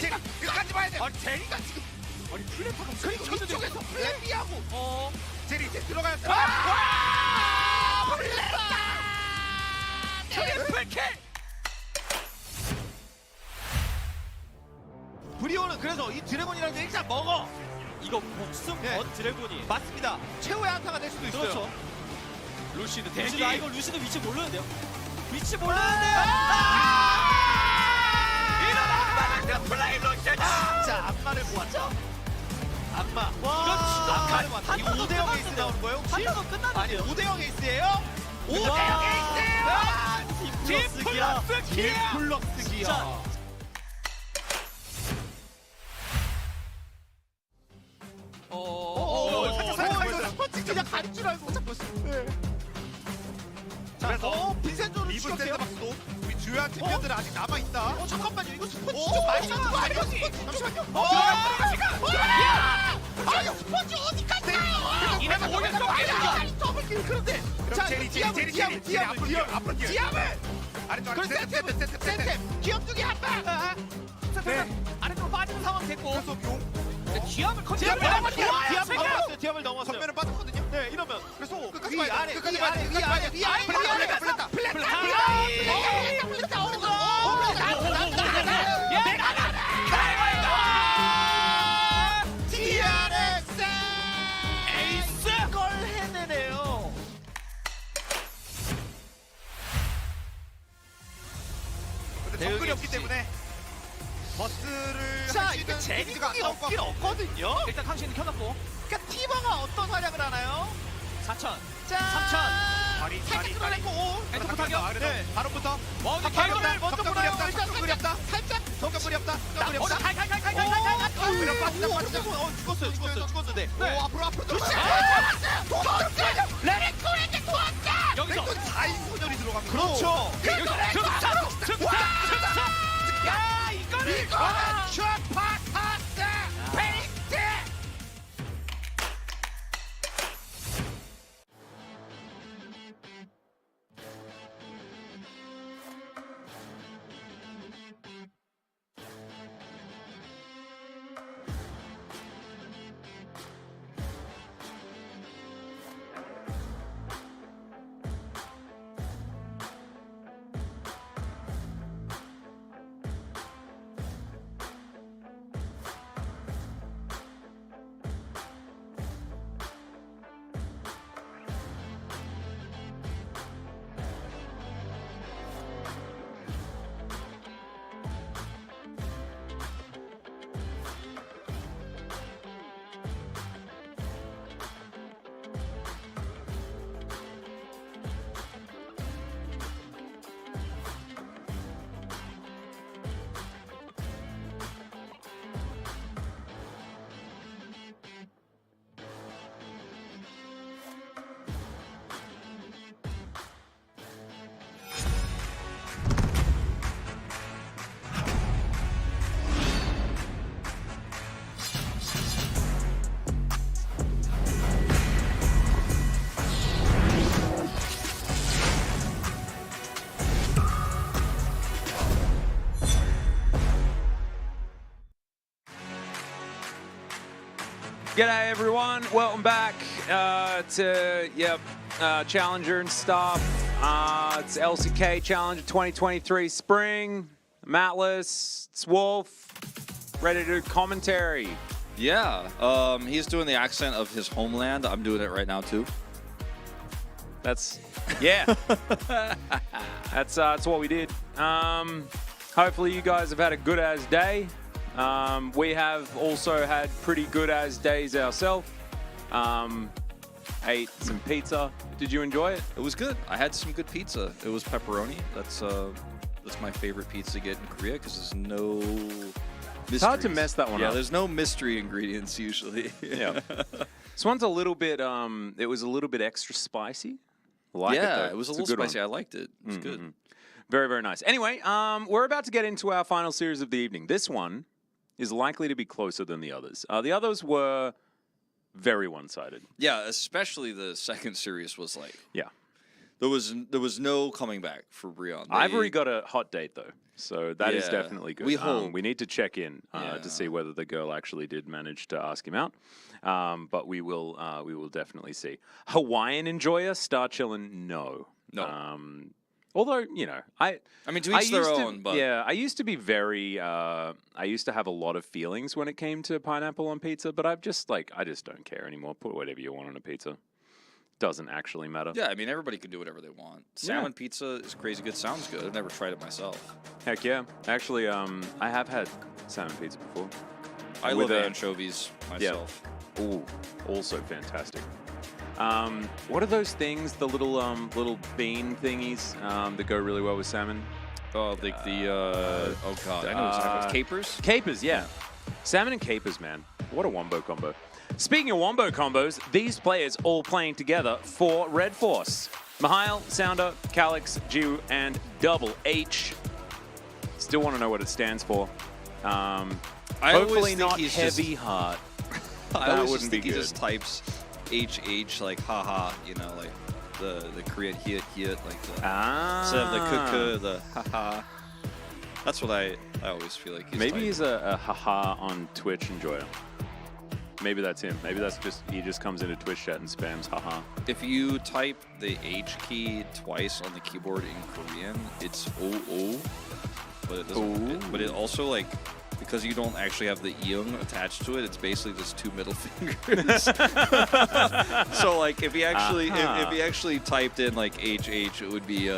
제리 끝까지 봐야 돼. 아니 제리가 지금 아니 플랫하고 그리고 이쪽에서 플랫 B하고 제리 이제 들어가야 돼. 와! 트리플 킬! 브리오는 그래서 이 드래곤이라는 게 일단 먹어. 이거 목숨 네. 건 드래곤이. 맞습니다. 최후의 한타가 될 수도 있어요. 그렇죠. 루시드 루시드, 대기. 이거 루시드 위치 모르는데요. 위치 모르는데요. 이런 플레이 루시드! 자, 안마를 보았죠? 안마. 와, 안마를 보았죠. 이거 한타도 5대0 에이스 끝났는데요. 나오는 거예요? 혹시? 한타도 아니, 끝났는데요. 5대0 에이스예요? 5대0 에이스예요! 팀 플러스 기아. 플러스 기아. 자, 살짝 스펀지 그냥 간 줄 알고 자꾸. 자, 그래서 빈센조를 리브 추격해요. 샌드박스도 우리 주요한 챔피언들은 아직 남아 있다. 잠깐만요. 이거 스펀지 좀 많이 잡은 거 아니야? 스펀지. 잠시만요. 아니, 스펀지 어디까지 가요? 이러면 오른쪽 아니, 더블킬. 그런데 자, 제리 앞으로 뛰어. 앞으로 뛰어. 디압을. 아래쪽 그럼 센템. 기업 두개 한 방. 아래쪽으로 빠지는 상황 됐고 그래서 용 기압을 컨트롤 디압을 넘었어요. 디압을 넘었어요. 전면은 빠졌거든요. 네, 이러면 그래서 끝까지 위 봐야 돼. 아래 끝까지 위 봐야 아래 돼. 위 아래 위 아래 플랫다. DRX 에이스! 걸 해내네요. 근데 정글이 없기 때문에 버스를 자, 할 수 이게 있는 제리공이 기지가 없긴 없거든요. 일단 강신이 켜놨고 그러니까 티버가 어떤 활약을 하나요? 4천 자, 3천. 다리 살짝 끌어냈고 엔터포 타격. 네. 바로부터 와 근데 바로 개그를 먼저 정글이 보나요? 없다. 일단 정글이 없다. 살짝 정글이 없다. 정글이 오늘 없다. 칼칼칼칼칼칼칼 그냥 빠지자. 죽었는데. 오 앞으로 들어가. 여기서 또 4인 소절이 들어간 거. 그렇죠. 야 이거는 슈퍼파스 페이스. G'day everyone, welcome back to Challenger and stuff. It's LCK Challenger 2023 Spring. I'm Atlas, it's Wolf, ready to do commentary. Yeah, he's doing the accent of his homeland. I'm doing it right now too. That's that's what we did. Hopefully you guys have had a good as day. We have also had pretty good as days ourselves. Ate some pizza. Did you enjoy it? It was good. I had some good pizza. It was pepperoni. That's my favorite pizza to get in Korea because there's no mysteries. It's hard to mess that one up. Yeah, there's no mystery ingredients usually. Yeah. This one's a little bit, it was a little bit extra spicy. I like it, though. It was a It's little good spicy. one. I liked it. It was good. Very, very nice. Anyway, we're about to get into our final series of the evening. This one is likely to be closer than the others. The others were very one-sided. Yeah, especially the second series was like, Yeah. there was no coming back for Brion. Ivory got a hot date, though, so that is Yeah. definitely good. We hope. We need to check in Yeah. to see whether the girl actually did manage to ask him out. But we will definitely see. Hawaiian enjoyer, Star Chillin', no. Although, you know, I mean, to each their own, but yeah, I used to be very, I used to have a lot of feelings when it came to pineapple on pizza, but I just don't care anymore. Put whatever you want on a pizza. Doesn't actually matter. yeah, I mean, everybody can do whatever they want. Salmon pizza is crazy good. Sounds good. I've never tried it myself. Heck yeah. Actually, I have had salmon pizza before. I With love a- anchovies myself. Ooh, also fantastic. What are those things? The little bean thingies that go really well with salmon? Oh, like oh god, I know it's capers. Capers, yeah. Salmon and capers, man. What a wombo combo. Speaking of wombo combos, these players all playing together for Red Force. Mihail, Sounder, Calix, Jiu, and Double H. Still want to know what it stands for. I Hopefully always think not he's heavy heart. I That always wouldn't just be think he good. just types HH like haha, you know, like the Korean hit like the instead of the kuku, the haha. That's what I always feel like he's Maybe typing. he's a haha on Twitch enjoyer. Maybe that's him. Maybe that's just he just comes into Twitch chat and spams haha. If you type the H key twice on the keyboard in Korean, it's OO, but it doesn't. But it also like because you don't actually have the eung attached to it, it's basically just two middle fingers. So like if he actually if he actually typed in like HH, it would be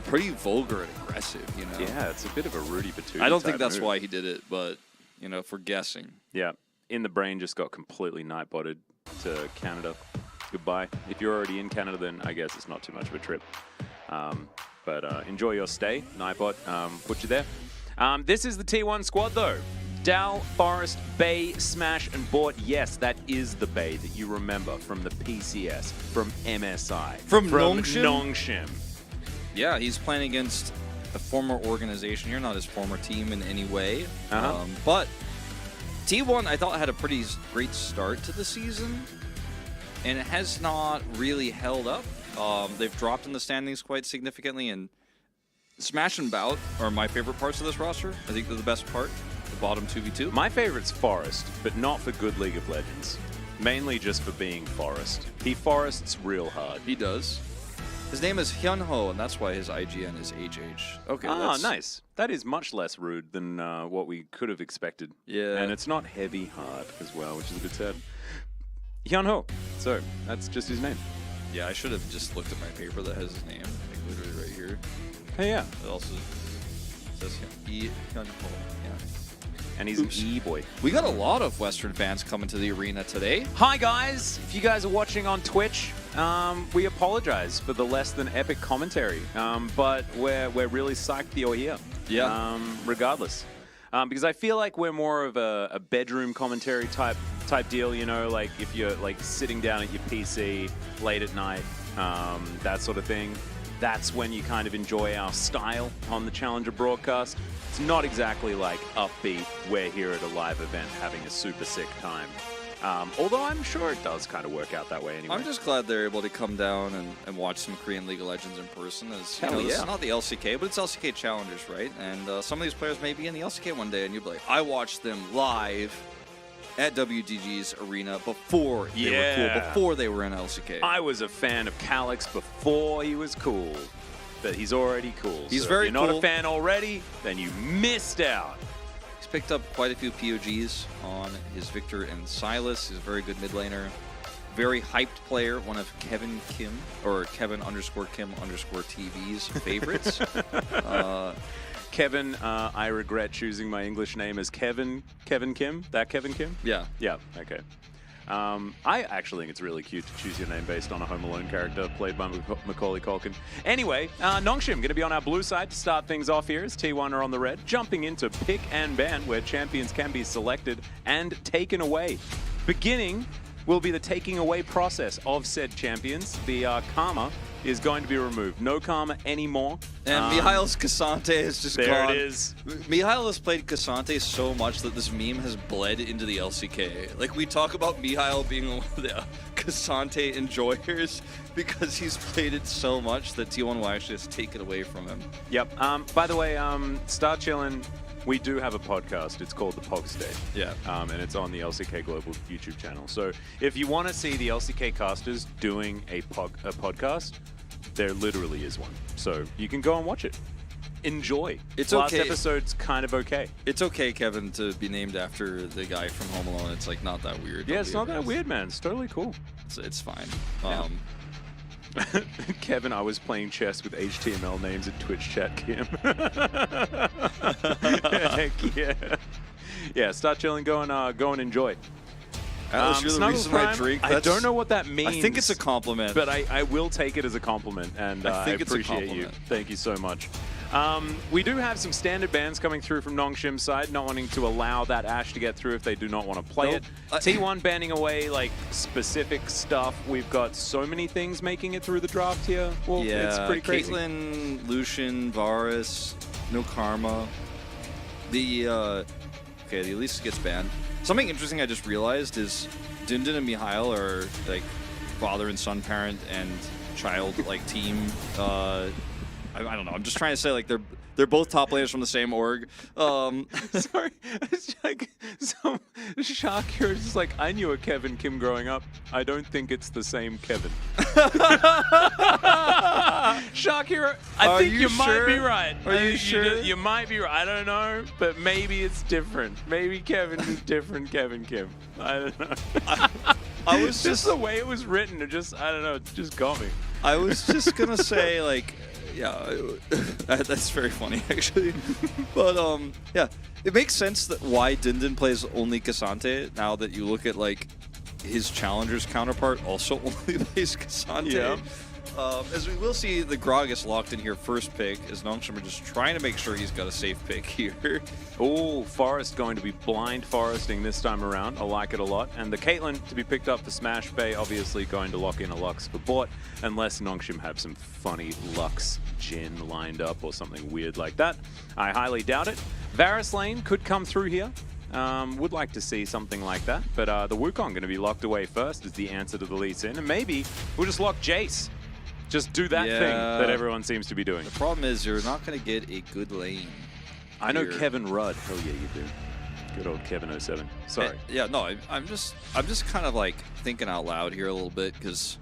pretty vulgar and aggressive, you know. Yeah, it's a bit of a Rudy Batuti I don't think type that's move. why he did it, but you know, for guessing. Yeah, In the Brain just got completely nightbotted to Canada. Goodbye. If you're already in Canada, then I guess it's not too much of a trip. But enjoy your stay. Nightbot put you there. This is the T1 squad, though. Dal, Forest, Bay, Smash, and Bort. Yes, that is the Bay that you remember from the PCS, from MSI, From Nongshim? Nongshim. Yeah, he's playing against a former organization here, not his former team in any way. But T1, I thought, had a pretty great start to the season, and it has not really held up. They've dropped in the standings quite significantly, and Smash and Bout are my favorite parts of this roster. I think they're the best part, the bottom 2v2. My favorite's Forest, but not for good League of Legends. Mainly just for being Forest. He forests real hard. He does. His name is Hyunho, and that's why his IGN is HH. Okay, Ah, nice. That is much less rude than what we could have expected. Yeah. And it's not heavy hard as well, which is a bit sad. Hyunho. So, that's just his name. Yeah, I should have just looked at my paper that has his name, like literally right here. Hey, yeah. It also says Hyunho. Yeah. And he's an E-boy. We got a lot of Western fans coming to the arena today. Hi, guys. If you guys are watching on Twitch, we apologize for the less than epic commentary. But we're really psyched that you're here. Yeah. Regardless. Because I feel like we're more of a bedroom commentary type deal, you know, like if you're like sitting down at your PC late at night, that sort of thing. That's when you kind of enjoy our style on the Challenger broadcast. It's not exactly like upbeat, we're here at a live event having a super sick time. Although I'm sure it does kind of work out that way anyway. I'm just glad they're able to come down and watch some Korean League of Legends in person. As, you Hell know, this yeah. is not the LCK, but it's LCK Challengers, right? And some of these players may be in the LCK one day, and you'll be like, I watched them live at WDG's arena before they were Yeah. cool, before they were in LCK. I was a fan of Calyx before he was cool, but he's already cool. He's so very if you're not cool. a fan already, then you missed out. He's picked up quite a few POGs on his Victor and Silas. He's a very good mid laner. Very hyped player, one of Kevin Kim, or Kevin_Kim_TV's favorites. Kevin, I regret choosing my English name as Kevin Kim. That Kevin Kim? Yeah. Yeah, okay. I actually think it's really cute to choose your name based on a Home Alone character played by Macaulay Culkin. Anyway, Nongshim going to be on our blue side to start things off here as T1 are on the red, jumping into pick and ban where champions can be selected and taken away. Beginning will be the taking away process of said champions. The karma is going to be removed. No karma anymore. And Mihail's Cassante has just there gone. it is. Mihail has played Cassante so much that this meme has bled into the LCK. Like, we talk about Mihail being one of the Cassante enjoyers because he's played it so much that T1 will actually just take it away from him. Yep. By the way, Star Chillin', we do have a podcast. It's called The Pog State. Yeah. And it's on the LCK Global YouTube channel. So if you want to see the LCK casters doing a podcast, there literally is one. So you can go and watch it. Enjoy. It's Last okay. episode's kind of okay. It's okay, Kevin, to be named after the guy from Home Alone. It's like not that weird. Yeah, it's not that weird, man. It's totally cool. It's fine. Yeah. Kevin, I was playing chess with HTML names in Twitch chat, Kim. Heck yeah. Yeah, start chilling, go and enjoy. Alice, you're the Snuggles reason I Prime, drink. I don't know what that means. I think it's a compliment. But I will take it as a compliment, and I think it's a appreciate you. compliment. Thank you so much. We do have some standard bans coming through from Nongshim's side, not wanting to allow that Ashe to get through if they do not want to play Nope. it. T1 banning away like specific stuff. We've got so many things making it through the draft here. Well, yeah, it's pretty crazy. Caitlyn, Lucian, Varus, no karma. The Elise gets banned. Something interesting I just realized is Dindin and Mihail are like father and son, parent and child like team. I don't know. I'm just trying to say like they're both top laners from the same org. Sorry, it's like some Shakira is just like, I knew a Kevin Kim growing up. I don't think it's the same Kevin. Shakira, I think you might be right. Are you sure? You might be right. I don't know, but maybe it's different. Maybe Kevin is different Kevin Kim. I don't know. I was just the way it was written. It just, I don't know. It just got me. I was just gonna say like. Yeah, that's very funny actually. But yeah, it makes sense that why Dindin plays only Cassante now that you look at like his Challenger's counterpart also only plays Cassante. Yeah. As we will see, the Gragas locked in here first pick as Nongshim are just trying to make sure he's got a safe pick here. Oh, Forest going to be blind foresting this time around. I like it a lot. And the Caitlyn to be picked up for Smash Bay, obviously going to lock in a Lux for bot, unless Nongshim have some funny Lux Jin lined up or something weird like that. I highly doubt it. Varus lane could come through here. Would like to see something like that. But the Wukong going to be locked away first is the answer to the Lee Sin. And maybe we'll just lock Jace. Just do that thing that everyone seems to be doing. The problem is you're not going to get a good lane. I know here. Kevin Rudd. Hell yeah, you do. Good old Kevin 07. Sorry. Yeah, no, I'm just kind of like thinking out loud here a little bit because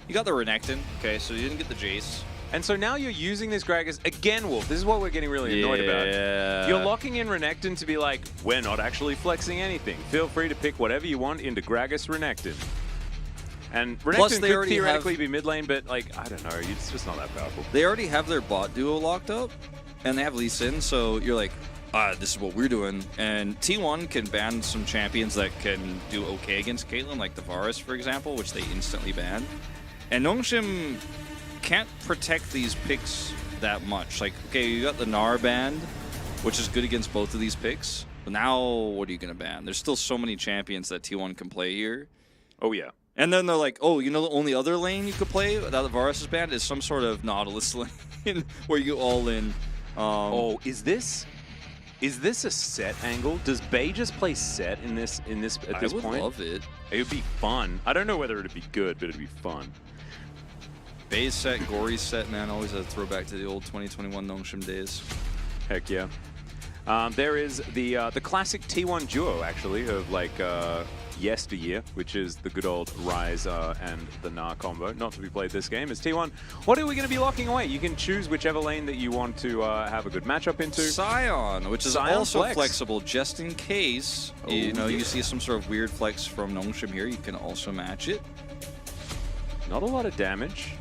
you got the Renekton. Okay, so you didn't get the Jace. And so now you're using this Gragas again, Wolf. This is what we're getting really annoyed about. You're locking in Renekton to be like, we're not actually flexing anything. Feel free to pick whatever you want into Gragas Renekton. And Renekton could theoretically be mid lane, but like, I don't know, it's just not that powerful. They already have their bot duo locked up, and they have Lee Sin, so you're like, this is what we're doing. And T1 can ban some champions that can do okay against Caitlyn, like the Varus, for example, which they instantly ban. And Nongshim can't protect these picks that much. Like, okay, you got the Gnar banned, which is good against both of these picks. But now, what are you going to ban? There's still so many champions that T1 can play here. Oh, yeah. And then they're like, oh, you know, the only other lane you could play without the Varus is banned is some sort of Nautilus lane where you all in. Oh, is this a set angle? Does Bay just play set in this at this point? I would love it. It would be fun. I don't know whether it'd be good, but it'd be fun. Bay's set, Gory's set, man, always a throwback to the old 2021 Nongshim days. Heck yeah. There is the classic T1 duo, actually, of like yesteryear, which is the good old Rise and the Gnar combo. Not to be played this game. It's T1. What are we going to be locking away? You can choose whichever lane that you want to have a good matchup into. Scion, which is Scion also flex. flexible, just in case you know you see some sort of weird flex from Nongshim here. You can also match it. Not a lot of damage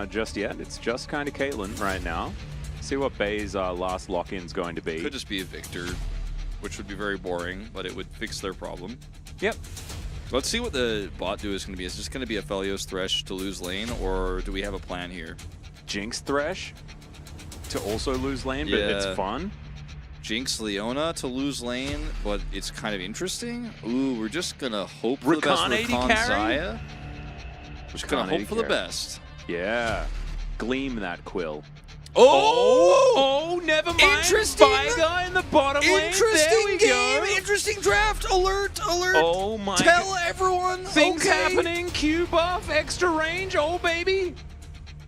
just yet. It's just kind of Caitlyn right now. See what Bay's last lock-in's going to be. Could just be a Victor, which would be very boring, but it would fix their problem. Yep. Let's see what the bot do is going to be. Is this going to be a Felios Thresh to lose lane, or do we have a plan here? Jinx Thresh to also lose lane, but it's fun. Jinx Leona to lose lane, but it's kind of interesting. Ooh, we're just going to hope for the best. Rakan 80 Rakan carry? Zaya. We're just going to hope for the best. Yeah. Gleam that quill. Oh! Never mind. Interesting. Viga in the bottom lane. There we go. Interesting draft. Alert, alert. Oh my. Tell everyone. Things okay. happening. Q buff, extra range. Oh, baby.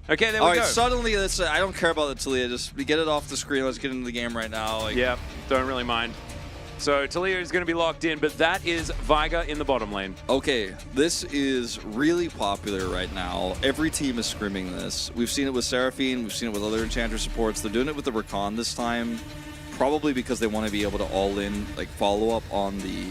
Okay, there we All go. right, suddenly, let's. I don't care about the Talia. Just get it off the screen. Let's get into the game right now. Like, Yeah, don't really mind. So Talia is going to be locked in, but that is Viga in the bottom lane. Okay, this is really popular right now. Every team is screaming this. We've seen it with Seraphine. We've seen it with other Enchanter supports. They're doing it with the Rakan this time, probably because they want to be able to all-in, like, follow up on the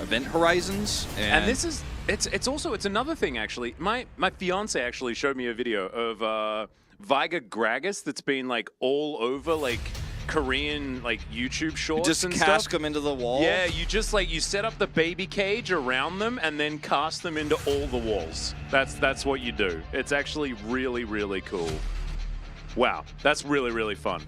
event horizons. And this is, it's also another thing, actually. My fiance actually showed me a video of Viga Gragas that's been, like, all over, like, Korean like YouTube shorts just and cast stuff. them into the wall. Yeah, you just like you set up the baby cage around them and then cast them into all the walls. That's what you do. It's actually really, really cool. Wow, that's really, really fun.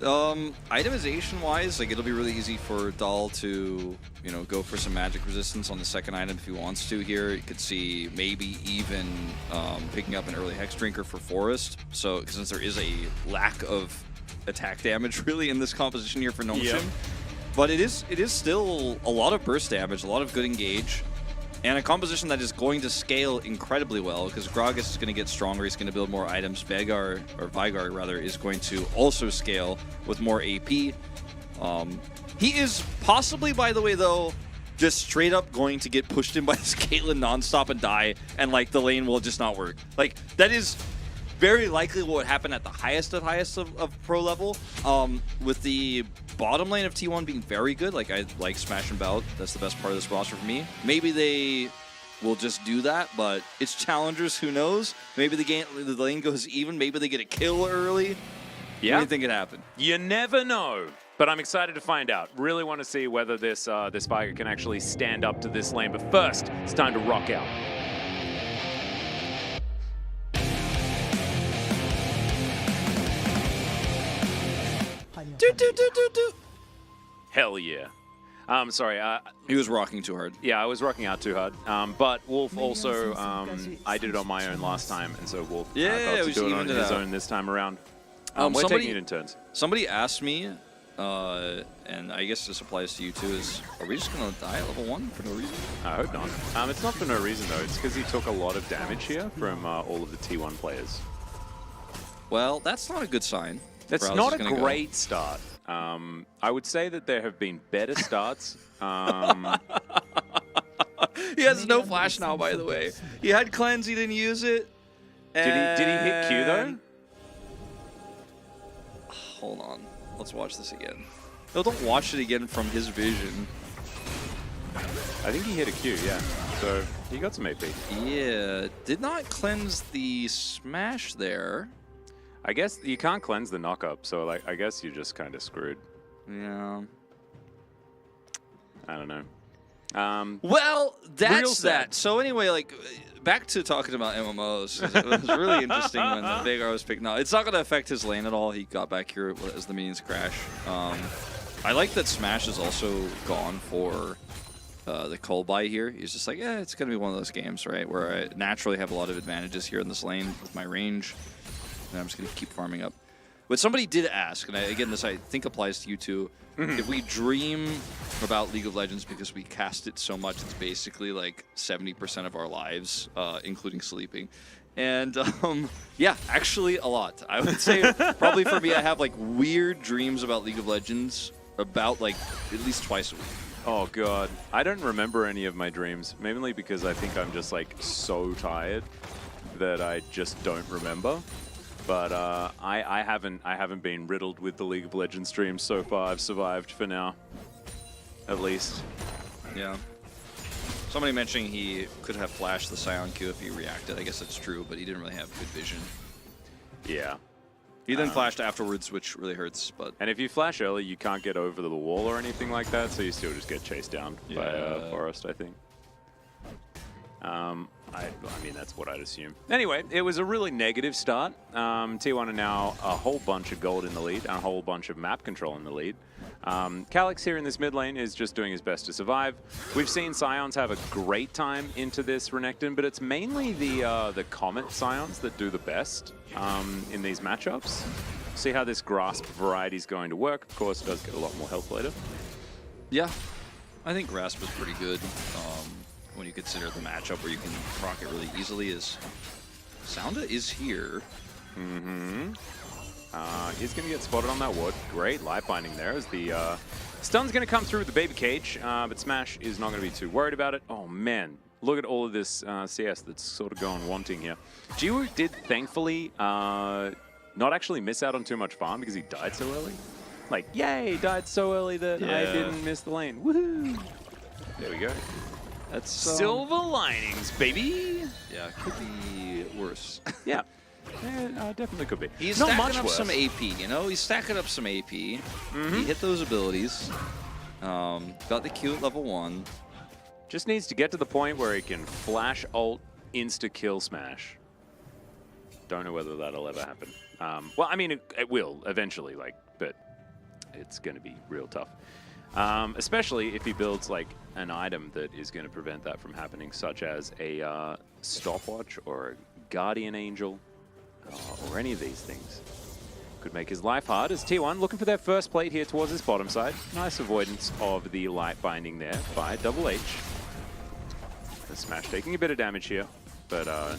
Itemization wise, like it'll be really easy for Dahl to, you know, go for some magic resistance on the second item if he wants to here. You could see maybe even picking up an early Hex Drinker for Forest. So since there is a lack of attack damage really in this composition here for Nongshim. Yep. But it is still a lot of burst damage, a lot of good engage, and a composition that is going to scale incredibly well because Gragas is going to get stronger, he's going to build more items. Vigar rather, is going to also scale with more AP. He is possibly, by the way, though, just straight up going to get pushed in by this Caitlyn nonstop and die, and like the lane will just not work. Like that is very likely what would happen at the highest of pro level. With the bottom lane of T1 being very good, like I like Smash and Bout. That's the best part of this roster for me. Maybe they will just do that, but it's challengers. Who knows? Maybe the lane goes even. Maybe they get a kill early. Yeah, What do you think could happen? You never know. But I'm excited to find out. Really want to see whether this this Viga can actually stand up to this lane. But first, it's time to rock out. Hell yeah. Sorry. He was rocking too hard. Yeah, I was rocking out too hard. But Wolf also, I did it on my own last time, and so Wolf got to do it on his own this time around. We're taking it in turns. Somebody asked me, and I guess this applies to you too, is are we just going to die at level 1 for no reason? I hope not. It's not for no reason, though. It's because he took a lot of damage here from all of the T1 players. Well, that's not a good sign. That's not a great start. I would say that there have been better starts. He has no flash now, by the way. He had cleanse, he didn't use it. Did he hit Q though? Hold on, let's watch this again. No, don't watch it again from his vision. I think he hit a Q, yeah. So he got some AP. Yeah, did not cleanse the smash there. I guess you can't cleanse the knockup, so like I guess you're just kind of screwed. Yeah. I don't know. Well, real that's sad. that. So anyway, like back to talking about MMOs. It was really interesting when the Vigar was picked. No, it's not going to affect his lane at all. He got back here as the minions crash. I like that Smash is also gone for the Cull buy here. He's just like, yeah, it's going to be one of those games, right, where I naturally have a lot of advantages here in this lane with my range. And I'm just going to keep farming up. But somebody did ask, and again, this I think applies to you too, if we dream about League of Legends because we cast it so much, it's basically like 70% of our lives, including sleeping. And yeah, actually a lot. I would say probably for me, I have like weird dreams about League of Legends about like at least twice a week. Oh god, I don't remember any of my dreams, mainly because I think I'm just like so tired that I just don't remember. But I haven't been riddled with the League of Legends dreams so far. I've survived for now, at least. Yeah. Somebody mentioning he could have flashed the Scion Q if he reacted. I guess that's true, but he didn't really have good vision. Yeah. He then flashed afterwards, which really hurts. But And if you flash early, you can't get over the wall or anything like that, so you still just get chased down by Forest, I think. I mean, that's what I'd assume. Anyway, it was a really negative start. T1 are now a whole bunch of gold in the lead and a whole bunch of map control in the lead. Calyx here in this mid lane is just doing his best to survive. We've seen Scions have a great time into this Renekton, but it's mainly the Comet Scions that do the best in these matchups. See how this Grasp variety is going to work. Of course, it does get a lot more health later. yeah, I think Grasp is pretty good. When you consider the matchup where you can proc it really easily, is Sounda is here. He's going to get spotted on that ward. Great light binding there as the stun's going to come through with the baby cage, but Smash is not going to be too worried about it. Oh man, look at all of this CS that's sort of going wanting here. Jiwoo did thankfully not actually miss out on too much farm because he died so early. Like, yay, died so early that I didn't miss the lane. Woohoo! There we go. That's Silver linings, baby. Yeah, could be worse. Yeah, definitely could be. He's not stacking much up worse. some AP, you know? He's stacking up some AP. He hit those abilities. Got the Q at level 1. Just needs to get to the point where he can flash ult, insta-kill Smash. Don't know whether that'll ever happen. Well, I mean, it will eventually, like, but it's going to be real tough. Especially if he builds like an item that is going to prevent that from happening, such as a stopwatch or a guardian angel or any of these things. Could make his life hard as T1 looking for their first plate here towards his bottom side. Nice avoidance of the light binding there by Double H. The Smash taking a bit of damage here, but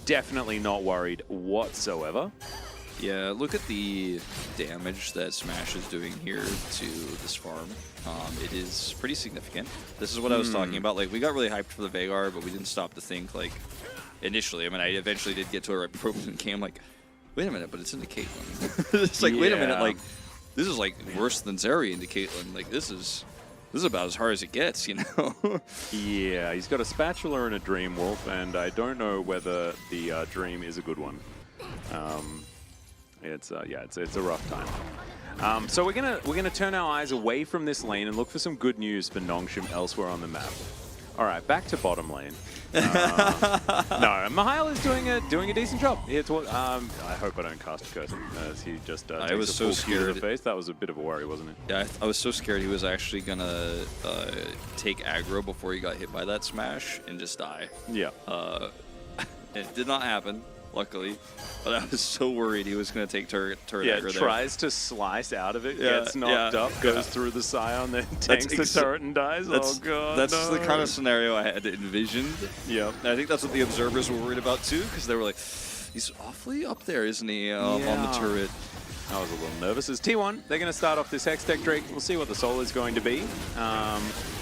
definitely not worried whatsoever. Yeah, look at the damage that Smash is doing here to this farm. It is pretty significant. This is what I was talking about. Like, we got really hyped for the Veigar, but we didn't stop to think, like, initially. I mean, I eventually did get to it right before we came, like, wait a minute, but it's into Caitlyn. It's like, wait a minute, like, this is, like, worse than Zeri into Caitlyn. Like, this is about as hard as it gets, you know? Yeah, he's got a spatula and a Dream Wolf, and I don't know whether the Dream is a good one. It's a rough time. So we're gonna turn our eyes away from this lane and look for some good news for Nongshim elsewhere on the map. All right, back to bottom lane. No, Mihail is doing a decent job. It's what I hope I don't cast a curse as he just takes I was a so full skew to scared. the face. That was a bit of a worry, wasn't it? Yeah, I was so scared he was actually gonna take aggro before he got hit by that Smash and just die. Yeah. It did not happen, luckily. But I was so worried he was going to take turret Yeah, aggro tries to slice out of it, Yeah, gets knocked up, goes through the Scion, then tanks the turret and dies. Oh god, That's no. the kind of scenario I had envisioned. Yeah. And I think that's what the observers were worried about too, because they were like, he's awfully up there, isn't he, on the turret? I was a little nervous. As T1, they're going to start off this Hex Tech Drake. We'll see what the soul is going to be.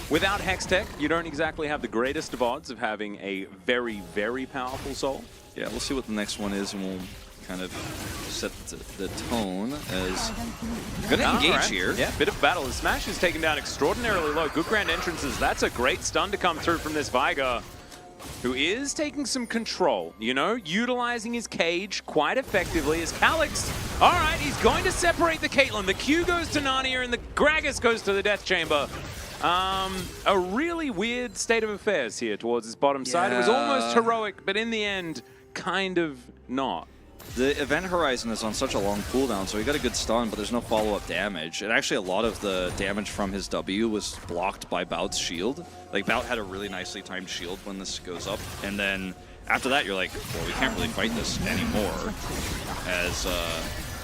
Without Hex Tech, you don't exactly have the greatest of odds of having a very, very powerful soul. Yeah, we'll see what the next one is, and we'll kind of set the tone as we're going to engage here. Yeah, bit of battle. The Smash is taken down extraordinarily low. Good grand entrances. That's a great stun to come through from this Veigar, who is taking some control, you know, utilizing his cage quite effectively as Calyx. All right, he's going to separate the Caitlyn. The Q goes to Narnia and the Gragas goes to the Death Chamber. A really weird state of affairs here towards his bottom side. It was almost heroic, but in the end, kind of not. The event horizon is on such a long cooldown, so he got a good stun, but there's no follow-up damage. And actually, a lot of the damage from his W was blocked by Bout's shield. Like, Bout had a really nicely timed shield when this goes up, and then after that, you're like, well, we can't really fight this anymore. As,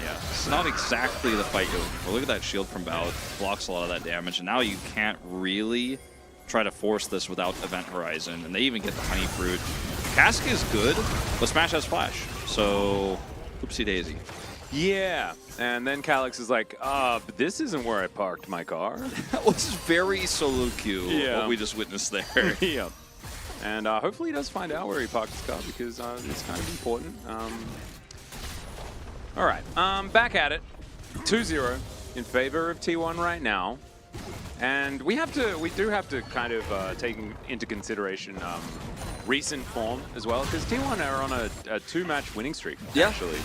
yeah, it's not exactly the fight you're looking for. Look at that shield from Bout, blocks a lot of that damage, and now you can't really try to force this without event horizon, and they even get the honey fruit. Cask is good, but Smash has flash, so oopsie daisy. Yeah, and then Calyx is like, but this isn't where I parked my car. That was very solo queue, Yeah. what we just witnessed there. Yeah. And hopefully he does find out where he parked his car because it's kind of important. All right, back at it. 2-0 in favor of T1 right now. And we do have to kind of take into consideration recent form as well, because T1 are on a 2-match winning streak, actually,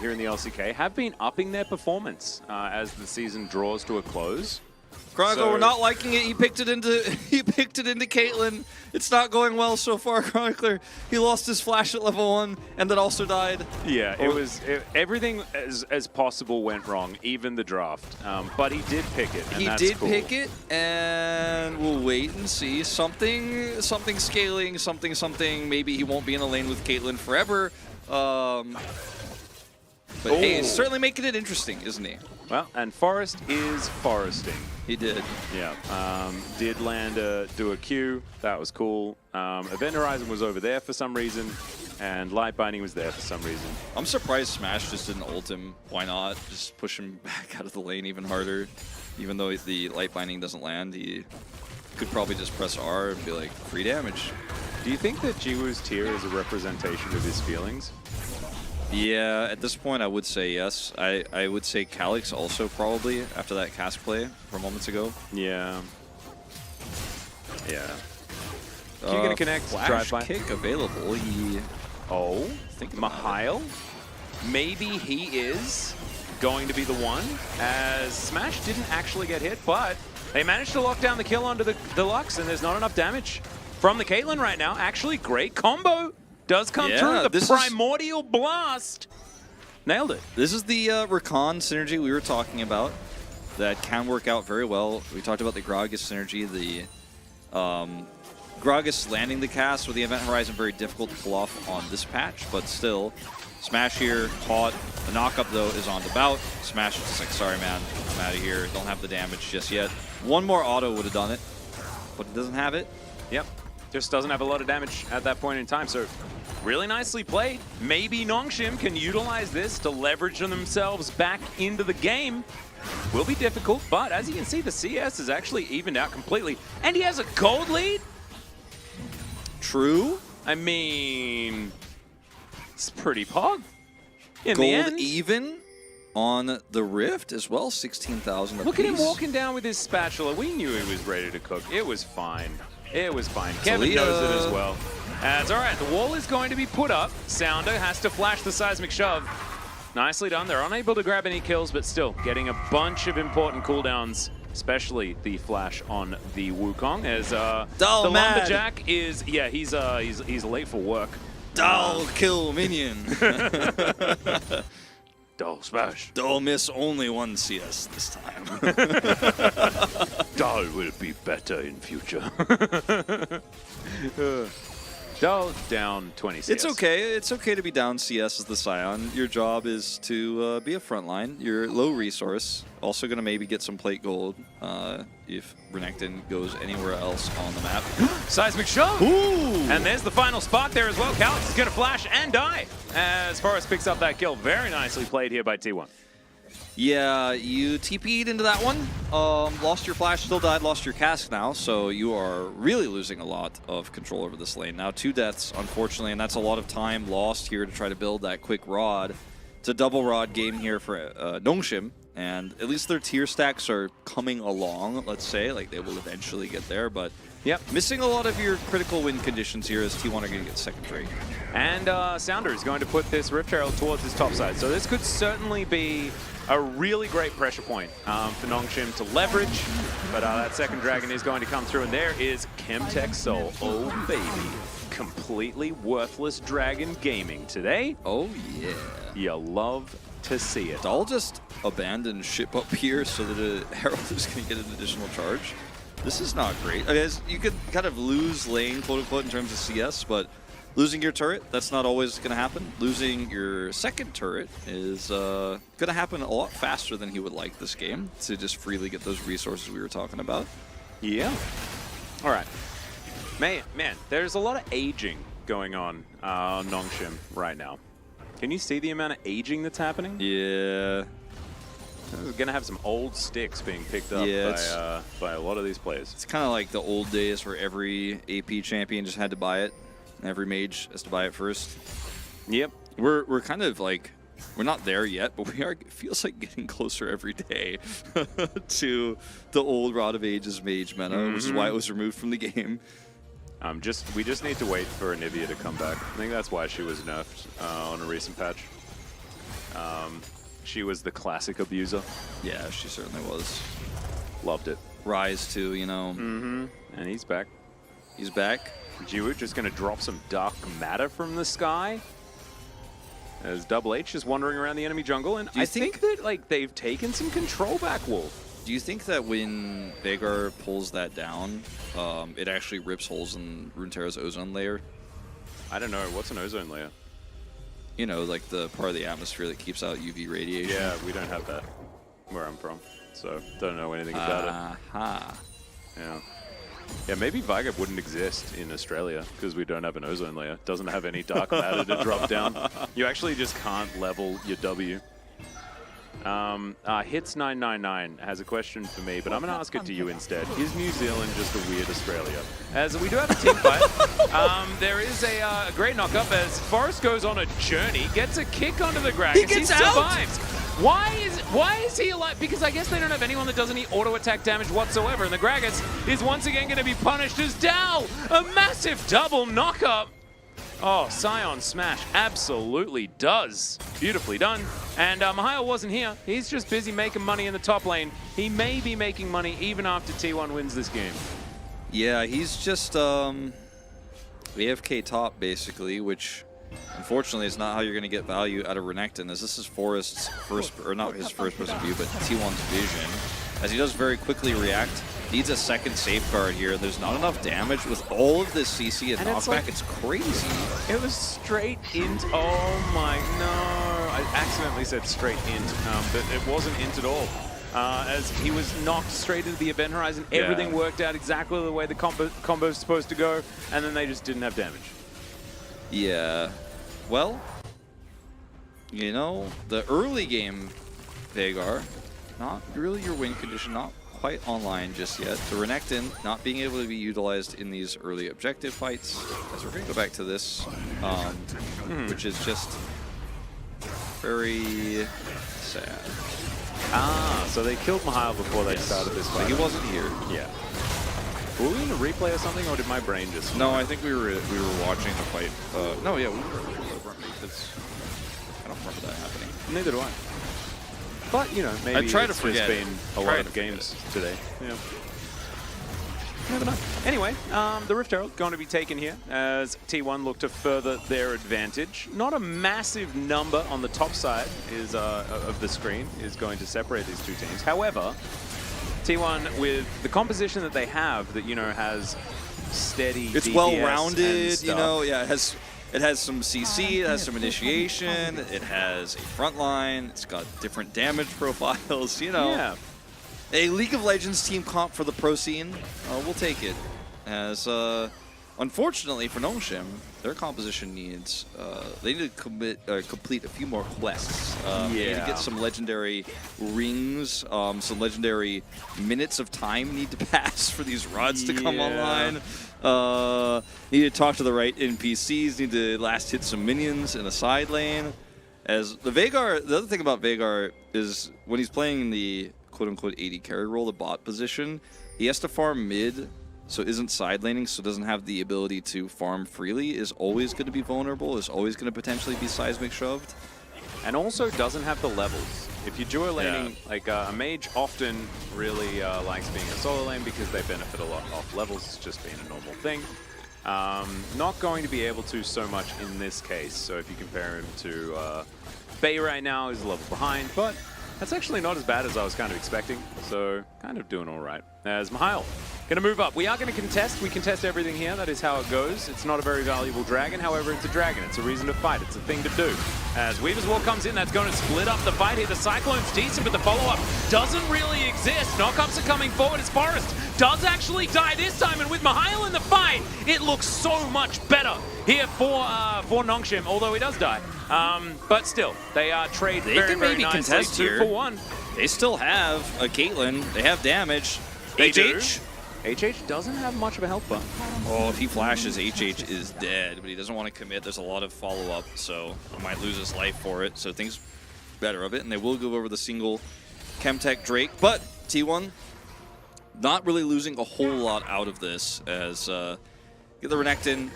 here in the LCK. Have been upping their performance as the season draws to a close. Chronicle, So- we're not liking it. He picked it into Caitlyn. It's not going well so far, Chronicler. He lost his flash at level 1 and then also died. Yeah, everything as possible went wrong, even the draft. But he did pick it, and He that's did cool. pick it, and we'll wait and see. Something scaling, something. Maybe he won't be in a lane with Caitlyn forever. But hey, he's certainly making it interesting, isn't he? Well, and Forest is foresting. He did. Yeah, did land do a Q. That was cool. Event Horizon was over there for some reason, and Light Binding was there for some reason. I'm surprised Smash just didn't ult him. Why not? Just push him back out of the lane even harder. Even though the Light Binding doesn't land, he could probably just press R and be like, free damage. Do you think that Jiwoo's tier is a representation of his feelings? Yeah, at this point I would say yes. I would say Calyx also probably after that cast play from moments ago. Yeah. Yeah. Q gonna connect, Flash drive by. kick available. He Think Mihail? Maybe he is going to be the one, as Smash didn't actually get hit, but they managed to lock down the kill onto the Deluxe, and there's not enough damage from the Caitlyn right now. Actually, great combo does come through. The Primordial Blast. Nailed it. This is the Rakan synergy we were talking about that can work out very well. We talked about the Gragas synergy, the Gragas landing the cast with the Event Horizon, very difficult to pull off on this patch, but still, Smash here, caught. The knockup, though, is on the bout. Smash is just like, sorry, man, I'm out of here. Don't have the damage just yet. One more auto would have done it, but it doesn't have it. Yep. Just doesn't have a lot of damage at that point in time, so really nicely played. Maybe Nongshim can utilize this to leverage themselves back into the game. Will be difficult, but as you can see, the CS is actually evened out completely. And he has a gold lead? True. I mean, it's pretty pog. In the Gold end. even on the Rift as well, 16,000 apiece. Look at him walking down with his spatula. We knew he was ready to cook. It was fine. It was fine. Kevin knows it as well. It's all right. The wall is going to be put up. Sounder has to flash the seismic shove. Nicely done. They're unable to grab any kills, but still getting a bunch of important cooldowns, especially the flash on the Wukong. As the Lumberjack is, he's late for work. Dull kill minion. Dull smash. Dull miss only one CS this time. Dull will be better in future. Dull down 20 CS. It's okay. It's okay to be down CS as the Scion. Your job is to be a frontline. You're low resource. Also going to maybe get some plate gold if Renekton goes anywhere else on the map. Seismic shove! Ooh! And there's the final spot there as well. Calyx is going to flash and die as Forrest picks up that kill. Very nicely played here by T1. Yeah, you TP'd into that one. Lost your flash, still died, lost your cask now, so you are really losing a lot of control over this lane. Now 2 deaths, unfortunately, and that's a lot of time lost here to try to build that quick rod. It's a double rod game here for Nongshim, and at least their tier stacks are coming along, let's say. Like, they will eventually get there, but missing a lot of your critical win conditions here as T1 are going to get second trade. And Sounder is going to put this Rift Herald towards his top side. So this could certainly be a really great pressure point for Nongshim to leverage. But that second dragon is going to come through, and there is Chemtech Soul. Oh, baby. Completely worthless dragon gaming today. Oh, yeah. You love to see it. I'll just abandon ship up here so that a Herald is going to get an additional charge. This is not great. I mean, you could kind of lose lane, quote-unquote, in terms of CS, but losing your turret, that's not always going to happen. Losing your second turret is going to happen a lot faster than he would like this game to just freely get those resources we were talking about. Yeah. All right. Man, there's a lot of aging going on Nongshim right now. Can you see the amount of aging that's happening? Yeah. We're gonna have some old sticks being picked up by a lot of these players. It's kind of like the old days where every AP champion just had to buy it. Every mage has to buy it first. Yep. We're kind of like, we're not there yet, but we are. It feels like getting closer every day to the old Rod of Ages mage meta, which is why it was removed from the game. We just need to wait for Anivia to come back. I think that's why she was nerfed on a recent patch. She was the classic abuser. Yeah, she certainly was. Loved it. Rise too, you know. And he's back. He's back. Jiwoo just going to drop some dark matter from the sky. As Double H is wandering around the enemy jungle, and I think that like they've taken some control back, Wolf. Do you think that when Veigar pulls that down, it actually rips holes in Runeterra's ozone layer? I don't know. What's an ozone layer? You know, like the part of the atmosphere that keeps out UV radiation. Yeah, we don't have that where I'm from, so don't know anything about it. Yeah. Yeah, maybe Veigar wouldn't exist in Australia because we don't have an ozone layer. Doesn't have any dark matter to drop down. You actually just can't level your W. Hits999 has a question for me, but I'm going to ask it to you instead. Is New Zealand just a weird Australia? As we do have a team fight, there is a great knock-up as Forrest goes on a journey, gets a kick onto the Gragas. He survives. Why is he alive? Because I guess they don't have anyone that does any auto-attack damage whatsoever, and the Gragas is once again going to be punished as Dal, a massive double knock-up. Oh, Scion Smash absolutely does. Beautifully done. And Mihail wasn't here. He's just busy making money in the top lane. He may be making money even after T1 wins this game. Yeah, he's just AFK top, basically, which unfortunately is not how you're going to get value out of Renekton, as this is Forrest's first, or not his first person view, but T1's vision. As he does very quickly react, needs a second safeguard here. There's not enough damage with all of this CC and knockback. It's crazy. It was straight int. Oh my, no. I accidentally said straight int, but it wasn't int at all. As he was knocked straight into the event horizon. Everything worked out exactly the way the combo is supposed to go, and then they just didn't have damage. Yeah. Well, you know, the early game Veigar, not really your win condition, not quite online just yet. The Renekton not being able to be utilized in these early objective fights. As we're going to go back to this, which is just very sad. Ah, so they killed Mihail before they started this fight. So he wasn't here. Yeah. Were we in a replay or something, or did my brain just... No, I think we were watching the fight. No, yeah, we were, because I don't remember that happening. Neither do I. But, you know, maybe I try to it's forget. just been a lot of games today. Yeah. Never know. Anyway, the Rift Herald going to be taken here as T1 look to further their advantage. Not a massive number on the top side is of the screen is going to separate these two teams. However, T1 with the composition that they have that, you know, has steady It's DPS well-rounded, you know, yeah, it has some CC, it has some initiation, it has a front line, it's got different damage profiles, you know. Yeah. A League of Legends team comp for the pro scene, we'll take it. As, unfortunately for Noshim, their composition needs, they need to complete a few more quests. They need to get some legendary rings, some legendary minutes of time need to pass for these rods to come online. Need to talk to the right NPCs, need to last hit some minions in the side lane. As the Veigar, the other thing about Veigar is when he's playing in the quote-unquote AD carry role, the bot position, he has to farm mid, so isn't side laning, so doesn't have the ability to farm freely, is always going to be vulnerable, is always going to potentially be seismic shoved. And also doesn't have the levels. If you're duo laning, like a mage often really likes being a solo lane because they benefit a lot off levels, just being a normal thing. Not going to be able to so much in this case, so if you compare him to Bay right now, he's a level behind, but that's actually not as bad as I was kind of expecting, so kind of doing all right. As Mihail Gonna move up. We are gonna contest. We contest everything here. That is how it goes. It's not a very valuable dragon. However, it's a dragon. It's a reason to fight. It's a thing to do. As Weaver's War comes in, that's going to split up the fight here. The Cyclone's decent, but the follow-up doesn't really exist. Knockups are coming forward as Forest does actually die this time, and with Mihail in the fight, it looks so much better here for Nongshim, although he does die. But still, they trade They very, can very maybe nicely. contest 2 here. for 1. They still have a Caitlyn. They have damage. They do. HH? HH doesn't have much of a health bar. Oh, if he flashes, HH is dead, but he doesn't want to commit. There's a lot of follow-up, so he might lose his life for it. So things better of it, and they will go over the single Chemtech Drake. But T1 not really losing a whole lot out of this as get the Renekton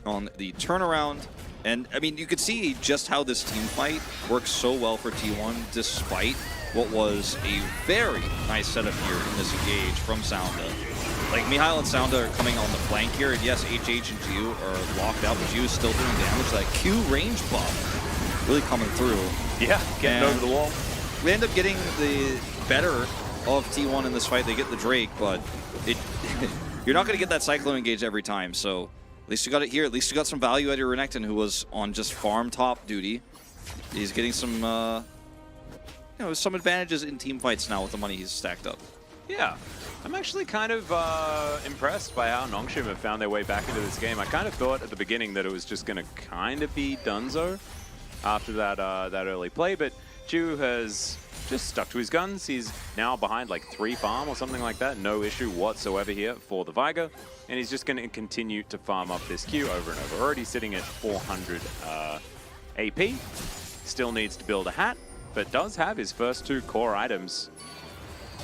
on the turnaround. And, I mean, you could see just how this team fight works so well for T1 despite what was a very nice setup here in this engage from Sounda. Like, Mihail and Sounda are coming on the flank here, and yes, HH and Jiu are locked out, but Jiu is still doing damage. That Q range buff really coming through. Yeah, getting over the wall. We end up getting the better of T1 in this fight. They get the Drake, but you're not going to get that Cyclone engage every time, so at least you got it here. At least you got some value out of your Renekton, who was on just farm top duty. He's getting some some advantages in team fights now with the money he's stacked up. Yeah, I'm actually kind of impressed by how Nongshim have found their way back into this game. I kind of thought at the beginning that it was just going to kind of be donezo after that that early play, but Jiu has just stuck to his guns. He's now behind like 3 farm or something like that. No issue whatsoever here for the Viger, and he's just going to continue to farm up this Q over and over. Already sitting at 400 AP. Still needs to build a hat, but does have his first 2 core items.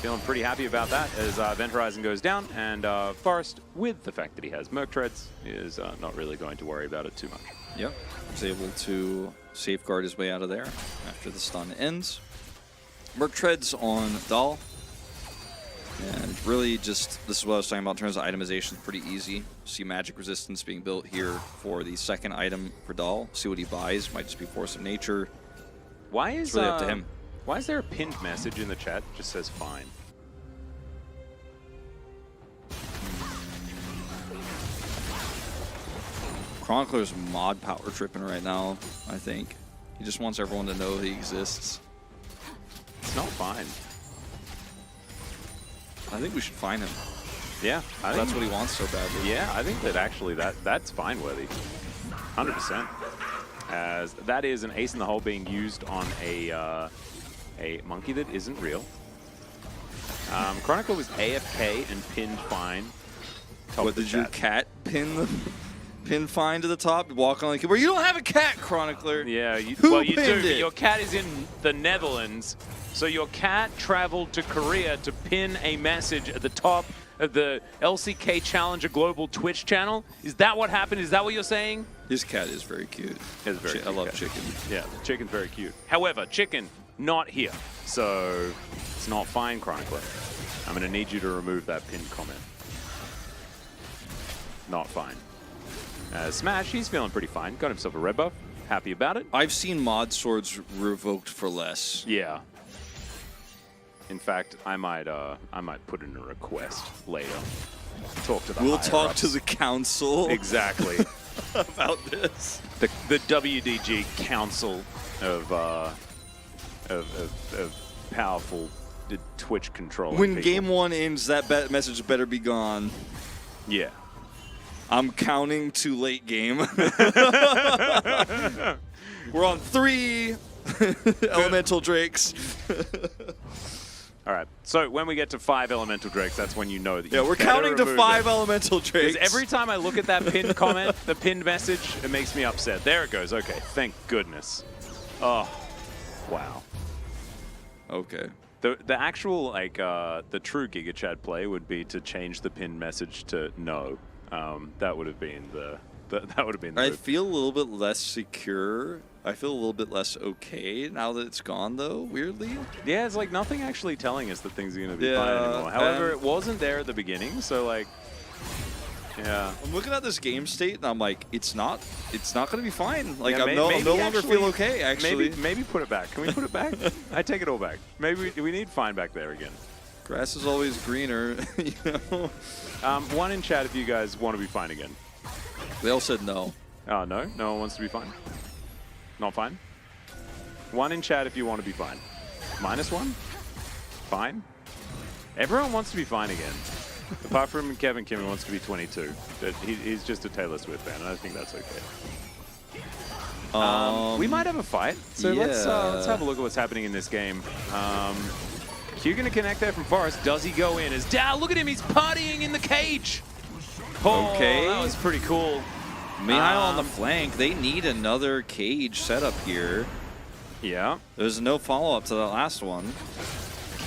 Feeling pretty happy about that as Event Horizon goes down, and Forest, with the fact that he has Merc Treads, is not really going to worry about it too much. Yep, he's able to safeguard his way out of there after the stun ends. Merc Treads on Dahl. And really just, this is what I was talking about in terms of itemization, pretty easy. See magic resistance being built here for the second item for Dahl. See what he buys, might just be Force of Nature. Why is It's really up to him. Why is there a pinned message in the chat that just says fine? Chronicler's mod power tripping right now, I think. He just wants everyone to know he exists. It's not fine. I think we should find him. Yeah, That's what he wants so badly. Yeah, I think that actually that's fine worthy. 100%. As that is an ace in the hole being used on a monkey that isn't real. Chronicle was AFK and pinned fine. What, did your cat pin fine to the top? Walk on like, where you don't have a cat, Chronicler. Yeah, Who you do. pinned But it? your cat is in the Netherlands, so your cat traveled to Korea to pin a message at the top of the LCK Challenger Global Twitch channel. Is that what happened? Is that what you're saying? His cat is very cute. It's very I love cat. Chicken. Yeah, the chicken's very cute. However, Chicken, not here. So it's not fine, Chronicler. I'm going to need you to remove that pinned comment. Not fine. Smash, he's feeling pretty fine. Got himself a red buff. Happy about it. I've seen mod swords revoked for less. Yeah. In fact, I might put in a request later. Talk to the We'll talk higher-ups. to the council Exactly. about this. The WDG Council of powerful Twitch control. When game 1 ends, that message better be gone. Yeah. I'm counting to late game. We're on 3 elemental drakes. All right. So when we get to 5 elemental drakes, that's when you know that. Yeah, we're counting to 5 elemental drakes. Because every time I look at that pinned comment, the pinned message, it makes me upset. There it goes. Okay. Thank goodness. Oh, wow. Okay. The actual the true Giga Chat play would be to change the pinned message to no. That would have been the I move. feel a little bit less secure. I feel a little bit less okay now that it's gone, though, weirdly. Yeah, it's like nothing actually telling us that things are going to be Yeah, fine anymore. However, it wasn't there at the beginning, so like, yeah. I'm looking at this game state, and I'm like, it's not going to be fine. Like, Yeah, I no longer actually- feel okay, actually. Maybe put it back. Can we put it back? I take it all back. Maybe we need fine back there again. Grass is always greener, you know? One in chat if you guys want to be fine again. They all said no. Oh, no? No one wants to be fine? Not fine? One in chat if you want to be fine. -1? Fine? Everyone wants to be fine again. Apart from Kevin Kim, who wants to be 22. But he's just a Taylor Swift fan, and I think that's okay. We might have a fight. So let's have a look at what's happening in this game. Q going to connect there from Forest. Does he go in? As Dow, look at him, he's partying in the cage. Oh, Okay. that was pretty cool. Mihail on the flank. They need another cage setup here. Yeah. There's no follow-up to that last one.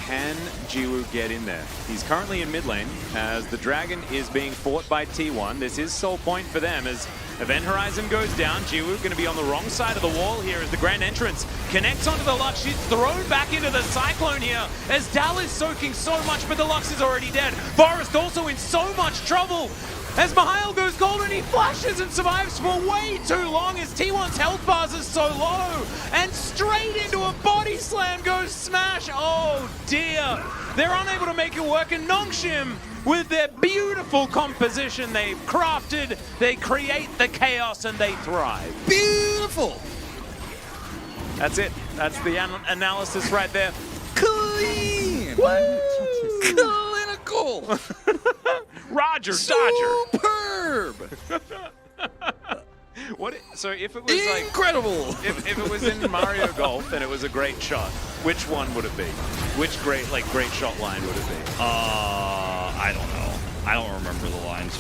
Can Jiwoo get in there? He's currently in mid lane as the Dragon is being fought by T1. This is sole point for them as Event Horizon goes down. Jiwoo going to be on the wrong side of the wall here as the Grand Entrance connects onto the Lux. She's thrown back into the Cyclone here as Dal is soaking so much, but the Lux is already dead. Forest also in so much trouble as Mihail goes gold and he flashes and survives for way too long as T1's health bars are so low. And straight into a body slam goes Smash. Oh dear. They're unable to make it work, and Nongshim, with their beautiful composition they've crafted, they create the chaos and they thrive. Beautiful! That's it. That's the analysis right there. Clean! Clinical! Roger Dodger. Superb! What? So if it was like incredible! if it was in Mario Golf and it was a great shot, which one would it be? Which great shot line would it be? I don't know. I don't remember the lines.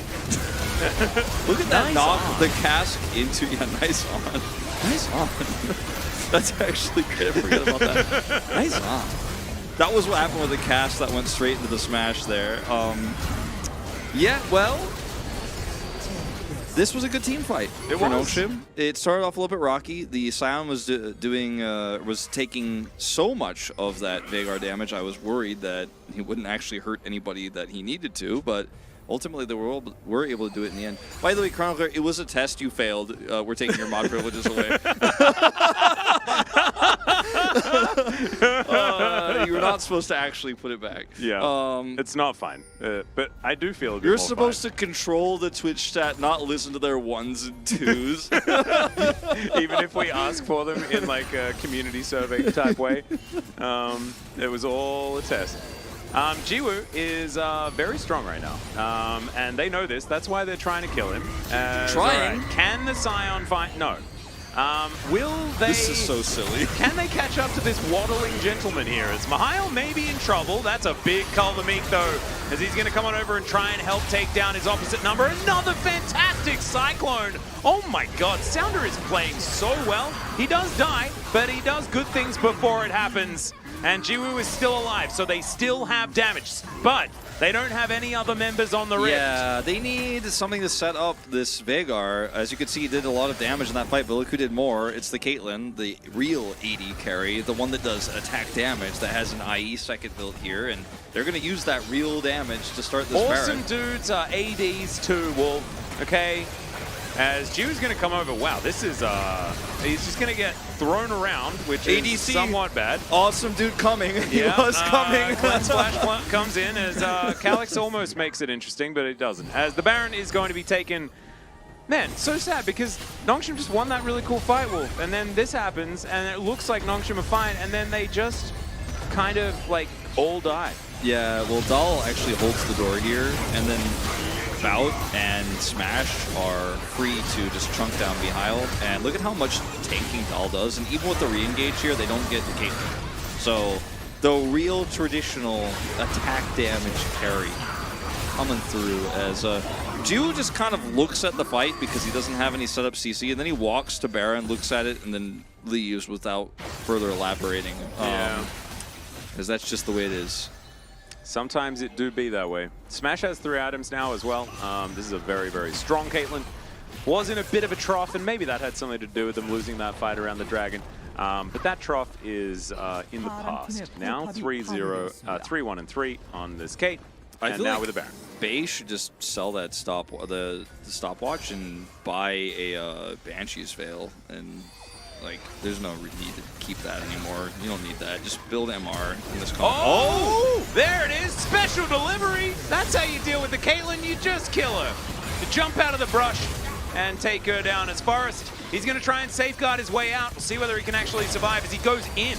Look at that knock the cask into. Yeah, nice on. Nice on. That's actually great. I forget about that. Nice on. That was what happened with the cast that went straight into the smash there. Yeah, well, this was a good team fight for Nongshim. It started off a little bit rocky. The Scion was was taking so much of that Veigar damage. I was worried that he wouldn't actually hurt anybody that he needed to, but ultimately they were able to do it in the end. By the way, Chronicler, it was a test. You failed. We're taking your mod privileges away. You were not supposed to actually put it back. Yeah, it's not fine. But I do feel a bit You're more supposed fine. to control the Twitch chat, not listen to their 1s and 2s. Even if we ask for them in like a community survey type way. It was all a test. Jiwoo is very strong right now, and they know this. That's why they're trying to kill him. Trying? Right. Can the Scion fight? No. Will they? This is so silly. Can they catch up to this waddling gentleman here? As Mihail may be in trouble. That's a big call to Meek though, as he's going to come on over and try and help take down his opposite number. Another fantastic Cyclone. Oh my God, Sounder is playing so well. He does die, but he does good things before it happens. And Jiwoo is still alive, so they still have damage. But they don't have any other members on the Rift. Yeah, they need something to set up this Veigar. As you can see, he did a lot of damage in that fight, but look who did more. It's the Caitlyn, the real AD carry, the one that does attack damage, that has an IE second build here, and they're going to use that real damage to start this Awesome Baron. dudes are ADs too, Wolf. Okay. As Jiwoo's going to come over. Wow, this is, he's just going to get thrown around, which is ADC. somewhat bad. Awesome dude coming. Yeah, He was coming. Cleanse Flash comes in as Calyx almost makes it interesting, but it doesn't. As the Baron is going to be taken. Man, so sad because Nongshim just won that really cool fight, Wolf. And then this happens, and it looks like Nongshim are fine, and then they just kind of like all die. Yeah, well, Dahl actually holds the door here, and then Bout and Smash are free to just chunk down Mihail. And look at how much tanking Dahl does, and even with the re-engage here, they don't get the Caitlyn. So, the real traditional attack damage carry coming through as Jiwoo just kind of looks at the fight because he doesn't have any setup CC, and then he walks to Baron, looks at it, and then leaves without further elaborating. Because that's just the way it is. Sometimes it do be that way. Smash has 3 items now as well. This is a very, very strong Caitlyn. Was in a bit of a trough, and maybe that had something to do with them losing that fight around the Dragon. But that trough is in the past. Now 3-1-3 on this Kate, and now like with the Baron. Bay should just sell that the stopwatch and buy a Banshee's Veil and Like, there's no need to keep that anymore. You don't need that. Just build MR in this comp. Oh, there it is. Special delivery. That's how you deal with the Caitlyn. You just kill her. You jump out of the brush and take her down. As Forrest, he's going to try and safeguard his way out. We'll see whether he can actually survive as he goes in.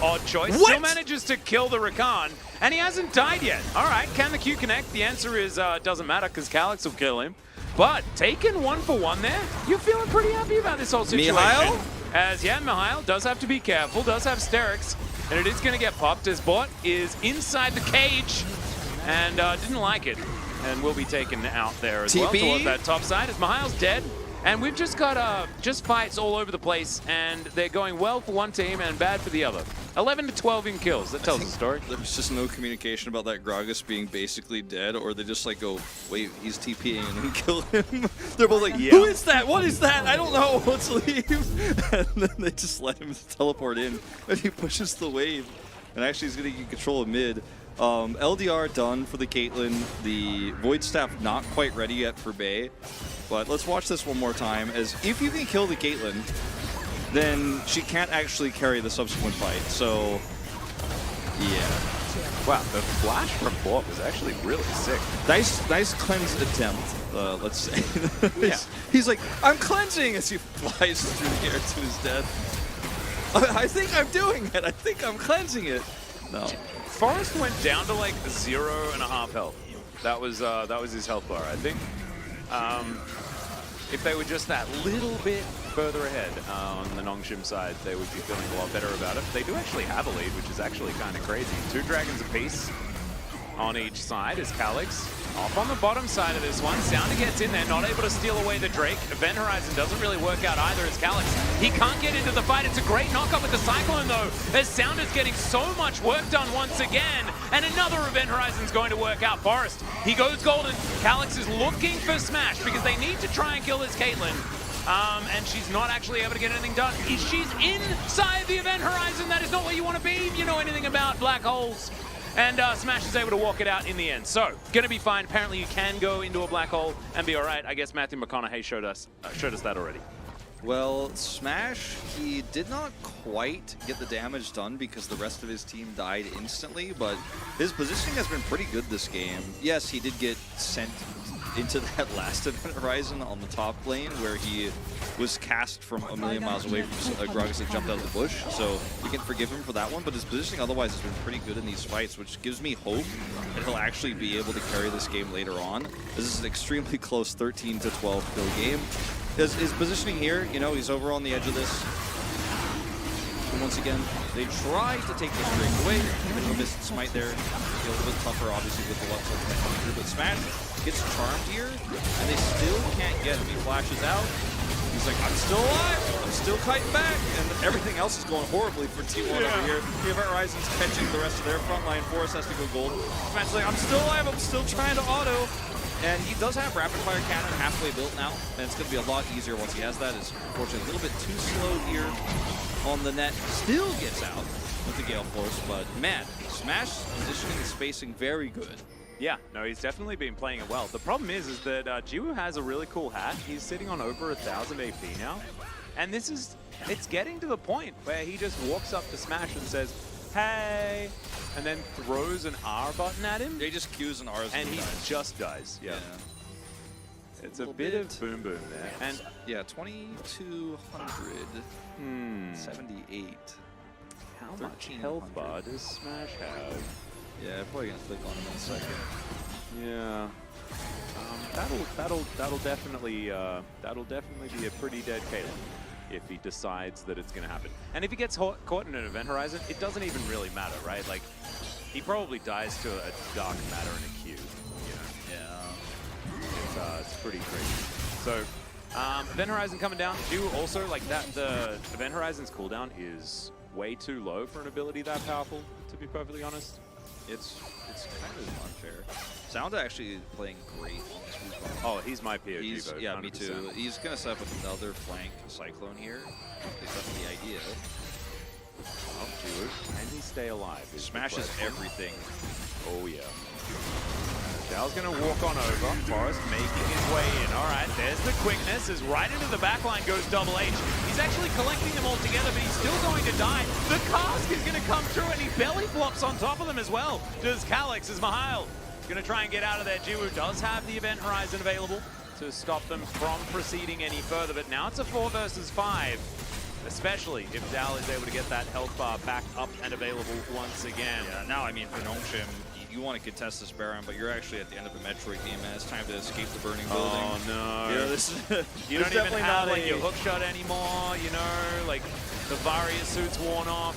Odd choice. What? Still manages to kill the Rakan, and he hasn't died yet. All right, can the Q connect? The answer is doesn't matter because Calyx will kill him. But taking 1-for-1 there, you're feeling pretty happy about this whole situation. Mihail? As Mihail does have to be careful, does have Sterix, and it is going to get popped as Bot is inside the cage and didn't like it, and will be taken out there as well towards that top side as Mihail's dead. And we've just got just fights all over the place, and they're going well for one team and bad for the other. 11 to 12 in kills. That tells the story. There's just no communication about that Gragas being basically dead, or they just like go, wait, he's TPing and then kill him. They're both like, who is that? What is that? I don't know. Let's leave. And then they just let him teleport in, and he pushes the wave. And actually he's going to get control of mid. LDR done for the Caitlyn. The Void Staff not quite ready yet for Bay. But let's watch this one more time, as if you can kill the Caitlyn, then she can't actually carry the subsequent fight. So, yeah. Wow, the flash from Bot was actually really sick. Nice cleanse attempt, let's say. He's like, I'm cleansing, as he flies through the air to his death. I think I'm doing it. I think I'm cleansing it. No. Forrest went down to like 0.5 health. That was his health bar, I think. If they were just that little bit further ahead on the Nongshim side, they would be feeling a lot better about it. They do actually have a lead, which is actually kind of crazy. 2 dragons apiece on each side as Calyx off on the bottom side of this one. Sounder gets in there, not able to steal away the Drake. Event Horizon doesn't really work out either as Calyx. He can't get into the fight. It's a great knockup with the Cyclone though, as Sounder's getting so much work done once again. And another Event Horizon's going to work out. Forrest, he goes golden. Calyx is looking for Smash because they need to try and kill this Caitlyn. And she's not actually able to get anything done. She's inside the Event Horizon. That is not where you want to be if you know anything about black holes. And Smash is able to walk it out in the end. So, gonna be fine. Apparently you can go into a black hole and be all right. I guess Matthew McConaughey showed us that already. Well, Smash, he did not quite get the damage done because the rest of his team died instantly, but his positioning has been pretty good this game. Yes, he did get sent into that last Event Horizon on the top lane where he was cast from a million miles away from Gragas that jumped out of the bush, so you can forgive him for that one, but his positioning otherwise has been pretty good in these fights, which gives me hope that he'll actually be able to carry this game later on. This is an extremely close 13 to 12 kill game. His positioning here, you know, he's over on the edge of this. And once again, they try to take this Drake away. Even a missed smite there. A little bit tougher, obviously, with the Lux coming through. But Smash gets charmed here, and they still can't get him. He flashes out. He's like, I'm still alive. I'm still kiting back. And everything else is going horribly for T1 over here. The Event Horizon's catching the rest of their front line. Forrest has to go gold. Smash's like, I'm still alive. I'm still trying to auto. And he does have rapid fire cannon halfway built now, and it's going to be a lot easier once he has that. It's unfortunately a little bit too slow here on the net. Still gets out with the Gale Force, but man, Smash positioning and spacing very good. Yeah, no, he's definitely been playing it well. The problem is that Jiwoo has a really cool hat. He's sitting on over 1,000 AP now, and it's getting to the point where he just walks up to Smash and says, hey, and then throws an R button at him. They just Qs and Rs and he just dies. Yeah. It's a bit of boom boom there. And yeah, 2,200. 78. How much health bar does Smash have? Yeah, I'm probably gonna click on him in a second. Yeah. That'll definitely be a pretty dead Caitlyn if he decides that it's going to happen. And if he gets caught in an Event Horizon, it doesn't even really matter, right? Like, he probably dies to a Dark Matter in a Q, you know? Yeah. It's pretty crazy. So, Event Horizon coming down. Also, like, the Event Horizon's cooldown is way too low for an ability that powerful, to be perfectly honest. It's kind of unfair. Sound actually playing great on this move. Oh, he's my POG vote. Yeah, 100%. me too. He's going to set up with another flank Cyclone here. At least that's the idea. Oh, Jiwoo. Can he stay alive? Smashes everything. Oh, yeah. Val's going to walk on over. Forrest making his way in. All right, there's the quickness. As right into the backline goes Double H. He's actually collecting them all together, but he's still going to die. The cask is going to come through, and he belly flops on top of them as well. Does Calyx as Mihail. Going to try and get out of there. Jiwoo does have the Event Horizon available to stop them from proceeding any further, but now it's a 4 versus 5. Especially if Dal is able to get that health bar back up and available once again. Yeah, now, I mean, for Nongshim, you want to contest this Baron, but you're actually at the end of a Metroid game, man. It's time to escape the burning building. Oh, no. Yeah, this is... You don't even have, like, your hook shot anymore, you know? Like, the Varia suit's worn off.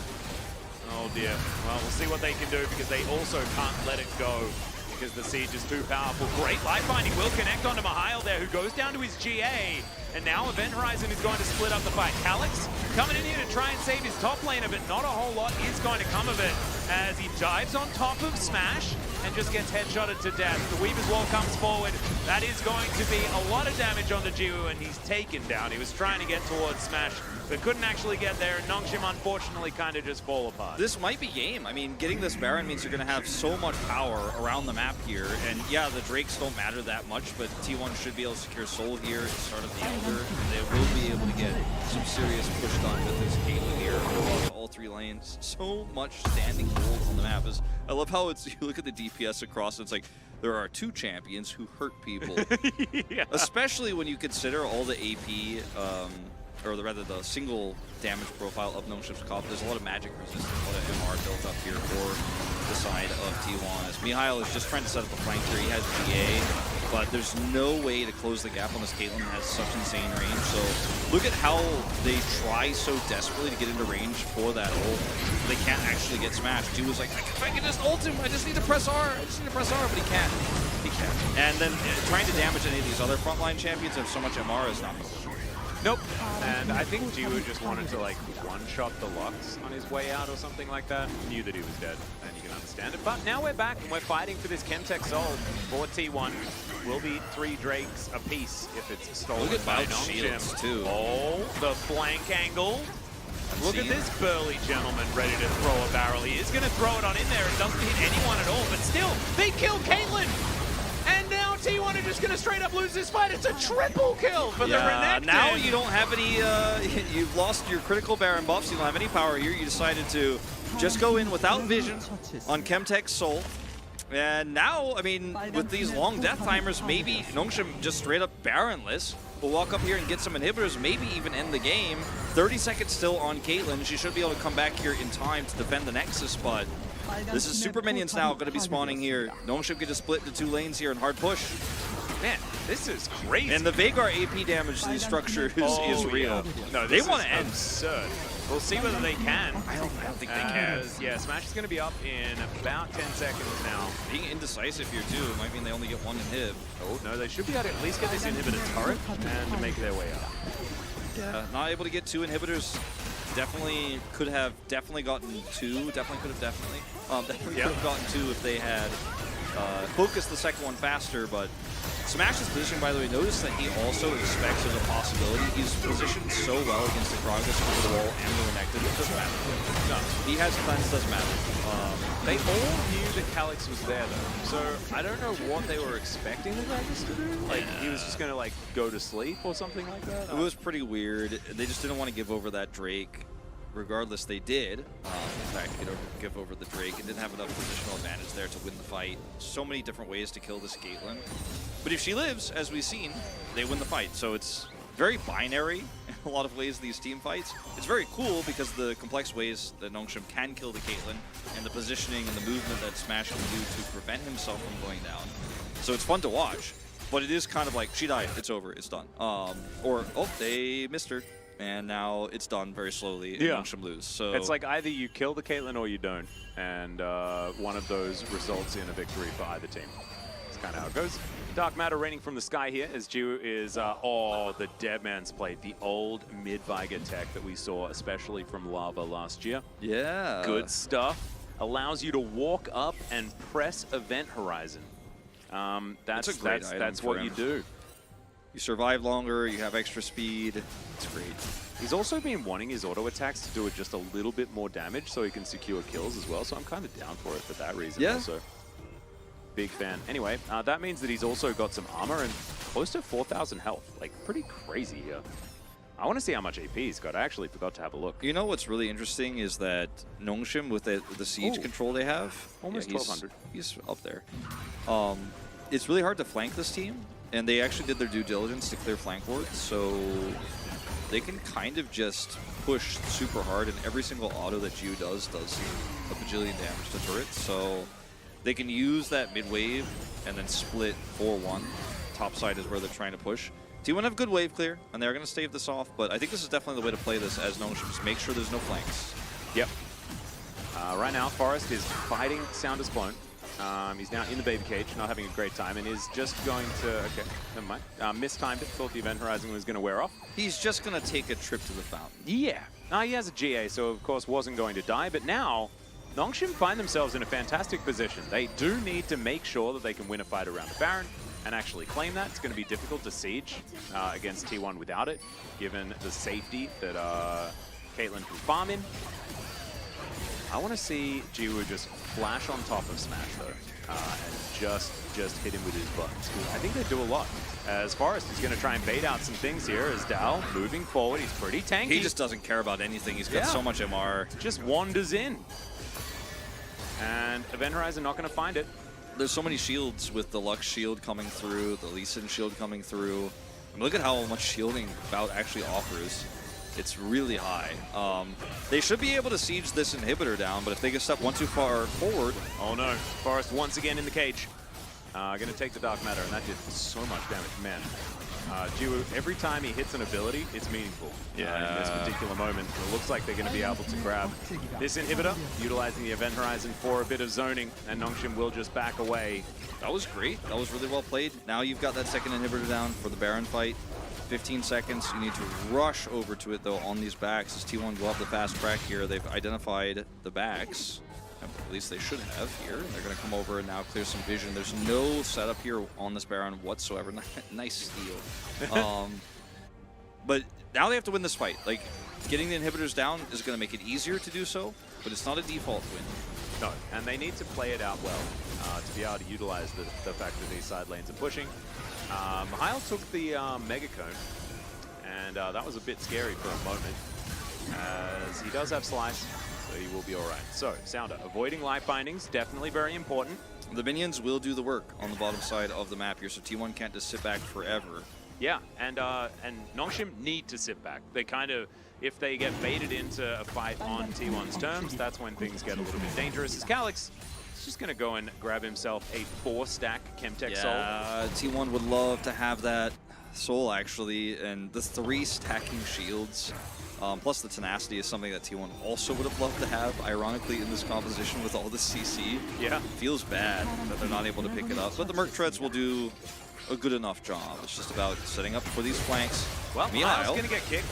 Oh, dear. Well, we'll see what they can do, because they also can't let it go, because the siege is too powerful. Great life binding will connect onto Mihail there, who goes down to his GA. And now Event Horizon is going to split up the fight. Calyx coming in here to try and save his top laner, but not a whole lot is going to come of it as he dives on top of Smash and just gets headshotted to death. The Weaver's Wall comes forward. That is going to be a lot of damage on the Jiwoo, and he's taken down. He was trying to get towards Smash, but couldn't actually get there, and Nongshim unfortunately kind of just fall apart. This might be game. I mean, getting this Baron means you're going to have so much power around the map here. And yeah, the Drakes don't matter that much, but T1 should be able to secure Soul here at the start of the Elder. They will be able to get some serious push done with this Caitlyn here across all 3 lanes. So much standing hold on the map. I love how it's, you look at the DPS across, it's like, there are 2 champions who hurt people. Yeah. Especially when you consider all the AP, or rather the single damage profile of Nongshim's comp. There's a lot of magic resistance, a lot of MR built up here for the side of T1. As Mihail is just trying to set up the flank here. He has GA, but there's no way to close the gap on this Caitlyn that has such insane range. So look at how they try so desperately to get into range for that ult. They can't actually get smashed. Jiwoo's like, if I can just ult him, I just need to press R. But he can't. He can't. And then trying to damage any of these other frontline champions have so much MR is not going to work. Nope. And I think Jiwoo just wanted to, like, one-shot the Lux on his way out or something like that. Knew that he was dead, and you can understand it. But now we're back, and we're fighting for this Chemtech Soul for T1. Will be 3 Drakes apiece if it's stolen Look at by Val's shields, Nongshim. too. Oh, the flank angle. Look at this burly gentleman ready to throw a barrel. He is going to throw it on in there. It doesn't hit anyone at all, but still, they kill Caitlyn. And now T1 are just going to straight up lose this fight. It's a triple kill for the Renekton. Now you don't have any, you've lost your critical Baron buffs. You don't have any power here. You decided to just go in without vision on Chemtech's Soul. And now, I mean, with these long death timers, maybe Nongshim just straight up Baronless will walk up here and get some inhibitors, maybe even end the game. 30 seconds still on Caitlyn. She should be able to come back here in time to defend the Nexus, but this is super minions now going to be spawning here. Nongshim can just split into 2 lanes here and hard push. Man, this is crazy. And the Veigar AP damage to these structures is real. Yeah. No, they this want to is end. Absurd. We'll see whether they can. I don't think they can. Yeah, Smash is going to be up in about 10 seconds now. Being indecisive here too might mean they only get 1 inhib. Oh, no, they should be able to at least get this inhibitor turret and make their way up. Not able to get 2 inhibitors. Definitely could have gotten 2. Definitely could have gotten 2 if they had focused the second one faster, but Smash's position, by the way, notice that he also expects as a possibility. He's positioned so well against the Gragas over the wall and the Renekton. It doesn't matter. No, he has cleanse, doesn't matter. They all knew that Calyx was there, though. So I don't know what they were expecting the Gragas to do. Like, he was just going to, like, go to sleep or something like that? It was pretty weird. They just didn't want to give over that Drake. Regardless, they did, in fact, give over the Drake and didn't have enough positional advantage there to win the fight. So many different ways to kill this Caitlyn. But if she lives, as we've seen, they win the fight. So it's very binary in a lot of ways, these team fights. It's very cool because the complex ways that Nongshim can kill the Caitlyn and the positioning and the movement that Smash can do to prevent himself from going down. So it's fun to watch, but it is kind of like, she died, it's over, it's done. Or, oh, they missed her. And now it's done very slowly, and Nongshim lose. So it's like either you kill the Caitlyn or you don't, and one of those results in a victory for either team. That's kind of how it goes. Dark Matter raining from the sky here as Jiwoo is, the Dead Man's Plate, the old mid-Viger tech that we saw, especially from Lava last year. Yeah. Good stuff. Allows you to walk up and press Event Horizon. That's a great item that's for what him. you do. You survive longer, you have extra speed. It's great. He's also been wanting his auto attacks to do it just a little bit more damage so he can secure kills as well, so I'm kind of down for it for that reason also. big fan. Anyway, that means that he's also got some armor and close to 4,000 health. Like, pretty crazy here. I want to see how much AP he's got. I actually forgot to have a look. You know what's really interesting is that Nongshim, with the siege control they have, almost 1,200. He's up there. It's really hard to flank this team, and they actually did their due diligence to clear flank wards, so they can kind of just push super hard, and every single auto that Gio does a bajillion damage to turrets, so they can use that mid wave and then split 4-1. Top side is where they're trying to push. T1 have good wave clear, and they're going to stave this off, but I think this is definitely the way to play this as Nongshim. Just make sure there's no flanks. Yep. Right now, Forest is fighting Sounder's clone. He's now in the baby cage, not having a great time, and is just going to... Okay, never mind. Mistimed it, thought the Event Horizon was going to wear off. He's just going to take a trip to the fountain. Yeah. He has a GA, so of course wasn't going to die, but now Nongshim find themselves in a fantastic position. They do need to make sure that they can win a fight around the Baron and actually claim that. It's going to be difficult to siege against T1 without it, given the safety that Caitlyn can farm in. I want to see Jiwoo just flash on top of Smash, though, and just hit him with his buttons. I think they do a lot. As Forrest is going to try and bait out some things here, as Dal moving forward. He's pretty tanky. He just doesn't care about anything. He's got so much MR. Just wanders in. And Event Horizon not going to find it. There's so many shields with the Lux shield coming through, the Lee Sin shield coming through. I mean, look at how much shielding Bout actually offers. It's really high. They should be able to siege this inhibitor down, but if they get step one too far forward... Oh no, Forrest once again in the cage. Going to take the Dark Matter, and that did so much damage. Man, Jiwoo, every time he hits an ability, it's meaningful. In this particular moment. It looks like they're going to be able to grab this inhibitor, utilizing the Event Horizon for a bit of zoning, and Nongshim will just back away. That was great. That was really well played. Now you've got that second inhibitor down for the Baron fight. 15 seconds. You need to rush over to it, though, on these backs. As T1 go up the fast track here, they've identified the backs. At least they should have here. They're going to come over and now clear some vision. There's no setup here on this Baron whatsoever. Nice steal. But now they have to win this fight. Like, getting the inhibitors down is going to make it easier to do so, but it's not a default win. No, and they need to play it out well to be able to utilize the fact that these side lanes are pushing. Mihail took the Mega Cone, and that was a bit scary for a moment, as he does have Slice, so he will be all right. So, Sounder, avoiding life bindings, definitely very important. The minions will do the work on the bottom side of the map here, so T1 can't just sit back forever. Yeah, and Nongshim need to sit back. They kind of, if they get baited into a fight on T1's terms, that's when things get a little bit dangerous. As Calyx is just going to go and grab himself a 4-stack Chemtech Soul. Yeah, T1 would love to have that Soul, actually, and the 3 stacking shields. Plus the tenacity is something that T1 also would have loved to have, ironically, in this composition with all the CC. Yeah. Feels bad that they're not able to pick it up, but the Merc Treads will do a good enough job. It's just about setting up for these flanks. Well, Mihail's going to get kicked.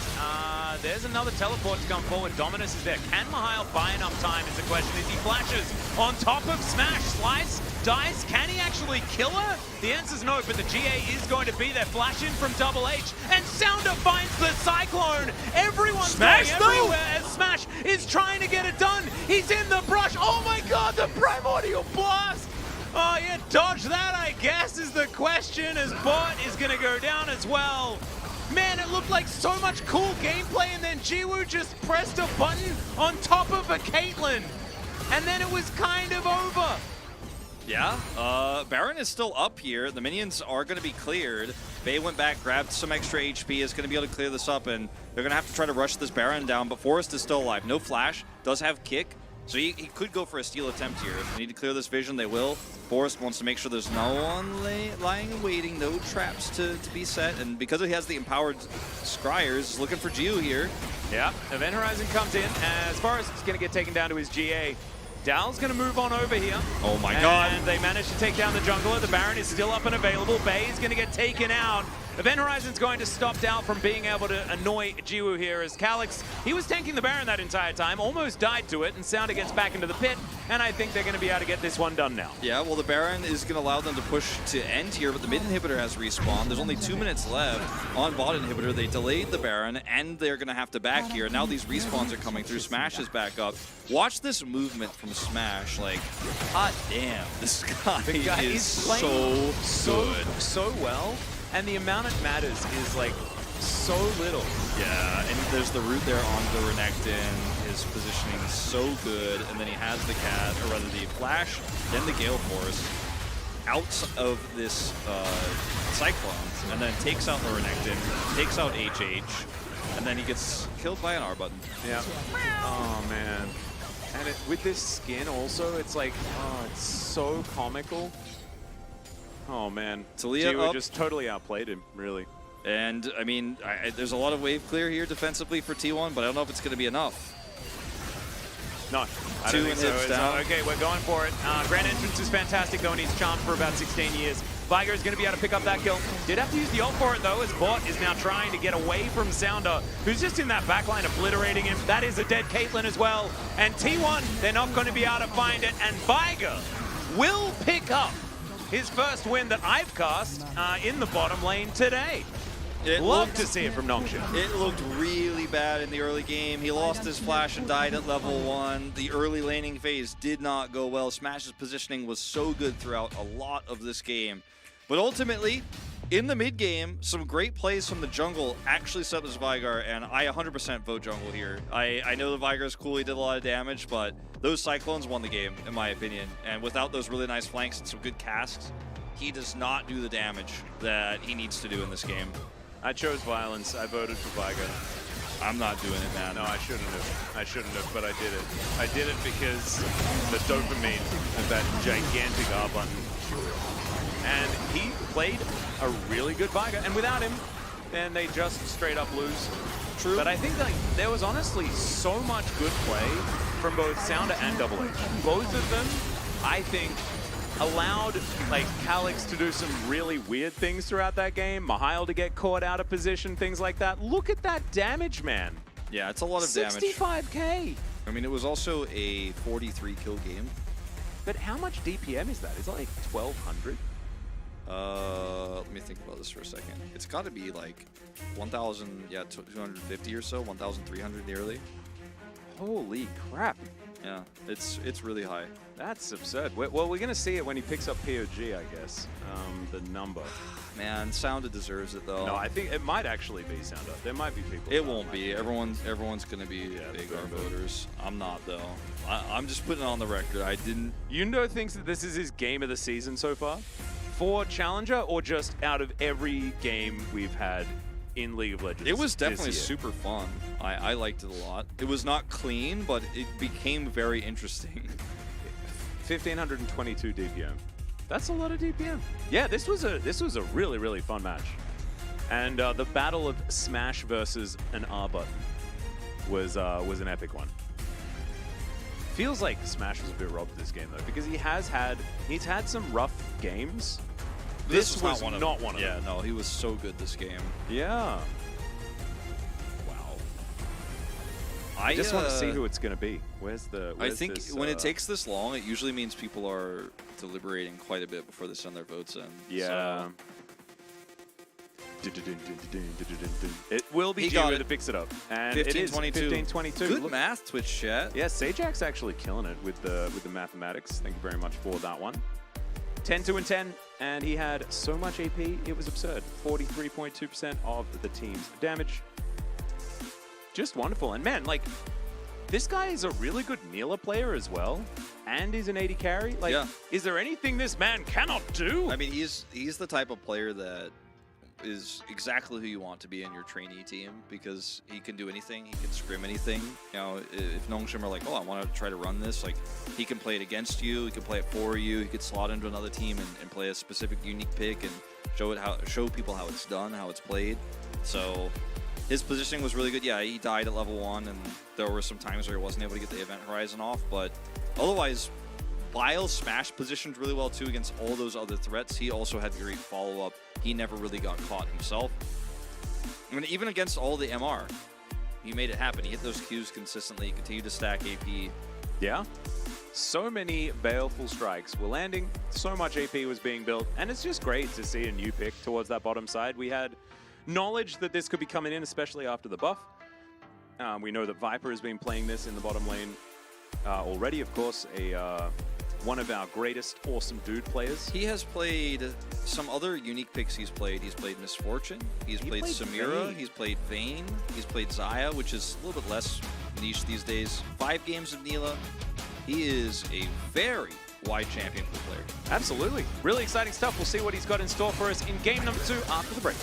There's another teleport to come forward. Dominus is there. Can Mihail buy enough time is the question as he flashes on top of Smash. Slice, dies. Can he actually kill her? The answer's no, but the GA is going to be there. Flash in from Double H, and Sounder finds the Cyclone. Everyone's going everywhere as Smash is trying to get it done. He's in the brush. Oh my god, the Primordial Blast! Oh yeah, dodge that, I guess, is the question, as Bot is going to go down as well. Man, it looked like so much cool gameplay, and then Jiwoo just pressed a button on top of a Caitlyn. And then it was kind of over. Yeah, Baron is still up here. The minions are going to be cleared. Bay went back, grabbed some extra HP, is going to be able to clear this up, and they're going to have to try to rush this Baron down, but Forrest is still alive. No flash, does have kick. So he could go for a steal attempt here. If they need to clear this vision, they will. Forrest wants to make sure there's no one lying and waiting, no traps to be set. And because he has the empowered Scryers, looking for Jiu here. Yeah, Event Horizon comes in as Forrest is going to get taken down to his GA. Dal's going to move on over here. Oh my god. And they manage to take down the jungler. The Baron is still up and available. Bay is going to get taken out. Event Horizon's going to stop Dow from being able to annoy Jiwoo here as Calyx, he was tanking the Baron that entire time, almost died to it, and Sounder gets back into the pit, and I think they're going to be able to get this one done now. Yeah, well, the Baron is going to allow them to push to end here, but the mid inhibitor has respawned. There's only 2 minutes left on bot inhibitor. They delayed the Baron, and they're going to have to back here. Now these respawns are coming through. Smash is back up. Watch this movement from Smash. Like, hot damn, this guy is so good. So well, and the amount it matters is like so little. Yeah, and there's the root there onto the Renekton. His positioning is so good, and then he has the cat, or rather the flash, then the Gale Force out of this Cyclone, and then takes out the Renekton, takes out HH, and then he gets killed by an R button. Yeah. Oh man. And with this skin also, it's like, oh, it's so comical. Oh man. Talia Jiwoo up. just totally outplayed him, really. And I mean, there's a lot of wave clear here defensively for T1, but I don't know if it's going to be enough. No, I Two don't think so. inhibs down. Okay, we're going for it. Grand Entrance is fantastic though, and he's charmed for about 16 years. Viger is going to be able to pick up that kill. Did have to use the ult for it though, as Bot is now trying to get away from Sounder, who's just in that backline obliterating him. That is a dead Caitlyn as well. And T1, they're not going to be able to find it, and Viger will pick up his first win that I've cast in the bottom lane today. Love to see it from Nongshim. It looked really bad in the early game. He lost his flash and died at level 1. The early laning phase did not go well. Smash's positioning was so good throughout a lot of this game. But ultimately, in the mid game, some great plays from the jungle actually set up this Vigar, and I 100% vote jungle here. I know the Vigar is cool, he did a lot of damage, but those Cyclones won the game, in my opinion. And without those really nice flanks and some good casks, he does not do the damage that he needs to do in this game. I chose violence. I voted for Viger. I'm not doing it, man. No, I shouldn't have. I shouldn't have, but I did it. I did it because the dopamine of that gigantic R button. And he played a really good Viger. And without him, then they just straight up lose. True. But I think like there was honestly so much good play from both Sounder and Double H. Both of them, I think, allowed like Calyx to do some really weird things throughout that game. Mihail to get caught out of position, things like that. Look at that damage, man. Yeah, it's a lot of damage. 65k. I mean, it was also a 43 kill game. But how much DPM is that? Is it like 1200? Let me think about this for a second. It's got to be like 1,000, yeah, 250 or so, 1,300 nearly. Holy crap. Yeah, it's really high. That's absurd. Well, we're going to see it when he picks up POG, I guess, the number. Man, Sounder deserves it, though. No, I think it might actually be Sounder. There might be people. It won't be. Everyone's going to be big R voters. I'm not, though. I'm just putting it on the record. I didn't... Yundo thinks that this is his game of the season so far? For Challenger, or just out of every game we've had in League of Legends? It was definitely super fun. I liked it a lot. It was not clean, but it became very interesting. 1,522 DPM. That's a lot of DPM. Yeah, this was a really, really fun match. And the battle of Smash versus an R button was an epic one. Feels like Smash was a bit robbed this game though, because he's had some rough games. This was not one of them. Yeah, no, he was so good this game. Yeah. Wow. I just want to see who it's going to be. I think when it takes this long, it usually means people are deliberating quite a bit before they send their votes in. Yeah. So. It will be Jiwoo to fix it up. And 15-22. Good math, Twitch chat. Yeah, Sajak's actually killing it with the mathematics. Thank you very much for that one. 10-2 and 10, and he had so much AP, it was absurd. 43.2% of the team's damage. Just wonderful. And man, like, this guy is a really good Neela player as well, and he's an 80 carry. Like, is there anything this man cannot do? I mean, he's the type of player that is exactly who you want to be in your trainee team, because he can do anything. He can scrim anything. You know, if Nongshim are like, oh, I want to try to run this, like, he can play it against you. He can play it for you. He could slot into another team and play a specific unique pick and show people how it's done, how it's played. So his positioning was really good. Yeah, he died at level 1, and there were some times where he wasn't able to get the event horizon off, but otherwise, Bile smashed positioned really well too against all those other threats. He also had great follow-up. He never really got caught himself. I mean, even against all the MR, he made it happen. He hit those Qs consistently, continued to stack AP. Yeah. So many baleful strikes were landing, so much AP was being built, and it's just great to see a new pick towards that bottom side. We had knowledge that this could be coming in, especially after the buff. We know that Viper has been playing this in the bottom lane already, of course, one of our greatest awesome dude players. He has played some other unique picks he's played. He's played Misfortune, he's played Samira, Vayne. he's played Vayne, he's played Xayah, which is a little bit less niche these days. 5 games of Neela. He is a very wide champion player. Absolutely. Really exciting stuff. We'll see what he's got in store for us in game number 2 after the break.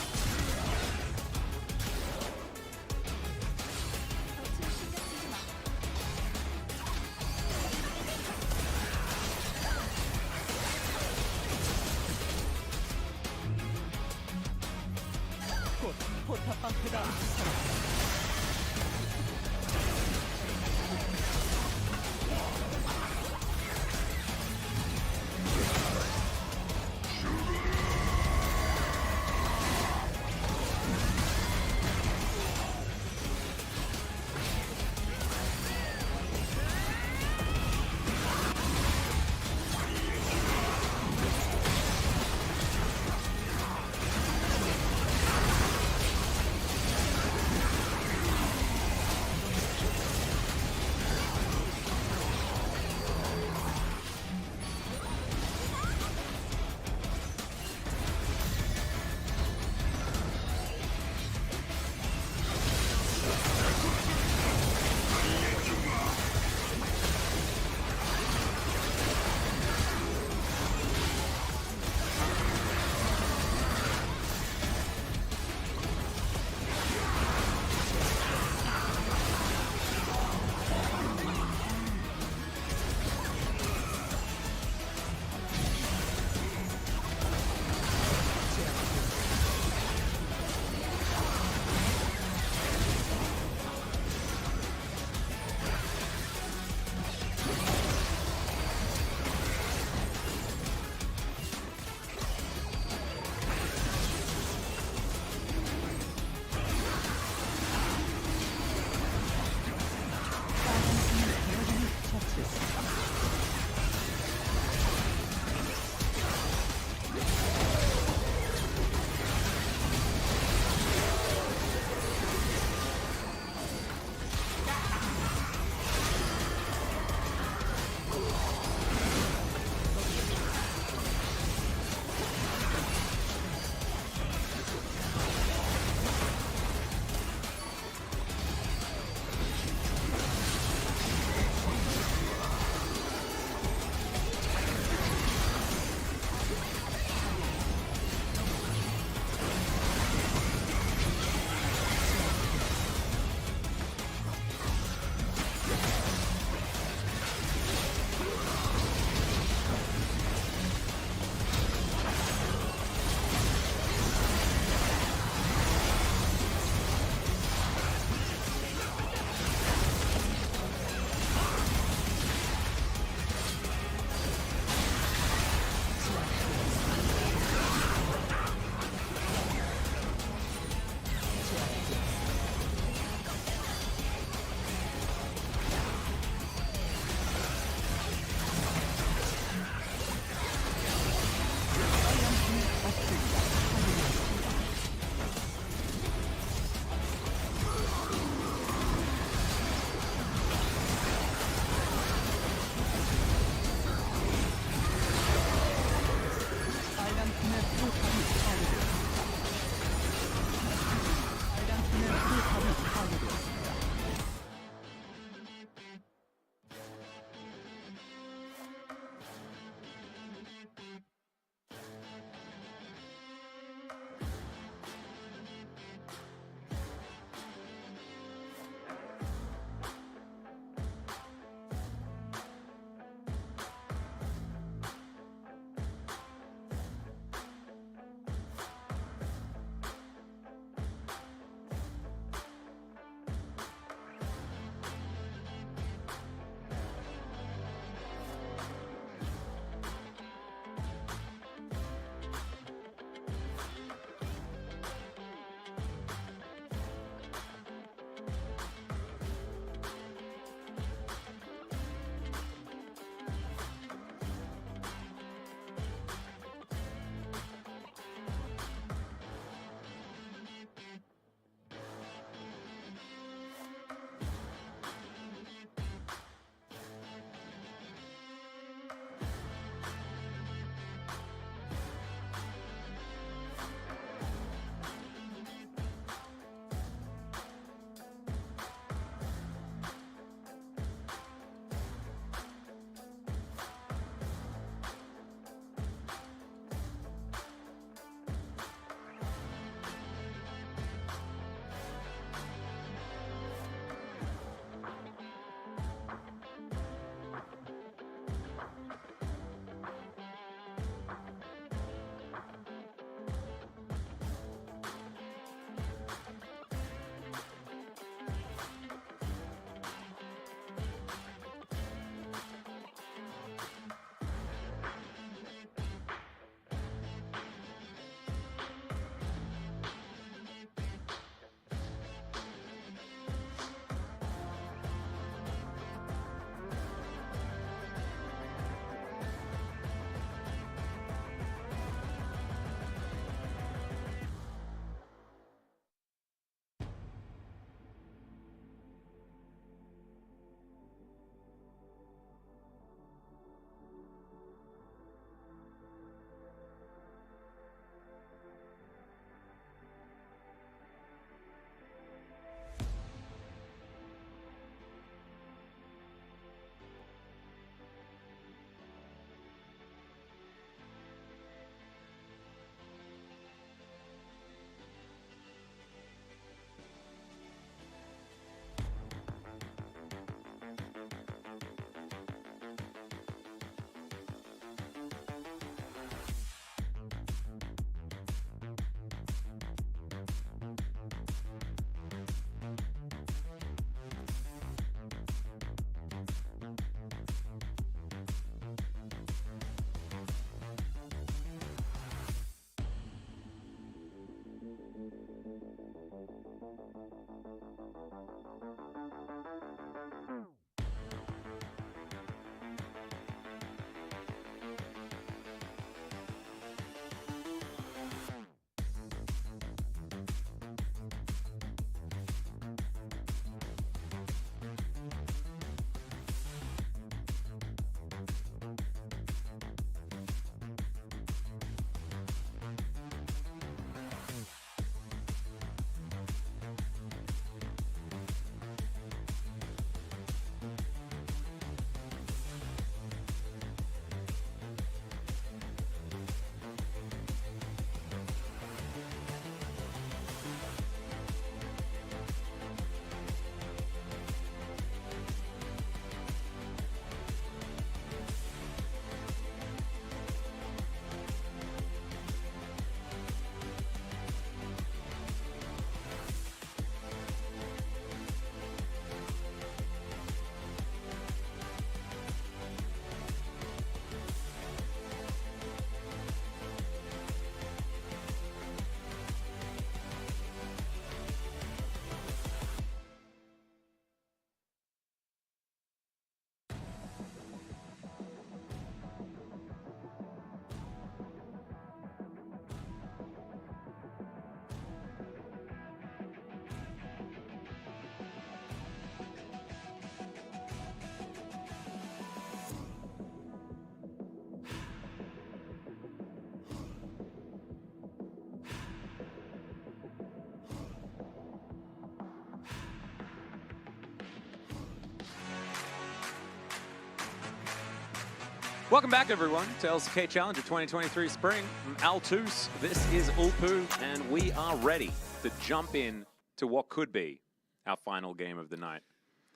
Welcome back, everyone, to LCK Challenger 2023 Spring. I'm Altus, this is Ulpu, and we are ready to jump in to what could be our final game of the night.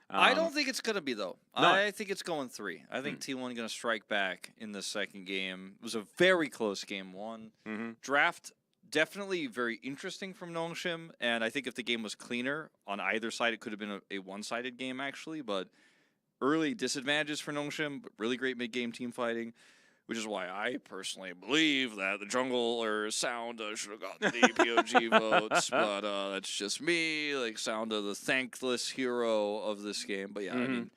I don't think it's going to be, though. No. I think it's going 3. I think T1 going to strike back in the second game. It was a very close game 1. Draft definitely very interesting from Nongshim, and I think if the game was cleaner on either side, it could have been a one-sided game, actually, but early disadvantages for Nongshim, but really great mid-game team fighting, which is why I personally believe that the jungle or Sounda should have gotten the POG votes, but that's just me. Like, Sounda, the thankless hero of this game. But yeah, I mean,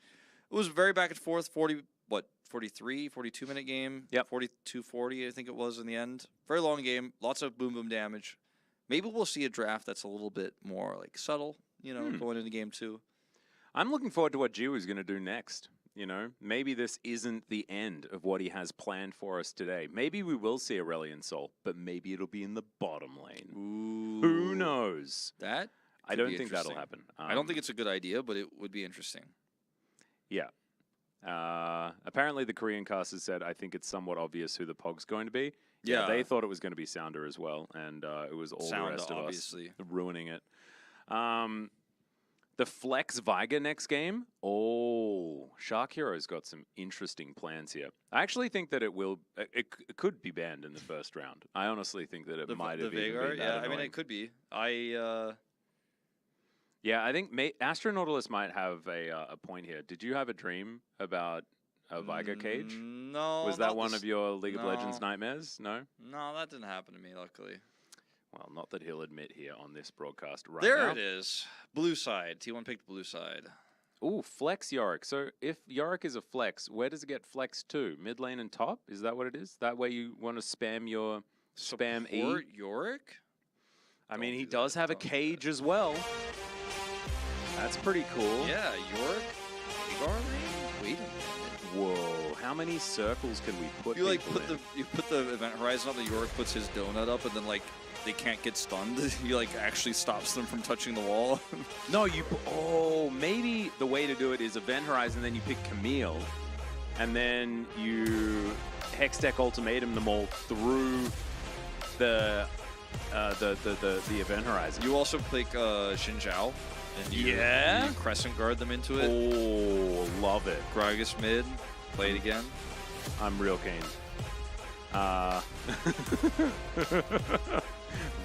it was very back and forth. 42-minute game. Yep. 42-40, I think it was in the end. Very long game. Lots of boom boom damage. Maybe we'll see a draft that's a little bit more like subtle, you know, going into game 2. I'm looking forward to what Jiu is going to do next. You know, maybe this isn't the end of what he has planned for us today. Maybe we will see Aurelion Sol, but maybe it'll be in the bottom lane. Ooh. Who knows? That I don't think that'll happen. I don't think it's a good idea, but it would be interesting. Yeah. Apparently, the Korean casters said, I think it's somewhat obvious who the Pog's going to be. Yeah. They thought it was going to be Sounder as well, and it was all Sounda, the rest of obviously. us ruining it. The Flex Viger next game. Oh, Shark Hero's got some interesting plans here. I actually think that it could be banned in the first round. I honestly think that it might have even been that yeah, I mean, annoying. it could be. Yeah, I think Astronautilus might have a point here. Did you have a dream about a Viger cage? No. Was that one of your League of Legends No. nightmares? No? No, that didn't happen to me, luckily. Well, not that he'll admit here on this broadcast right There now. it is. Blue side. T1 picked blue side. Ooh, flex Yorick. So if Yorick is a flex, where does it get flexed to? Mid lane and top? Is that what it is? That way you want to spam your spam Support E? Yorick? I mean, he do does that. have a Don't do cage that. as well. That's pretty cool. Yeah, Yorick. Agar lane? Wait a minute. Whoa, how many circles can we put You like people put in? you put the event horizon up, and Yorick puts his donut up, and then like they can't get stunned. He like actually stops them from touching the wall. No, oh, maybe the way to do it is Event Horizon, then you pick Camille, and then you Hex Deck Ultimatum them all through the Event Horizon. You also pick Xin Zhao, and you crescent guard them into it. Oh, love it. Gragas mid, play it again. I'm real keen.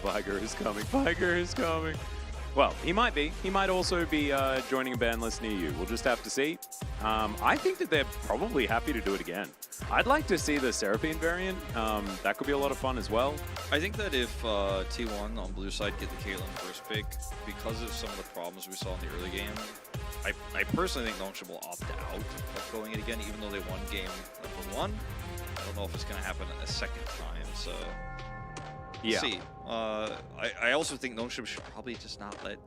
Viger is coming. Viger is coming. Well, he might be. He might also be joining a ban list near you. We'll just have to see. I think that they're probably happy to do it again. I'd like to see the Seraphine variant. That could be a lot of fun as well. I think that if T1 on blue side get the Caitlyn first pick, because of some of the problems we saw in the early game, I personally think Nongshim will opt out of going it again, even though they won game number 1. I don't know if it's going to happen a second time, so Yeah. see. I also think Nongshim should probably just not let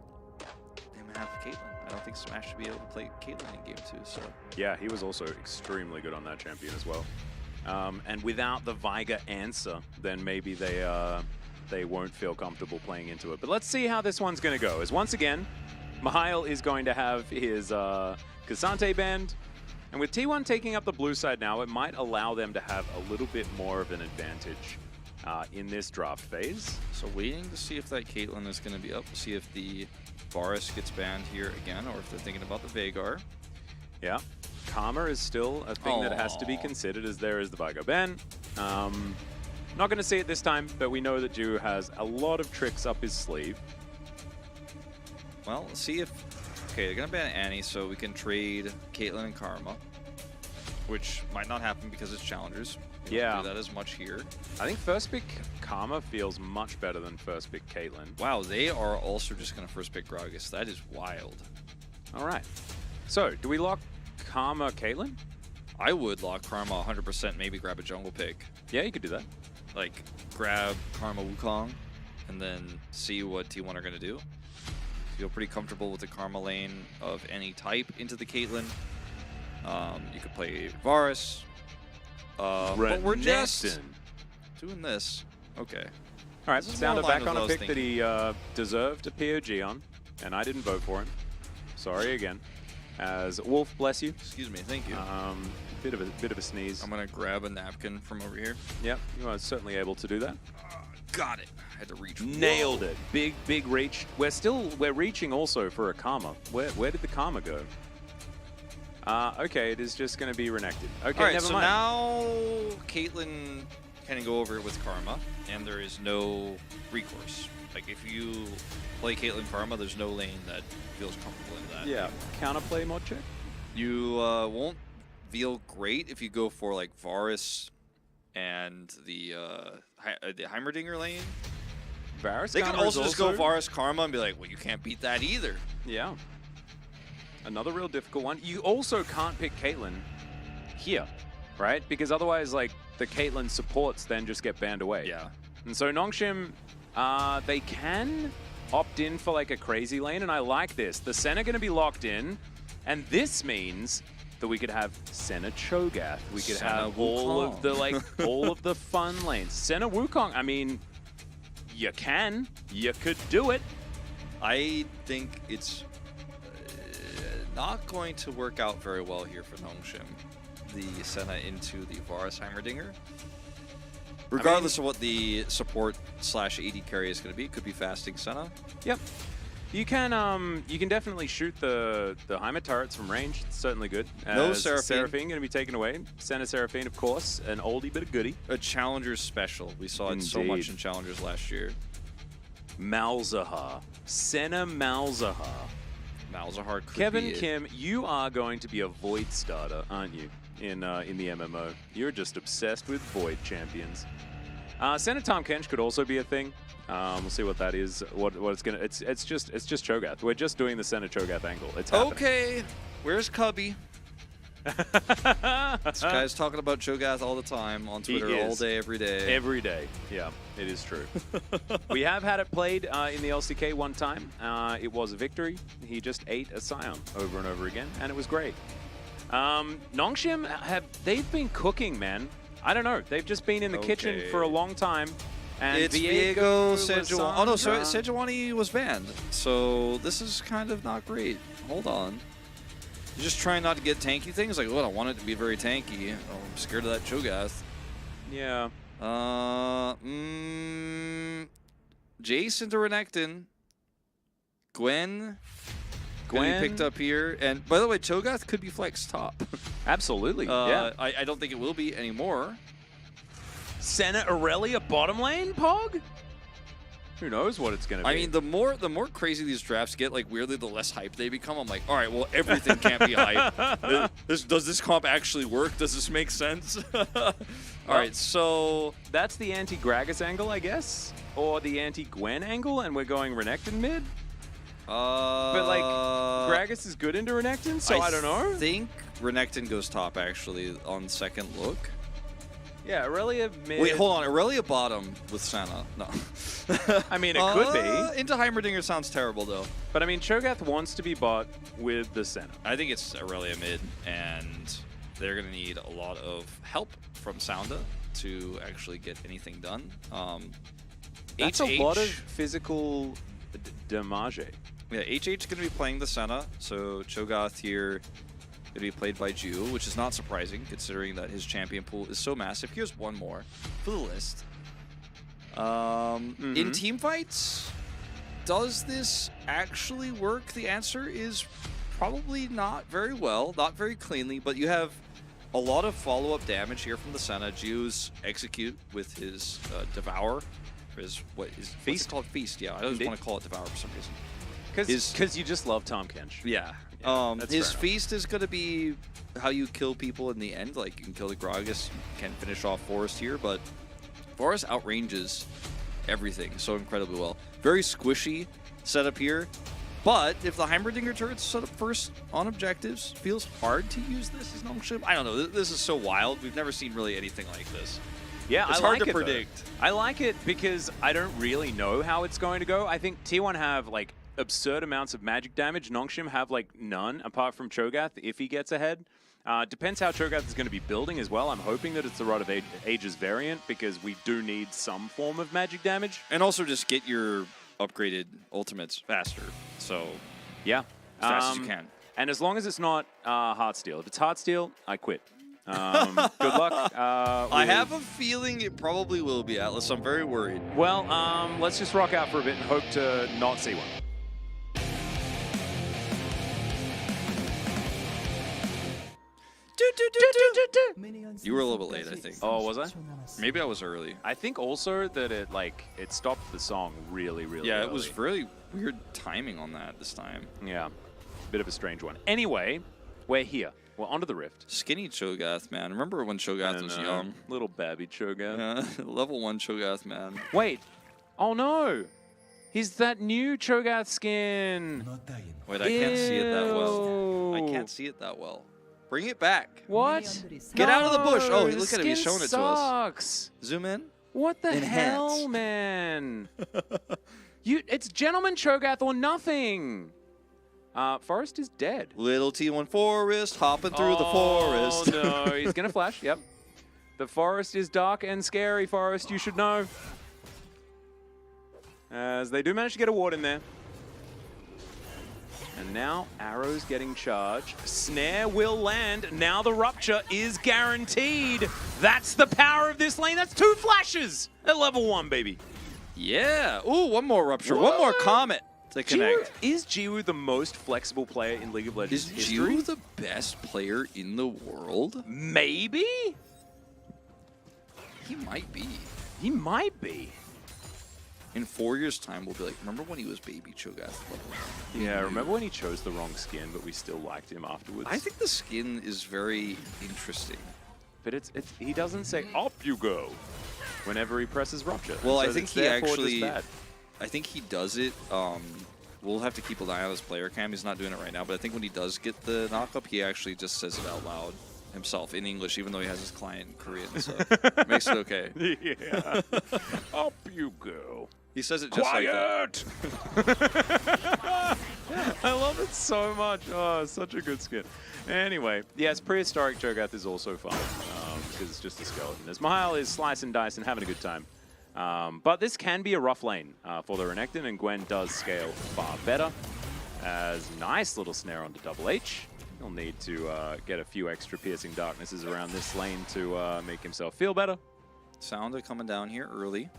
him have Caitlyn. I don't think Smash should be able to play Caitlyn in game 2, so. Yeah, he was also extremely good on that champion as well. And without the Viger answer, then maybe they won't feel comfortable playing into it. But let's see how this one's going to go. As once again, Mihail is going to have his Cassante band. And with T1 taking up the blue side now, it might allow them to have a little bit more of an advantage in this draft phase. So waiting to see if that Caitlyn is going to be up, see if the Varus gets banned here again, or if they're thinking about the Veigar. Yeah. Karma is still a thing that has to be considered, as there is the Vigo ban. Not going to see it this time, but we know that Jiu has a lot of tricks up his sleeve. Well, let's see if... Okay, they're going to ban Annie, so we can trade Caitlyn and Karma, which might not happen because it's challengers. We don't do that as much here. I think first pick Karma feels much better than first pick Caitlyn. Wow, they are also just going to first pick Gragas. That is wild. All right. So, do we lock Karma Caitlyn? I would lock Karma 100%, maybe grab a jungle pick. Yeah, you could do that. Like, grab Karma Wukong, and then see what T1 are going to do. Feel pretty comfortable with the Karma lane of any type into the Caitlyn. You could play Varus. But we're just doing this. Okay. All right, This is Sounder more in line back with on what a I was pick that he deserved a POG on, and I didn't vote for him. Sorry again. As Wolf, bless you. Excuse me, thank you. Bit of a sneeze. I'm gonna grab a napkin from over here. Yep, you are certainly able to do that. Got it. I had to reach. Nailed it. Big reach. We're reaching also for a karma. Where did the karma go? Okay, it is just going to be renekted. Okay, All right, never so mind. now Caitlyn can go over it with Karma, and there is no recourse. Like, if you play Caitlyn Karma, there's no lane that feels comfortable in that. Yeah, counterplay mod check. You won't feel great if you go for, like, Varus and the Heimerdinger lane. Varus They could counter also is just go Varus Karma and be like, well, you can't beat that either. Yeah. Another real difficult one. You also can't pick Caitlyn here, right? Because otherwise, like, the Caitlyn supports then just get banned away. Yeah. And so Nongshim, they can opt in for, like, a crazy lane, and I like this. The Senna going to be locked in, and this means that we could have Senna Cho'Gath. We could Senna have all Wukong. of the, like, all of the fun lanes. Senna Wukong, I mean, you could do it. I think it's not going to work out very well here for Nongshim. The Senna into the Varus Heimerdinger. Regardless of what the support / AD carry is going to be, it could be fasting Senna. Yep. You can definitely shoot the Heimer turrets from range. It's certainly good. No Seraphine. Seraphine. Seraphine going to be taken away. Senna Seraphine, of course, an oldie but a goodie. A Challengers special. We saw it so much Indeed. in Challengers last year. Malzahar. Senna Malzahar. Malzahar could Kevin be it. Kim, you are going to be a Void starter, aren't you? In the MMO. You're just obsessed with Void champions. Senna Tahm Kench could also be a thing. We'll see what that is. What it's gonna. It's just Cho'Gath. We're just doing the Senna Cho'Gath angle. It's happening. Okay, where's Cubby? This guy's talking about Cho'Gath all the time on He Twitter all is. day, every day. Every day. Yeah, it is true. We have had it played in the LCK one time. It was a victory. He just ate a Scion over and over again, and it was great. Nongshim, they've been cooking, man. I don't know. They've just been in the kitchen for a long time. And It's Viego Lissandra. Sejuani. Oh no, sorry, Sejuani was banned. So this is kind of not great. Hold on. You're just trying not to get tanky things? Like, I want it to be very tanky. Oh, I'm scared of that Cho'Gath. Yeah. Jace into Renekton. Gwen gonna be picked up here. And by the way, Cho'Gath could be flex top. Absolutely. Yeah. I don't think it will be anymore. Senna Aurelia bottom lane, Pog? Who knows what it's going to be? I mean, the more crazy these drafts get, like, weirdly, the less hype they become. I'm like, all right, well, everything can't be hype. Does this comp actually work? Does this make sense? All right, so that's the anti-Gragas angle, I guess? Or the anti-Gwen angle, and we're going Renekton mid? But, like, Gragas is good into Renekton, so I don't know. I think Renekton goes top, actually, on second look. Yeah, Aurelia mid. Wait, hold on. Aurelia bottom with Senna. No. I mean, it could be. Into Heimerdinger sounds terrible, though. But, I mean, Cho'Gath wants to be bought with the Senna. I think it's Aurelia mid, and they're going to need a lot of help from Sounda to actually get anything done. That's a lot of physical damage. Yeah, HH is going to be playing the Senna, so Cho'Gath here going to be played by Ju, which is not surprising considering that his champion pool is so massive. Here's one more for the list. In team fights, does this actually work? The answer is probably not very well, not very cleanly, but you have a lot of follow-up damage here from the Senna. Ju's execute with his Devour, or his, what's it called? Feast, yeah. I always want to call it Devour for some reason. Because you just love Tahm Kench. Yeah. His feast is going to be how you kill people in the end. Like, you can kill the Gragas, you can finish off Forest here, but Forest outranges everything so incredibly well. Very squishy setup here, but if the Heimerdinger turret's set up first on objectives, feels hard to use this as Nongshim. I don't know. This is so wild. We've never seen really anything like this. Yeah, it's hard to predict. I like it because I don't really know how it's going to go. I think T1 have, like, absurd amounts of magic damage. Nongshim have, like, none, apart from Cho'Gath, if he gets ahead. Depends how Cho'Gath is going to be building as well. I'm hoping that it's the Rod of Ages variant, because we do need some form of magic damage. And also just get your upgraded ultimates faster. So, yeah. as fast as you can. And as long as it's not Heartsteel. If it's Heartsteel, I quit. Good luck. I have a feeling it probably will be Atlas. I'm very worried. Well, let's just rock out for a bit and hope to not see one. You were a little bit late, I think. Oh, was I? Maybe I was early. I think also that it stopped the song really, really Yeah, early. it was really weird timing on that this time. Yeah, bit of a strange one. Anyway, we're here. We're onto the Rift. Skinny Cho'Gath, man. Remember when Cho'Gath was young? Little babby Cho'Gath. Level 1 Cho'Gath, man. Wait. Oh no. He's that new Cho'Gath skin. Wait, I can't see it that well. I Ew. can't see it that well. Bring it back. What? Get out of the bush. Oh, the look at him. He's skin showing it to us. sucks. Zoom in. What the Enhance. hell, man? It's Gentleman Cho'Gath or nothing. Forest is dead. Little T1 Forest hopping through the forest. Oh, no. He's going to flash. Yep. The forest is dark and scary, Forest. You should know. As they do manage to get a ward in there. And now Arrow's getting charged. Snare will land. Now the Rupture is guaranteed. That's the power of this lane. That's 2 flashes at level 1, baby. Yeah. Ooh, one more Rupture. One more Comet to connect. Is Jiwoo the most flexible player in League of Legends Is history? Jiwoo the best player in the world? Maybe? He might be. He might be. In 4 years' time, we'll be like, remember when he was baby Cho'Gath? Yeah, remember when he chose the wrong skin, but we still liked him afterwards? I think the skin is very interesting. But he doesn't say, up you go, whenever he presses Rupture. Well, I So think it's he therefore just actually, bad. I think he does it, we'll have to keep an eye on his player cam. He's not doing it right now, but I think when he does get the knock-up, he actually just says it out loud himself in English, even though he has his client in Korean, so makes it okay. Yeah. Up you go. He says it just like that. I love it so much. Oh, such a good skin. Anyway, yes, prehistoric Cho'Gath is also fun because it's just a skeleton. As Mahal is slicing dice and having a good time. But this can be a rough lane for the Renekton, and Gwen does scale far better. As nice little snare onto Double H. He'll need to get a few extra piercing darknesses around this lane to make himself feel better. Sounder coming down here early.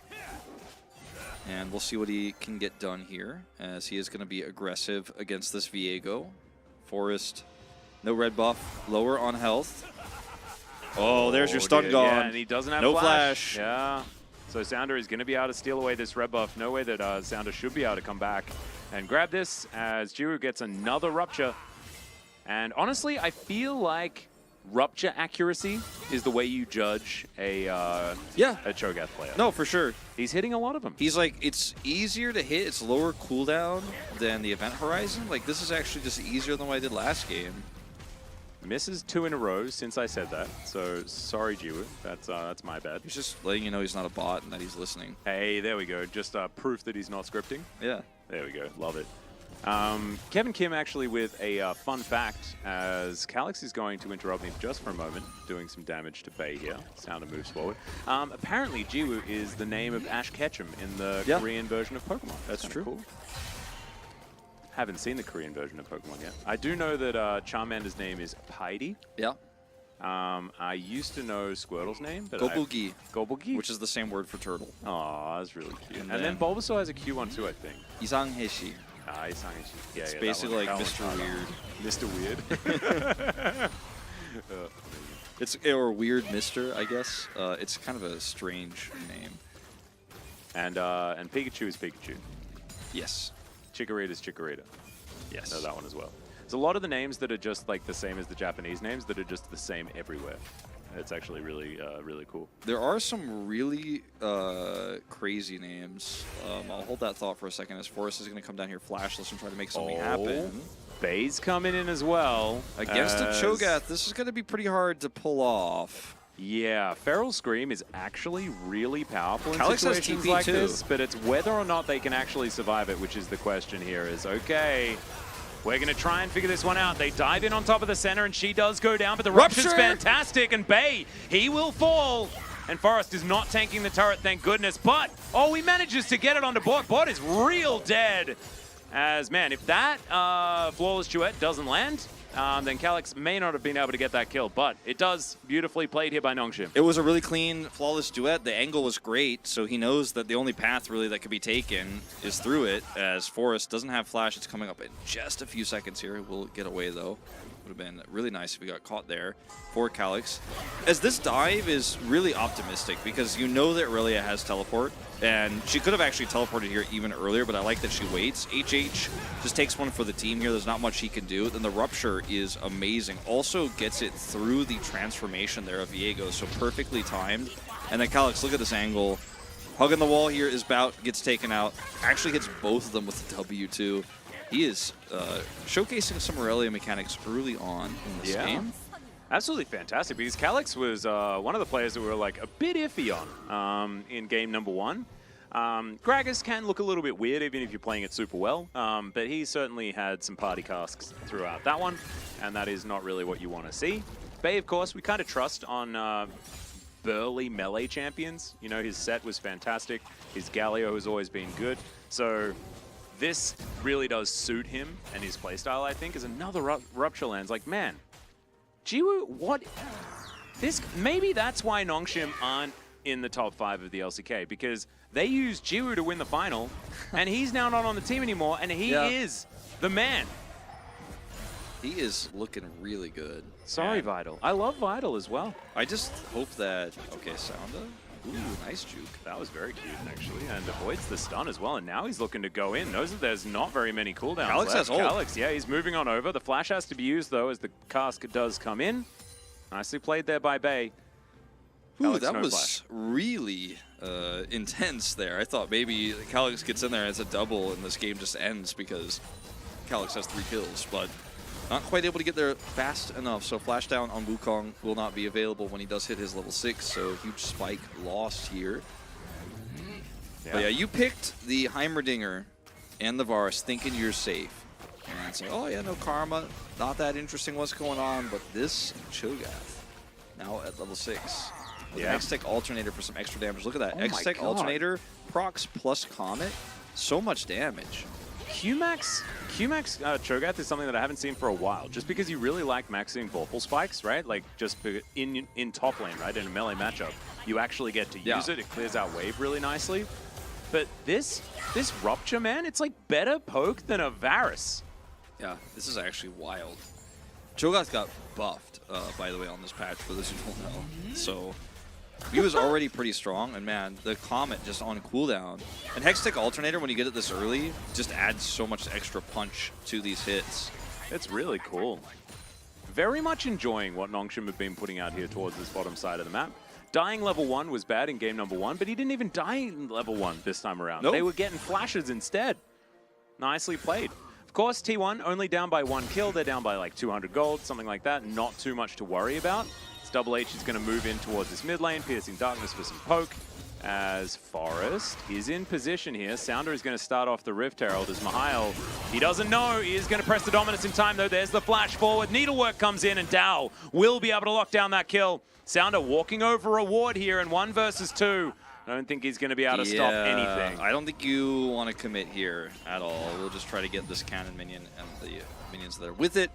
And we'll see what he can get done here, as he is going to be aggressive against this Viego. Forest, no red buff, lower on health. Oh, there's your stun dear. gone. Yeah, and he doesn't have no flash. Yeah. So Sounder is going to be able to steal away this red buff. No way that Sounder should be able to come back and grab this, as Jiwoo gets another Rupture. And honestly, I feel like Rupture accuracy is the way you judge a Cho'Gath player. No, for sure. He's hitting a lot of them. He's like, it's easier to hit, it's lower cooldown than the event horizon. Like, this is actually just easier than what I did last game. Misses 2 in a row since I said that. So sorry, Jiwoo. That's my bad. He's just letting you know he's not a bot and that he's listening. Hey, there we go. Just proof that he's not scripting. Yeah. There we go. Love it. Kevin Kim actually with a fun fact, as Calix is going to interrupt me just for a moment, doing some damage to Bei here. Sounder moves forward. Apparently, Jiwoo is the name of Ash Ketchum in the Korean version of Pokemon. That's true. Cool. Haven't seen the Korean version of Pokemon yet. I do know that Charmander's name is Paidi. Yeah. I used to know Squirtle's name, but Gobugi, Gobugi? which is the same word for turtle. Oh, that's really cute. And And then then Bulbasaur has a Q1 too, I think. Isangheshi. Yeah, It's that basically one- like that one's Mr. hard. Weird. Mr. Weird. It's or Weird Mister, I guess. It's kind of a strange name. And Pikachu is Pikachu. Yes. Chikorita is Chikorita. Yes. Know that one as well. There's a lot of the names that are just like the same as the Japanese names that are just the same everywhere. It's actually really, really cool. There are some really crazy names. I'll hold that thought for a second, as Forrest is going to come down here flashless and try to make something happen. Bei's coming in as well. Against a as- Cho'Gath, this is going to be pretty hard to pull off. Yeah, Feral Scream is actually really powerful in Calix has situations TP like too. this, but it's whether or not they can actually survive it, which is the question here is, okay, we're going to try and figure this one out. They dive in on top of the center, and she does go down, but the Rupture's Rupture! fantastic, and Bei, he will fall. And Forrest is not tanking the turret, thank goodness, but, oh, he manages to get it onto Bot. Bot is real dead. As, man, if that Flawless Duet doesn't land, then Calyx may not have been able to get that kill, but it does beautifully played here by Nongshim. It was a really clean, flawless duet. The angle was great, so he knows that the only path really that could be taken is through it, as Forrest doesn't have flash. It's coming up in just a few seconds here. We'll get away, though. Would have been really nice if we got caught there for Calyx. As this dive is really optimistic, because you know that Aurelia has teleport, and she could have actually teleported here even earlier, but I like that she waits. HH just takes one for the team here. There's not much he can do. Then the Rupture is amazing. Also gets it through the transformation there of Viego, so perfectly timed. And then Calyx, look at this angle. Hugging the wall here is Bout, gets taken out. Actually hits both of them with the W2. He is showcasing some Aurelia mechanics early on in this game. Absolutely fantastic, because Calyx was one of the players that we were like a bit iffy on in game number 1. Gragas can look a little bit weird even if you're playing it super well, but he certainly had some party casks throughout that one, and that is not really what you want to see. Bay, of course, we kind of trust on burly melee champions. You know, his set was fantastic. His Galio has always been good. So this really does suit him and his playstyle, I think, is another Rupture lands. Like, man, Jiwoo, what? Maybe that's why Nongshim aren't in the top 5 of the LCK, because they used Jiwoo to win the final, and he's now not on the team anymore, and he is the man. He is looking really good. Sorry, Vital. I love Vital as well. I just hope that... Okay, Sounda. Ooh, nice juke. That was very cute, actually, and avoids the stun as well, and now he's looking to go in. Knows that there's not very many cooldowns Calyx left. has ult. Calyx, yeah, he's moving on over. The flash has to be used, though, as the cask does come in. Nicely played there by Bay. Ooh, Calyx, that no was flash. really intense there. I thought maybe Calyx gets in there as a double and this game just ends because Calyx has 3 kills, but not quite able to get there fast enough. So flash down on Wukong will not be available when he does hit his level 6, so huge spike lost here. Yeah. But yeah, you picked the Heimerdinger and the Varus thinking you're safe. And it's like, oh yeah, no Karma, not that interesting what's going on, but this Cho'Gath, now at level 6. With an X-Tech Alternator for some extra damage. Look at that, Oh X-Tech Alternator, procs plus Comet, so much damage. Qmax Cho'Gath is something that I haven't seen for a while, just because you really like maxing Vorpal spikes, right? Like, just in top lane, right? In a melee matchup, you actually get to use it. It clears out wave really nicely. But this Rupture, man, it's like better poke than a Varus. Yeah, this is actually wild. Cho'Gath got buffed, by the way, on this patch, for those who don't know. So he was already pretty strong, and man, the Comet just on cooldown. And Hextech Alternator, when you get it this early, just adds so much extra punch to these hits. It's really cool. Very much enjoying what Nongshim have been putting out here towards this bottom side of the map. Dying level 1 was bad in game number 1, but he didn't even die in level 1 this time around. Nope. They were getting flashes instead. Nicely played. Of course, T1 only down by 1 kill. They're down by like 200 gold, something like that. Not too much to worry about. Double H is going to move in towards this mid lane, piercing darkness for some poke. As Forrest is in position here. Sounder is going to start off the Rift Herald as Mihail. He doesn't know. He is going to press the dominance in time, though. There's the flash forward. Needlework comes in, and Dow will be able to lock down that kill. Sounder walking over a ward here in 1 versus 2. I don't think he's going to be able to stop anything. I don't think you want to commit here at all. We'll just try to get this cannon minion and the minions that are with it.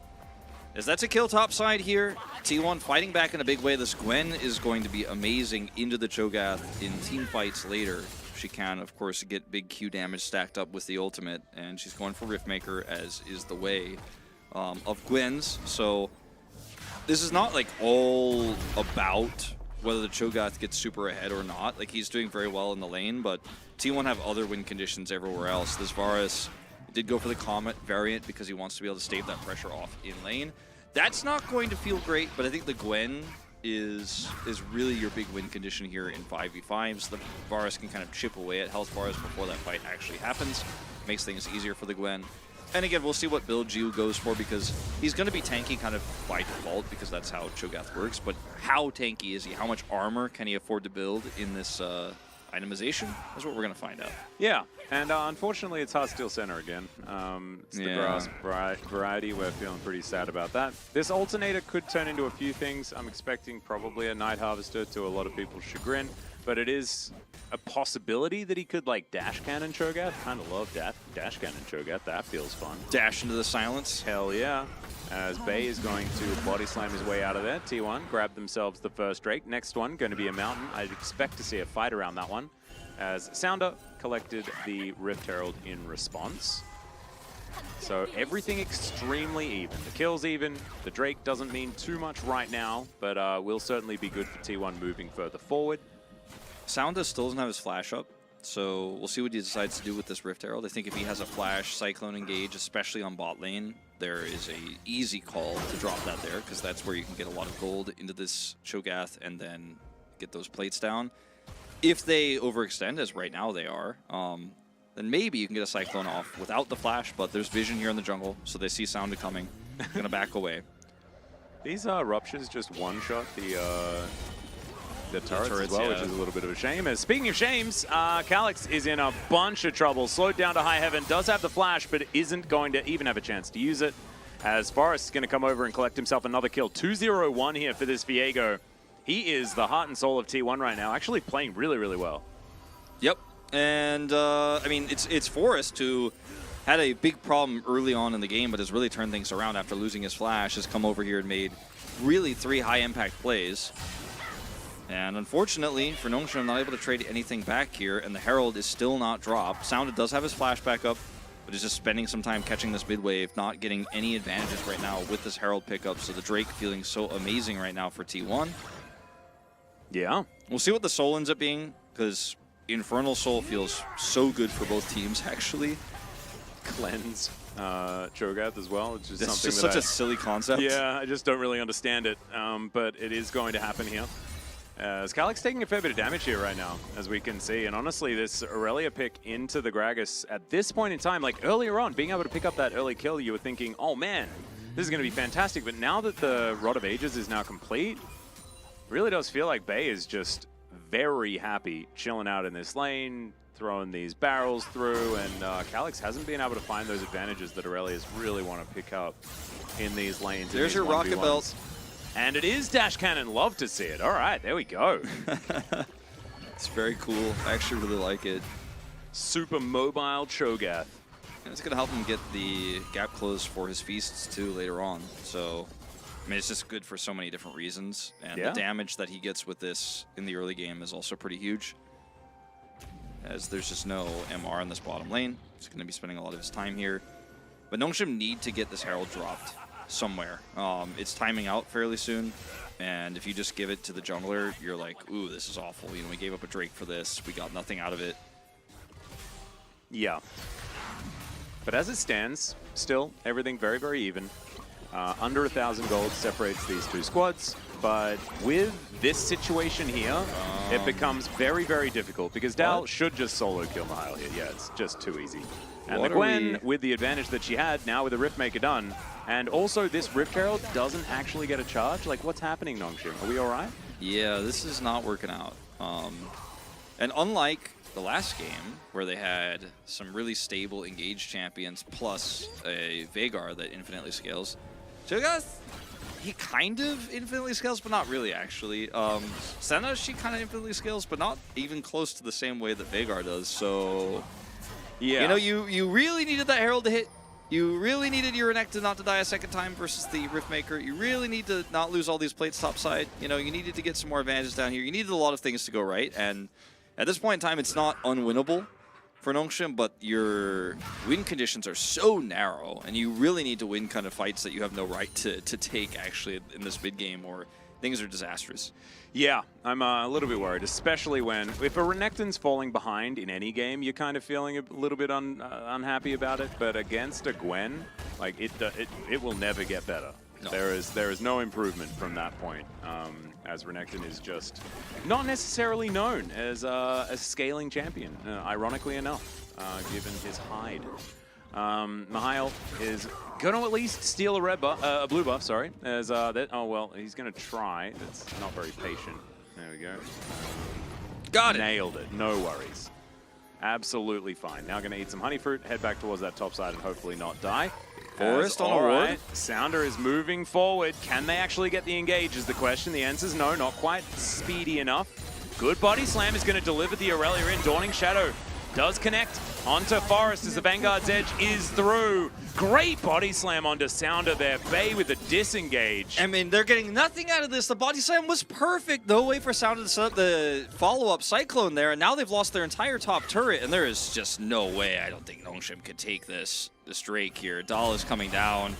As that's a kill top side here. T1 fighting back in a big way. This Gwen is going to be amazing into the Cho'Gath in team fights later. She can, of course, get big Q damage stacked up with the ultimate, and she's going for Riftmaker, as is the way of Gwen's. So this is not like all about whether the Cho'Gath gets super ahead or not. Like, he's doing very well in the lane, but T1 have other win conditions everywhere else. This Varus did go for the Comet variant because he wants to be able to stave that pressure off in lane. That's not going to feel great, but I think the Gwen is really your big win condition here in 5v5s. The Varus can kind of chip away at health bars before that fight actually happens. Makes things easier for the Gwen. And again, we'll see what build Jiwoo goes for, because he's going to be tanky kind of by default, because that's how Cho'Gath works. But how tanky is he? How much armor can he afford to build in this itemization? That's what we're going to find out. Yeah, and unfortunately it's Heartsteel Center again. It's the grass variety. We're feeling pretty sad about that. This alternator could turn into a few things. I'm expecting probably a Night Harvester, to a lot of people's chagrin. but it is a possibility that he could like dash cannon Cho'Gath. Kind of love dash cannon Cho'Gath. That feels fun. Dash into the silence. Hell yeah. As Bay is going to body slam his way out of there. T1 grab themselves the first Drake. Next one going to be a Mountain. I'd expect to see a fight around that one. As Sounder collected the Rift Herald in response. So everything extremely even. The kill's even. The Drake doesn't mean too much right now, but will certainly be good for T1 moving further forward. Sounder still doesn't have his flash up, so we'll see what he decides to do with this Rift Herald. I think if he has a flash, Cyclone engage, especially on bot lane, there is a easy call to drop that there, because that's where you can get a lot of gold into this Cho'Gath and then get those plates down. If they overextend, as right now they are, then maybe you can get a Cyclone off without the flash, but there's vision here in the jungle, so they see Sounder coming. Gonna back away. These Ruptures just one-shot the turrets as well, yeah. which is a little bit of a shame. As speaking of shames, Calyx is in a bunch of trouble. Slowed down to high heaven, does have the flash, but isn't going to even have a chance to use it. As Forrest is going to come over and collect himself another kill. 2-0-1 here for this Viego. He is the heart and soul of T1 right now, actually playing really, really well. Yep, and I mean, it's Forrest who had a big problem early on in the game, but has really turned things around after losing his flash, has come over here and made really 3 high-impact plays. And unfortunately, for Nongshim, not able to trade anything back here, and the Herald is still not dropped. Sounder does have his flash back up, but is just spending some time catching this mid wave, not getting any advantages right now with this Herald pickup, so the Drake feeling so amazing right now for T1. Yeah. We'll see what the Soul ends up being, because Infernal Soul feels so good for both teams, actually. Cleanse Cho'Gath as well, which is It's something just that such a silly concept. Yeah, I just don't really understand it, but it is going to happen here. As Calyx taking a fair bit of damage here right now, as we can see. And honestly, this Aurelia pick into the Gragas at this point in time, like earlier on, being able to pick up that early kill, you were thinking, oh man, this is going to be fantastic. But now that the Rod of Ages is now complete, really does feel like Bay is just very happy chilling out in this lane, throwing these barrels through, and Calyx hasn't been able to find those advantages that Aurelias really want to pick up in these lanes. There's your rocket belt. And it is Dash Cannon. Love to see it. All right, there we go. It's very cool. I actually really like it. Super mobile Cho'Gath. And it's going to help him get the gap closed for his feasts too later on. So, I mean, it's just good for so many different reasons. And Yeah. the damage that he gets with this in the early game is also pretty huge, as there's just no MR in this bottom lane. He's going to be spending a lot of his time here. But Nongshim need to get this Herald dropped somewhere. It's timing out fairly soon, and if you just give it to the jungler, you're like, ooh, this is awful. You know, we gave up a Drake for this. We got nothing out of it. Yeah. But as it stands, still, everything very, very even. Under 1,000 gold separates these two squads. But with this situation here, it becomes very, very difficult, because Dal should just solo kill Nihil here. Yeah, it's just too easy. And the Gwen, with the advantage that she had, now with the Rift Maker done, and also this Rift Herald doesn't actually get a charge. Like, what's happening, Nongshim? Are we all right? Yeah, this is not working out. And unlike the last game, where they had some really stable engaged champions plus a Veigar that infinitely scales, Cho'Gath, he kind of infinitely scales, but not really, actually. Senna, she kind of infinitely scales, but not even close to the same way that Veigar does, so... Yeah. You know, you really needed that Herald to hit. You really needed your Renekton not to die a second time versus the Riftmaker. You really need to not lose all these plates topside. You know, you needed to get some more advantages down here. You needed a lot of things to go right, and at this point in time, it's not unwinnable for Nongshim, but your win conditions are so narrow, and you really need to win kind of fights that you have no right to take, actually, in this mid game, or things are disastrous. Yeah, I'm a little bit worried, especially when, if a Renekton's falling behind in any game, you're kind of feeling a little bit unhappy about it, but against a Gwen, like, it will never get better. No. There is no improvement from that point, as Renekton is just not necessarily known as a scaling champion, ironically enough, given his hide. Nihil is going to at least steal a red buff, a blue buff, sorry. As oh well, he's going to try. That's not very patient. There we go. Got it. Nailed it. No worries. Absolutely fine. Now going to eat some honey fruit, head back towards that top side, and hopefully not die. Forest on a ward. Sounder is moving forward. Can they actually get the engage is the question. The answer is no, not quite speedy enough. Good body slam is going to deliver the Aurelia in. Dawning Shadow does connect onto Forest as the Vanguard's edge is through. Great body slam onto Sounder there. Bay with the disengage. I mean, they're getting nothing out of this. The body slam was perfect. No way for Sounder to set up the follow-up Cyclone there, and now they've lost their entire top turret, and there is just no way. I don't think Nongshim could take this Drake here. Dahl is coming down.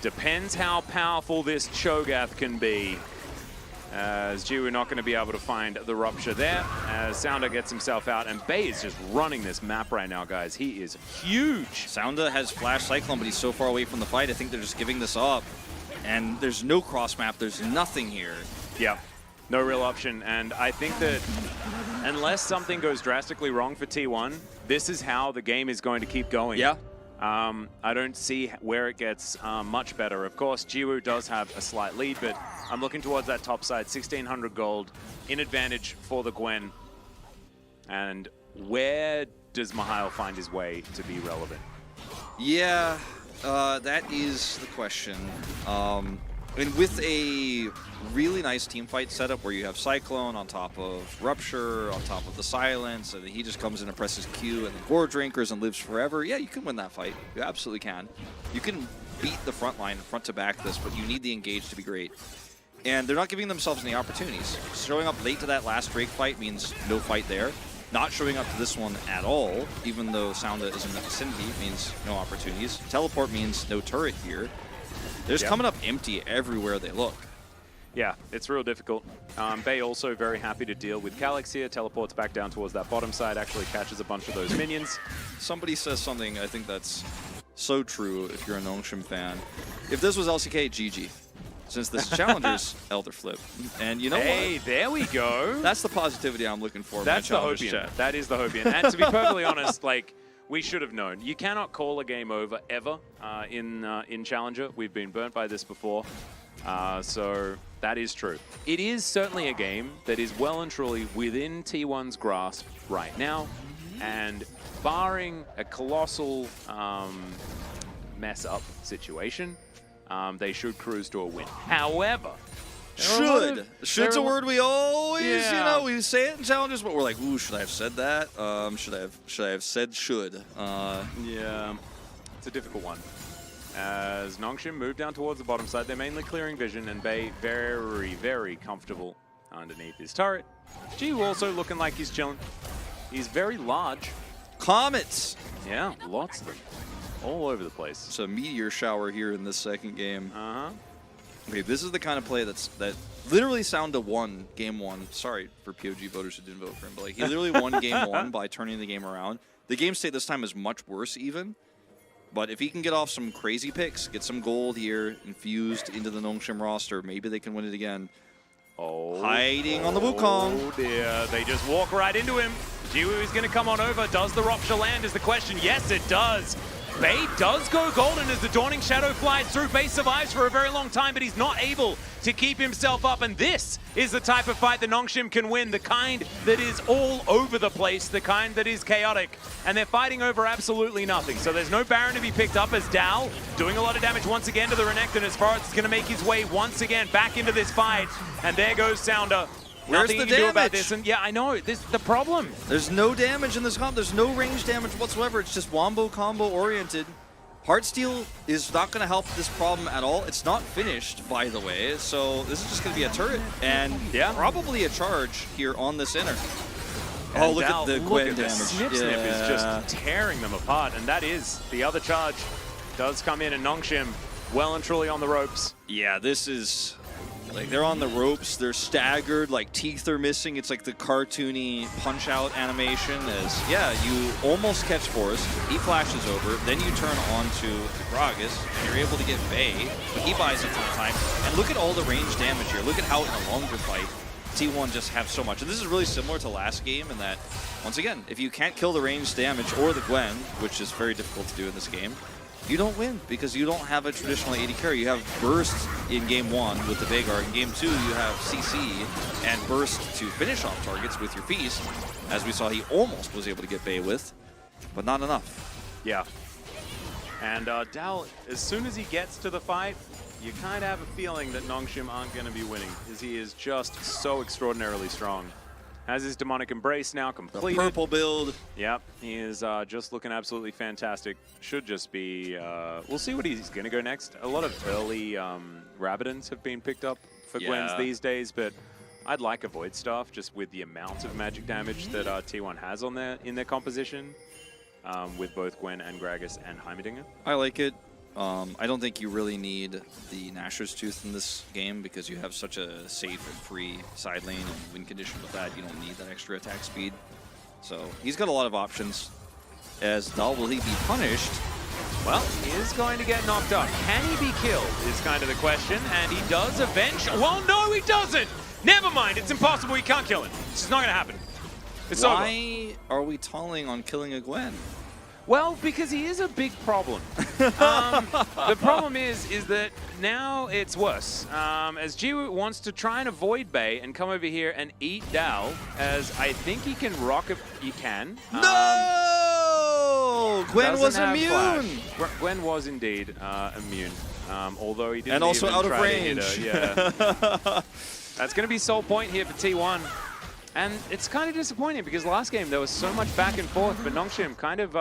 Depends how powerful this Cho'Gath can be. As Jiwoo not going to be able to find the rupture there, as Sounder gets himself out, and Bay is just running this map right now, guys. He is huge. Sounder has Flash Cyclone, but he's so far away from the fight. I think they're just giving this up. And there's no cross map. There's nothing here. Yeah, no real option. And I think that unless something goes drastically wrong for T1, this is how the game is going to keep going. Yeah. I don't see where it gets much better. Of course, Jiwoo does have a slight lead, but I'm looking towards that top side. 1,600 gold in advantage for the Gwen. And where does Mihail find his way to be relevant? Yeah, that is the question. And with a really nice team fight setup where you have Cyclone on top of Rupture, on top of the Silence, and he just comes in and presses Q and the Gore Drinkers and lives forever, yeah, you can win that fight. You absolutely can. You can beat the front line, front to back this, but you need the engage to be great. And they're not giving themselves any opportunities. Showing up late to that last Drake fight means no fight there. Not showing up to this one at all, even though Sounder is in the vicinity, means no opportunities. Teleport means no turret here. They're just coming up empty everywhere they look. Yeah, it's real difficult. Bay also very happy to deal with Calyx here. Teleports back down towards that bottom side, actually catches a bunch of those minions. Somebody says something, I think that's so true if you're a Nongshim fan. If this was LCK, GG. Since this is Challengers, Elder Flip. And you know what? Hey, there we go. That's the positivity I'm looking for. That's the Challengers Hopian. chat. That is the Hopian. And to be perfectly honest, like, we should have known. You cannot call a game over ever in Challenger. We've been burnt by this before. So that is true. It is certainly a game that is well and truly within T1's grasp right now. And barring a colossal mess-up situation, they should cruise to a win. However, Should's a word we always, Yeah. you know, we say it in Challengers, but we're like, ooh, should I have said that? Should I have said should? Yeah, it's a difficult one. As Nongshim move down towards the bottom side, they're mainly clearing vision, and Bay very, very comfortable underneath his turret. Jiwoo also looking like he's chilling. He's very large. Comets! Yeah, lots of them. All over the place. It's a meteor shower here in this second game. Okay, this is the kind of play that literally Sounder won game one. Sorry for POG voters who didn't vote for him, but like, he literally won game one by turning the game around. The game state this time is much worse even. But if he can get off some crazy picks, get some gold here infused into the Nongshim roster, maybe they can win it again. Oh, Hiding on the Wukong. Oh dear, they just walk right into him. Jiwoo is going to come on over. Does the rupture land is the question. Yes, it does. Bay does go golden as the Dawning Shadow flies through. Bay survives for a very long time, but he's not able to keep himself up. And this is the type of fight that Nongshim can win, the kind that is all over the place, the kind that is chaotic. And they're fighting over absolutely nothing. So there's no Baron to be picked up as Dal doing a lot of damage once again to the Renekton as Forest is going to make his way once again back into this fight. And there goes Sounder. Where's Nothing the you can do about damage? this, and yeah, I know, this is the problem. There's no damage in this comp. There's no range damage whatsoever. It's just wombo combo oriented. Heartsteel is not going to help this problem at all. It's not finished, by the way, so this is just going to be a turret and probably a charge here on the center. And oh, look Dal, at the look Gwen at the damage. Snip is just tearing them apart, and that is the other charge. Does come in, and Nongshim well and truly on the ropes. Yeah, this is... like, they're on the ropes, they're staggered, like teeth are missing. It's like the cartoony punch-out animation as, yeah, you almost catch Forrest, he flashes over, then you turn on to Gragas, and you're able to get Bay, but he buys a ton of time. And look at all the range damage here. Look at how in a longer fight, T1 just have so much. And this is really similar to last game in that, once again, if you can't kill the range damage or the Gwen, which is very difficult to do in this game, you don't win because you don't have a traditional AD carry. You have Burst in game one with the Veigar. In game two, you have CC and Burst to finish off targets with your Feast. As we saw, he almost was able to get Bay with, but not enough. Yeah. And Dal, as soon as he gets to the fight, you kind of have a feeling that Nongshim aren't going to be winning because he is just so extraordinarily strong. Has his demonic embrace now The completed. purple build. Yep, he is just looking absolutely fantastic. Should just be, we'll see what he's going to go next. A lot of early Rabadons have been picked up for Gwens these days, but I'd like a Void Staff just with the amount of magic damage that T1 has on in their composition with both Gwen and Gragas and Heimerdinger. I like it. I don't think you really need the Nashor's Tooth in this game because you have such a safe and free side lane and win condition with that. You don't need that extra attack speed. So he's got a lot of options. As Dahl, will he be punished? Well, he is going to get knocked up. Can he be killed is kind of the question, and he does eventually. Well, no, he doesn't! Never mind, it's impossible, he can't kill him. It's just not going to happen. It's over. Why are we talling on killing a Gwen? Well, because he is a big problem. The problem is that now it's worse. As G wants to try and avoid Bay and come over here and eat Dao, as I think he can rock if he can. No! Gwen was Doesn't have immune! Flash. Gwen was indeed immune, although he didn't And also even out of try to hit range. her. Yeah. That's going to be sole point here for T1. And it's kind of disappointing because last game there was so much back and forth, but Nongshim kind of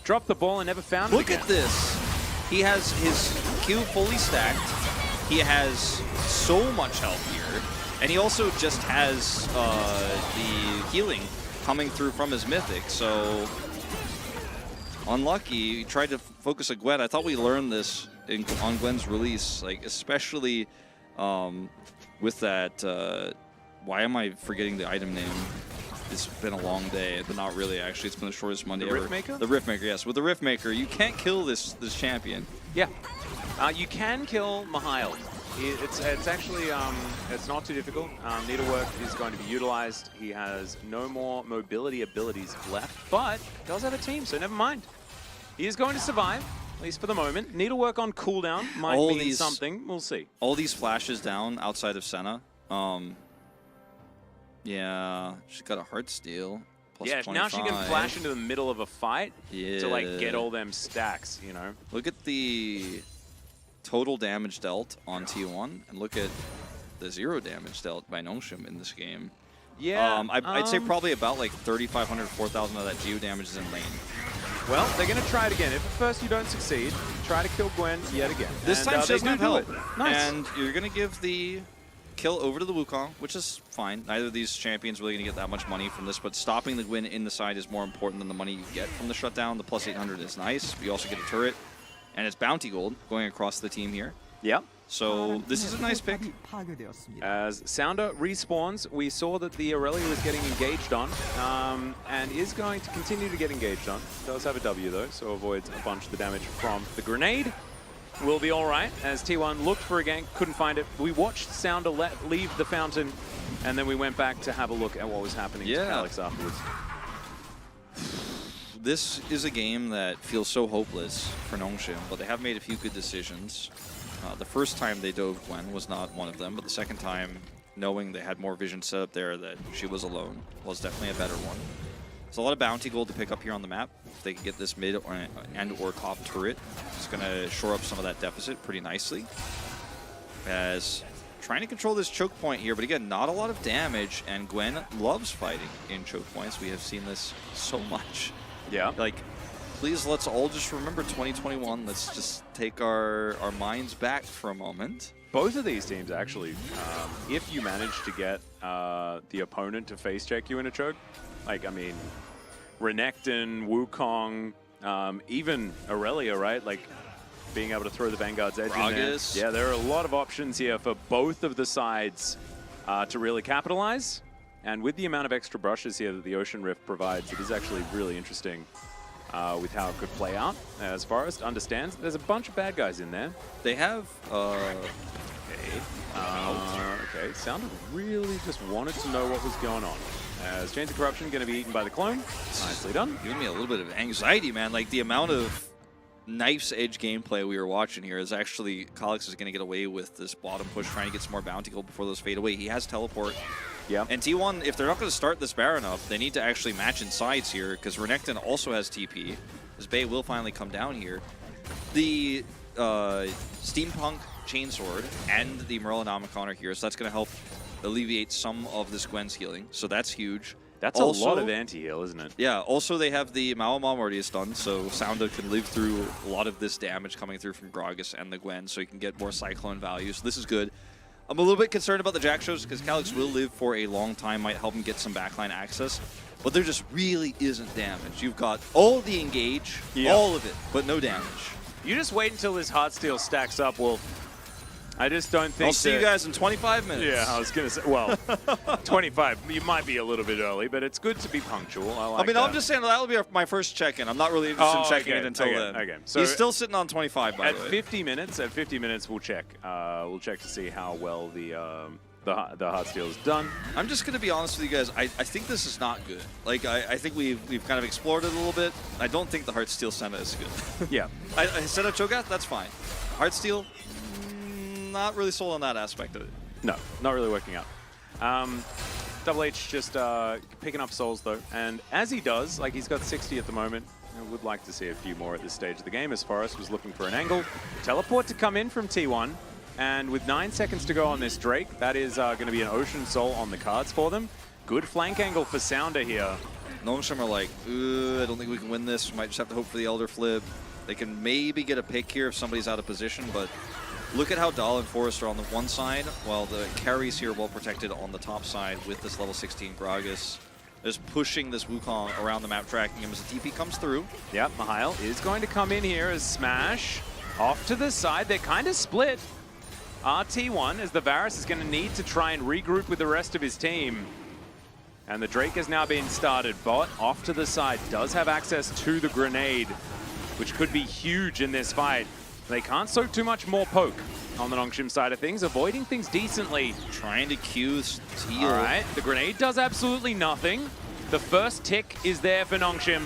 dropped the ball and never found it Look again. at this. He has his Q fully stacked. He has so much health here. And he also just has the healing coming through from his Mythic. So unlucky. He tried to focus on Gwen. I thought we learned this on Gwen's release, like especially with that... why am I forgetting the item name? It's been a long day, but not really, actually. It's been the shortest Monday ever. The Riftmaker? The Riftmaker, yes. With the Riftmaker, you can't kill this champion. Yeah. You can kill Mihail. It's actually, it's not too difficult. Needlework is going to be utilized. He has no more mobility abilities left, but does have a team, so never mind. He is going to survive, at least for the moment. Needlework on cooldown might mean something. We'll see. All these flashes down outside of Senna. Yeah, she's got a heart steal. Plus Yeah, 25. now she can flash into the middle of a fight to like get Yeah. all them stacks, you know. Look at the total damage dealt on T1, and look at the 0 damage dealt by Nongshim in this game. Yeah. I'd say probably about like 3,500, 4,000 of that geo damage is in lane. Well, they're going to try it again. If at first you don't succeed, try to kill Gwen yet again. This And, time she they doesn't have do help. it. Nice. And you're going to give the kill over to the Wukong, which is fine. Neither of these champions really going to get that much money from this, but stopping the Gwen in the side is more important than the money you get from the shutdown. The plus 800 is nice. You also get a turret, and it's bounty gold going across the team here. Yeah. So this is a nice pick. As Sounder respawns, we saw that the Aurelia was getting engaged on, and is going to continue to get engaged on. Does have a W though, so avoids a bunch of the damage from the grenade. Will be all right, as T1 looked for a gank, couldn't find it. We watched Sounder leave the fountain, and then we went back to have a look at what was happening to Alex afterwards. This is a game that feels so hopeless for Nongshim, but they have made a few good decisions. The first time they dove Gwen was not one of them, but the second time, knowing they had more vision set up there that she was alone, was definitely a better one. There's a lot of bounty gold to pick up here on the map. If they can get this mid or top turret, it's going to shore up some of that deficit pretty nicely. As trying to control this choke point here, but again, not a lot of damage, and Gwen loves fighting in choke points. We have seen this so much. Yeah. Like, please, let's all just remember 2021. Let's just take our minds back for a moment. Both of these teams, actually, if you manage to get the opponent to face check you in a choke, like, I mean, Renekton, Wukong, even Aurelia, right? Like, being able to throw the Vanguard's edge in there. Yeah, there are a lot of options here for both of the sides to really capitalize. And with the amount of extra brushes here that the Ocean Rift provides, it is actually really interesting with how it could play out. As Forrest understands, there's a bunch of bad guys in there. They have... Okay, Sounder really just wanted to know what was going on. As Chains of Corruption going to be eaten by the clone. Nicely done. Giving me a little bit of anxiety, man. Like, the amount of knife's edge gameplay we were watching here is actually Kalix is going to get away with this bottom push, trying to get some more bounty gold before those fade away. He has teleport. Yeah. And T1, if they're not going to start this Baron up, they need to actually match in sides here, because Renekton also has TP. This Bay will finally come down here. The Steampunk Chainsword and the Merlinamicon are here, so that's going to help alleviate some of this Gwen's healing, so that's huge. That's also, a lot of anti-heal, isn't it? Yeah, also they have the Mao already stunned, so Sounda can live through a lot of this damage coming through from Gragas and the Gwen, so you can get more Cyclone value, so this is good. I'm a little bit concerned about the Jack shows because Calyx will live for a long time, might help him get some backline access, but there just really isn't damage. You've got all the engage, all of it, but no damage. You just wait until this Heartsteel stacks up, Wolf. I just don't think I'll see you guys in 25 minutes. Yeah, I was going to say, well, 25, you might be a little bit early, but it's good to be punctual. I mean, I'm just saying that'll be my first check-in. I'm not really interested in checking it until then. Okay. So he's still sitting on 25, by the way. At 50 minutes, we'll check. We'll check to see how well the Heartsteel is done. I'm just going to be honest with you guys. I think this is not good. Like, I think we've kind of explored it a little bit. I don't think the Heartsteel Senna is good. Yeah. Senna Cho'Gath, that's fine. Heartsteel, not really sold on that aspect of it. No, not really working out. Double H just picking up souls, though. And as he does, like he's got 60 at the moment, I would like to see a few more at this stage of the game, as Forrest was looking for an angle. Teleport to come in from T1. And with 9 seconds to go on this Drake, that is going to be an Ocean Soul on the cards for them. Good flank angle for Sounder here. Noamsham are like, I don't think we can win this. We might just have to hope for the Elder Flip. They can maybe get a pick here if somebody's out of position, but look at how Dahl and Forrest are on the one side, while the carries here well protected on the top side with this level 16 Gragas. Just pushing this Wukong around the map, tracking him as the TP comes through. Yep, Mihail is going to come in here as Smash. Off to the side, they're kind of split. RT1, as the Varus is going to need to try and regroup with the rest of his team. And the Drake has now been started. Bot off to the side, does have access to the grenade, which could be huge in this fight. They can't soak too much more poke on the Nongshim side of things, avoiding things decently. Trying to Q steal. All right, the grenade does absolutely nothing. The first tick is there for Nongshim,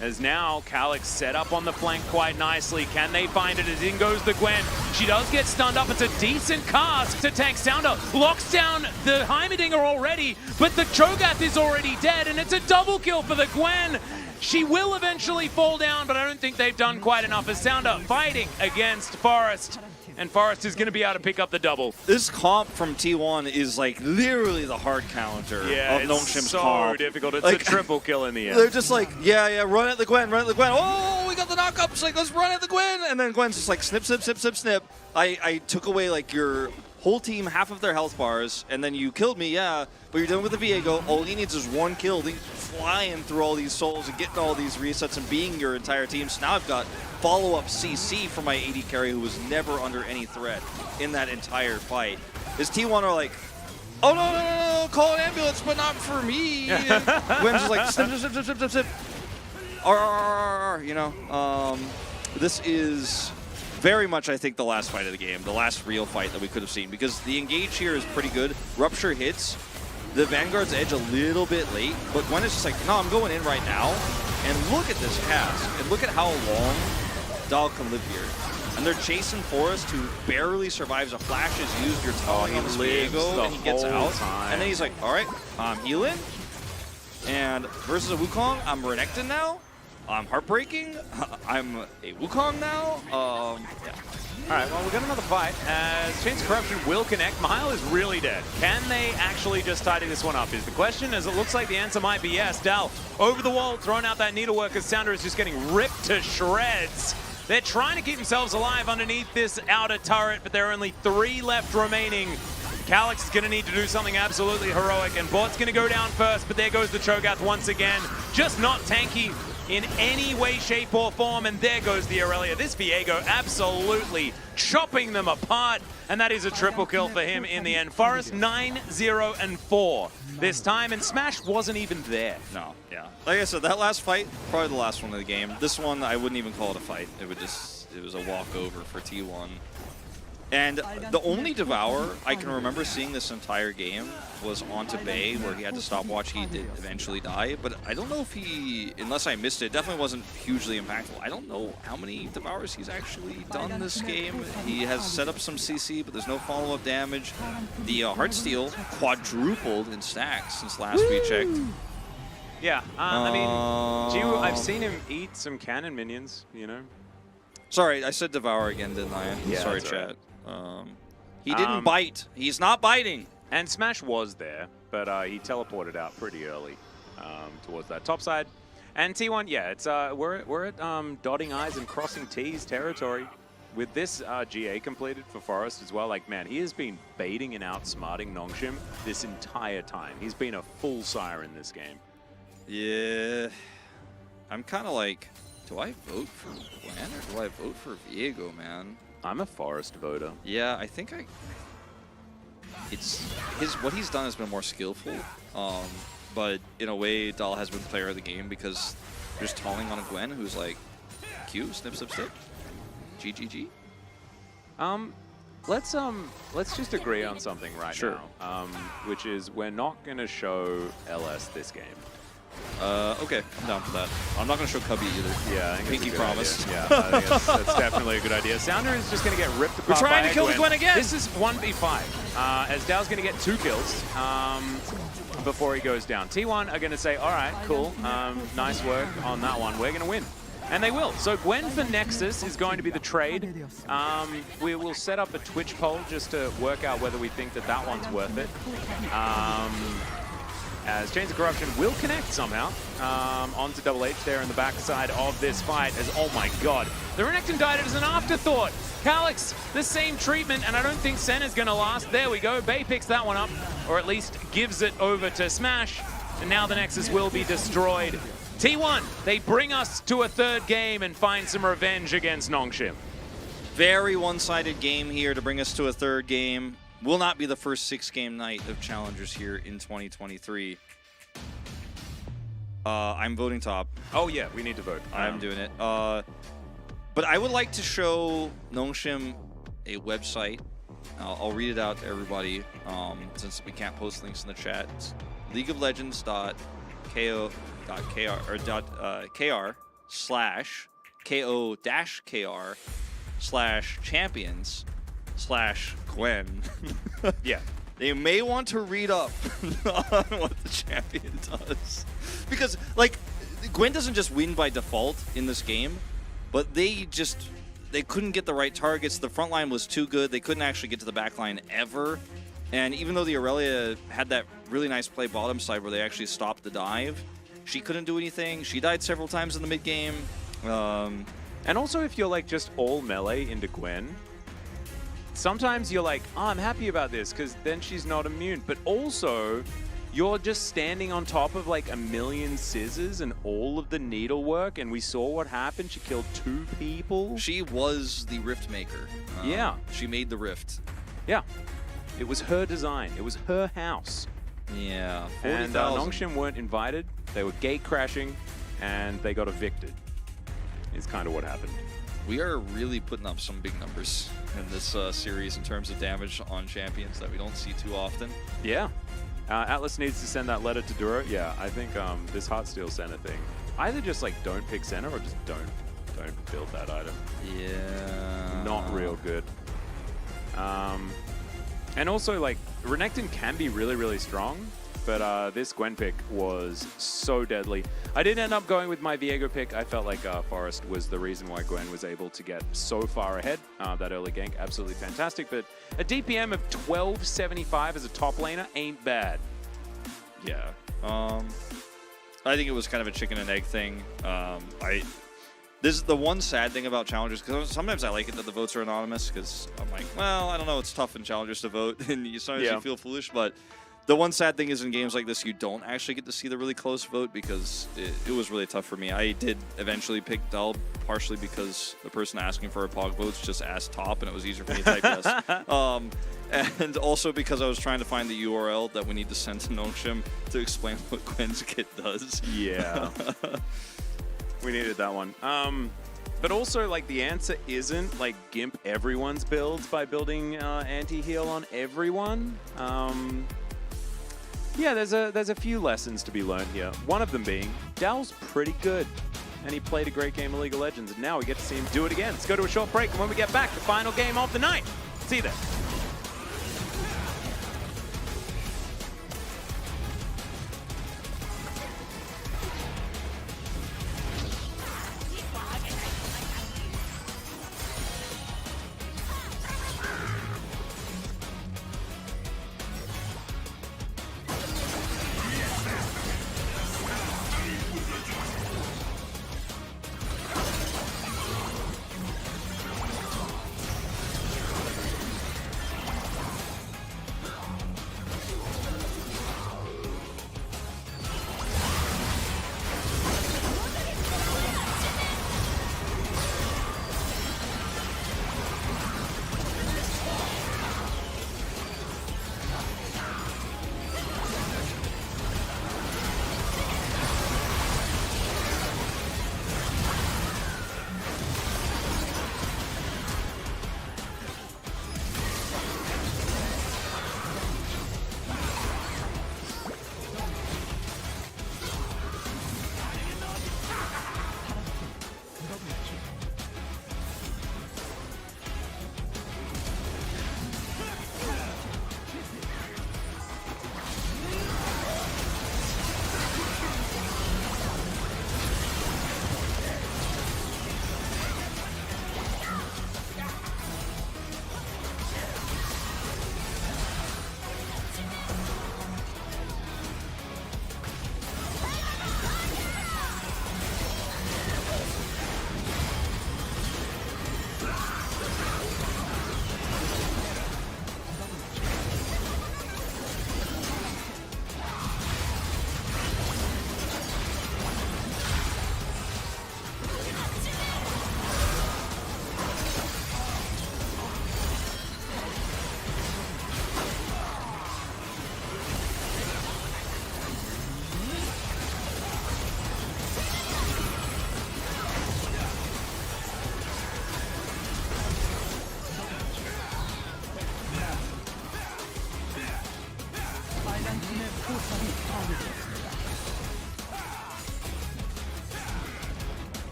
as now Calyx set up on the flank quite nicely. Can they find it? As in goes the Gwen. She does get stunned up. It's a decent cast to tank Sounder. Locks down the Heimerdinger already, but the Cho'Gath is already dead, and it's a double kill for the Gwen. She will eventually fall down, but I don't think they've done quite enough as Sounder fighting against Forrest. And Forrest is going to be able to pick up the double. This comp from T1 is like literally the hard counter of Nongshim's so comp. difficult. It's like, a triple kill in the end. They're just like, yeah, run at the Gwen, run at the Gwen. Oh, we got the knockups. Like, let's run at the Gwen. And then Gwen's just like, snip, snip, snip, snip, snip. I took away like your whole team, half of their health bars, and then you killed me, yeah. But you're done with the Viego. All he needs is one kill. He's flying through all these souls and getting all these resets and being your entire team. So now I've got follow-up CC for my AD carry who was never under any threat in that entire fight. His T1 are like, oh, no, call an ambulance, but not for me. Gwen's just like, snip, snip, snip, snip, snip, snip. You know, this is very much, I think, the last fight of the game, the last real fight that we could have seen, because the engage here is pretty good. Rupture hits the Vanguard's edge a little bit late, but Gwen is just like, no, I'm going in right now. And look at this cast, and look at how long Dahl can live here. And they're chasing Forrest, who barely survives a flash is used. You're telling him Viego, and he gets out. And then he's like, all right, I'm healing. And versus a Wukong, I'm Renekton now. I'm heartbreaking. I'm a Wukong now. Yeah. All right, well, we've got another fight as Chains of Corruption will connect. Mihail is really dead. Can they actually just tidy this one up is the question, as it looks like the answer might be yes. Dahl over the wall, throwing out that needlework as Sounder is just getting ripped to shreds. They're trying to keep themselves alive underneath this outer turret, but there are only 3 left remaining. Calyx is going to need to do something absolutely heroic, and Bot's going to go down first, but there goes the Cho'Gath once again. Just not tanky in any way, shape, or form, and there goes the Aurelia. This Viego absolutely chopping them apart, and that is a triple kill for him in the end. Forrest 9-0-4 this time, and Smash wasn't even there. No, yeah. Like I said, that last fight, probably the last one of the game. This one, I wouldn't even call it a fight. It was a walkover for T1. And the only Devour I can remember seeing this entire game was onto Bay, where he had to stopwatch. He did eventually die, but I don't know if he, unless I missed it, definitely wasn't hugely impactful. I don't know how many Devours he's actually done this game. He has set up some CC, but there's no follow-up damage. The Heartsteel quadrupled in stacks since last we checked. Yeah, I mean, Jiwoo, I've seen him eat some cannon minions, you know? Sorry, I said Devour again, didn't I? Yeah, sorry, that's chat. He didn't bite. He's not biting. And Smash was there, but he teleported out pretty early towards that top side. And T1, yeah, it's we're at dotting I's and crossing T's territory. With this GA completed for Forest as well, like, man, he has been baiting and outsmarting Nongshim this entire time. He's been a full sire in this game. Yeah, I'm kind of like, do I vote for Gwen or do I vote for Viego, man? I'm a Forest voter. Yeah, I think what he's done has been more skillful, but in a way, Dahl has been player of the game because there's tolling on a Gwen who's like, Q, snip, snip, snip. GGG. Let's just agree on something right Sure. now, which is we're not gonna show LS this game. Okay, I'm down for that. I'm not gonna show Cubby either. Yeah, I think Pinky it's a good promise. idea. Yeah, I think that's definitely a good idea. Sounder is just gonna get ripped apart. We're trying by to kill the Gwen again. This is 1v5. As Dow's gonna get 2 kills before he goes down. T1 are gonna say, all right, cool, nice work on that one. We're gonna win. And they will. So Gwen for Nexus is going to be the trade. We will set up a Twitch poll just to work out whether we think that that one's worth it. As Chains of Corruption will connect somehow onto Double H there in the backside of this fight. As, oh my god, the Renekton died as an afterthought. Calyx, the same treatment, and I don't think Senna's going to last. There we go. Bay picks that one up, or at least gives it over to Smash. And now the Nexus will be destroyed. T1, they bring us to a 3rd game and find some revenge against Nongshim. Very one-sided game here to bring us to a 3rd game. Will not be the first 6-game night of Challengers here in 2023. I'm voting top. Oh yeah, we need to vote. I'm doing it. But I would like to show Nongshim a website. I'll read it out to everybody since we can't post links in the chat. It's leagueoflegends.kr/champions/Gwen. Yeah. They may want to read up on what the champion does. Because, like, Gwen doesn't just win by default in this game, but they couldn't get the right targets. The front line was too good. They couldn't actually get to the back line ever. And even though the Aurelia had that really nice play bottom side where they actually stopped the dive, she couldn't do anything. She died several times in the mid game. And also, if you're like just all melee into Gwen, sometimes you're like, oh, I'm happy about this because then she's not immune. But also, you're just standing on top of like a million scissors and all of the needlework, and we saw what happened. She killed 2 people. She was the rift maker. Yeah. She made the rift. Yeah. It was her design. It was her house. Yeah. And 40,000. Nongshim weren't invited. They were gate crashing, and they got evicted. Is kind of what happened. We are really putting up some big numbers in this series in terms of damage on champions that we don't see too often. Yeah. Atlas needs to send that letter to Duro. Yeah, I think this Heartsteel Senna thing. Either just like don't pick Senna or just don't build that item. Yeah. Not real good. And also like Renekton can be really, really strong, but this Gwen pick was so deadly. I did end up going with my Viego pick. I felt like Forest was the reason why Gwen was able to get so far ahead. That early gank, absolutely fantastic. But a DPM of 1275 as a top laner ain't bad. Yeah. I think it was kind of a chicken and egg thing. This is the one sad thing about Challengers, because sometimes I like it that the votes are anonymous, because I'm like, well, I don't know, it's tough in Challengers to vote, and sometimes you feel foolish, but the one sad thing is in games like this, you don't actually get to see the really close vote, because it was really tough for me. I did eventually pick Dell, partially because the person asking for a POG votes just asked top, and it was easier for me to type yes. And also because I was trying to find the URL that we need to send to Nongshim to explain what Gwen's kit does. Yeah. We needed that one. But also, like, the answer isn't, like, gimp everyone's builds by building anti-heal on everyone. Yeah, there's a few lessons to be learned here. One of them being, Dow's pretty good. And he played a great game of League of Legends, and now we get to see him do it again. Let's go to a short break, and when we get back, the final game of the night. See you there.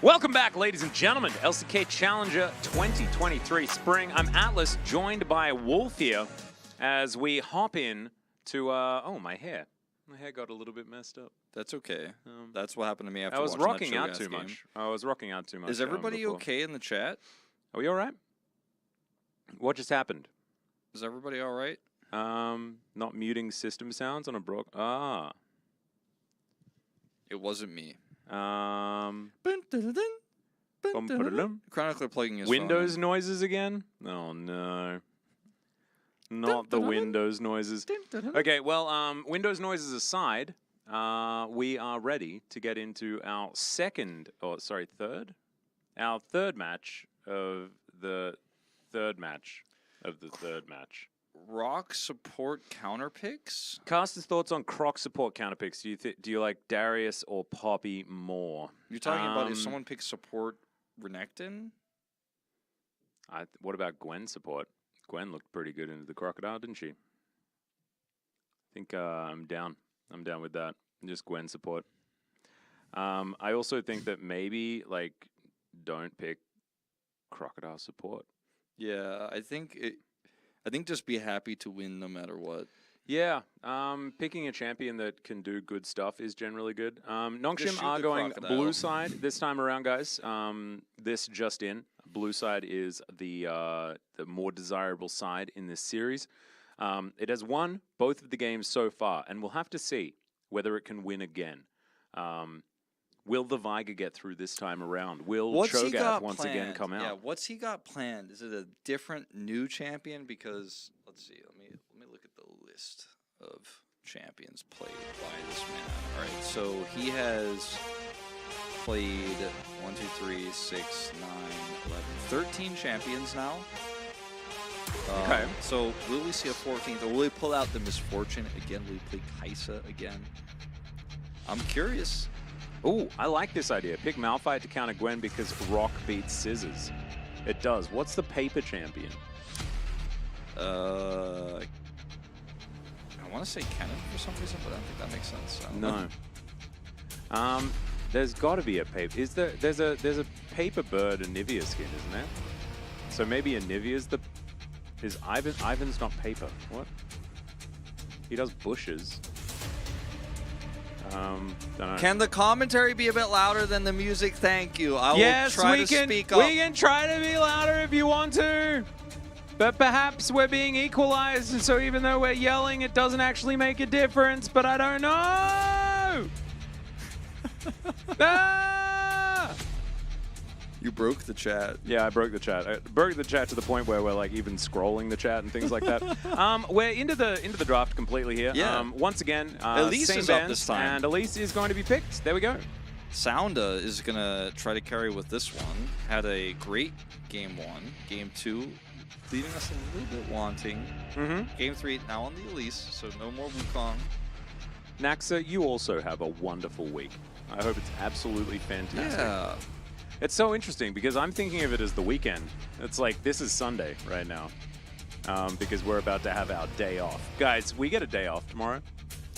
Welcome back, ladies and gentlemen, to LCK Challenger 2023 Spring. I'm Atlas, joined by Wolf here, as we hop in to, oh, my hair. My hair got a little bit messed up. That's okay. That's what happened to me after I was watching rocking that out Shogas too game. much. I was rocking out too much. Is everybody before. okay in the chat? Are we all right? What just happened? Is everybody all right? Not muting system sounds on a brook. Ah. It wasn't me. Chronicler plugging his Windows phone noises again? Oh no. Not the Windows noises. Okay, well, Windows noises aside, we are ready to get into our third? Our third match of the third match of the third match. Rock support counter picks? Caster's thoughts on Croc support counter picks. Do you like Darius or Poppy more? You're talking about if someone picks support Renekton? What about Gwen support? Gwen looked pretty good into the Crocodile, didn't she? I think I'm down. I'm down with that. Just Gwen support. I also think that maybe, like, don't pick Crocodile support. Yeah, I think just be happy to win no matter what. Yeah, picking a champion that can do good stuff is generally good. Just Nongshim shoot are the going Crocodile. blue side this time around, guys. This just in. Blue side is the more desirable side in this series. It has won both of the games so far, and we'll have to see whether it can win again. Will the Viger get through this time around? Will Cho'Gath once again come out? Yeah, what's he got planned? Is it a different new champion? Because let's see, let me look at the list of champions played by this man. All right, so he has played 1, 2, 3, 6, 9, 11, 13 champions now. Okay. So will we see a 14th, or will he pull out the Misfortune again? Will he play Kaisa again? I'm curious. Ooh, I like this idea. Pick Malphite to counter Gwen because Rock beats Scissors. It does. What's the paper champion? I want to say Kennen for some reason, but I don't think that makes sense. I don't know. There's got to be a paper. There's a paper bird Anivia skin, isn't there? So maybe Anivia's is Ivan's not paper. What? He does bushes. Don't know. Can the commentary be a bit louder than the music? Thank you. I will try to speak up. We can try to be louder if you want to. But perhaps we're being equalized, and so even though we're yelling, it doesn't actually make a difference, but I don't know! Ah! You broke the chat. Yeah, I broke the chat. I broke the chat to the point where we're like even scrolling the chat and things like that. We're into the draft completely here. Yeah. Once again, Elise same is up bands, this time. and Elise is going to be picked. There we go. Sounda is going to try to carry with this one. Had a great game 1. Game 2, leaving us a little bit wanting. Game 3, now on the Elise, so no more Wukong. Naxa, you also have a wonderful week. I hope it's absolutely fantastic. Yeah. It's so interesting because I'm thinking of it as the weekend. It's like this is Sunday right now because we're about to have our day off. Guys, we get a day off tomorrow.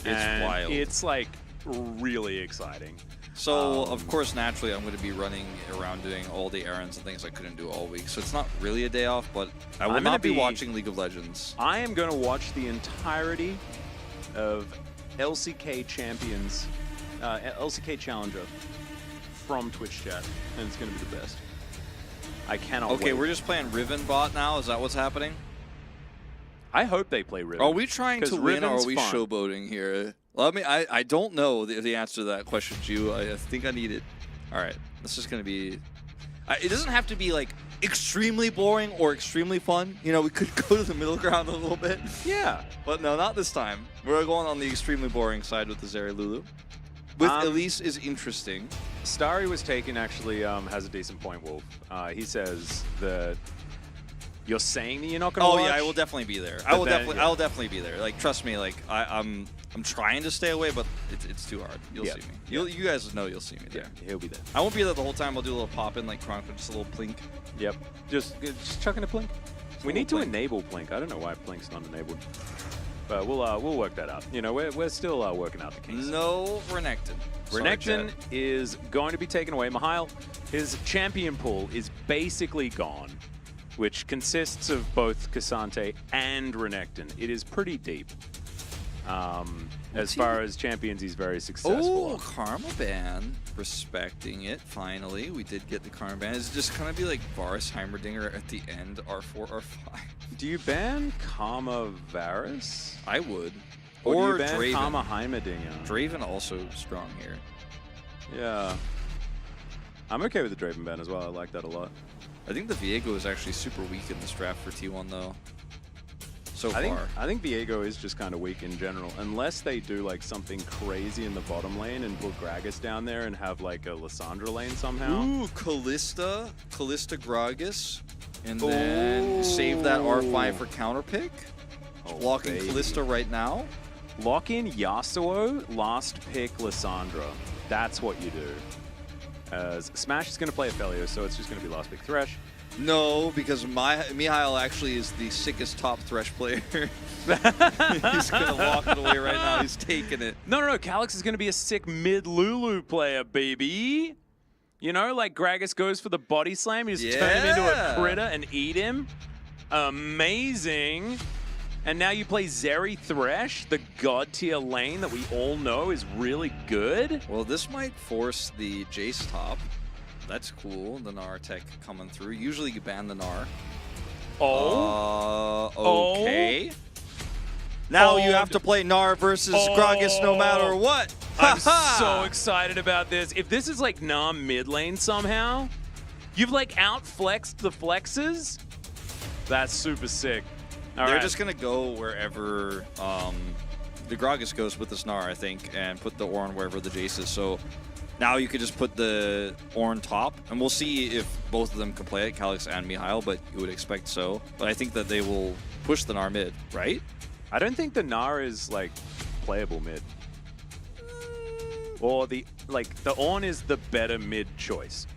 It's wild. It's like really exciting. So, of course, naturally, I'm going to be running around doing all the errands and things I couldn't do all week. So it's not really a day off, but I will not be watching League of Legends. I am going to watch the entirety of LCK Champions, LCK Challenger from Twitch chat, and it's going to be the best. I cannot wait. Okay, we're just playing Riven bot now. Is that what's happening? I hope they play Riven. Are we trying to win, or are Riven's we fun. showboating here? Well, I don't know the answer to that question, Ju. I think I need it. All right, this is going to be... it doesn't have to be, like, extremely boring or extremely fun. You know, we could go to the middle ground a little bit. Yeah. But no, not this time. We're going on the extremely boring side with the Zeri Lulu. With Elise is interesting. Starry was taken, actually has a decent point, Wolf. He says that you're saying that you're not going to watch? Oh yeah, I will definitely be there. I will definitely be there. Like, trust me, like I'm trying to stay away, but it's too hard. You'll see me. You guys know you'll see me there. Yeah, he'll be there. I won't be there the whole time. I'll do a little pop in like Chronicler, just a little plink. Yep. Just chucking a plink. We need to enable plink. I don't know why plink's not enabled. But we'll work that out. You know, we're still working out the kinks. No Renekton. Sorry, Renekton Jet. is going to be taken away. Mihail, his champion pool is basically gone, which consists of both Cassante and Renekton. It is pretty deep. As far as champions, he's very successful. Oh, Karma Ban. Respecting it, finally. We did get the Karma Ban. It's just kind of be like Varus Heimerdinger at the end, R4, R5. Do you ban Karma Varus? I would. Or Or do you ban Draven. Karma Heimerdinger? Draven also strong here. Yeah. I'm okay with the Draven ban as well. I like that a lot. I think the Viego is actually super weak in this draft for T1 though. So far. I think Viego is just kind of weak in general, unless they do like something crazy in the bottom lane and put Gragas down there and have like a Lissandra lane somehow. Ooh, Callista Gragas, and then save that R5 for counter pick. Oh, Blocking baby. Callista right now. Lock in Yasuo, last pick Lissandra. That's what you do. As Smash is going to play Aphelios, so it's just going to be last pick Thresh. No, because Mihail actually is the sickest top Thresh player. He's going to walk it away right now. He's taking it. No. Calyx is going to be a sick mid Lulu player, baby. You know, like Gragas goes for the body slam, you just turn him into a critter and eat him. Amazing. And now you play Zeri Thresh, the god tier lane that we all know is really good. Well, this might force the Jace top. That's cool. The Gnar tech coming through. Usually you ban the Gnar. Okay. Now you have to play Gnar versus Gragas no matter what. I'm so excited about this. If this is like Gnar mid lane somehow, you've like outflexed the flexes. That's super sick. They're just going to go wherever the Gragas goes with the Gnar, I think, and put the Ornn wherever the Jace is. So now you could just put the Ornn top, and we'll see if both of them can play it, Calyx and Mihail, but you would expect so. But I think that they will push the Gnar mid, right? I don't think the Gnar is like playable mid. Or the Ornn is the better mid choice.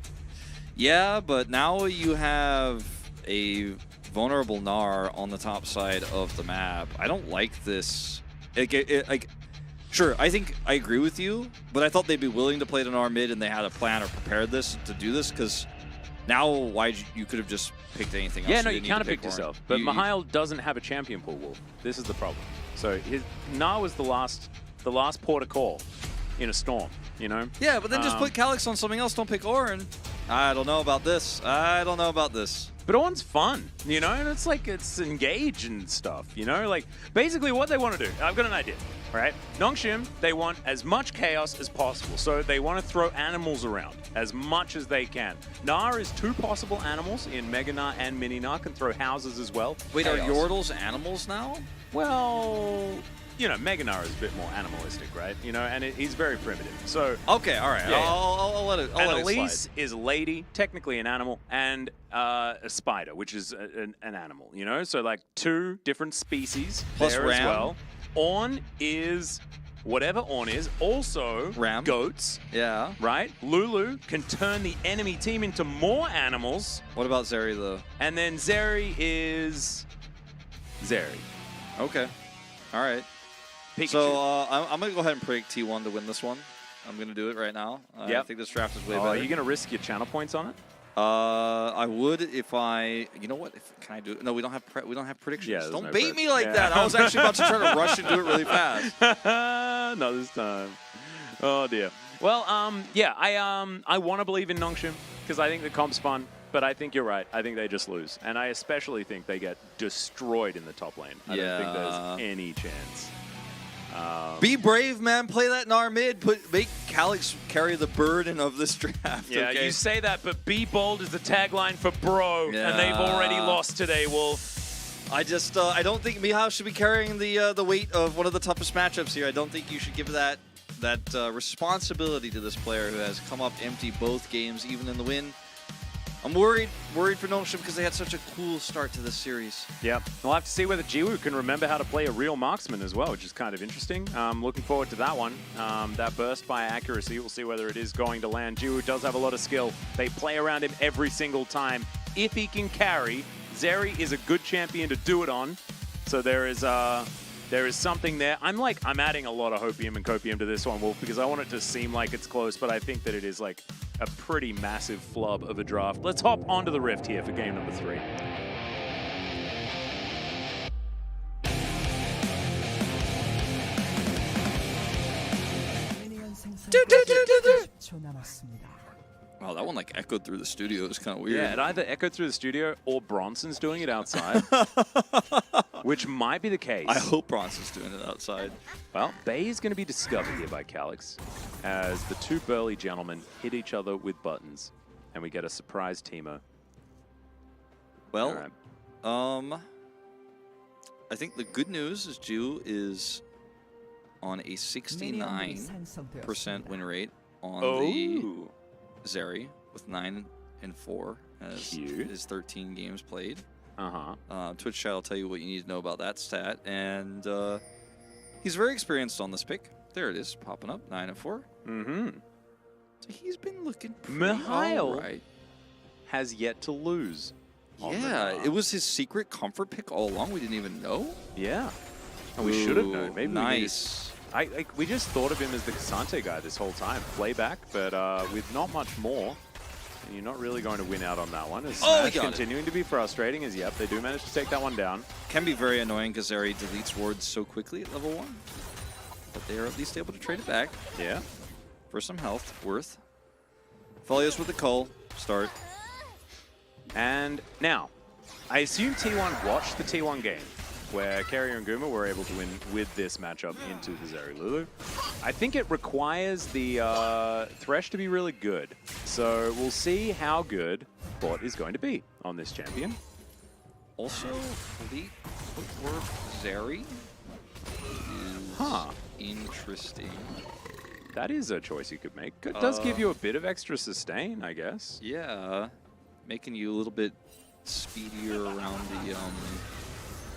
Yeah, but now you have a vulnerable Gnar on the top side of the map. I don't like this. Sure, I think I agree with you, but I thought they'd be willing to play the Gnar mid and they had a plan or prepared this to do this, because now you could have just picked anything else. Yeah, no, you didn't need counter to pick picked Ornn. yourself. But Mihail doesn't have a champion pool, Wolf. This is the problem. So Gnar was the last port of call in a storm, you know? Yeah, but then just put Calyx on something else, don't pick Ornn. I don't know about this. But Ornn's fun, you know, and it's like, it's engage and stuff, you know? Like, basically what they want to do, I've got an idea, all right? Nongshim, they want as much chaos as possible, so they want to throw animals around as much as they can. Gnar is 2 possible animals in Mega Gnar and Mini Gnar, can throw houses as well. Wait, Chaos. are Yordles animals now? Well, you know, Mega Gnar is a bit more animalistic, right? You know, and he's very primitive, so... Okay, all right. Yeah. I'll let it Elise slide. is lady, technically an animal, and a spider, which is an animal, you know? So, like, 2 different species Plus there as ram. well. Ornn is whatever Ornn is. Also, Ram. goats, Yeah. right? Lulu can turn the enemy team into more animals. What about Zeri, though? And then Zeri is... Zeri. Okay. All right. Pikachu. So I'm going to go ahead and predict T1 to win this one. I'm going to do it right now. I think this draft is way better. Are you going to risk your channel points on it? I would if I... You know what? Can I do it? No, we don't have predictions. Yeah, there's Don't no bait me like yeah. that. I was actually about to try to rush and do it really fast. Not this time. Oh dear. Well, yeah, I want to believe in Nongshim because I think the comp's fun, but I think you're right. I think they just lose, and I especially think they get destroyed in the top lane. I don't think there's any chance. Be brave, man. Play that Gnar mid. Make Calyx carry the burden of this draft. Yeah, okay? you say that, but be bold is the tagline for bro, and they've already lost today, Wolf. I don't think Mihail should be carrying the weight of one of the toughest matchups here. I don't think you should give that responsibility to this player who has come up empty both games, even in the win. I'm worried for Nongshim because they had such a cool start to this series. Yeah, we'll have to see whether Jiwoo can remember how to play a real marksman as well, which is kind of interesting. Looking forward to that one. That burst by accuracy, we'll see whether it is going to land. Jiwoo does have a lot of skill. They play around him every single time. If he can carry, Zeri is a good champion to do it on. So there is there is something there. I'm adding a lot of hopium and copium to this one, Wolf, because I want it to seem like it's close, but I think that it is like a pretty massive flub of a draft. Let's hop onto the Rift here for game number 3. Wow, that one like echoed through the studio. It was kind of weird. Yeah, it either echoed through the studio or Bronson's doing it outside, which might be the case. I hope Bronson's doing it outside. Well, Bay is going to be discovered here by Calix as the two burly gentlemen hit each other with buttons, and we get a surprise teamer. Well, I think the good news is Ju is on a 69% win rate on the Zeri with 9 and 4 as his 13 games played. Twitch chat will tell you what you need to know about that stat, and he's very experienced on this pick. There it is, popping up, 9 and 4. So he's been looking pretty all right. Has yet to lose. Yeah, it was his secret comfort pick all along. We didn't even know. Yeah, and we should have known. Maybe nice. we just thought of him as the Kasante guy this whole time, playback, but with not much more. And you're not really going to win out on that one. As Smash continuing to be frustrating as, yep, they do manage to take that one down. Can be very annoying because Zeri deletes wards so quickly at level 1. But they are at least able to trade it back. Yeah. For some health, worth. Folios with the cull, start. And now, I assume T1 watched the T1 game where Carrier and Guma were able to win with this matchup into the Zeri Lulu. I think it requires the Thresh to be really good. So we'll see how good Bot is going to be on this champion. Also, Fleet footwork Zeri is interesting. That is a choice you could make. It does give you a bit of extra sustain, I guess. Yeah, making you a little bit speedier around the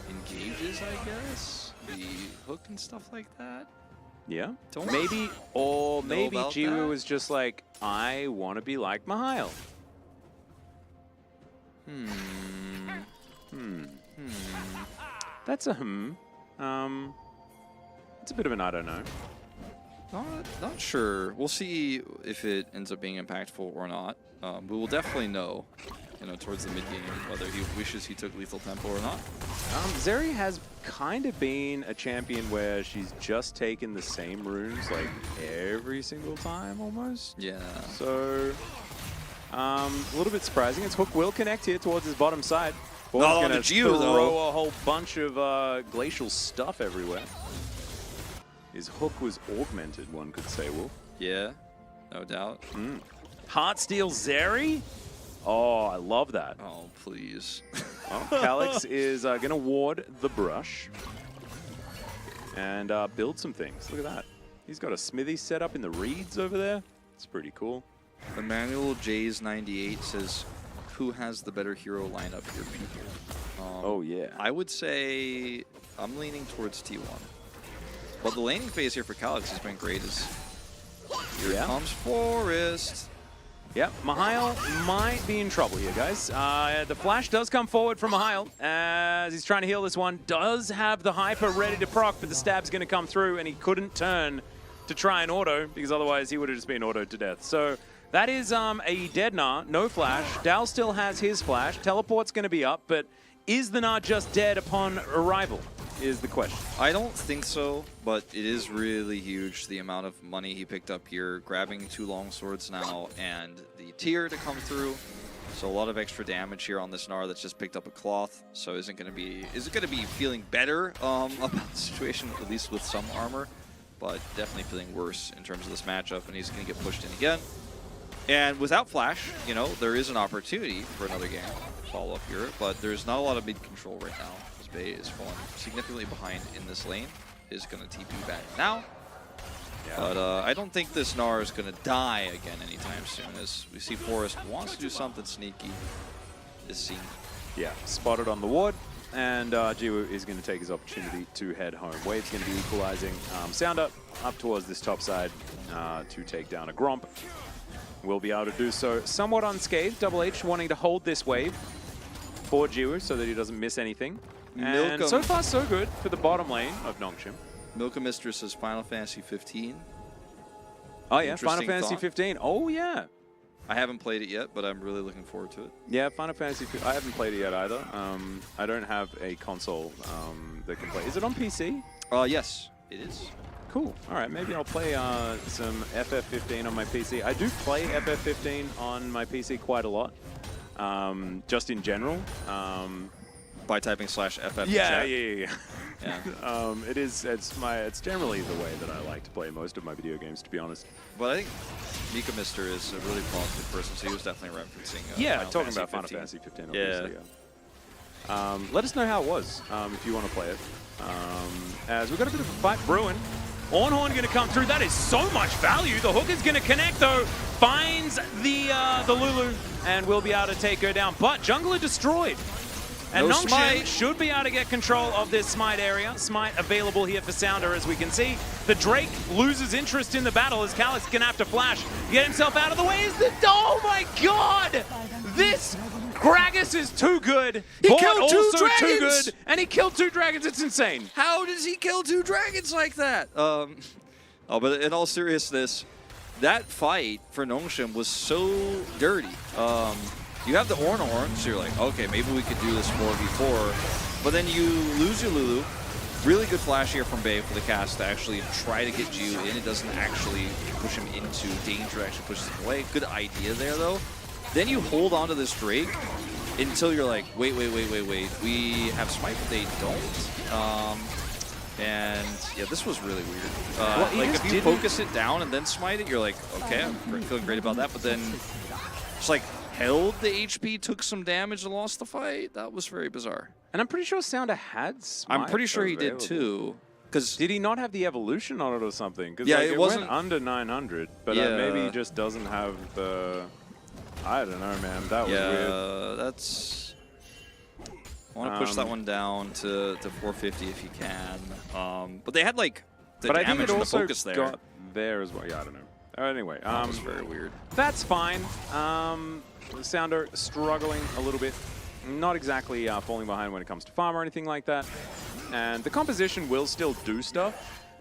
engages, I guess. The hook and stuff like that. Yeah. Don't maybe, or maybe Jiwoo was was just like, I want to be like Mihail. That's a it's a bit of an I don't know. Not sure. We'll see if it ends up being impactful or not. We will definitely know, towards the mid game whether he wishes he took lethal tempo or not. Zeri has kind of been a champion where she's just taken the same runes like every single time almost. Yeah. So a little bit surprising. Its hook will connect here towards his bottom side. Not on gonna the Geo, throw though. a whole bunch of glacial stuff everywhere. His hook was augmented, one could say, Wolf. Yeah, no doubt. Heartsteel Zeri? Oh, I love that. Oh, please. Well, Calix is going to ward the brush and build some things. Look at that. He's got a smithy set up in the reeds over there. It's pretty cool. Emmanuel Jays98 says, who has the better hero lineup here, people? Oh, yeah. I would say I'm leaning towards T1. But the laning phase here for Calix has been great. Here comes Forest. Yep, Mihail might be in trouble here, guys. The flash does come forward from Mihail as he's trying to heal this one. Does have the hyper ready to proc, but the stab's going to come through, and he couldn't turn to try and auto, because otherwise he would have just been autoed to death. So that is a dead Gnar, no flash. Dal still has his flash. Teleport's going to be up, but is the Gnar just dead upon arrival? Is the question. I don't think so, but it is really huge, the amount of money he picked up here, grabbing 2 long swords now, and the tier to come through. So a lot of extra damage here on this Gnar that's just picked up a cloth. So is it going to be feeling better about the situation, at least with some armor, but definitely feeling worse in terms of this matchup, and he's going to get pushed in again. And without flash, there is an opportunity for another game follow up here, but there's not a lot of mid control right now. Bay is falling significantly behind in this lane. Is going to TP back now. Yeah. But I don't think this Gnar is going to die again anytime soon, as we see Forest wants to do something sneaky this scene. Yeah, spotted on the ward, and Jiwoo is going to take his opportunity to head home. Wave's going to be equalizing. Sound up towards this top side to take down a Gromp. Will be able to do so somewhat unscathed. Double H wanting to hold this wave for Jiwoo so that he doesn't miss anything. And Milka- so far, so good for the bottom lane of Nongshim. Milka Mistress is Final Fantasy 15. Oh, yeah, Final Interesting Fantasy thought. 15. Oh, yeah. I haven't played it yet, but I'm really looking forward to it. Yeah, Final Fantasy. I haven't played it yet either. I don't have a console that can play. Is it on PC? Yes, it is. Cool. All right, maybe I'll play some FF15 on my PC. I do play FF15 on my PC quite a lot, just in general. By typing /FF. Yeah. Yeah. It's generally the way that I like to play most of my video games, to be honest. But I think Mika Mister is a really positive person, so he was definitely referencing. Yeah, Final talking Fantasy about Final 15. Fantasy 15, obviously. Yeah. Let us know how it was if you want to play it. As we've got a bit of a fight brewing. Ornhorn going to come through. That is so much value. The hook is going to connect, though. Finds the Lulu and will be able to take her down. But Jungler destroyed. And No Nongshim smite. should be able to get control of this smite area. Smite available here for Sounder, as we can see. The Drake loses interest in the battle as Calix is going to have to flash. Get himself out of the way. Oh my god! This Gragas is too good. He Bot killed two also dragons! too good. And he killed 2 dragons. It's insane. How does he kill 2 dragons like that? Oh, but in all seriousness, that fight for Nongshim was so dirty. You have the Ornhorn, so you're like, okay, maybe we could do this more before. But then you lose your Lulu. Really good flash here from Bae for the cast to actually try to get Ju in. It doesn't actually push him into danger, it actually pushes him away. Good idea there, though. Then you hold on to this Drake until you're like, wait. We have Smite, but they don't. And yeah, this was really weird. Like if you focus it down and then smite it, you're like, okay, I'm feeling great about that. But then just like held the HP, took some damage, and lost the fight. That was very bizarre. And I'm pretty sure Sounder had Smite. I'm pretty sure he did available. too. Because Did he not have the evolution on it or something? Because Yeah, like, it it wasn't- went under 900, but Yeah. maybe he just doesn't have the... I don't know, man. That was weird. yeah, that's. I want to push that one down to 450 if you can. But they had like the But I think damage it and the also focus there. got there as well. Yeah, I don't know. Anyway, That was very weird. that's fine. Sounder struggling a little bit. Not exactly falling behind when it comes to farm or anything like that. And the composition will still do stuff.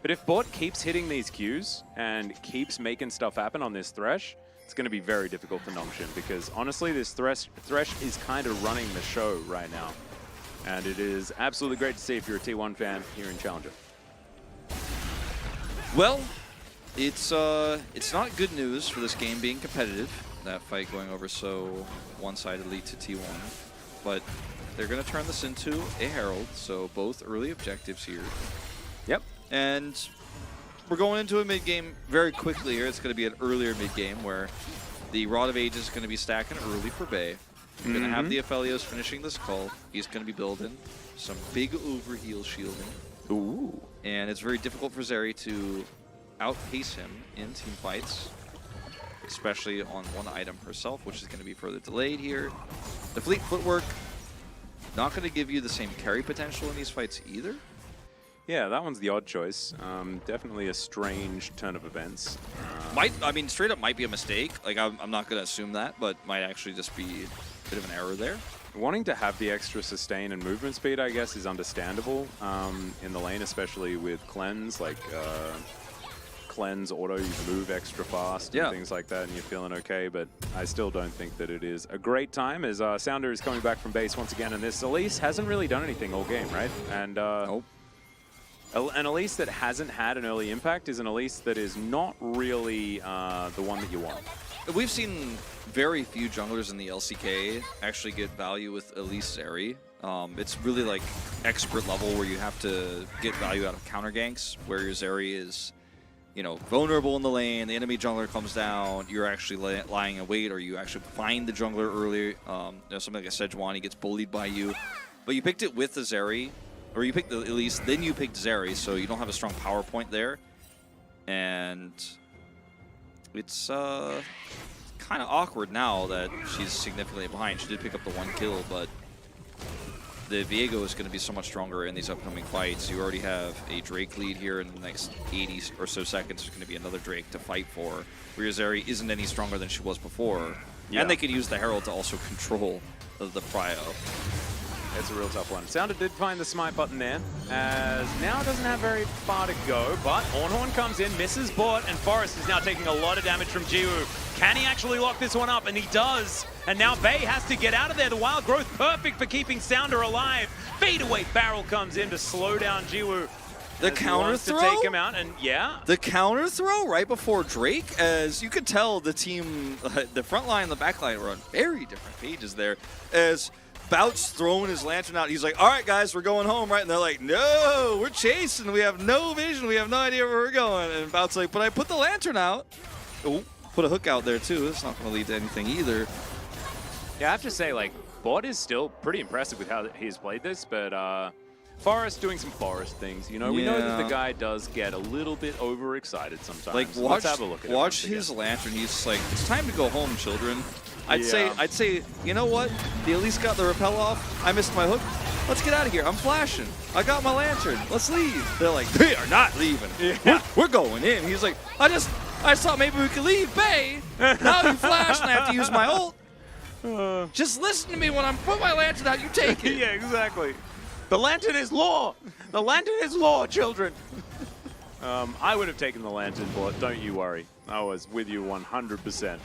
But if bot keeps hitting these Qs and keeps making stuff happen on this Thresh, it's going to be very difficult for Nongshim because honestly, this Thresh is kind of running the show right now. And it is absolutely great to see if you're a T1 fan here in Challenger. Well, it's not good news for this game being competitive. That fight going over so one-sidedly to T1. But they're going to turn this into a Herald, so both early objectives here. Yep. And we're going into a mid-game very quickly here. It's going to be an earlier mid-game where the Rod of Ages is going to be stacking early for Bae. You're going to have the Aphelios finishing this call. He's going to be building some big overheal shielding. Ooh. And it's very difficult for Zeri to outpace him in team fights, especially on one item herself, which is going to be further delayed here. The Fleet Footwork, not going to give you the same carry potential in these fights either. Yeah, that one's the odd choice. Definitely a strange turn of events. I mean, straight up might be a mistake. Like, I'm not going to assume that, but might actually just be a bit of an error there. Wanting to have the extra sustain and movement speed, I guess, is understandable in the lane, especially with Cleanse. Like, Cleanse auto, you move extra fast and things like that, and you're feeling okay, but I still don't think that it is a great time as Sounder is coming back from base once again, and this Elise hasn't really done anything all game, right? And Nope. An Elise that hasn't had an early impact is an Elise that is not really the one that you want. We've seen very few junglers in the LCK actually get value with Elise Zeri. It's really like expert level where you have to get value out of counter ganks, where your Zeri is, you know, vulnerable in the lane, the enemy jungler comes down, you're actually lying in wait, or you actually find the jungler early. You know, something like a Sejuani gets bullied by you. But you picked it with the Zeri, or you picked the Elise, then you picked Zeri, so you don't have a strong power point there. And it's kind of awkward now that she's significantly behind. She did pick up the 1 kill, but the Viego is going to be so much stronger in these upcoming fights. You already have a Drake lead here in the next 80 or so seconds. There's going to be another Drake to fight for. Where Zeri isn't any stronger than she was before. Yeah. And they could use the Herald to also control the prio. It's a real tough one. Sounder did find the smite button there, as now doesn't have very far to go, but Ornhorn comes in, misses bot, and Forrest is now taking a lot of damage from Jiwoo. Can he actually lock this one up? And he does. And now Bay has to get out of there. The wild growth, perfect for keeping Sounder alive. Fadeaway barrel comes in to slow down Jiwoo. The counter throw? To take him out, and yeah. The counter throw right before Drake, as you could tell the team, the front line and the back line were on very different pages there. As Bout's throwing his lantern out, he's like, all right, guys, we're going home, right? And they're like, no, we're chasing. We have no vision. We have no idea where we're going. And Bout's like, but I put the lantern out. Oh, put a hook out there, too. That's not going to lead to anything either. Yeah, I have to say, like, Bot is still pretty impressive with how he's played this, but Forrest doing some Forrest things. You know, we know that the guy does get a little bit overexcited sometimes. Like, Let's have a look at watch his lantern. He's like, it's time to go home, children. I'd Yeah. say, you know what? They at least got the rappel off. I missed my hook. Let's get out of here. I'm flashing. I got my lantern. Let's leave. They're like, they are not leaving. Yeah. We're going in. He's like, I thought maybe we could leave, Bay. Now you flash and I have to use my ult. Just listen to me when I'm put my lantern out. You take it. Yeah, exactly. The lantern is law. The lantern is law, children. I would have taken the lantern, but don't you worry. I was with you 100%.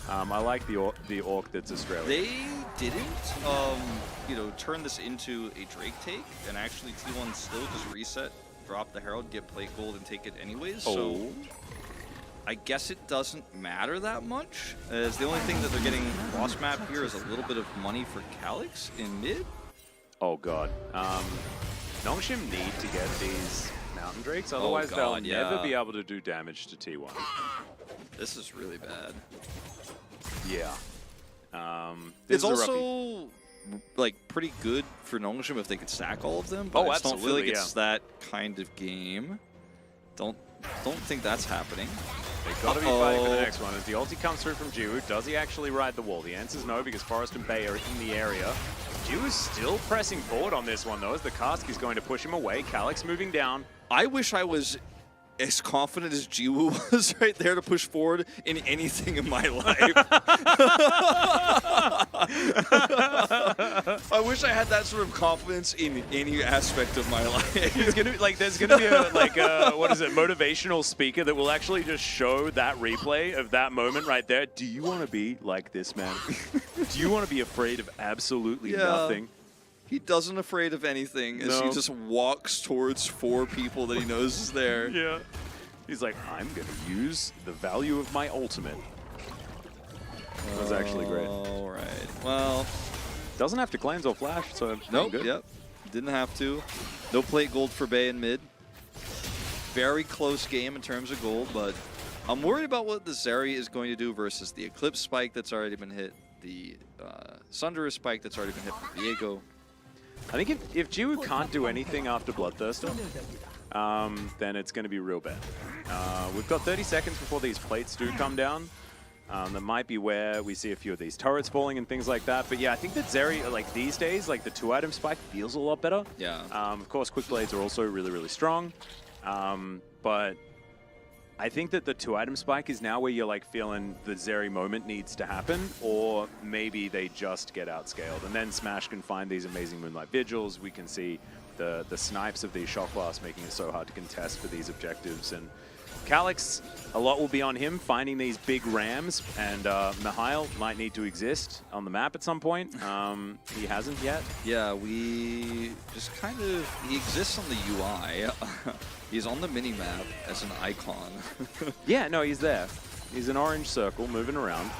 I like the orc that's Australian. They didn't, you know, turn this into a Drake take, and actually T1 still just reset, drop the Herald, get plate gold, and take it anyways. So I guess it doesn't matter that much, as the only thing that they're getting cross map here is a little bit of money for Calyx in mid. Oh god. Nongshim need to get these Mountain Drakes, otherwise they'll never be able to do damage to T1. This is really bad. Yeah. It's also like pretty good for Nongshim if they could stack all of them, but I just don't feel like it's that kind of game. Don't think that's happening. They gotta be fighting for the next one. As the ulti comes through from Jiwoo, does he actually ride the wall? The answer is no, because Forrest and Bay are in the area. Jiwoo's still pressing forward on this one though, as the cask is going to push him away. Calyx moving down. I wish I was as confident as Jiwoo was right there to push forward in anything in my life. I wish I had that sort of confidence in any aspect of my life. There's gonna be a what is it, motivational speaker that will actually just show that replay of that moment right there. Do you want to be like this man? Do you want to be afraid of absolutely nothing? He doesn't afraid of anything as he just walks towards 4 people that he knows is there. Yeah. He's like, I'm going to use the value of my ultimate. That was actually great. All right. Well, doesn't have to cleanse or flash, so nope. good. Yep. Didn't have to. No plate gold for Bay in mid. Very close game in terms of gold, but I'm worried about what the Zeri is going to do versus the Eclipse spike that's already been hit, the Sunderer spike that's already been hit from Viego. I think if Jiwoo can't do anything after Bloodthirster, then it's going to be real bad. We've got 30 seconds before these plates do come down. That might be where we see a few of these turrets falling and things like that. But yeah, I think that Zeri, like these days, like the 2-item spike feels a lot better. Yeah. Of course, quick blades are also really, really strong. But I think that the 2-item spike is now where you're like feeling the Zeri moment needs to happen, or maybe they just get outscaled. And then Smash can find these amazing Moonlight Vigils. We can see the snipes of these shot blasts making it so hard to contest for these objectives. And Calyx, a lot will be on him finding these big rams, and Mihail might need to exist on the map at some point. He hasn't yet. Yeah, we just kind of, he exists on the UI. He's on the mini-map as an icon. Yeah, no, he's there. He's an orange circle moving around.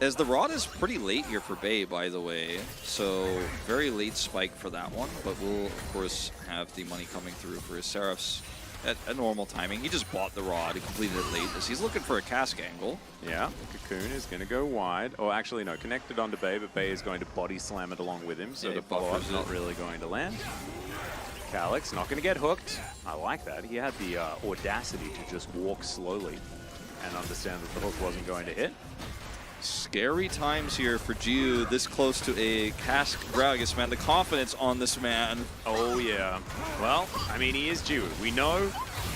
As the Rod is pretty late here for Bay, by the way, so very late spike for that one, but we'll, of course, have the money coming through for his Seraphs at a normal timing. He just bought the Rod, he completed it late, as he's looking for a cask angle. Yeah, the Cocoon is going to go wide. Or actually, no, connected onto Bay, but Bay is going to body slam it along with him, so the follow-up's not really going to land. Calyx not going to get hooked. I like that. He had the audacity to just walk slowly and understand that the hook wasn't going to hit. Scary times here for Jiwoo, this close to a cask Gragas, man. The confidence on this man. Oh, yeah. Well, I mean, he is Jiwoo. We know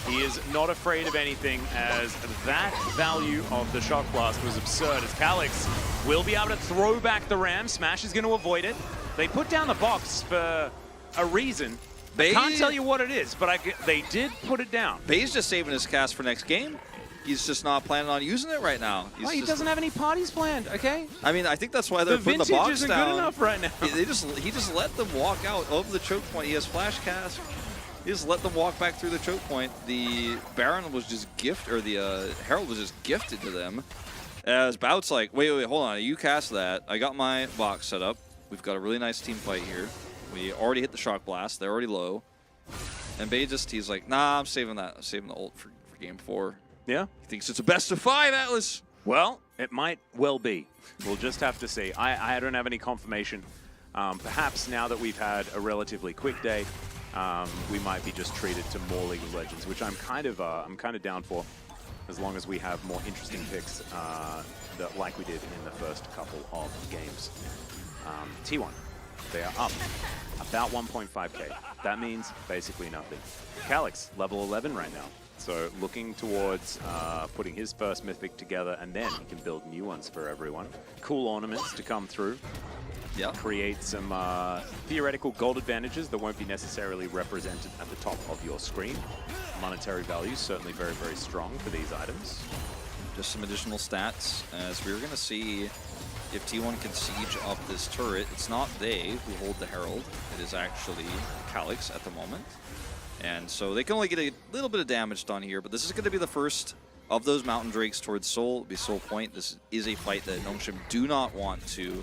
he is not afraid of anything, as that value of the Shock Blast was absurd, as Calyx will be able to throw back the ram. Smash is going to avoid it. They put down the box for a reason. I can't tell you what it is, but they did put it down. Bay's just saving his cast for next game. He's just not planning on using it right now. He doesn't have any parties planned, okay? I mean, I think that's why they're putting the vintage box isn't down. good enough right now. He just let them walk out of the choke point. He has flash cast. He just let them walk back through the choke point. The Baron was just the Herald was just gifted to them. As Bout's like, wait, hold on. You cast that. I got my box set up. We've got a really nice team fight here. We already hit the shock blast. They're already low. And Bay he's like, nah, I'm saving that. I'm saving the ult for game 4. Yeah? He thinks it's a best of 5, Atlas. Well, it might well be. We'll just have to see. I don't have any confirmation. Perhaps now that we've had a relatively quick day, we might be just treated to more League of Legends, which I'm kind of down for, as long as we have more interesting picks like we did in the first couple of games. T1, they are up about 1.5k. That means basically nothing. Calyx, level 11 right now. So looking towards putting his first mythic together, and then he can build new ones for everyone. Cool ornaments to come through. Yeah. Create some theoretical gold advantages that won't be necessarily represented at the top of your screen. Monetary value certainly very, very strong for these items. Just some additional stats, as we're going to see if T1 can siege up this turret. It's not they who hold the Herald. It is actually Calyx at the moment. And so they can only get a little bit of damage done here, but this is going to be the first of those Mountain Drakes towards Seoul. It'll be Seoul Point. This is a fight that Nongshim do not want to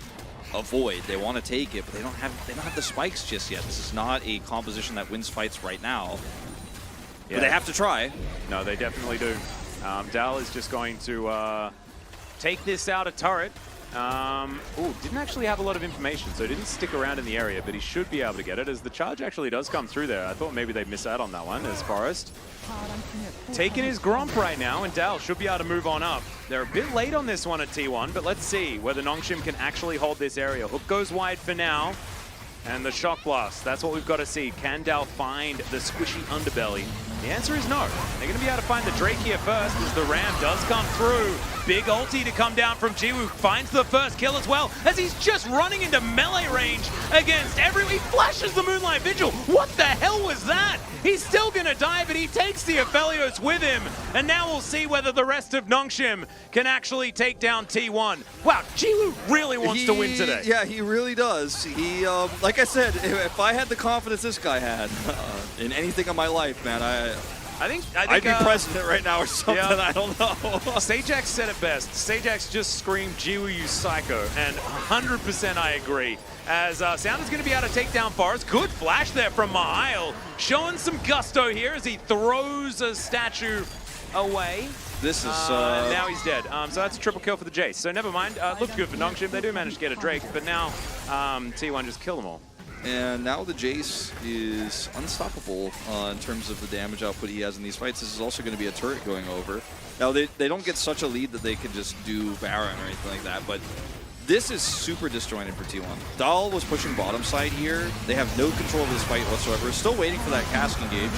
avoid. They want to take it, but they don't have the spikes just yet. This is not a composition that wins fights right now. Yeah. But they have to try. No, they definitely do. Dal is just going to take this out of turret. Didn't actually have a lot of information, so didn't stick around in the area, but he should be able to get it, as the charge actually does come through there. I thought maybe they'd miss out on that one, as Forest. Taking his Gromp right now, and Dal should be able to move on up. They're a bit late on this one at T1, but let's see whether Nongshim can actually hold this area. Hook goes wide for now, and the Shock Blast, that's what we've got to see. Can Dal find the squishy underbelly? The answer is no. They're going to be able to find the Drake here first, as the Ram does come through. Big ulti to come down from Jiwoo, finds the first kill as well, as he's just running into melee range against everyone. He flashes the Moonlight Vigil. What the hell was that? He's still going to die, but he takes the Aphelios with him. And now we'll see whether the rest of Nongshim can actually take down T1. Wow, Jiwoo really wants to win today. Yeah, he really does. He, like I said, if I had the confidence this guy had in anything in my life, man, I think I'd be president right now or something. Yeah. I don't know. Sajax said it best. Sajax just screamed, Jiwoo, you psycho. And 100% I agree. As Sound is going to be able to take down Forest. Good flash there from Mihail. Showing some gusto here as he throws a statue away. This is... now he's dead. So that's a triple kill for the Jace. So never mind. Looked good for Nongshim. They do manage to get a Drake. But now T1 just kill them all. And now the Jace is unstoppable in terms of the damage output he has in these fights. This is also going to be a turret going over. Now, they don't get such a lead that they can just do Baron or anything like that, but this is super disjointed for T1. Dahl was pushing bottom side here. They have no control of this fight whatsoever. Still waiting for that cast engage.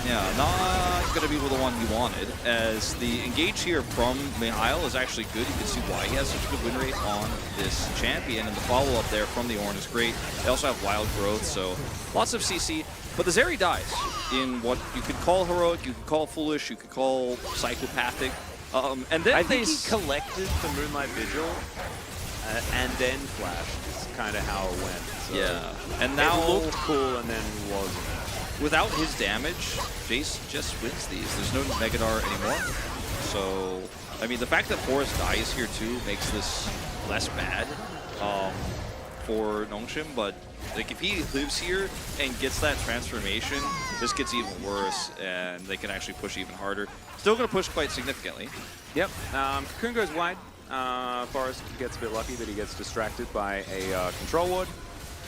Yeah, not going to be the one he wanted, as the engage here from Mihail is actually good. You can see why he has such a good win rate on this champion, and the follow-up there from the Ornn is great. They also have wild growth, so lots of CC. But the Zeri dies in what you could call heroic, you could call foolish, you could call psychopathic. And then I think he collected the Moonlight Vigil and then flashed. Is kind of how it went. So yeah, and now it looked cool and then wasn't. Without his damage, Jace just wins these. There's no Megadar anymore. So, I mean, the fact that Forest dies here too makes this less bad for Nongshim, but like if he lives here and gets that transformation, this gets even worse, and they can actually push even harder. Still going to push quite significantly. Yep. Cocoon goes wide. Forest gets a bit lucky that he gets distracted by a control ward.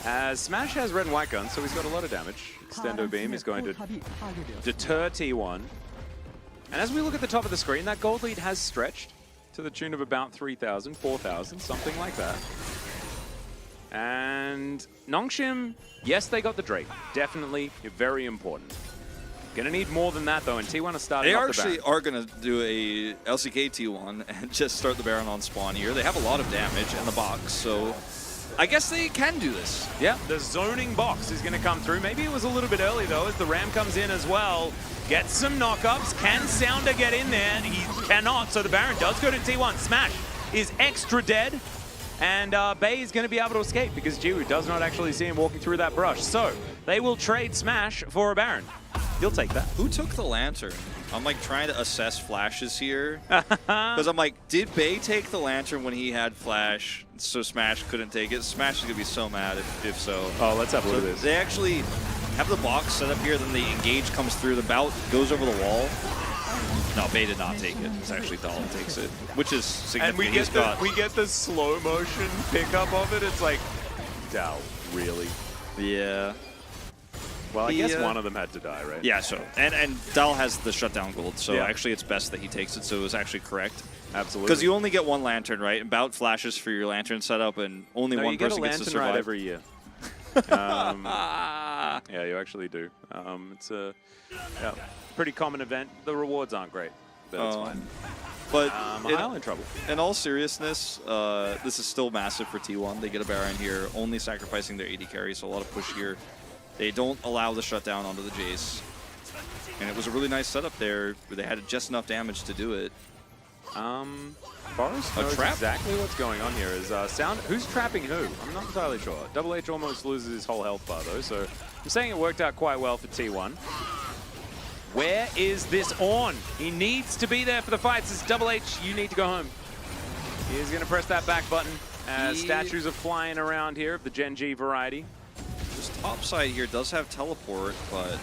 As Smash has red and white guns, so he's got a lot of damage. Extendo Beam is going to deter T1. And as we look at the top of the screen, that gold lead has stretched to the tune of about 3,000, 4,000, something like that. And Nongshim, yes, they got the Drake. Definitely very important. Gonna need more than that, though, and T1 is starting off the Baron. They actually are going to do a LCK T1 and just start the Baron on spawn here. They have a lot of damage in the box, so I guess they can do this. Yeah, the zoning box is going to come through. Maybe it was a little bit early, though, as the Ram comes in as well. Gets some knockups. Can Sounder get in there? He cannot, so the Baron does go to T1. Smash is extra dead, and Bay is going to be able to escape because Jiwoo does not actually see him walking through that brush. So they will trade Smash for a Baron. He'll take that. Who took the Lantern? I'm like trying to assess flashes here. Because I'm like, did Bay take the Lantern when he had Flash so Smash couldn't take it? Smash is going to be so mad if so. Oh, let's have a look at this. They actually have the box set up here, then the engage comes through, the bout goes over the wall. No, Bay did not take it. It's actually Dahl who takes it, which is significant. And we get the slow motion pickup of it. It's like, Dahl, really? Yeah. Well, I guess one of them had to die, right? Yeah, so. And Dahl has the shutdown gold, so yeah. actually it's best that he takes it, so it was actually correct. Absolutely. Because you only get one Lantern, right? And bout flashes for your Lantern setup, and only one person gets to survive. Right every year. Yeah, you actually do. It's a pretty common event. The rewards aren't great, but it's fine. But Mahal in trouble. In all seriousness, this is still massive for T1. They get a Baron here, only sacrificing their AD carry, so a lot of push here. They don't allow the shutdown onto the Jace. And it was a really nice setup there, where they had just enough damage to do it. Forrest knows exactly what's going on here. Is Sound who's trapping who? I'm not entirely sure. Double H almost loses his whole health bar though, so I'm saying it worked out quite well for T1. Where is this Ornn? He needs to be there for the fights. It's Double H, you need to go home. He is going to press that back button as statues are flying around here of the Gen.G variety. This top side here does have teleport, but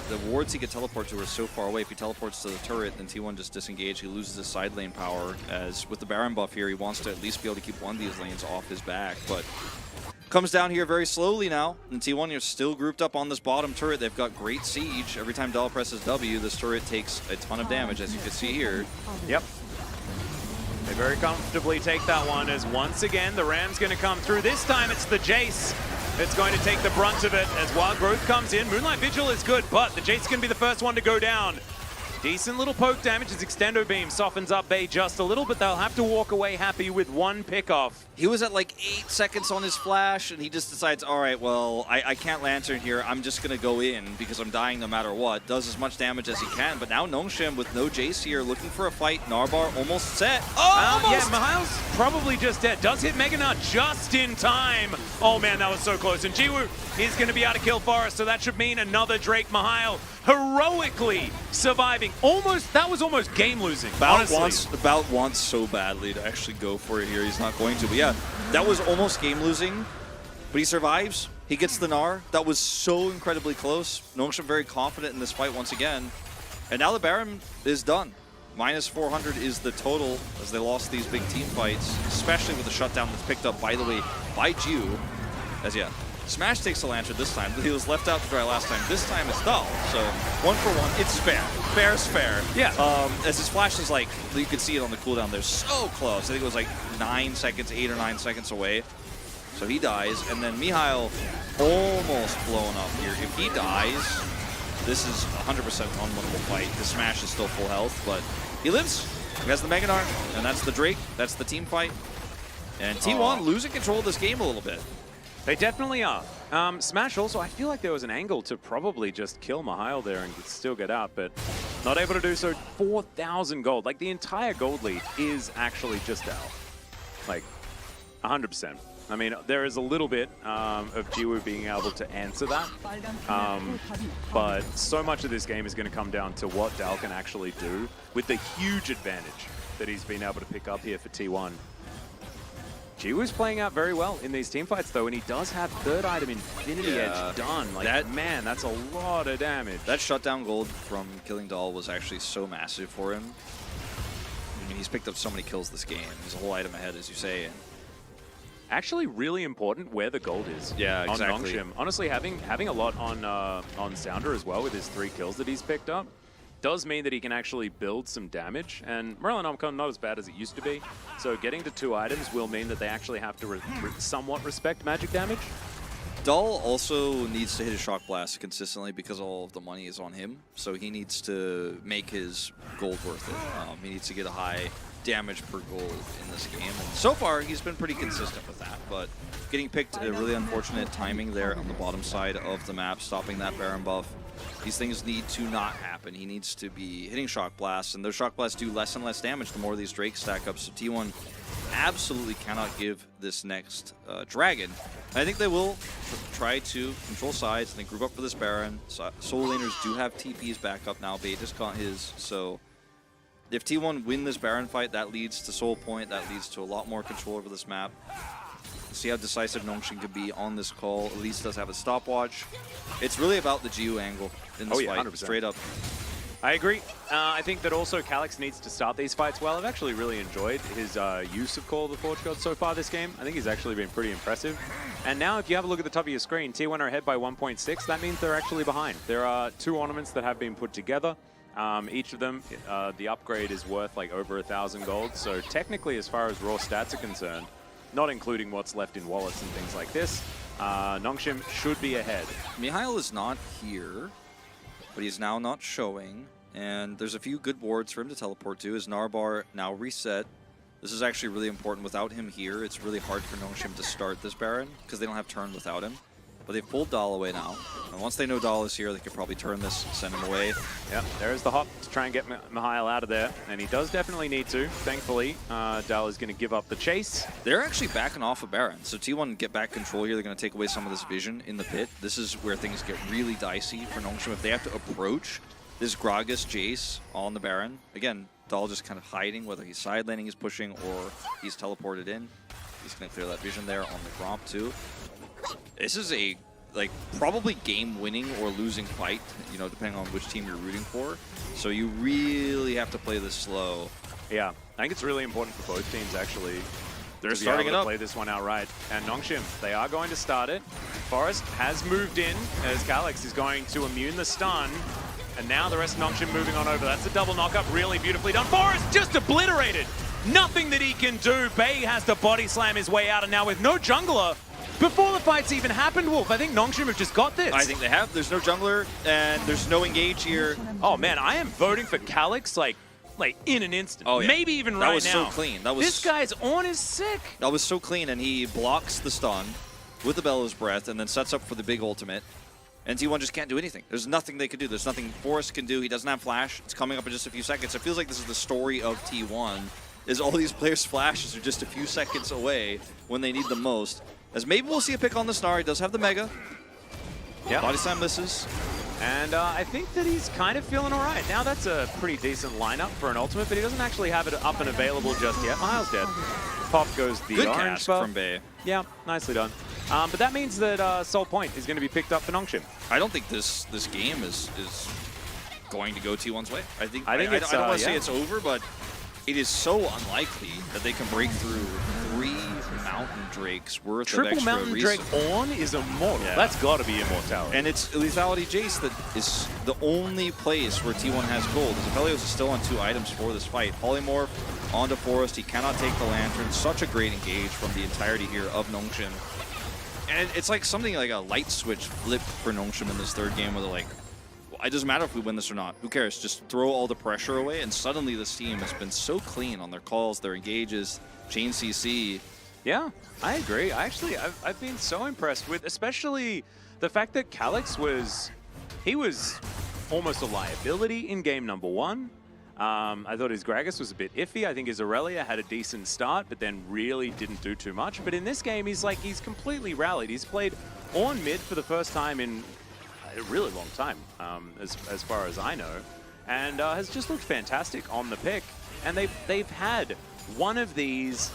the wards he can teleport to are so far away. If he teleports to the turret, then T1 just disengage. He loses his side lane power, as with the Baron buff here, he wants to at least be able to keep one of these lanes off his back, but comes down here very slowly now, and T1 are still grouped up on this bottom turret. They've got great siege. Every time Dahl presses W, this turret takes a ton of damage, as you can see here. Yep. They very comfortably take that one, as once again, the Ram's going to come through. This time it's the Jace that's going to take the brunt of it as Wild Growth comes in. Moonlight Vigil is good, but the Jace is going to be the first one to go down. Decent little poke damage as Extendo Beam softens up Bay just a little, but they'll have to walk away happy with one pickoff. He was at like 8 seconds on his flash, and he just decides, all right, well, I can't Lantern here. I'm just going to go in because I'm dying no matter what. Does as much damage as he can, but now Nongshim with no Jace here looking for a fight. Narbar almost set. Oh, almost! Yeah, Miles probably just dead. Does hit Mega Nut just in time. Oh man, that was so close. And Jiwoo is going to be able to kill Forrest, so that should mean another Drake Mahal heroically surviving. Almost, that was almost game losing. Bout wants so badly to actually go for it here. He's not going to, but yeah, that was almost game losing, but he survives. He gets the Gnar. That was so incredibly close. Nongshim very confident in this fight once again. And now the Baron is done. Minus 400 is the total as they lost these big team fights, especially with the shutdown that's picked up, by the way, by Jiwoo. As yeah, Smash takes the Lantern this time. He was left out to dry last time. This time it's Dahl. So 1 for 1. It's fair. Fair's fair. Yeah. As his flash is like, you can see it on the cooldown. They're so close. I think it was like 9 seconds, 8 or 9 seconds away. So he dies, and then Mihail almost blown up here. If he dies, this is 100% unwinnable fight. The Smash is still full health, but he lives. He has the Mega Gnar, and that's the Drake. That's the team fight. And T1 losing control of this game a little bit. They definitely are. Smash also, I feel like there was an angle to probably just kill Mihail there and still get out, but not able to do so. 4,000 gold. Like, the entire gold lead is actually just out. Like, 100%. I mean, there is a little bit of Jiwoo being able to answer that, but so much of this game is going to come down to what Dahl can actually do with the huge advantage that he's been able to pick up here for T1. Jiwoo's playing out very well in these team fights, though, and he does have third item Infinity Edge done. Like, man, that's a lot of damage. That shutdown gold from killing Dahl was actually so massive for him. I mean, he's picked up so many kills this game. He's a whole item ahead, as you say. Actually, really important where the gold is. Yeah, exactly. On Nongshim. Honestly, having a lot on Sounder as well with his 3 kills that he's picked up does mean that he can actually build some damage. And Morellonomicon not as bad as it used to be. So getting to 2 items will mean that they actually have to somewhat respect magic damage. Dahl also needs to hit a Shock Blast consistently because all of the money is on him. So he needs to make his gold worth it. He needs to get a high damage per gold in this game. And so far, he's been pretty consistent with that, but getting picked a really unfortunate timing there on the bottom side of the map, stopping that Baron buff. These things need to not happen. He needs to be hitting Shock Blasts, and those Shock Blasts do less and less damage the more these Drakes stack up. So T1 absolutely cannot give this next Dragon. And I think they will try to control sides and they group up for this Baron. Soul Laners do have TPs back up now. Bait just got his, so if T1 win this Baron fight, that leads to Soul Point, that leads to a lot more control over this map. See how decisive Nongshim could be on this call. Elise does have a stopwatch. It's really about the GU angle in this fight, 100%. straight up. I agree. I think that also Calyx needs to start these fights well. I've actually really enjoyed his use of Call of the Forge God so far this game. I think he's actually been pretty impressive. And now if you have a look at the top of your screen, T1 are ahead by 1.6. That means they're actually behind. There are 2 ornaments that have been put together. Each of them, the upgrade is worth like over 1,000 gold. So technically, as far as raw stats are concerned, not including what's left in wallets and things like this, Nongshim should be ahead. Mihail is not here, but he's now not showing. And there's a few good wards for him to teleport to. His Narbar now reset. This is actually really important. Without him here, it's really hard for Nongshim to start this Baron because they don't have turn without him. But they've pulled Dahl away now. And once they know Dahl is here, they could probably turn this and send him away. Yep, there's the hop to try and get Mihail out of there. And he does definitely need to. Thankfully, Dahl is going to give up the chase. They're actually backing off of Baron. So T1 get back control here. They're going to take away some of this vision in the pit. This is where things get really dicey for Nongshim. If they have to approach this Gragas Jace on the Baron, again, Dahl just kind of hiding, whether he's side laning, he's pushing, or he's teleported in. He's going to clear that vision there on the Gromp too. This is a probably game-winning or losing fight, you know, depending on which team you're rooting for. So you really have to play this slow. Yeah, I think it's really important for both teams, actually. They're starting it up. Play this one outright. And Nongshim, they are going to start it. Forest has moved in as Calyx is going to immune the stun. And now the rest of Nongshim moving on over. That's a double knockup, really beautifully done. Forest just obliterated. Nothing that he can do. Bay has to body slam his way out, and now with no jungler, before the fight's even happened, Wolf, I think Nongshim have just got this. I think they have. There's no jungler, and there's no engage here. Oh man, I am voting for Calyx like in an instant. Oh, yeah. Maybe even right now. That was so clean. This guy's on is sick. That was so clean, and he blocks the stun with the Bellows Breath, and then sets up for the big ultimate. And T1 just can't do anything. There's nothing they can do. There's nothing Forrest can do. He doesn't have flash. It's coming up in just a few seconds. It feels like this is the story of T1, is all these players' flashes are just a few seconds away when they need them most. As maybe we'll see a pick on the Snar. He does have the Mega. Yeah. Body slam misses. And I think that he's kind of feeling all right. Now that's a pretty decent lineup for an ultimate, but he doesn't actually have it up and available just yet. Miles dead. Pop goes the Good orange cast buff. from Bay. Yeah, nicely done. But that means that Soul Point is going to be picked up for Nongshim. I don't think this game is going to go T1's way. I it's, don't want to say yeah. it's over, but it is so unlikely that they can break through 3 Mountain Drakes worth of extra Triple Mountain Drake on is immortal. Yeah. That's got to be immortality. And it's Lethality Jace that is the only place where T1 has gold. Zepelios is still on 2 items for this fight. Polymorph onto Forest. He cannot take the Lantern. Such a great engage from the entirety here of Nongshim. And it's like something like a light switch flip for Nongshim in this third game where they're like, well, it doesn't matter if we win this or not. Who cares? Just throw all the pressure away. And suddenly this team has been so clean on their calls, their engages, chain CC. Yeah, I agree. I've been so impressed with, especially the fact that Calyx was almost a liability in game number 1. I thought his Gragas was a bit iffy. I think his Aurelia had a decent start, but then really didn't do too much. But in this game, he's completely rallied. He's played on mid for the first time in a really long time, as far as I know, and has just looked fantastic on the pick. And they've had one of these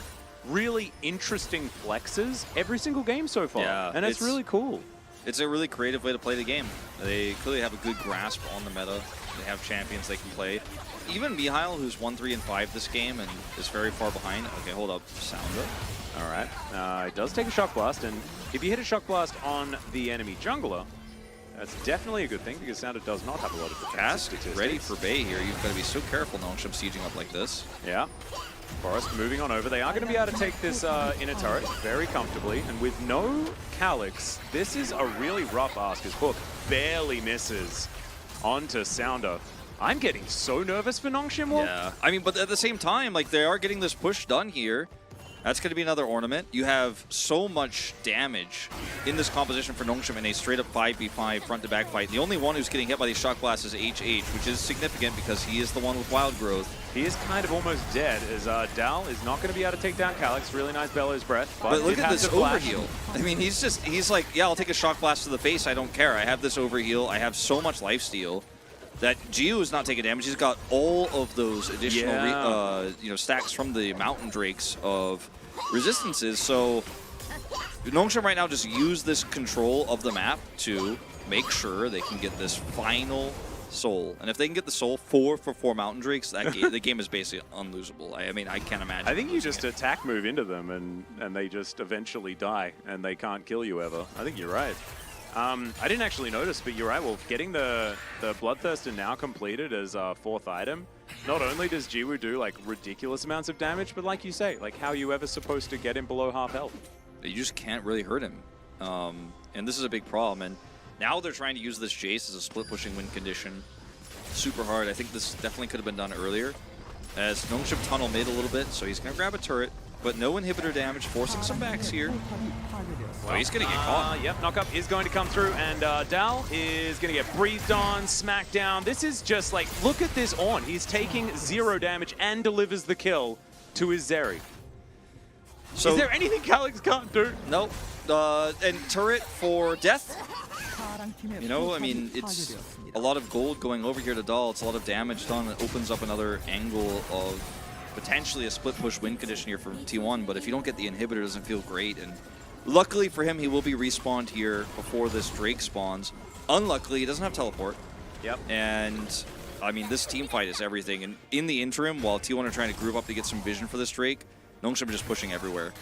really interesting flexes every single game so far, Yeah, and it's really cool. It's a really creative way to play the game. They clearly have a good grasp on the meta. They have champions they can play. Even Mihail, who's 1-3-5 this game and is very far behind. Okay, hold up. Sounder. All right. It does take a Shock Blast, and if you hit a Shock Blast on the enemy jungler, that's definitely a good thing because Sounder does not have a lot of defense Cask statistics. ready for Bay here. You've got to be so careful Nongshim sieging up like this. Yeah. Forest moving on over. They are going to be able to take this inner turret very comfortably. And with no Calyx, this is a really rough ask as Hook barely misses onto Sounder. I'm getting so nervous for Nongshim Wolf. Yeah, I mean, but at the same time, like, they are getting this push done here. That's going to be another ornament. You have so much damage in this composition for Nongshim in a straight-up 5v5 front-to-back fight. The only one who's getting hit by these shock blasts is HH, which is significant because he is the one with wild growth. He is kind of almost dead, as Dal is not going to be able to take down Calyx. Really nice Bellows breath. But look it at has this to flash. overheal. I mean, he's like, yeah, I'll take a shock blast to the face. I don't care. I have this overheal. I have so much lifesteal that Gio is not taking damage. He's got all of those additional stacks from the Mountain Drakes of resistances. So Nongshim right now just use this control of the map to make sure they can get this final soul. And if they can get the soul 4 for 4 Mountain Drakes, that the game is basically unlosable. I mean, I can't imagine. I think you just attack move into them and they just eventually die and they can't kill you ever. I think you're right. I didn't actually notice, but you're right, Wolf. Getting the Bloodthirster now completed as 4th item, not only does Jiwoo do like ridiculous amounts of damage, but like you say, like how are you ever supposed to get him below half health? You just can't really hurt him. And this is a big problem. And now they're trying to use this Jace as a split pushing win condition. Super hard. I think this definitely could have been done earlier. As Nongshim tunnel mid a little bit, so he's going to grab a turret, but no inhibitor damage, forcing some backs here. Well, he's going to get caught. Yep, knockup is going to come through, and Dal is going to get breathed on, smacked down. This is just like, look at this Ornn. He's taking 0 damage and delivers the kill to his Zeri. So, is there anything Calyx can't do? Nope. And turret for death. You know, I mean, it's a lot of gold going over here to Dal. It's a lot of damage done. It opens up another angle of potentially a split push win condition here for T1. But if you don't get the inhibitor, it doesn't feel great. And luckily for him, he will be respawned here before this Drake spawns. Unluckily, he doesn't have teleport. Yep. And I mean, this team fight is everything. And in the interim, while T1 are trying to group up to get some vision for this Drake, Nongshim are just pushing everywhere.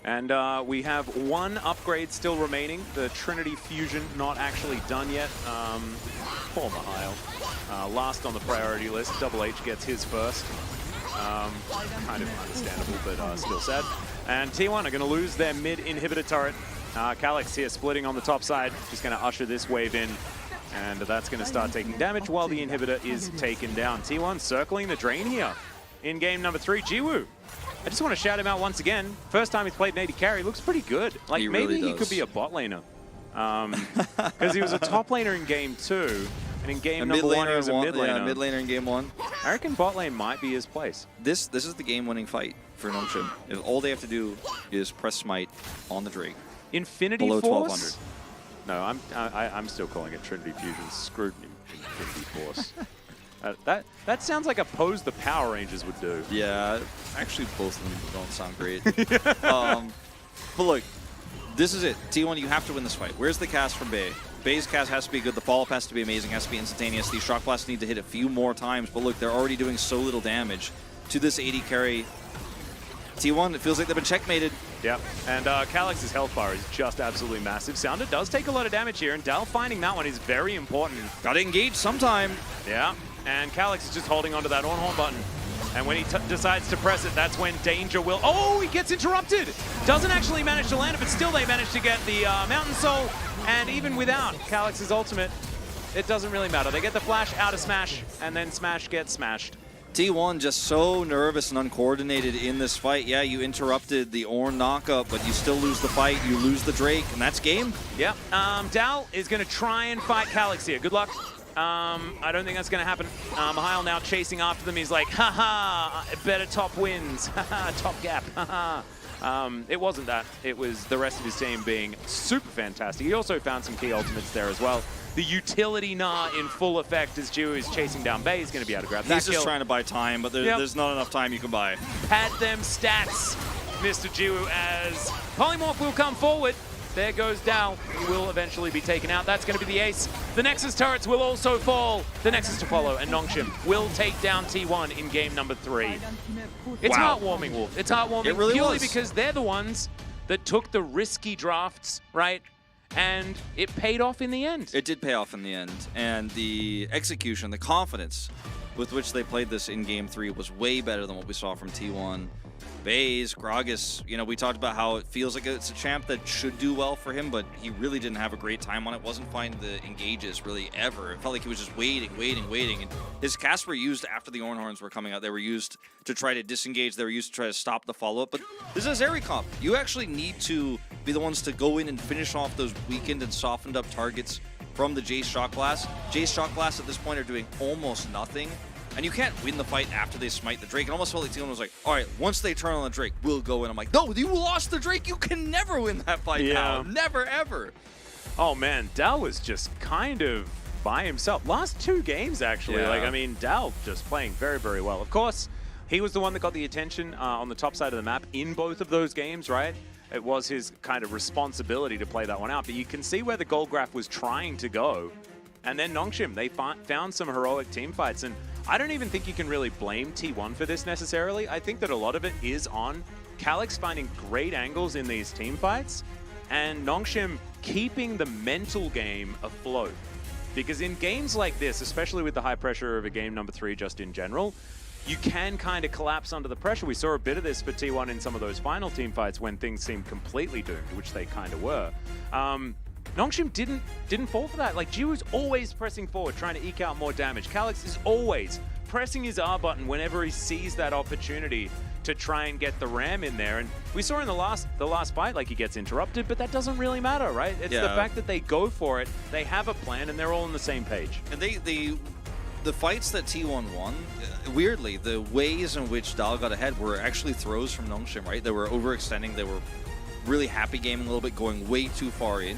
And we have 1 upgrade still remaining. The Trinity Fusion not actually done yet. Poor Mihail. Last on the priority list. Double H gets his first. Kind of understandable, but still sad. And T1 are going to lose their mid inhibitor turret. Calyx here splitting on the top side. Just going to usher this wave in. And that's going to start taking damage while the inhibitor is taken down. T1 circling the drain here in game number 3. Jiwoo. I just want to shout him out once again. First time he's played an AD carry, looks pretty good. Like, maybe he could be a bot laner. Because he was a top laner in game 2, and in game number 1 he was a mid laner. Yeah, mid laner in game 1. I reckon bot lane might be his place. This is the game-winning fight for Nongshim. If all they have to do is press smite on the Drake. Infinity below Force? 1200. No, I'm still calling it Trinity Fusion. Screwed Infinity Force. That sounds like a pose the Power Rangers would do. Yeah, actually both of them don't sound great. But look, this is it. T1, you have to win this fight. Where's the cast from Bay? Bay's cast has to be good. The follow-up has to be amazing. Has to be instantaneous. These shock blasts need to hit a few more times. But look, they're already doing so little damage to this AD carry. T1, it feels like they've been checkmated. Yep, and Calyx's health bar is just absolutely massive. Sounder does take a lot of damage here, and Dal finding that one is very important. Gotta engage sometime. Yeah, and Calyx is just holding onto that on-horn button. And when he decides to press it, that's when danger will... Oh, he gets interrupted! Doesn't actually manage to land it, but still they manage to get the Mountain Soul. And even without Calyx's ultimate, it doesn't really matter. They get the flash out of Smash, and then Smash gets smashed. T1 just so nervous and uncoordinated in this fight. Yeah, you interrupted the Ornn knockup, but you still lose the fight. You lose the Drake, and that's game. Yep. Dal is going to try and fight Calyx here. Good luck. I don't think that's going to happen. Mihail now chasing after them. He's like, haha, better top wins. Haha, top gap. Haha. It wasn't that. It was the rest of his team being super fantastic. He also found some key ultimates there as well. The utility Na in full effect as Jiwoo is chasing down Bay. He's going to be able to grab that He's just kill. trying to buy time, but there's not enough time you can buy. Pad them stats, Mr. Jiwoo, as Polymorph will come forward. There goes Dal. He will eventually be taken out. That's going to be the ace. The Nexus turrets will also fall. The Nexus to follow, and Nongshim will take down T1 in game number 3. It's heartwarming, Wolf. It's heartwarming It really purely was. because they're the ones that took the risky drafts, right? And it paid off in the end. It did pay off in the end, and the execution, the confidence with which they played this in Game 3 was way better than what we saw from T1. Baze, Gragas, you know, we talked about how it feels like it's a champ that should do well for him, but he really didn't have a great time on it. Wasn't finding the engages really ever. It felt like he was just waiting. And his casts were used after the Ornhorns were coming out. They were used to try to disengage. They were used to try to stop the follow-up. But this is a Zeri comp. You actually need to be the ones to go in and finish off those weakened and softened up targets from the Jace Shock Blast. Jace Shock Blast at this point are doing almost nothing. And you can't win the fight after they smite the Drake. It almost felt like T1 was like, all right, once they turn on the Drake, we'll go in. I'm like, no, you lost the Drake. You can never win that fight now. Never, ever. Oh, man, Dal was just kind of by himself. Last 2 games, actually. Yeah. Like, I mean, Dal just playing very, very well. Of course, he was the one that got the attention on the top side of the map in both of those games, right? It was his kind of responsibility to play that one out. But you can see where the gold graph was trying to go. And then Nongshim, they found some heroic team fights. And I don't even think you can really blame T1 for this necessarily. I think that a lot of it is on Calyx finding great angles in these team fights and Nongshim keeping the mental game afloat. Because in games like this, especially with the high pressure of a game number 3 just in general, you can kind of collapse under the pressure. We saw a bit of this for T1 in some of those final team fights when things seemed completely doomed, which they kind of were. Nongshim didn't fall for that. Like, G was always pressing forward, trying to eke out more damage. Calyx is always pressing his R button whenever he sees that opportunity to try and get the ram in there. And we saw in the last fight, like, he gets interrupted, but that doesn't really matter, right? It's the fact that they go for it, they have a plan, and they're all on the same page. And the fights that T1 won, weirdly, the ways in which Dal got ahead were actually throws from Nongshim, right? They were overextending, they were really happy gaming a little bit, going way too far in.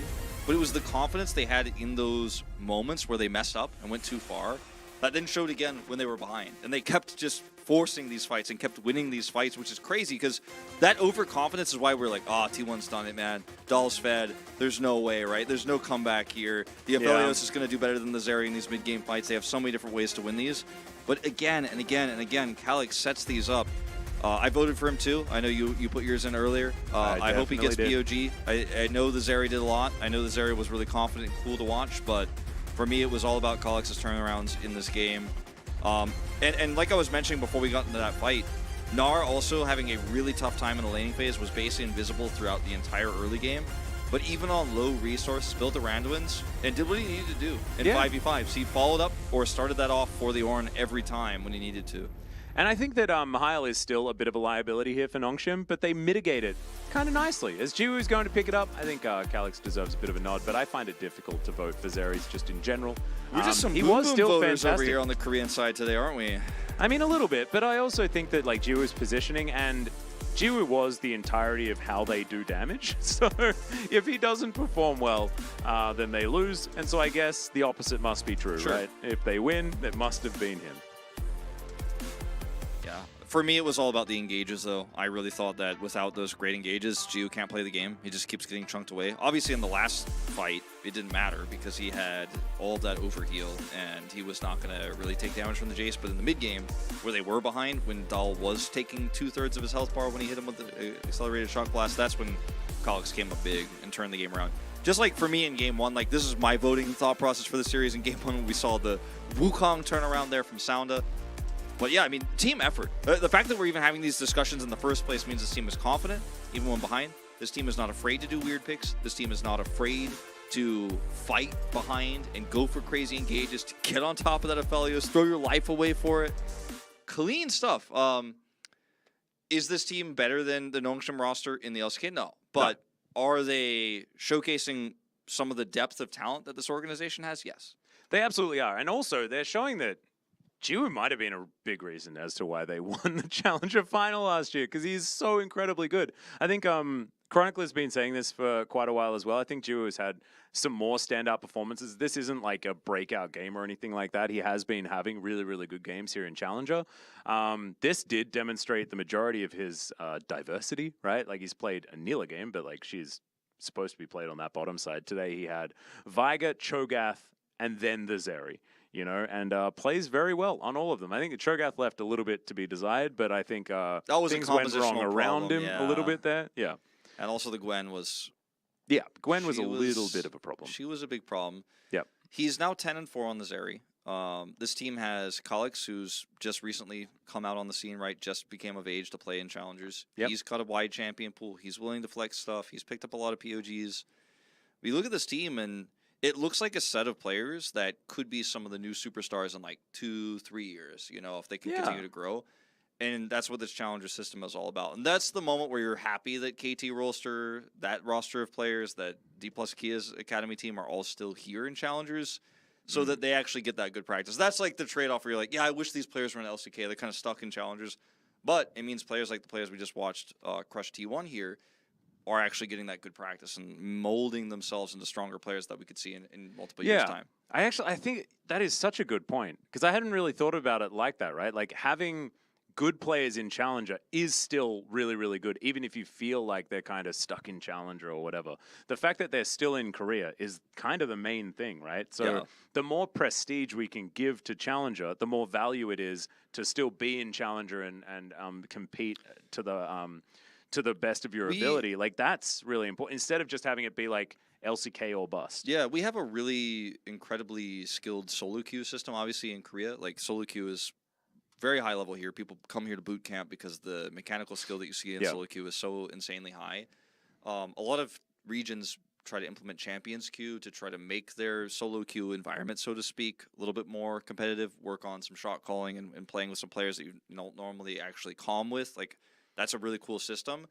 But it was the confidence they had in those moments where they messed up and went too far that then showed again when they were behind. And they kept just forcing these fights and kept winning these fights, which is crazy because that overconfidence is why we're like, oh, T1's done it, man. Dal's fed. There's no way, right? There's no comeback here. The Aphelios is going to do better than the Zeri in these mid-game fights. They have so many different ways to win these. But again and again and again, Calyx sets these up. I voted for him too. I know you put yours in earlier. I hope he gets BOG. I know the Zeri did a lot. I know the Zeri was really confident and cool to watch, but for me it was all about Calyx's turnarounds in this game. And like I was mentioning before we got into that fight, Gnar also having a really tough time in the laning phase was basically invisible throughout the entire early game. But even on low resource, built the Randuins and did what he needed to do in 5v5s. He followed up or started that off for the Ornn every time when he needed to. And I think that Mihail is still a bit of a liability here for Nongshim, but they mitigate it kind of nicely. As Jiwoo is going to pick it up, I think Calyx deserves a bit of a nod, but I find it difficult to vote for Zeri's just in general. We're just some he was still voters fantastic over here on the Korean side today, aren't we? I mean, a little bit, but I also think that like Jiwoo's positioning and Jiwoo was the entirety of how they do damage. So if he doesn't perform well, then they lose. And so I guess the opposite must be true, right? If they win, it must have been him. For me, it was all about the engages, though. I really thought that without those great engages, Jiwoo can't play the game. He just keeps getting chunked away. Obviously, in the last fight, it didn't matter because he had all of that overheal, and he was not going to really take damage from the Jace. But in the mid-game, where they were behind, when Dal was taking 2/3 of his health bar when he hit him with the accelerated shock blast, that's when Calyx came up big and turned the game around. Just like for me in Game 1, like this is my voting thought process for the series. In Game 1, when we saw the Wukong turnaround there from Sounda. But yeah, I mean, team effort. The fact that we're even having these discussions in the first place means this team is confident, even when behind. This team is not afraid to do weird picks. This team is not afraid to fight behind and go for crazy engages, to get on top of that Aphelios, throw your life away for it. Clean stuff. Is this team better than the Nongshim roster in the LCK? No. But are they showcasing some of the depth of talent that this organization has? Yes. They absolutely are. And also, they're showing that Jiwoo might have been a big reason as to why they won the Challenger final last year, because he's so incredibly good. I think Chronicler's been saying this for quite a while as well. I think Jiwoo has had some more standout performances. This isn't like a breakout game or anything like that. He has been having really, really good games here in Challenger. This did demonstrate the majority of his diversity, right? Like, he's played a Neela game, but like she's supposed to be played on that bottom side. Today he had Veigar, Cho'Gath, and then the Zeri. You know, and plays very well on all of them. I think Cho'Gath left a little bit to be desired, but I think that was things went wrong around him a little bit there. Yeah. And also the Gwen was... Yeah, Gwen was a little bit of a problem. She was a big problem. Yep. He's now 10-4 on the Zeri. This team has Kalix, who's just recently come out on the scene, right? Just became of age to play in challengers. Yep. He's got a wide champion pool. He's willing to flex stuff. He's picked up a lot of POGs. We look at this team, and it looks like a set of players that could be some of the new superstars in like 2-3 years, you know, if they can continue to grow. And that's what this challenger system is all about. And that's the moment where you're happy that KT roster, that roster of players, that D+ Kia's academy team are all still here in challengers, so that they actually get that good practice. That's like the trade-off where you're like, yeah, I wish these players were in LCK. They're kind of stuck in challengers. But it means players like the players we just watched crush T1 here are actually getting that good practice and molding themselves into stronger players that we could see in multiple years' time. I think that is such a good point, because I hadn't really thought about it like that, right? Like, having good players in Challenger is still really, really good, even if you feel like they're kind of stuck in Challenger or whatever. The fact that they're still in Korea is kind of the main thing, right? So the more prestige we can give to Challenger, the more value it is to still be in Challenger and compete to the best of your ability. Like, that's really important, instead of just having it be like LCK or bust. Yeah, we have a really incredibly skilled solo queue system, obviously, in Korea. Like, solo queue is very high level here. People come here to boot camp because the mechanical skill that you see in solo queue is so insanely high. A lot of regions try to implement champions queue to try to make their solo queue environment, so to speak, a little bit more competitive, work on some shot calling and playing with some players that you don't normally actually calm with. Like, that's a really cool system.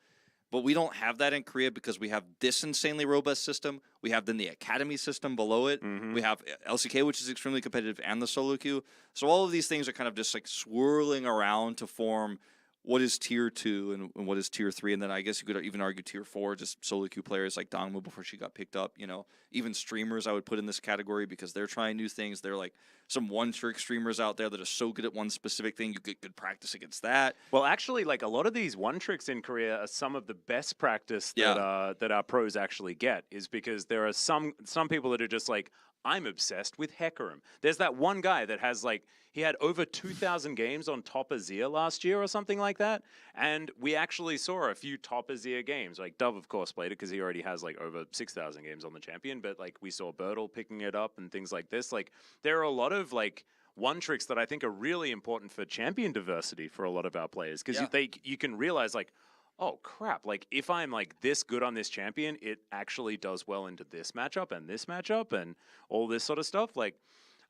But we don't have that in Korea because we have this insanely robust system. We have then the academy system below it. We have LCK, which is extremely competitive, and the solo queue. So all of these things are kind of just like swirling around to form what is tier 2 and what is tier 3. And then I guess you could even argue tier 4, just solo queue players like Dongmu before she got picked up. You know, even streamers I would put in this category because they're trying new things. They're like some one-trick streamers out there that are so good at one specific thing. You get good practice against that. Well, actually, like, a lot of these one-tricks in Korea are some of the best practice that that our pros actually get, is because there are some people that are just like, I'm obsessed with Hecarim. There's that one guy that has, like, he had over 2,000 games on Top Azir last year or something like that. And we actually saw a few Top Azir games. Like, Dove, of course, played it because he already has, like, over 6,000 games on the champion. But, like, we saw Bertle picking it up and things like this. Like, there are a lot of, like, one tricks that I think are really important for champion diversity for a lot of our players. Because you can realize, like, oh, crap, like, if I'm, like, this good on this champion, it actually does well into this matchup and all this sort of stuff. Like,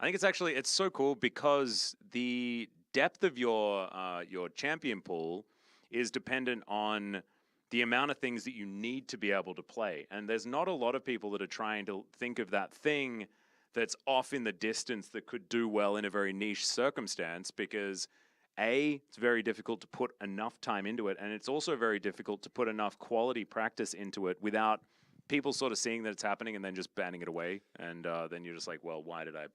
I think it's so cool because the depth of your champion pool is dependent on the amount of things that you need to be able to play. And there's not a lot of people that are trying to think of that thing that's off in the distance that could do well in a very niche circumstance, because it's very difficult to put enough time into it, and it's also very difficult to put enough quality practice into it without people sort of seeing that it's happening and then just banning it away. And then you're just like, well, why did I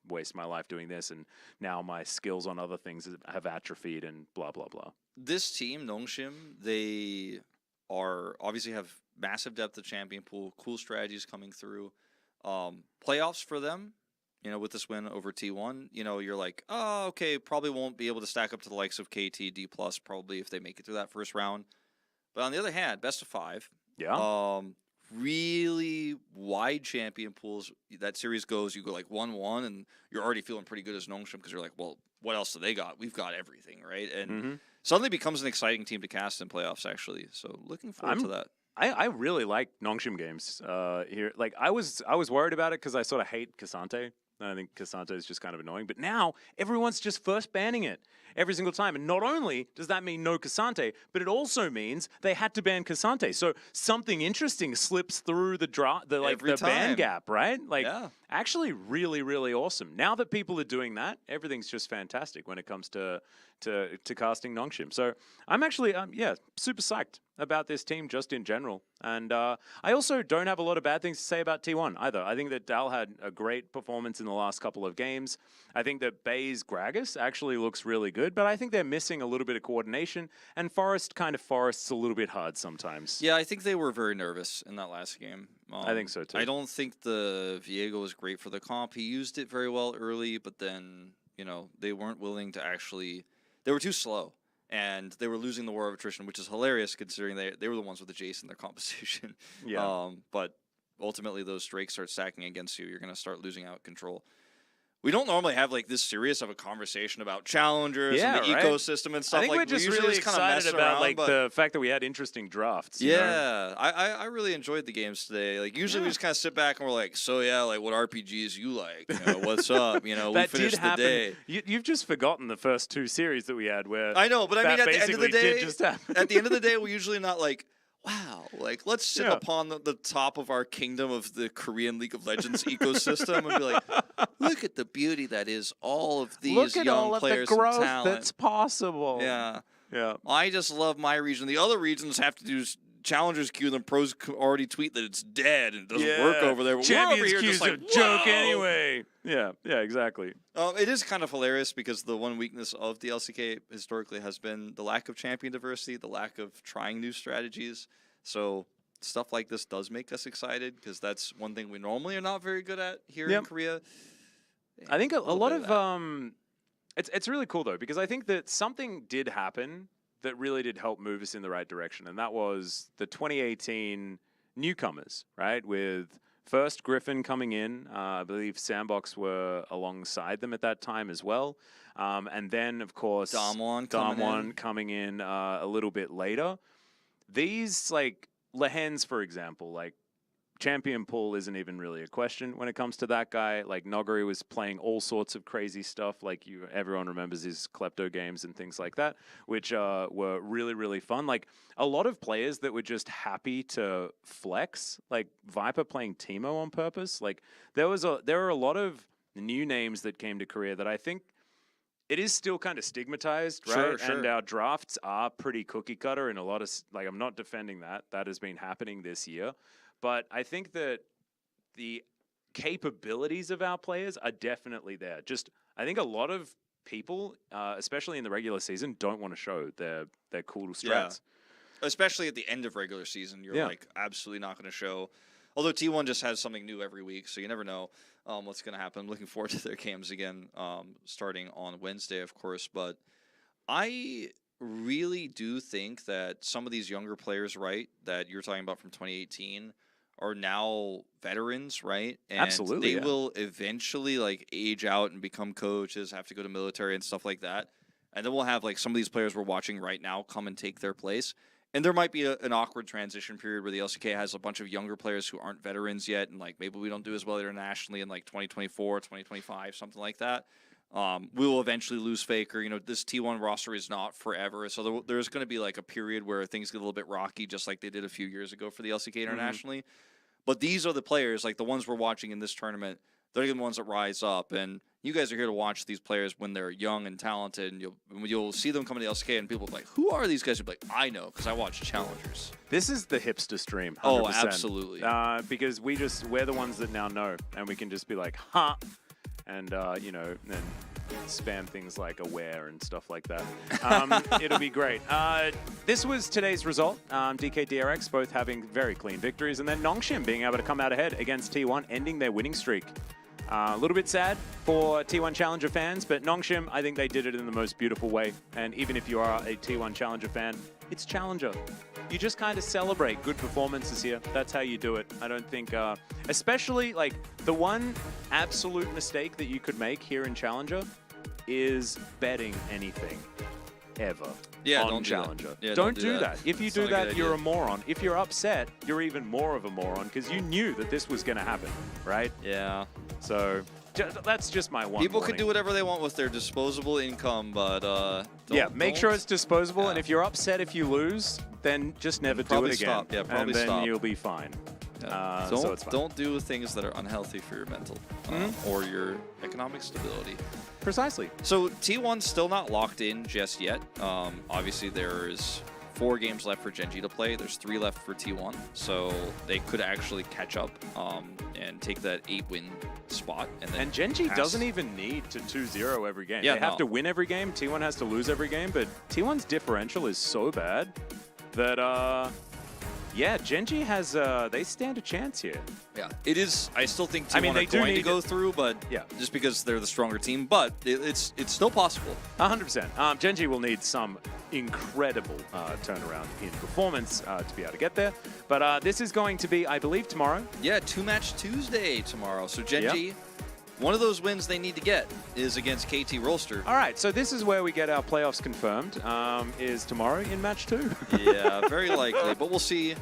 waste my life doing this? And now my skills on other things have atrophied and blah, blah, blah. This team, Nongshim, they are obviously have massive depth of champion pool, cool strategies coming through. Playoffs for them, you know, with this win over T1, you know, you're like, oh, okay, probably won't be able to stack up to the likes of KT, D+, probably if they make it through that first round. But on the other hand, best of 5. Yeah. Really wide champion pools. That series goes, you go like 1-1, and you're already feeling pretty good as Nongshim because you're like, well, what else do they got? We've got everything, right? And suddenly becomes an exciting team to cast in playoffs, actually. So looking forward to that. I really like Nongshim games here. Like, I was worried about it because I sort of hate Cassante. I think Cassante is just kind of annoying. But now everyone's just first banning it every single time. And not only does that mean no Cassante, but it also means they had to ban Cassante. So something interesting slips through the ban gap, right? Like, actually really, really awesome. Now that people are doing that, everything's just fantastic when it comes to casting Nongshim. So I'm actually, super psyched about this team just in general. And I also don't have a lot of bad things to say about T1 either. I think that Dal had a great performance in the last couple of games. I think that Bay's Gragas actually looks really good, but I think they're missing a little bit of coordination, and Forest kind of forests a little bit hard sometimes. Yeah, I think they were very nervous in that last game. I think so too. I don't think the Viego was great for the comp. He used it very well early, but then, you know, they weren't willing to actually... They were too slow. And they were losing the war of attrition, which is hilarious considering they were the ones with the Jace in their composition. Yeah. But ultimately, those Drakes start stacking against you. You're going to start losing out control. we don't normally have like this serious of a conversation about challengers and the right? ecosystem and stuff. I think like we're just usually really just kinda excited mess about around, like but the fact that we had interesting drafts. you know? yeah, I really enjoyed the games today. Like usually we just kind of sit back and we're like, so yeah, like what RPGs you like? You know, what's up? You know, we That did finished the happen. day. You've just forgotten the first 2 series that we had where I know, but I that mean, at the end of the basically did day, just happen. at the end of the day, we're usually not like, wow, like let's sit Yeah. upon the top of our kingdom of the Korean League of Legends ecosystem and be like, look at the beauty that is all of these Look at young all of the players growth and talent. that's possible. Yeah, Yeah. I just love my region. The other regions have to do challengers queue, and then pros already tweet that it's dead and it doesn't work over there. But we're over Champions here queue's just like, a joke whoa. anyway. Yeah, exactly. It is kind of hilarious because the one weakness of the LCK historically has been the lack of champion diversity, the lack of trying new strategies. So stuff like this does make us excited because that's one thing we normally are not very good at here in Korea. I think a lot bit of of it's really cool though because I think that something did happen that really did help move us in the right direction, and that was the 2018 newcomers, right? With first Griffin coming in, I believe Sandbox were alongside them at that time as well, and then of course Damwon coming in a little bit later. These like Lehens, for example, like champion pool isn't even really a question when it comes to that guy. Like Nogari was playing all sorts of crazy stuff. Like everyone remembers his Klepto games and things like that, which were really, really fun. Like a lot of players that were just happy to flex, like Viper playing Teemo on purpose. Like there are a lot of new names that came to Korea that I think it is still kind of stigmatized, right? Sure. And our drafts are pretty cookie cutter in a lot of, like, I'm not defending that. That has been happening this year. But I think that the capabilities of our players are definitely there. Just, I think a lot of people, especially in the regular season, don't want to show their cool strats. Yeah. Especially at the end of regular season, you're like absolutely not going to show. Although T1 just has something new every week, so you never know what's going to happen. I'm looking forward to their games again, starting on Wednesday, of course. But I really do think that some of these younger players, right, that you're talking about from 2018, are now veterans, right? And Absolutely, they will eventually like age out and become coaches, have to go to military and stuff like that. And then we'll have like some of these players we're watching right now come and take their place. And there might be an awkward transition period where the LCK has a bunch of younger players who aren't veterans yet, and like maybe we don't do as well internationally in like 2024, 2025, something like that. We will eventually lose Faker. You know, this T1 roster is not forever, so there's going to be like a period where things get a little bit rocky, just like they did a few years ago for the LCK internationally. But these are the players, like the ones we're watching in this tournament. They're the ones that rise up, and you guys are here to watch these players when they're young and talented, and you'll see them come to the LCK, and people will be like, who are these guys? You'll be like, I know, because I watch Challengers. This is the hipster stream, 100%. Oh, absolutely. Because we're the ones that now know, and we can just be like, huh, and, you know, and spam things like aware and stuff like that. It'll be great. This was today's result. DK DRX both having very clean victories, and then Nongshim being able to come out ahead against T1, ending their winning streak. A little bit sad for T1 Challenger fans, but Nongshim, I think they did it in the most beautiful way. And even if you are a T1 Challenger fan, it's Challenger. You just kind of celebrate good performances here. That's how you do it. I don't think, especially like the one absolute mistake that you could make here in Challenger is betting anything ever on Challenger. Don't do that. If you do that, you're a moron. If you're upset, you're even more of a moron because you knew that this was going to happen, right? Yeah. So that's just my one. People can do whatever they want with their disposable income, but make sure it's disposable. And if you're upset if you lose, then just never do it again. Stop. Yeah, probably and then stop. you'll be fine. Yeah. So it's fine. Don't do things that are unhealthy for your mental or your economic stability. Precisely. So T1's still not locked in just yet. Obviously, there's 4 games left for Gen.G to play. There's 3 left for T1, so they could actually catch up and take that 8-win spot. And Gen.G doesn't even need to 2-0 every game. Yeah, they have to win every game. T1 has to lose every game, but T1's differential is so bad that yeah, Gen.G has they stand a chance here. Yeah, it is. I still think T1 I mean, they are going do to go through, but yeah, just because they're the stronger team. But it's still possible. 100%. Gen.G will need some incredible turnaround in performance to be able to get there. But this is going to be, I believe, tomorrow. Yeah, 2-match Tuesday tomorrow. So Gen.G one of those wins they need to get is against KT Rolster. All right, so this is where we get our playoffs confirmed. Is tomorrow in match 2? Yeah, very likely, but we'll see.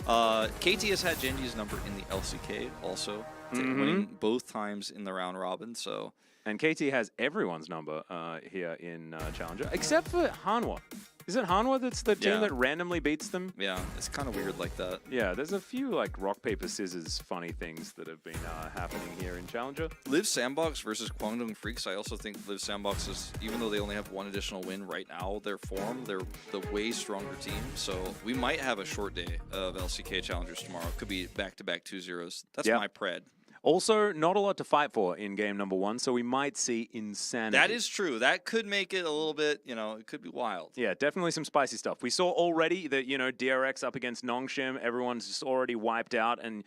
KT has had Gen.G's number in the LCK also, winning both times in the round robin. So, and KT has everyone's number here in Challenger, except for Hanwha. Is it Hanwha that's the team that randomly beats them? Yeah, it's kind of weird like that. Yeah, there's a few like rock, paper, scissors funny things that have been happening here in Challenger. Live Sandbox versus Guangdong Freaks. I also think Live Sandbox is, even though they only have one additional win right now, their form, they're the way stronger team. So we might have a short day of LCK Challengers tomorrow. Could be back-to-back 2-0s. That's my pred. Also, not a lot to fight for in game number 1, so we might see insanity. That is true. That could make it a little bit, it could be wild. Yeah, definitely some spicy stuff. We saw already that, DRX up against Nongshim, everyone's just already wiped out, and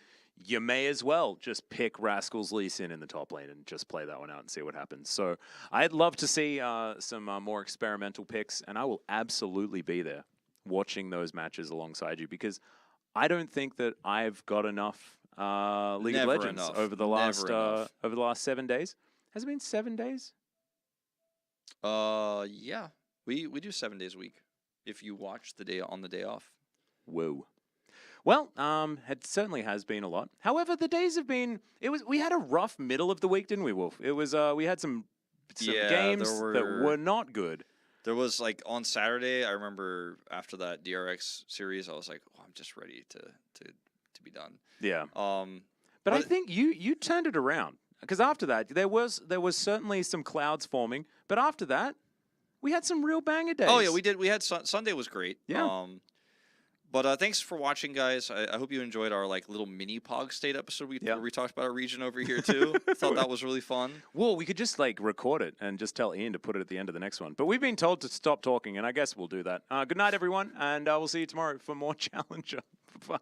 you may as well just pick Rascal's Lee Sin in the top lane and just play that one out and see what happens. So I'd love to see some more experimental picks, and I will absolutely be there watching those matches alongside you, because I don't think that I've got enough League of Legends over the last 7 days. Has it been 7 days? Yeah. We do 7 days a week if you watch the day on the day off. Whoa. Well, it certainly has been a lot. However, the days have been. We had a rough middle of the week, didn't we, Wolf? It was. We had some games that were not good. There was like on Saturday. I remember after that DRX series, I was like, "Oh, I'm just ready to be done." Yeah. But I think you turned it around, because after that there was certainly some clouds forming, but after that we had some real banger days. Oh yeah, we did. We had Sunday was great. Yeah. But thanks for watching, guys. I hope you enjoyed our little mini Pog State episode. Where we talked about our region over here too. Thought that was really fun. Well, we could just record it and just tell Ian to put it at the end of the next one. But we've been told to stop talking, and I guess we'll do that. Good night, everyone, and we'll see you tomorrow for more Challenger. Bye.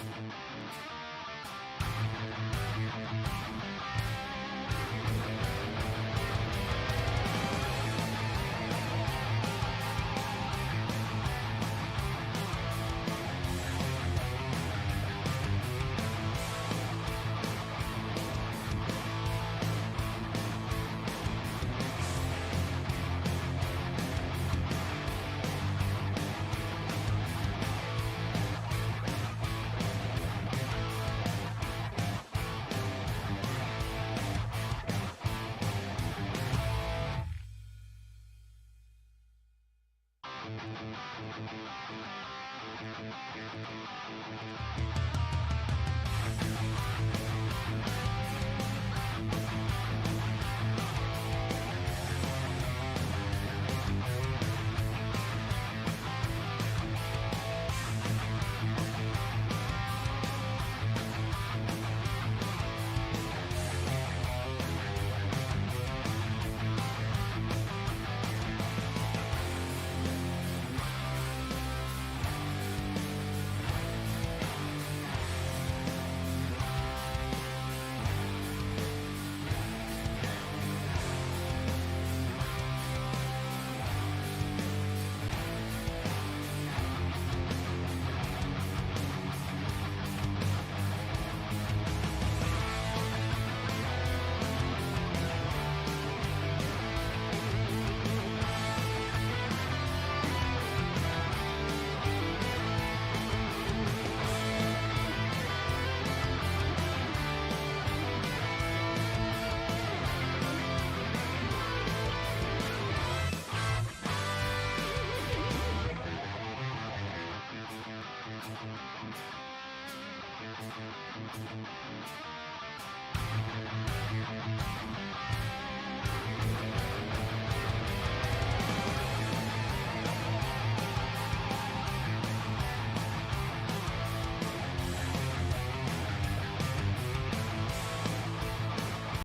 Thank you.